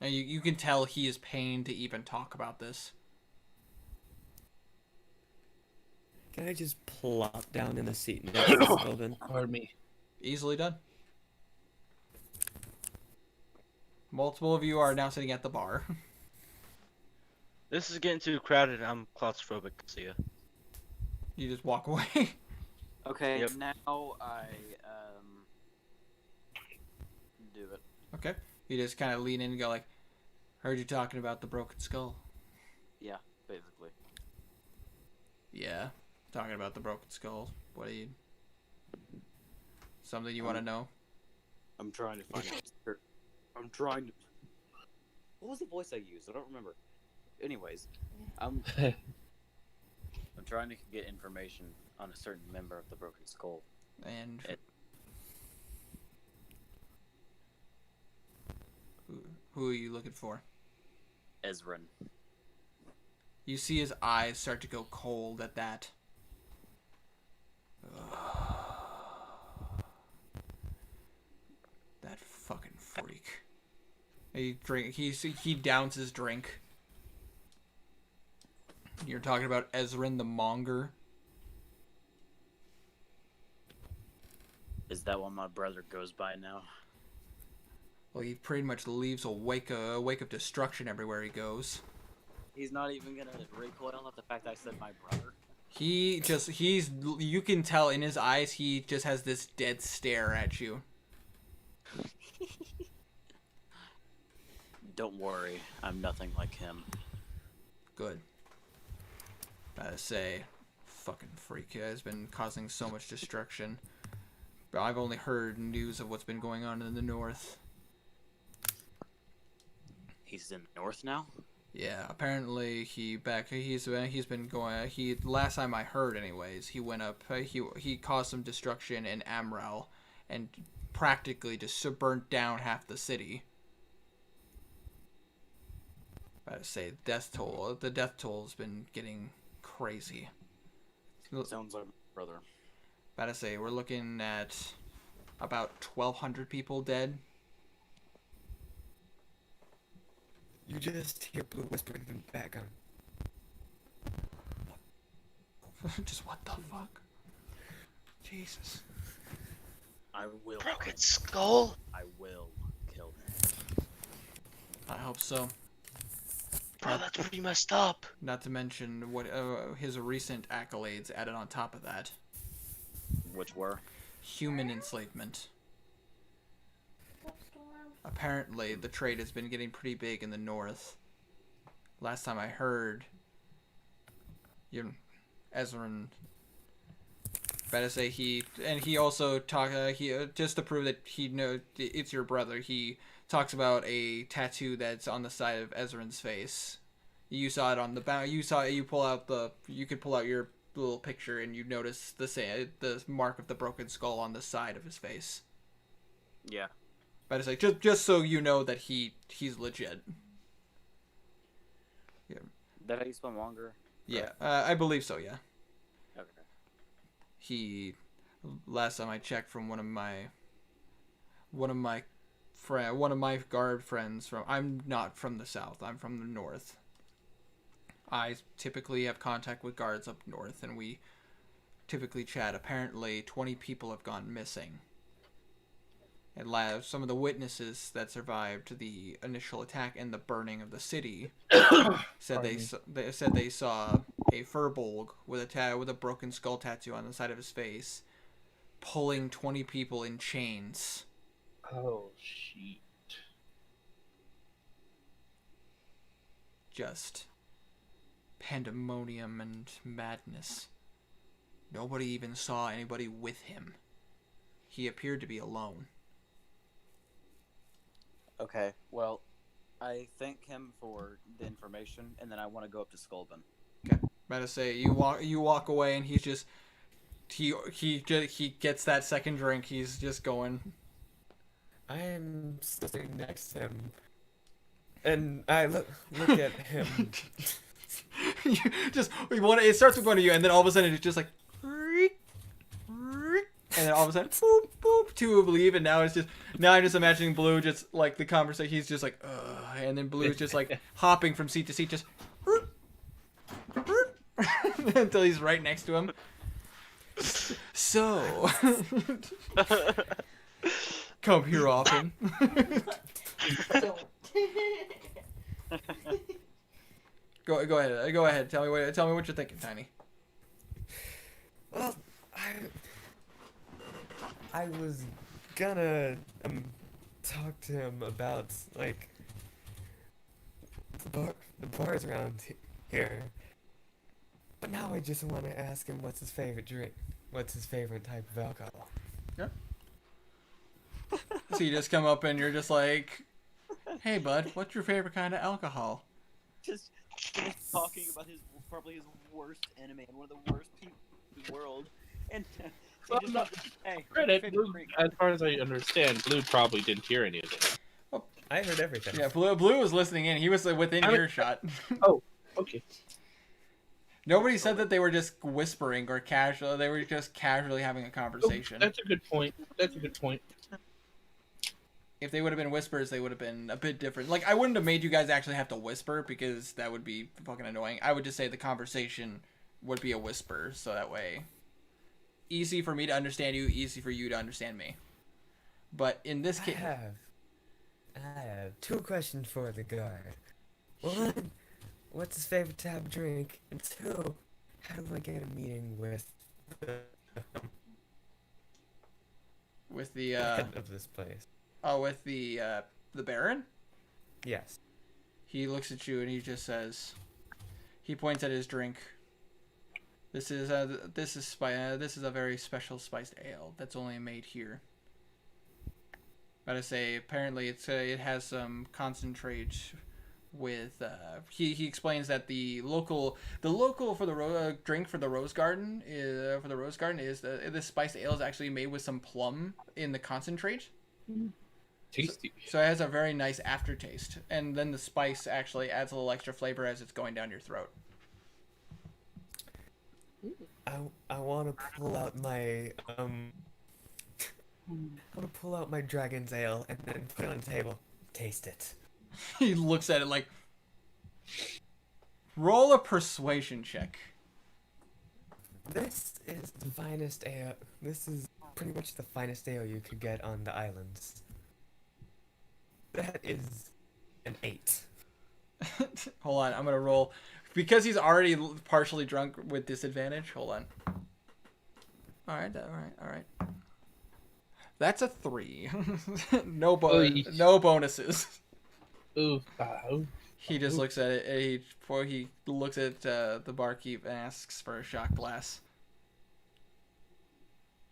And you can tell he is pained to even talk about this. Can I just plop down in the seat next to Sylvan? Pardon me. Easily done. Multiple of you are now sitting at the bar. This is getting too crowded. I'm claustrophobic. See ya. You just walk away. Okay, Yep. now I do it. Okay. You just kind of lean in and go like, heard you talking about the broken skull. Yeah, basically. Yeah. Talking about the broken skull. What do you... Something you want to know? I'm trying to find out. I'm trying to. What was the voice I used? I don't remember. Anyways, I'm trying to get information on a certain member of the Broken Skull. And... Who are you looking for? Ezrin. You see his eyes start to go cold at that. That fucking freak. He downs his drink. You're talking about Ezrin the Monger? Is that what my brother goes by now? Well, he pretty much leaves a wake of destruction everywhere he goes. He's not even gonna recoil at the fact I said my brother. You can tell in his eyes he just has this dead stare at you. Don't worry, I'm nothing like him. Good. Gotta say, fucking freak has been causing so much destruction. But I've only heard news of what's been going on in the north. He's in the north now? Yeah, apparently he's been going. Last time I heard, anyways, he went up. He caused some destruction in Amral, and practically just burnt down half the city. I'd say the death toll has been getting crazy. Sounds like my brother. About to say we're looking at about 1,200 people dead. You just hear Blue whispering in the background. Just what the fuck? Jesus. I will. Broken Skull? I will kill him. I hope so. Bro, that's pretty messed up. Not to mention what his recent accolades added on top of that. Which were? Human enslavement. Apparently, the trade has been getting pretty big in the north. Last time I heard, Ezrin, better say he also talk just to prove that he knows it's your brother. He talks about a tattoo that's on the side of Ezrin's face. You saw it on the bow. You could pull out your little picture and you notice the mark of the broken skull on the side of his face. Yeah. But it's like just so you know that he's legit. Yeah. That how you spell monger? Yeah, I believe so. Yeah. Okay. He, last time I checked, from one of my guard friends from. I'm not from the south. I'm from the north. I typically have contact with guards up north, and we typically chat. Apparently, 20 people have gone missing. And some of the witnesses that survived the initial attack and the burning of the city said they saw a furbolg with a broken skull tattoo on the side of his face, pulling 20 people in chains. Oh, shit. Just pandemonium and madness. Nobody even saw anybody with him. He appeared to be alone. Okay, well, I thank him for the information, and then I want to go up to Skulban. Okay, about to say you walk away, and he's just he gets that second drink. He's just going. I'm sitting next to him, and I look at him. It starts with one of you, and then all of a sudden it's just like, and then all of a sudden, boop, boop, two of leave, and now I'm just imagining Blue just like the conversation. He's just like, and then Blue's just like hopping from seat to seat, just until he's right next to him. So, come here often. Go ahead. Tell me what you're thinking, Tiny. Well, I was gonna talk to him about like the bars around here, but now I just want to ask him what's his favorite drink, what's his favorite type of alcohol. Yeah. So you just come up and you're just like, "Hey, bud, what's your favorite kind of alcohol?" Just talking about probably his worst enemy and one of the worst people in the world, and hey, Credit, Blue, as far as I understand, Blue probably didn't hear any of it. Oh, I heard everything. Yeah, Blue was listening in. He was within earshot. Oh, okay. Nobody said that they were just whispering or casual. They were just casually having a conversation. That's a good point. If they would have been whispers, they would have been a bit different. Like, I wouldn't have made you guys actually have to whisper because that would be fucking annoying. I would just say the conversation would be a whisper, so that way, easy for me to understand you, easy for you to understand me. But in this case, I have two questions for the guard. One, what's his favorite type of drink? And two, how do I get a meeting with the head of this place? Oh, with the Baron? Yes. He looks at you and he just says, he points at his drink. This is a very special spiced ale that's only made here. But I say, apparently it has some concentrate with. He explains that the local for the drink for the Rose Garden is this spiced ale is actually made with some plum in the concentrate. Tasty. So it has a very nice aftertaste, and then the spice actually adds a little extra flavor as it's going down your throat. I want to pull out my dragon's ale and then put it on the table. Taste it. He looks at it like, roll a persuasion check. This is the finest ale. This is pretty much the finest ale you could get on the islands. That is an 8. Hold on, I'm gonna roll. Because he's already partially drunk with disadvantage, hold on. Alright. That's a 3. No bonuses. Ooh. He just looks at it, and he looks at the barkeep and asks for a shot glass.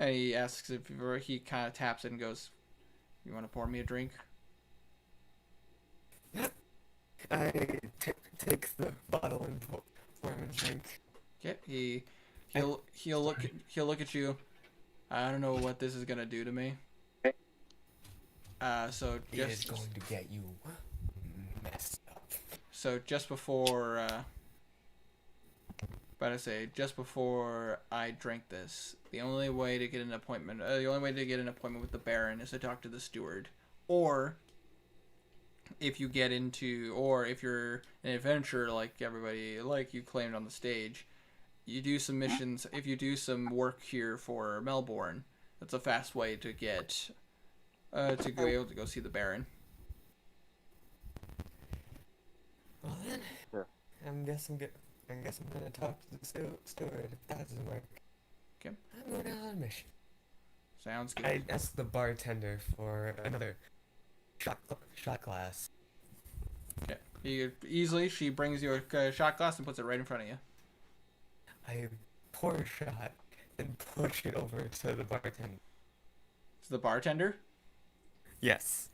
And he asks if he kind of taps it and goes, "You want to pour me a drink?" I take the bottle and pour him a drink. Okay, he'll look at you. I don't know what this is gonna do to me. So It is just going to get you messed up. so just before just before I drink this, the only way to get an appointment with the Baron is to talk to the steward, or if you're an adventurer like everybody, like you claimed on the stage, you do some missions. If you do some work here for Melbourne, that's a fast way to get to be able to go see the Baron. Well then, Sure. I guess I'm gonna talk to the steward if that doesn't work. Okay. I'm going out on a mission. Sounds good. I asked the bartender for another shot glass. She brings you a shot glass and puts it right in front of you. I pour a shot and push it over to the bartender. It's the bartender. Yes.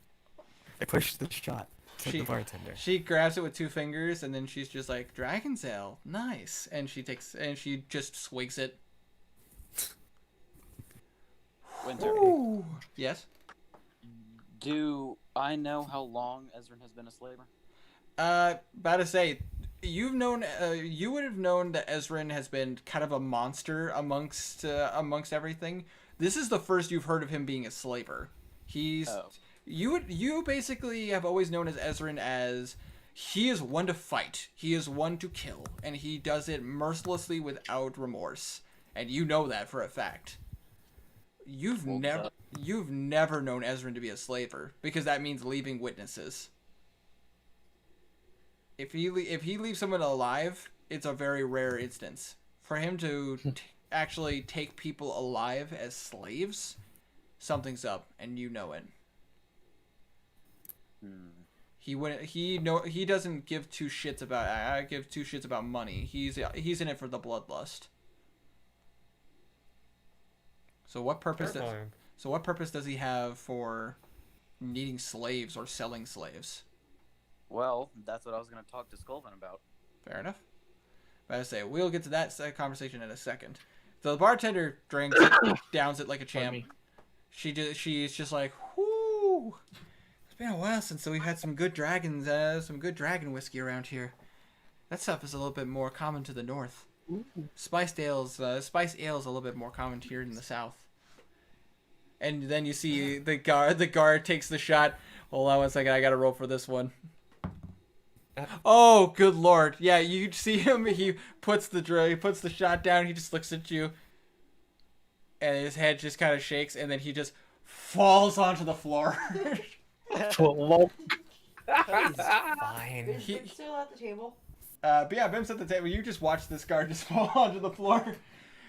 I push the shot to the bartender. She grabs it with 2 fingers and then she's just like, "Dragon's Ale, nice," and she just swigs it. Winter, Ooh. Yes. do I know how long Ezrin has been a slaver? About to say, you would have known that Ezrin has been kind of a monster amongst everything. This is the first you've heard of him being a slaver. You basically have always known as Ezrin as he is one to fight, he is one to kill, and he does it mercilessly without remorse, and you know that for a fact. You've never known Ezrin to be a slaver, because that means leaving witnesses. If he leaves someone alive, it's a very rare instance. For him to actually take people alive as slaves, something's up, and you know it. He doesn't give 2 shits about money. He's in it for the bloodlust. So what purpose does he have for needing slaves or selling slaves? Well, that's what I was going to talk to Skulven about. Fair enough. But I say we'll get to that conversation in a second. The bartender drinks it, downs it like a champ. She's just like, whoo! It's been a while since we've had some good dragon whiskey around here. That stuff is a little bit more common to the north. Ooh. Spice ale's a little bit more common here in the south. And then you see the guard takes the shot. Hold on 1 second, I gotta roll for this one. Oh, good lord! Yeah, you see him. He puts the shot down. He just looks at you, and his head just kind of shakes, and then he just falls onto the floor. Fine. Is Bim still at the table? But yeah, Bim's at the table. You just watch this guard just fall onto the floor.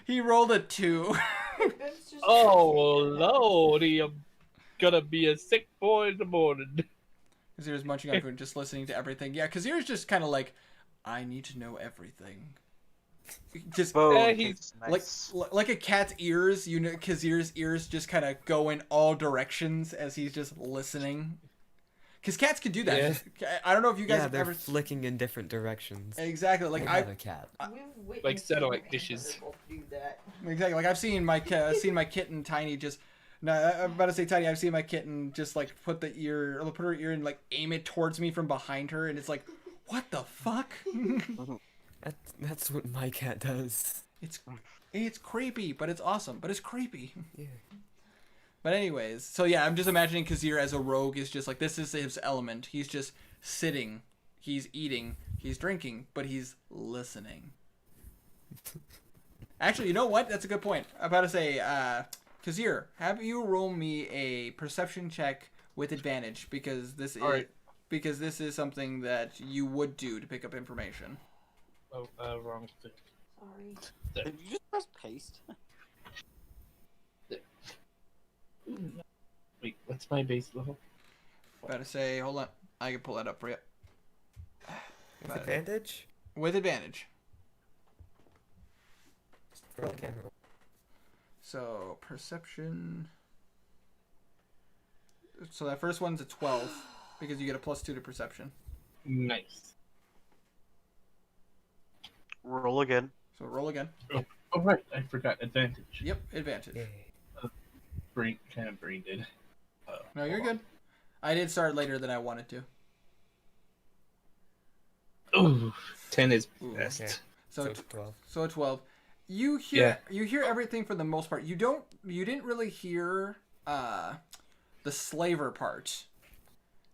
He rolled a 2. Bim's just Oh lord, I'm gonna be a sick boy in the morning. Kazir's munching on food, just listening to everything. Yeah, Kazir's just kind of like, I need to know everything. Just He's Nice. like a cat's ears. You know, Kazir's ears just kind of go in all directions as he's just listening. Because cats can do that. Yeah. I don't know if you guys have they're ever flicking in different directions. exactly like I have a cat. We've witnessed Like satellite Bim dishes. and Bim both do that. exactly like I've seen my kitten Tiny just. No, I'm about to say Tiny. I've seen my kitten just like put her ear and like aim it towards me from behind her, and it's like, what the fuck? That's what my cat does. It's creepy, but it's awesome. But it's creepy. Yeah. But anyways, so yeah, I'm just imagining Kazir as a rogue is just like, this is his element. He's just sitting, he's eating, he's drinking, but he's listening. Actually, you know what? That's a good point. I'm about to say, Kazir, have you roll me a perception check with advantage, because this is something that you would do to pick up information. Oh, wrong thing. Sorry. Did you just press paste? Wait, what's my base level? About to say, hold on, I can pull that up for you. With advantage? With advantage. Roll again. So perception. So that first one's a 12 because you get a +2 to perception. Nice. Roll again. So roll again. Oh right, I forgot advantage. Yep, advantage. Yay. Brain dead. No, you're good. I did start later than I wanted to. Ooh, 10 is Ooh, best. okay. So, So 12. So 12. You hear everything for the most part. You didn't really hear the slaver part.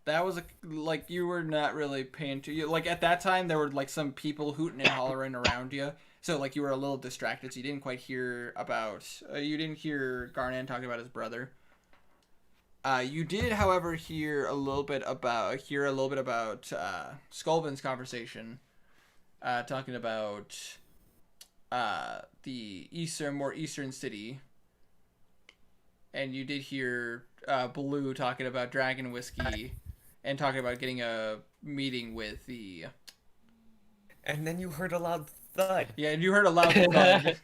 That was like you were not really paying to like at that time there were like some people hooting and hollering around you. So like you were a little distracted, so you didn't quite hear about you didn't hear Garnan talking about his brother. You did, however, hear a little bit about Sculvin's conversation, talking about the more eastern city, and you did hear Blue talking about Dragon Whiskey, and talking about getting a meeting with the. And then you heard a loud thud. Yeah, and you heard a loud thud.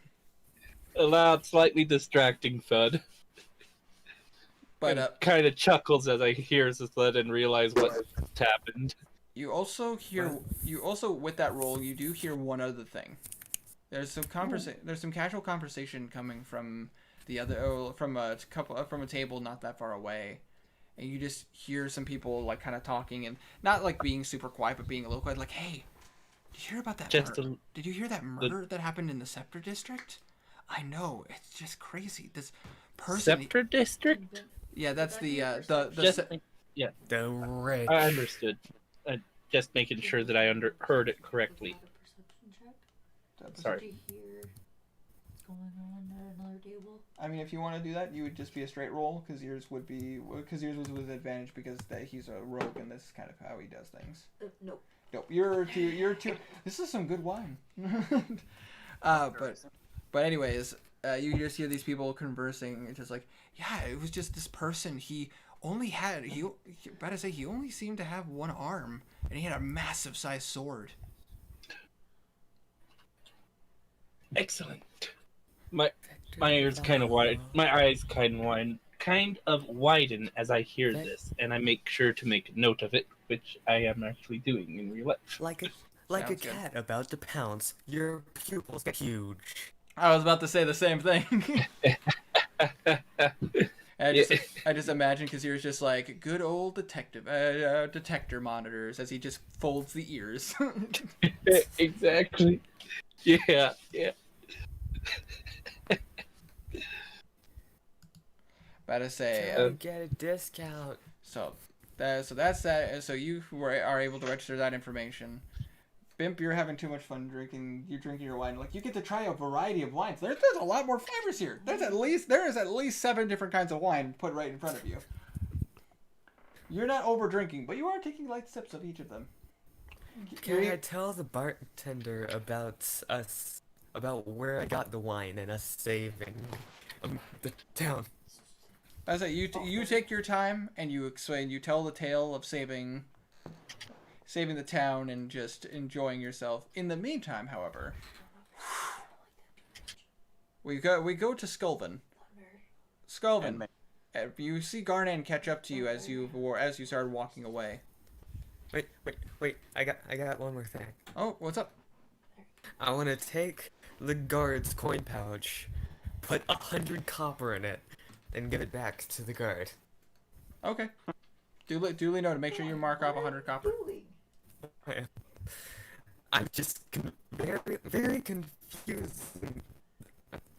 A loud, slightly distracting thud. But kind of chuckles as I hear the thud and realize what's happened. You also with that roll, you do hear one other thing. There's some casual conversation coming from from a table not that far away, and you just hear some people like kind of talking and not like being super quiet, but being a little quiet. Like, hey, did you hear about that? Did you hear that murder that happened in the Scepter District? I know, it's just crazy. This person. Scepter District. Yeah, that's the The rich. I understood. Just making sure that I heard it correctly. Sorry. Did you hear what's going on at another table? I mean, if you want to do that, you would just be a straight roll because yours was with advantage because he's a rogue and this is kind of how he does things. Nope. Nope. You're two. This is some good wine. But anyways, you just hear these people conversing. It's just like, yeah, it was just this person. He only seemed to have one arm, and he had a massive sized sword. Excellent. My ears kind of wide. My eyes kind of widen as I hear this, and I make sure to make note of it, which I am actually doing in real life. Like a Sounds good. cat about to pounce, your pupils get huge. I was about to say the same thing. I just imagine because you're just like good old detector monitors as he just folds the ears. Exactly. Yeah. About to say. Get a discount. So that's that. So you are able to register that information. Bimp, you're having too much fun drinking. You're drinking your wine. Like you get to try a variety of wines. There's a lot more flavors here. There is at least 7 different kinds of wine put right in front of you. You're not over drinking, but you are taking light sips of each of them. Can I tell the bartender about where I got the wine and us saving the town? I say you take your time and you explain. You tell the tale of saving the town and just enjoying yourself. In the meantime, however, we go to Sculvin. Sculvin, you see Garnan catch up to you as you started walking away. Wait! I got one more thing. Oh, what's up? I want to take the guard's coin pouch, put 100 copper in it, and give it back to the guard. Okay. Duly noted. Make sure you mark off 100 copper. I'm just very confused.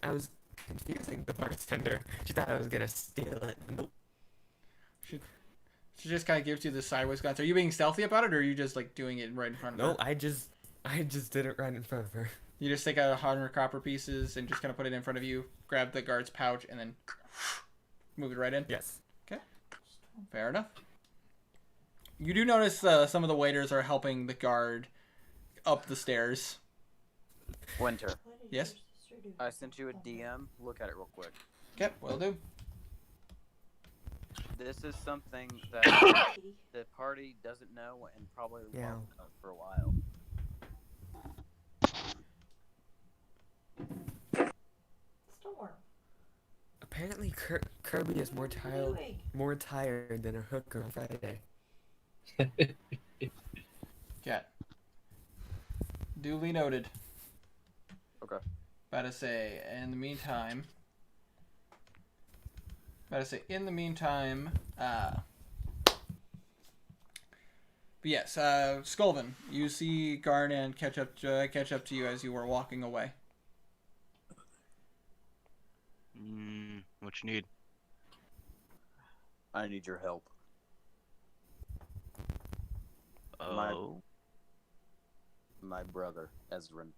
I was confusing the bartender. She thought I was gonna steal it. Nope. She just kind of gives you the sideways glance. Are you being stealthy about it, or are you just like doing it right in front of her? No, I just did it right in front of her. You just take out 100 copper pieces and just kind of put it in front of you. Grab the guard's pouch and then move it right in. Yes. Okay. Fair enough. You do notice some of the waiters are helping the guard up the stairs. Winter, Yes? I sent you a DM. Look at it real quick. Okay, will do. This is something that the party doesn't know and probably won't know for a while. Storm. Apparently, Kirby is more tired than a hooker on Friday. Cat. Duly noted. Okay. About to say, in the meantime, But yes, Skulven, you see Garnan catch up to you as you were walking away. What you need? I need your help. Oh. My brother, Ezrin.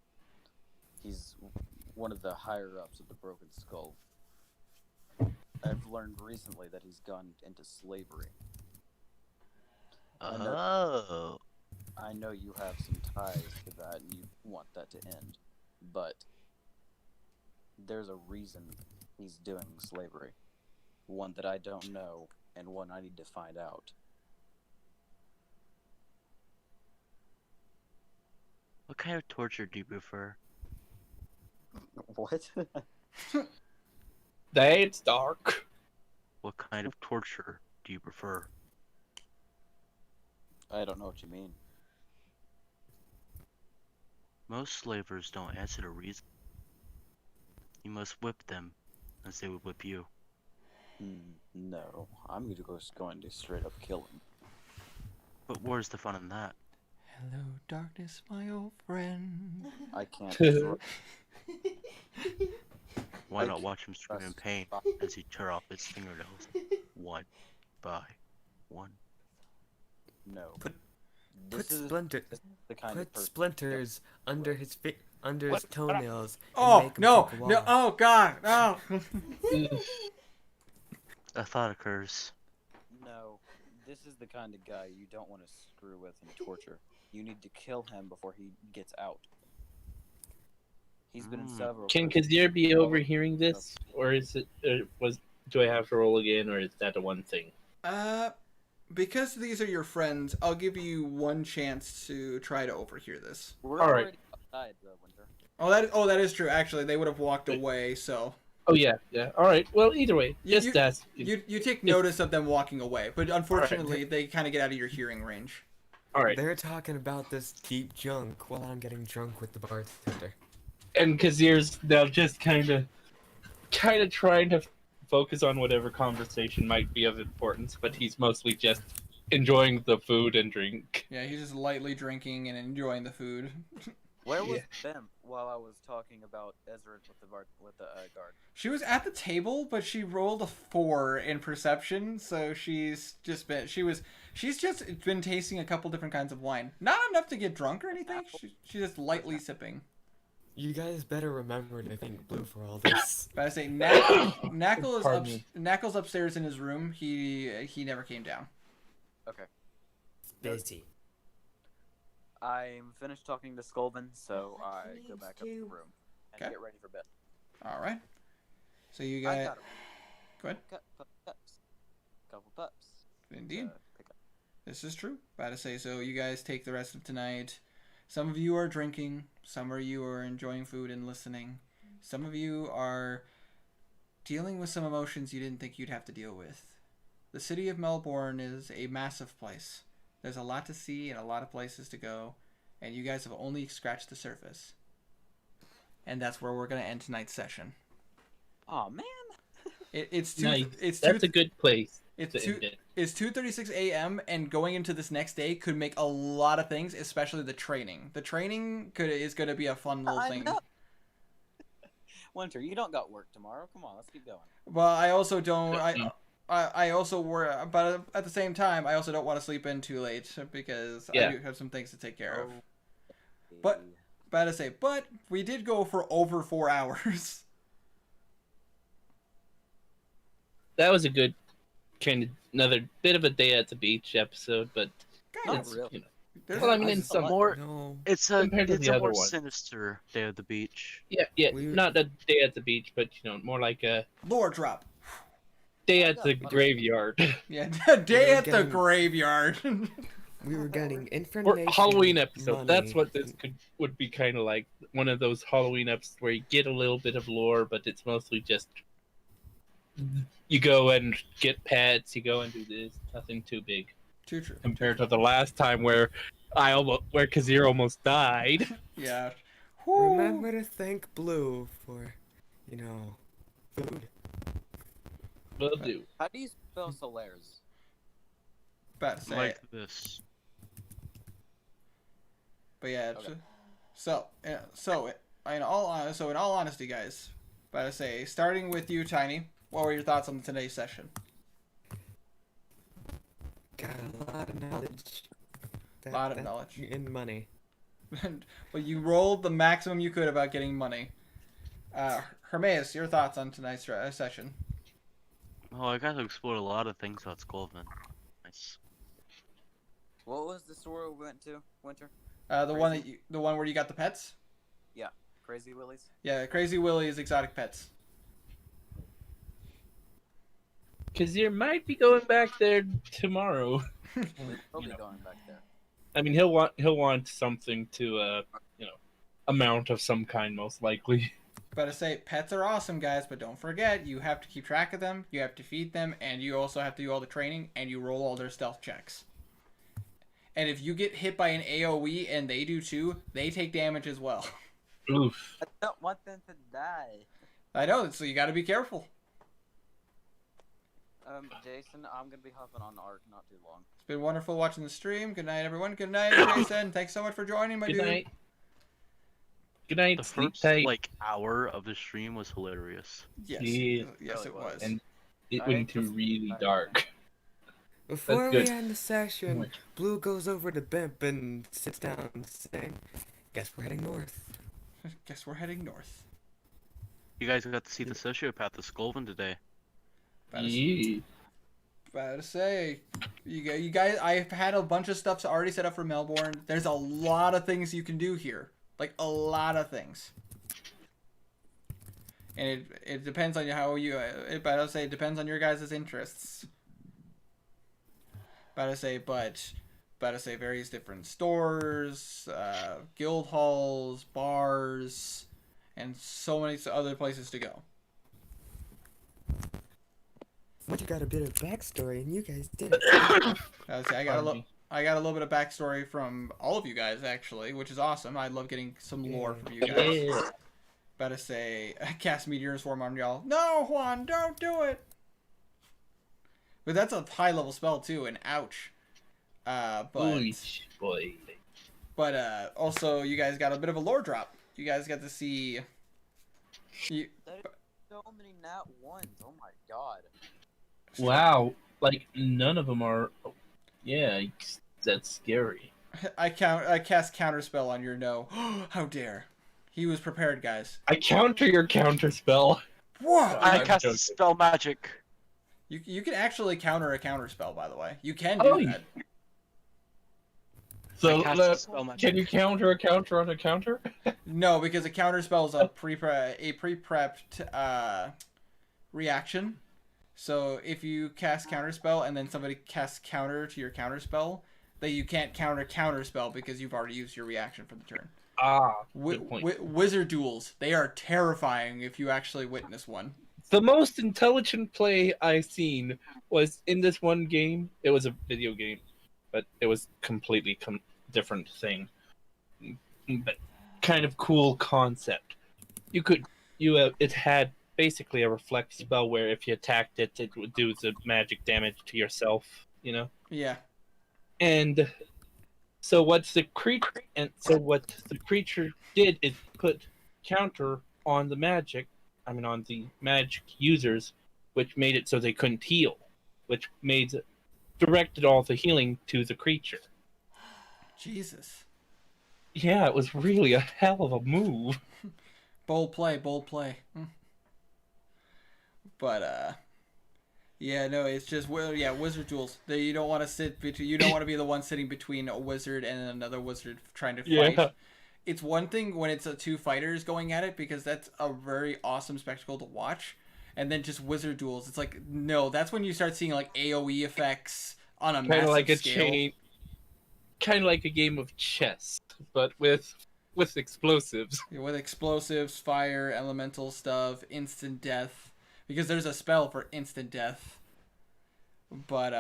He's one of the higher ups of the Broken Skull. I've learned recently that he's gone into slavery. Oh. I know you have some ties to that and you want that to end, but there's a reason he's doing slavery. One that I don't know, and one I need to find out. What kind of torture do you prefer? What? That's dark. What kind of torture do you prefer? I don't know what you mean. Most slavers don't answer to reason. You must whip them, as they would whip you. No, I'm just going to straight up kill him. But where's the fun in that? Hello, darkness, my old friend. I can't destroy. Why not watch him scream in pain as you tear off his fingernails, one by one? No. Put This is splinter. the kind of Put person. splinters under his What? toenails. And Oh make him no, take a no! walk. Oh God, no! A thought occurs. No, this is the kind of guy you don't want to screw with and torture. You need to kill him before he gets out. He's been in several. Can prisons. Kazir be overhearing this, or is it? Do I have to roll again, or is that a one thing? Because these are your friends, I'll give you one chance to try to overhear this. We're All right. already outside, Winter. That is true. Actually, they would have walked away. So Oh yeah. All right. Well, either way, You- just ask. you take notice of them walking away, but unfortunately, they kind of get out of your hearing range. All right. They're talking about this deep junk while I'm getting drunk with the bartender. And Kazir's now just kind of trying to focus on whatever conversation might be of importance, but he's mostly just enjoying the food and drink. Yeah, he's just lightly drinking and enjoying the food. Where was Bim while I was talking about Ezra with the guard? She was at the table, but she rolled a 4 in perception, so she's just been tasting a couple different kinds of wine. Not enough to get drunk or anything. She's just lightly sipping. You guys better remember to thank Blue for all this. But I say Knackle's upstairs in his room. He never came down. Okay. Busy. I'm finished talking to Skulven, so I go back up to the room and Okay. get ready for bed. All right. So you I guys got go ahead. Couple pups. Indeed. Pick up. This is true. About to say, so you guys take the rest of tonight. Some of you are drinking. Some of you are enjoying food and listening. Some of you are dealing with some emotions you didn't think you'd have to deal with. The city of Melbourne is a massive place. There's a lot to see and a lot of places to go, and you guys have only scratched the surface. And that's where we're gonna end tonight's session. Oh man. It's That's a good place. It's to end it. 2:36 a.m. and going into this next day could make a lot of things, especially the training. The training is going to be a fun little thing. Know. Winter, you don't got work tomorrow. Come on, let's keep going. Well, I also don't. I also work, but at the same time, I also don't want to sleep in too late because I do have some things to take care of. But we did go for over 4 hours. That was a good kind of another bit of a day at the beach episode, but Not it's, really. you know, well, I mean, in some More, No. it's a Compared to the other more one. sinister day at the beach. not a day at the beach, but more like a Lore drop. day at the graveyard. Yeah, day at the graveyard. We were getting Or information. Halloween episode. money. That's what this would be kind of like. One of those Halloween episodes where you get a little bit of lore, but it's mostly just you go and get pets, you go and do this. Nothing too big. Too true. Compared to the last time where Kazir almost died. Yeah. Remember to thank Blue for, food. Will do. How do you spell Solaires? About to say Like this. But yeah, Okay. in all honesty, guys, but I say starting with you, Tiny. What were your thoughts on today's session? Got a lot of knowledge. Lot of knowledge. And money. Well, you rolled the maximum you could about getting money. Hermes, your thoughts on tonight's session? Oh, I got to explore a lot of things about Skullman. Nice. What was the store we went to, Winter? The one where you got the pets? Yeah, Crazy Willie's. Yeah, Crazy Willie's Exotic Pets. Because you might be going back there tomorrow. We'll be going back there. I mean, he'll want something to amount of some kind, most likely. But I say pets are awesome, guys, but don't forget you have to keep track of them, you have to feed them, and you also have to do all the training, and you roll all their stealth checks. And if you get hit by an AoE and they do too, they take damage as well. Oof. I don't want them to die. I know, so you got to be careful. Jason, I'm gonna be hopping on Ark not too long. It's been wonderful watching the stream. Good night, everyone. Good night, Jason. Thanks so much for joining, my Good dude. night. Good night. The Sleep first tight. hour of the stream was hilarious. Yes, Yeah. yes, Really it was. And it I went just- really dark. Before good. we end the session, Blue goes over to Bimp and sits down, saying, "Guess we're heading north." Guess we're heading north. You guys got to see the sociopath of Skullman today. Yeah. About to say, you guys, I've had a bunch of stuff already set up for Melbourne. There's a lot of things you can do here, like a lot of things. And it depends on how you. But I'll say it depends on your guys' interests. But I say various different stores, guild halls, bars, and so many other places to go. But you got a bit of backstory, and you guys did. I say I got a little bit of backstory from all of you guys actually, which is awesome. I love getting some lore from you guys. Yeah. About to say, cast Meteor Swarm on y'all. No, Juan, don't do it. But that's a high level spell too, and ouch. Boy. But also you guys got a bit of a lore drop. You guys got to see. That is so many nat ones. Oh my god. Wow. Like, none of them are... Yeah, that's scary. I cast counterspell on your no. How dare! He was prepared, guys. I counter your counter spell. Whoa! I I'm cast joking. spell magic. You can actually counter a counterspell, by the way. You can Oh, do that. So, I cast spell magic. can you counter a counter on a counter? No, because a counterspell is a pre-prepped reaction. So if you cast counterspell and then somebody casts counter to your counterspell, then you can't counterspell because you've already used your reaction for the turn. Good point. Wizard duels, they are terrifying if you actually witness one. The most intelligent play I've seen was in this one game. It was a video game, but it was completely different thing. But kind of cool concept. It had basically a reflect spell where if you attacked it, it would do the magic damage to yourself. You know. Yeah. And so what the creature did is put counter on the magic. On the magic users, which made it so they couldn't heal, which directed all the healing to the creature. Jesus. Yeah, it was really a hell of a move. Bold play. But yeah, no, it's just wizard duels. You don't want to you don't want to be the one sitting between a wizard and another wizard trying to fight. Yeah. It's one thing when it's two fighters going at it because that's a very awesome spectacle to watch, and then just wizard duels. It's like no, that's when you start seeing like AOE effects on a Kind massive of like a scale. kind of like a game of chess, but with explosives. With explosives, fire, elemental stuff, instant death. Because there's a spell for instant death. But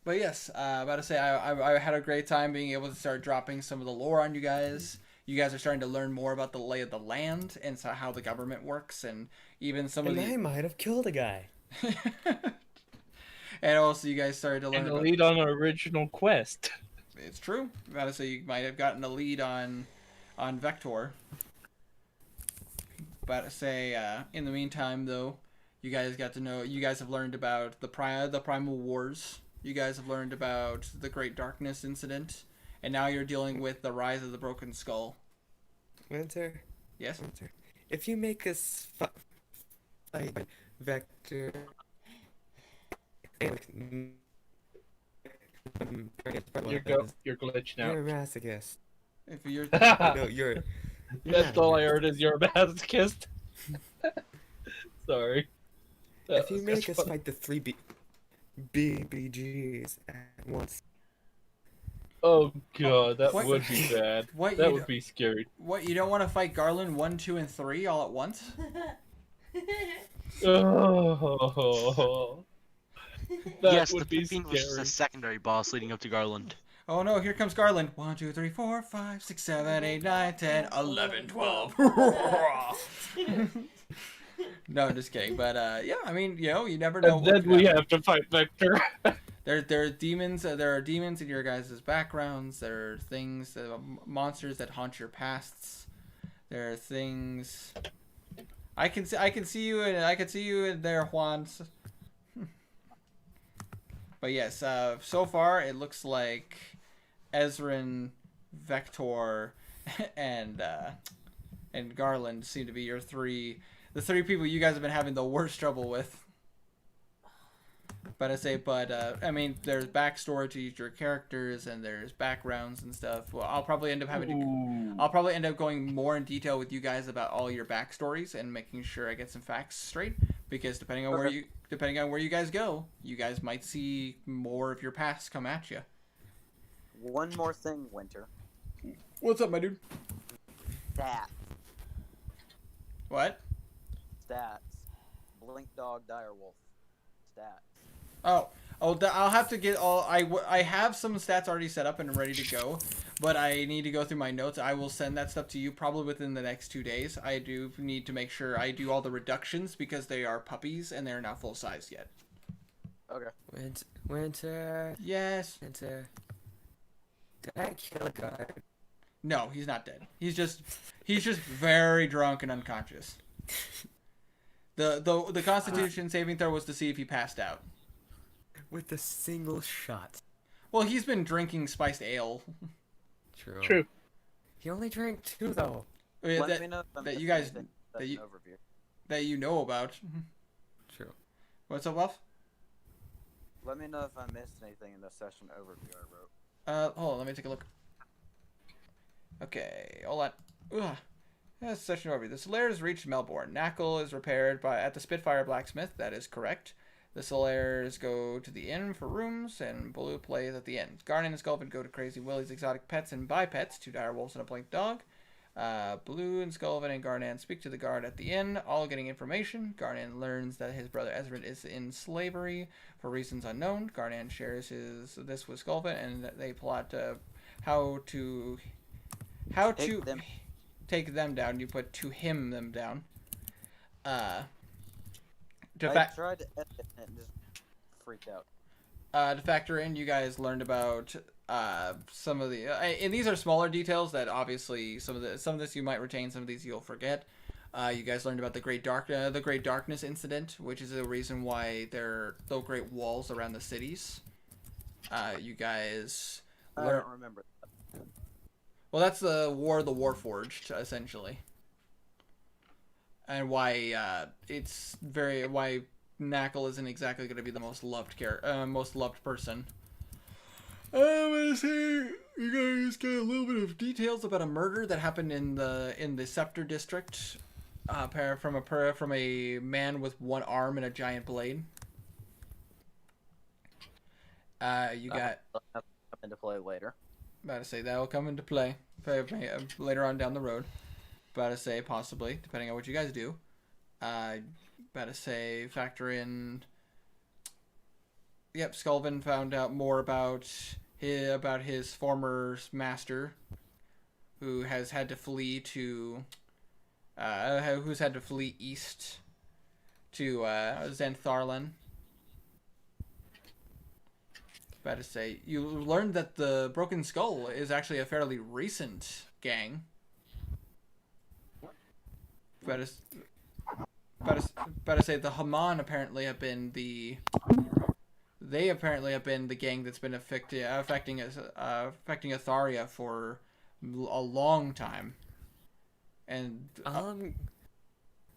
yes, I had a great time being able to start dropping some of the lore on you guys. You guys are starting to learn more about the lay of the land and so how the government works, and even some of And I might have killed a guy. And also, you guys started to learn. And the lead on our original quest. It's true. Gotta say, you might have gotten a lead on Vector. But say, in the meantime, though, you guys have learned about the Primal Wars. You guys have learned about the Great Darkness incident, and now you're dealing with the rise of the Broken Skull. Winter. Yes. Winter. If you make us fight Vector, You're glitching out. you're a masochist. If you're No, you're. That's all I heard is you're a masochist. Sorry. If you make us fight the three BBGs at once. Oh god, that What? would be bad. What, That you would don't- be scary. What, you don't want to fight Garland 1, 2, and 3 all at once? Oh, that yes, would the be Pippin was just scary. a secondary boss leading up to Garland. Oh no, here comes Garland. 1, 2, 3, 4, 5, 6, 7, 8, 9, 10, 11, 12. No, just kidding. But yeah, I mean, you never know. And what then could we happen. have to fight Vector. There are demons. There are demons in your guys' backgrounds. There are things, monsters that haunt your pasts. There are things. I can see you in there, Juan. But yes, so far it looks like Ezrin, Vector, and Garland seem to be the three people you guys have been having the worst trouble with. But I mean, there's backstory to each of your characters, and there's backgrounds and stuff. Well, I'll probably end up going more in detail with you guys about all your backstories and making sure I get some facts straight. Because depending on where you guys go, you guys might see more of your past come at you. One more thing, Winter. What's up, my dude? Stats. What? Stats. Blink Dog Direwolf. Stats. Oh, I'll have to get all. I have some stats already set up and ready to go, but I need to go through my notes. I will send that stuff to you probably within the next 2 days. I do need to make sure I do all the reductions because they are puppies and they're not full size yet. Okay. Winter. Yes. Winter. Did I kill a guard? No, he's not dead. He's just very drunk and unconscious. The Constitution saving throw was to see if he passed out. With a single shot. Well, he's been drinking spiced ale. True. He only drank 2 though. Let me know if I'm that you missing guys- anything that that's you- an overview. That you know about. True. What's up, Wolf? Let me know if I missed anything in the session overview I wrote. Hold on, let me take a look. Okay, hold on. Ugh. Yeah, session overview. The Solaire has reached Melbourne. Knackle is repaired at the Spitfire Blacksmith. That is correct. The Solaires go to the inn for rooms, and Blue plays at the inn. Garnet and Sculvin go to Crazy Willie's Exotic Pets and buy pets, 2 dire wolves and a blink dog. Blue and Sculvin and Garnet speak to the guard at the inn, all getting information. Garnet learns that his brother Ezrin is in slavery for reasons unknown. Garnet shares this with Sculvin, and they plot how to take them down. You put them down. I tried to edit it and just freaked out. To factor in, you guys learned about some of the and these are smaller details that obviously some of this you might retain, some of these you'll forget. You guys learned about the Great Darkness incident, which is the reason why there are no great walls around the cities. You guys I don't remember. well, that's the War of the Warforged, essentially. And why why Knackle isn't exactly going to be the most loved person. I'm gonna say you guys get a little bit of details about a murder that happened in the Scepter district, from a man with one arm and a giant blade. You got Come into play later. about to say that'll come into play later on down the road. About to say possibly, depending on what you guys do. About to say factor in. Yep, Sculvin found out more about his former master, who has had to flee east to Zentharlan. About to say, you learned that the Broken Skull is actually a fairly recent gang. About to say the Haman apparently have been the. They apparently have been the gang that's been affecting Atharia for a long time. And All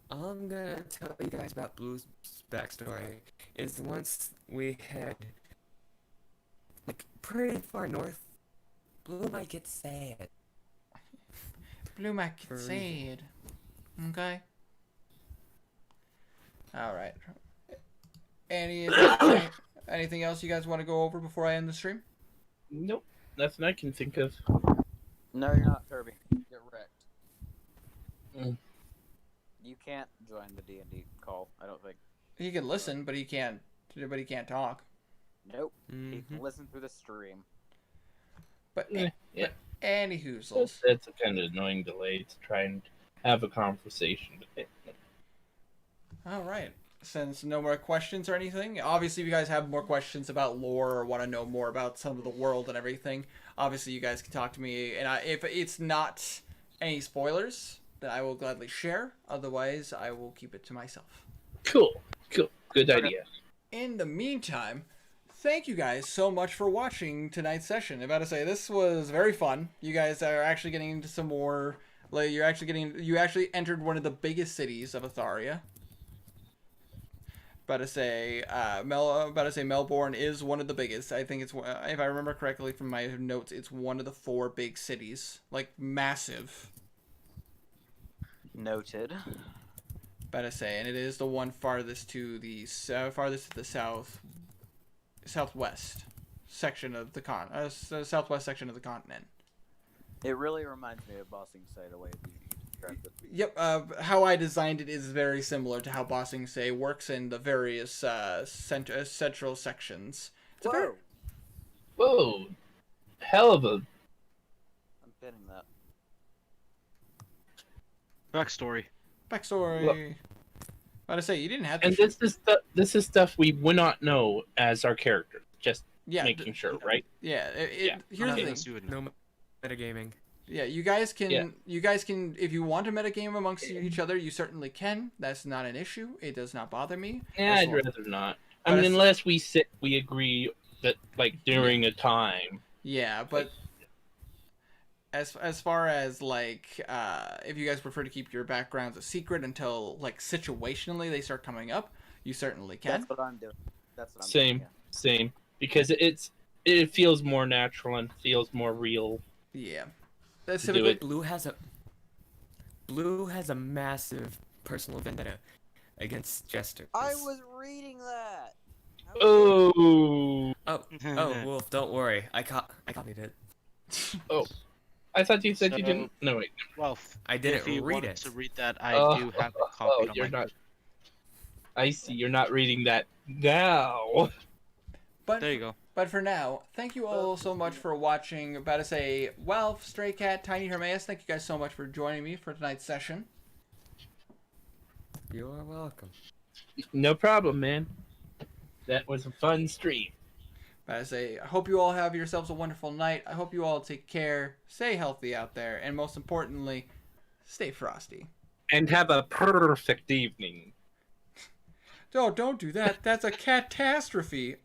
I'm gonna tell you guys about Blue's backstory is once we head like pretty far north, Blue might get sad. Blue might get For a sad. Okay. All right. Anything else you guys want to go over before I end the stream? Nope, nothing I can think of. No, you're not, Kirby. Get wrecked. Mm. You can't join the D&D call, I don't think. He can listen, but he can't. But he can't talk. Nope. He Mm-hmm. can listen through the stream. But Yeah. anywhoozles. That's a kind of annoying delay to try and have a conversation. All right. Since no more questions or anything, obviously if you guys have more questions about lore or want to know more about some of the world and everything, obviously you guys can talk to me. And if it's not any spoilers, then I will gladly share. Otherwise, I will keep it to myself. Cool. Good idea. In the meantime, thank you guys so much for watching tonight's session. I'm about to say, this was very fun. You guys are actually getting into some more, like, you actually entered one of the biggest cities of Atharia. About to say Melbourne is one of the biggest. I think it's, if I remember correctly from my notes, it's one of the 4 big cities, like massive. Noted. About to say, and it is the one farthest to the southwest section of the southwest section of the continent. It really reminds me of Bossing Say, the way you described it. Yep, how I designed it is very similar to how Bossing Say works in the various central sections. Whoa! Whoa. Hell of a... I'm getting that. Backstory. Backstory. Look. About to say, you didn't have to... And this is stuff we would not know as our character. Just making sure, right? Yeah, here's the thing. No metagaming. Yeah, you guys can, if you want to metagame amongst each other, you certainly can. That's not an issue. It does not bother me. Yeah, I'd rather not. I mean, unless we agree that, like, during a time. Yeah, but as far as, like, if you guys prefer to keep your backgrounds a secret until, like, situationally they start coming up, you certainly can. That's what I'm doing. Doing, yeah. Same. Because it feels more natural and feels more real. Yeah. Blue has a massive personal vendetta against Jester. I was reading that. Oh, Wolf, don't worry. I copied it. Oh, I thought you said you didn't. No, wait. Well, I didn't if you read wanted it. to read that, I do have a copy. Oh, you're not. I see. You're not reading that now. But there you go. But for now, thank you all so much for watching. About to say, Welf, Stray Cat, Tiny Hermaeus, thank you guys so much for joining me for tonight's session. You're welcome. No problem, man. That was a fun stream. About to say, I hope you all have yourselves a wonderful night. I hope you all take care, stay healthy out there, and most importantly, stay frosty. And have a perfect evening. Oh, don't do that. That's a catastrophe.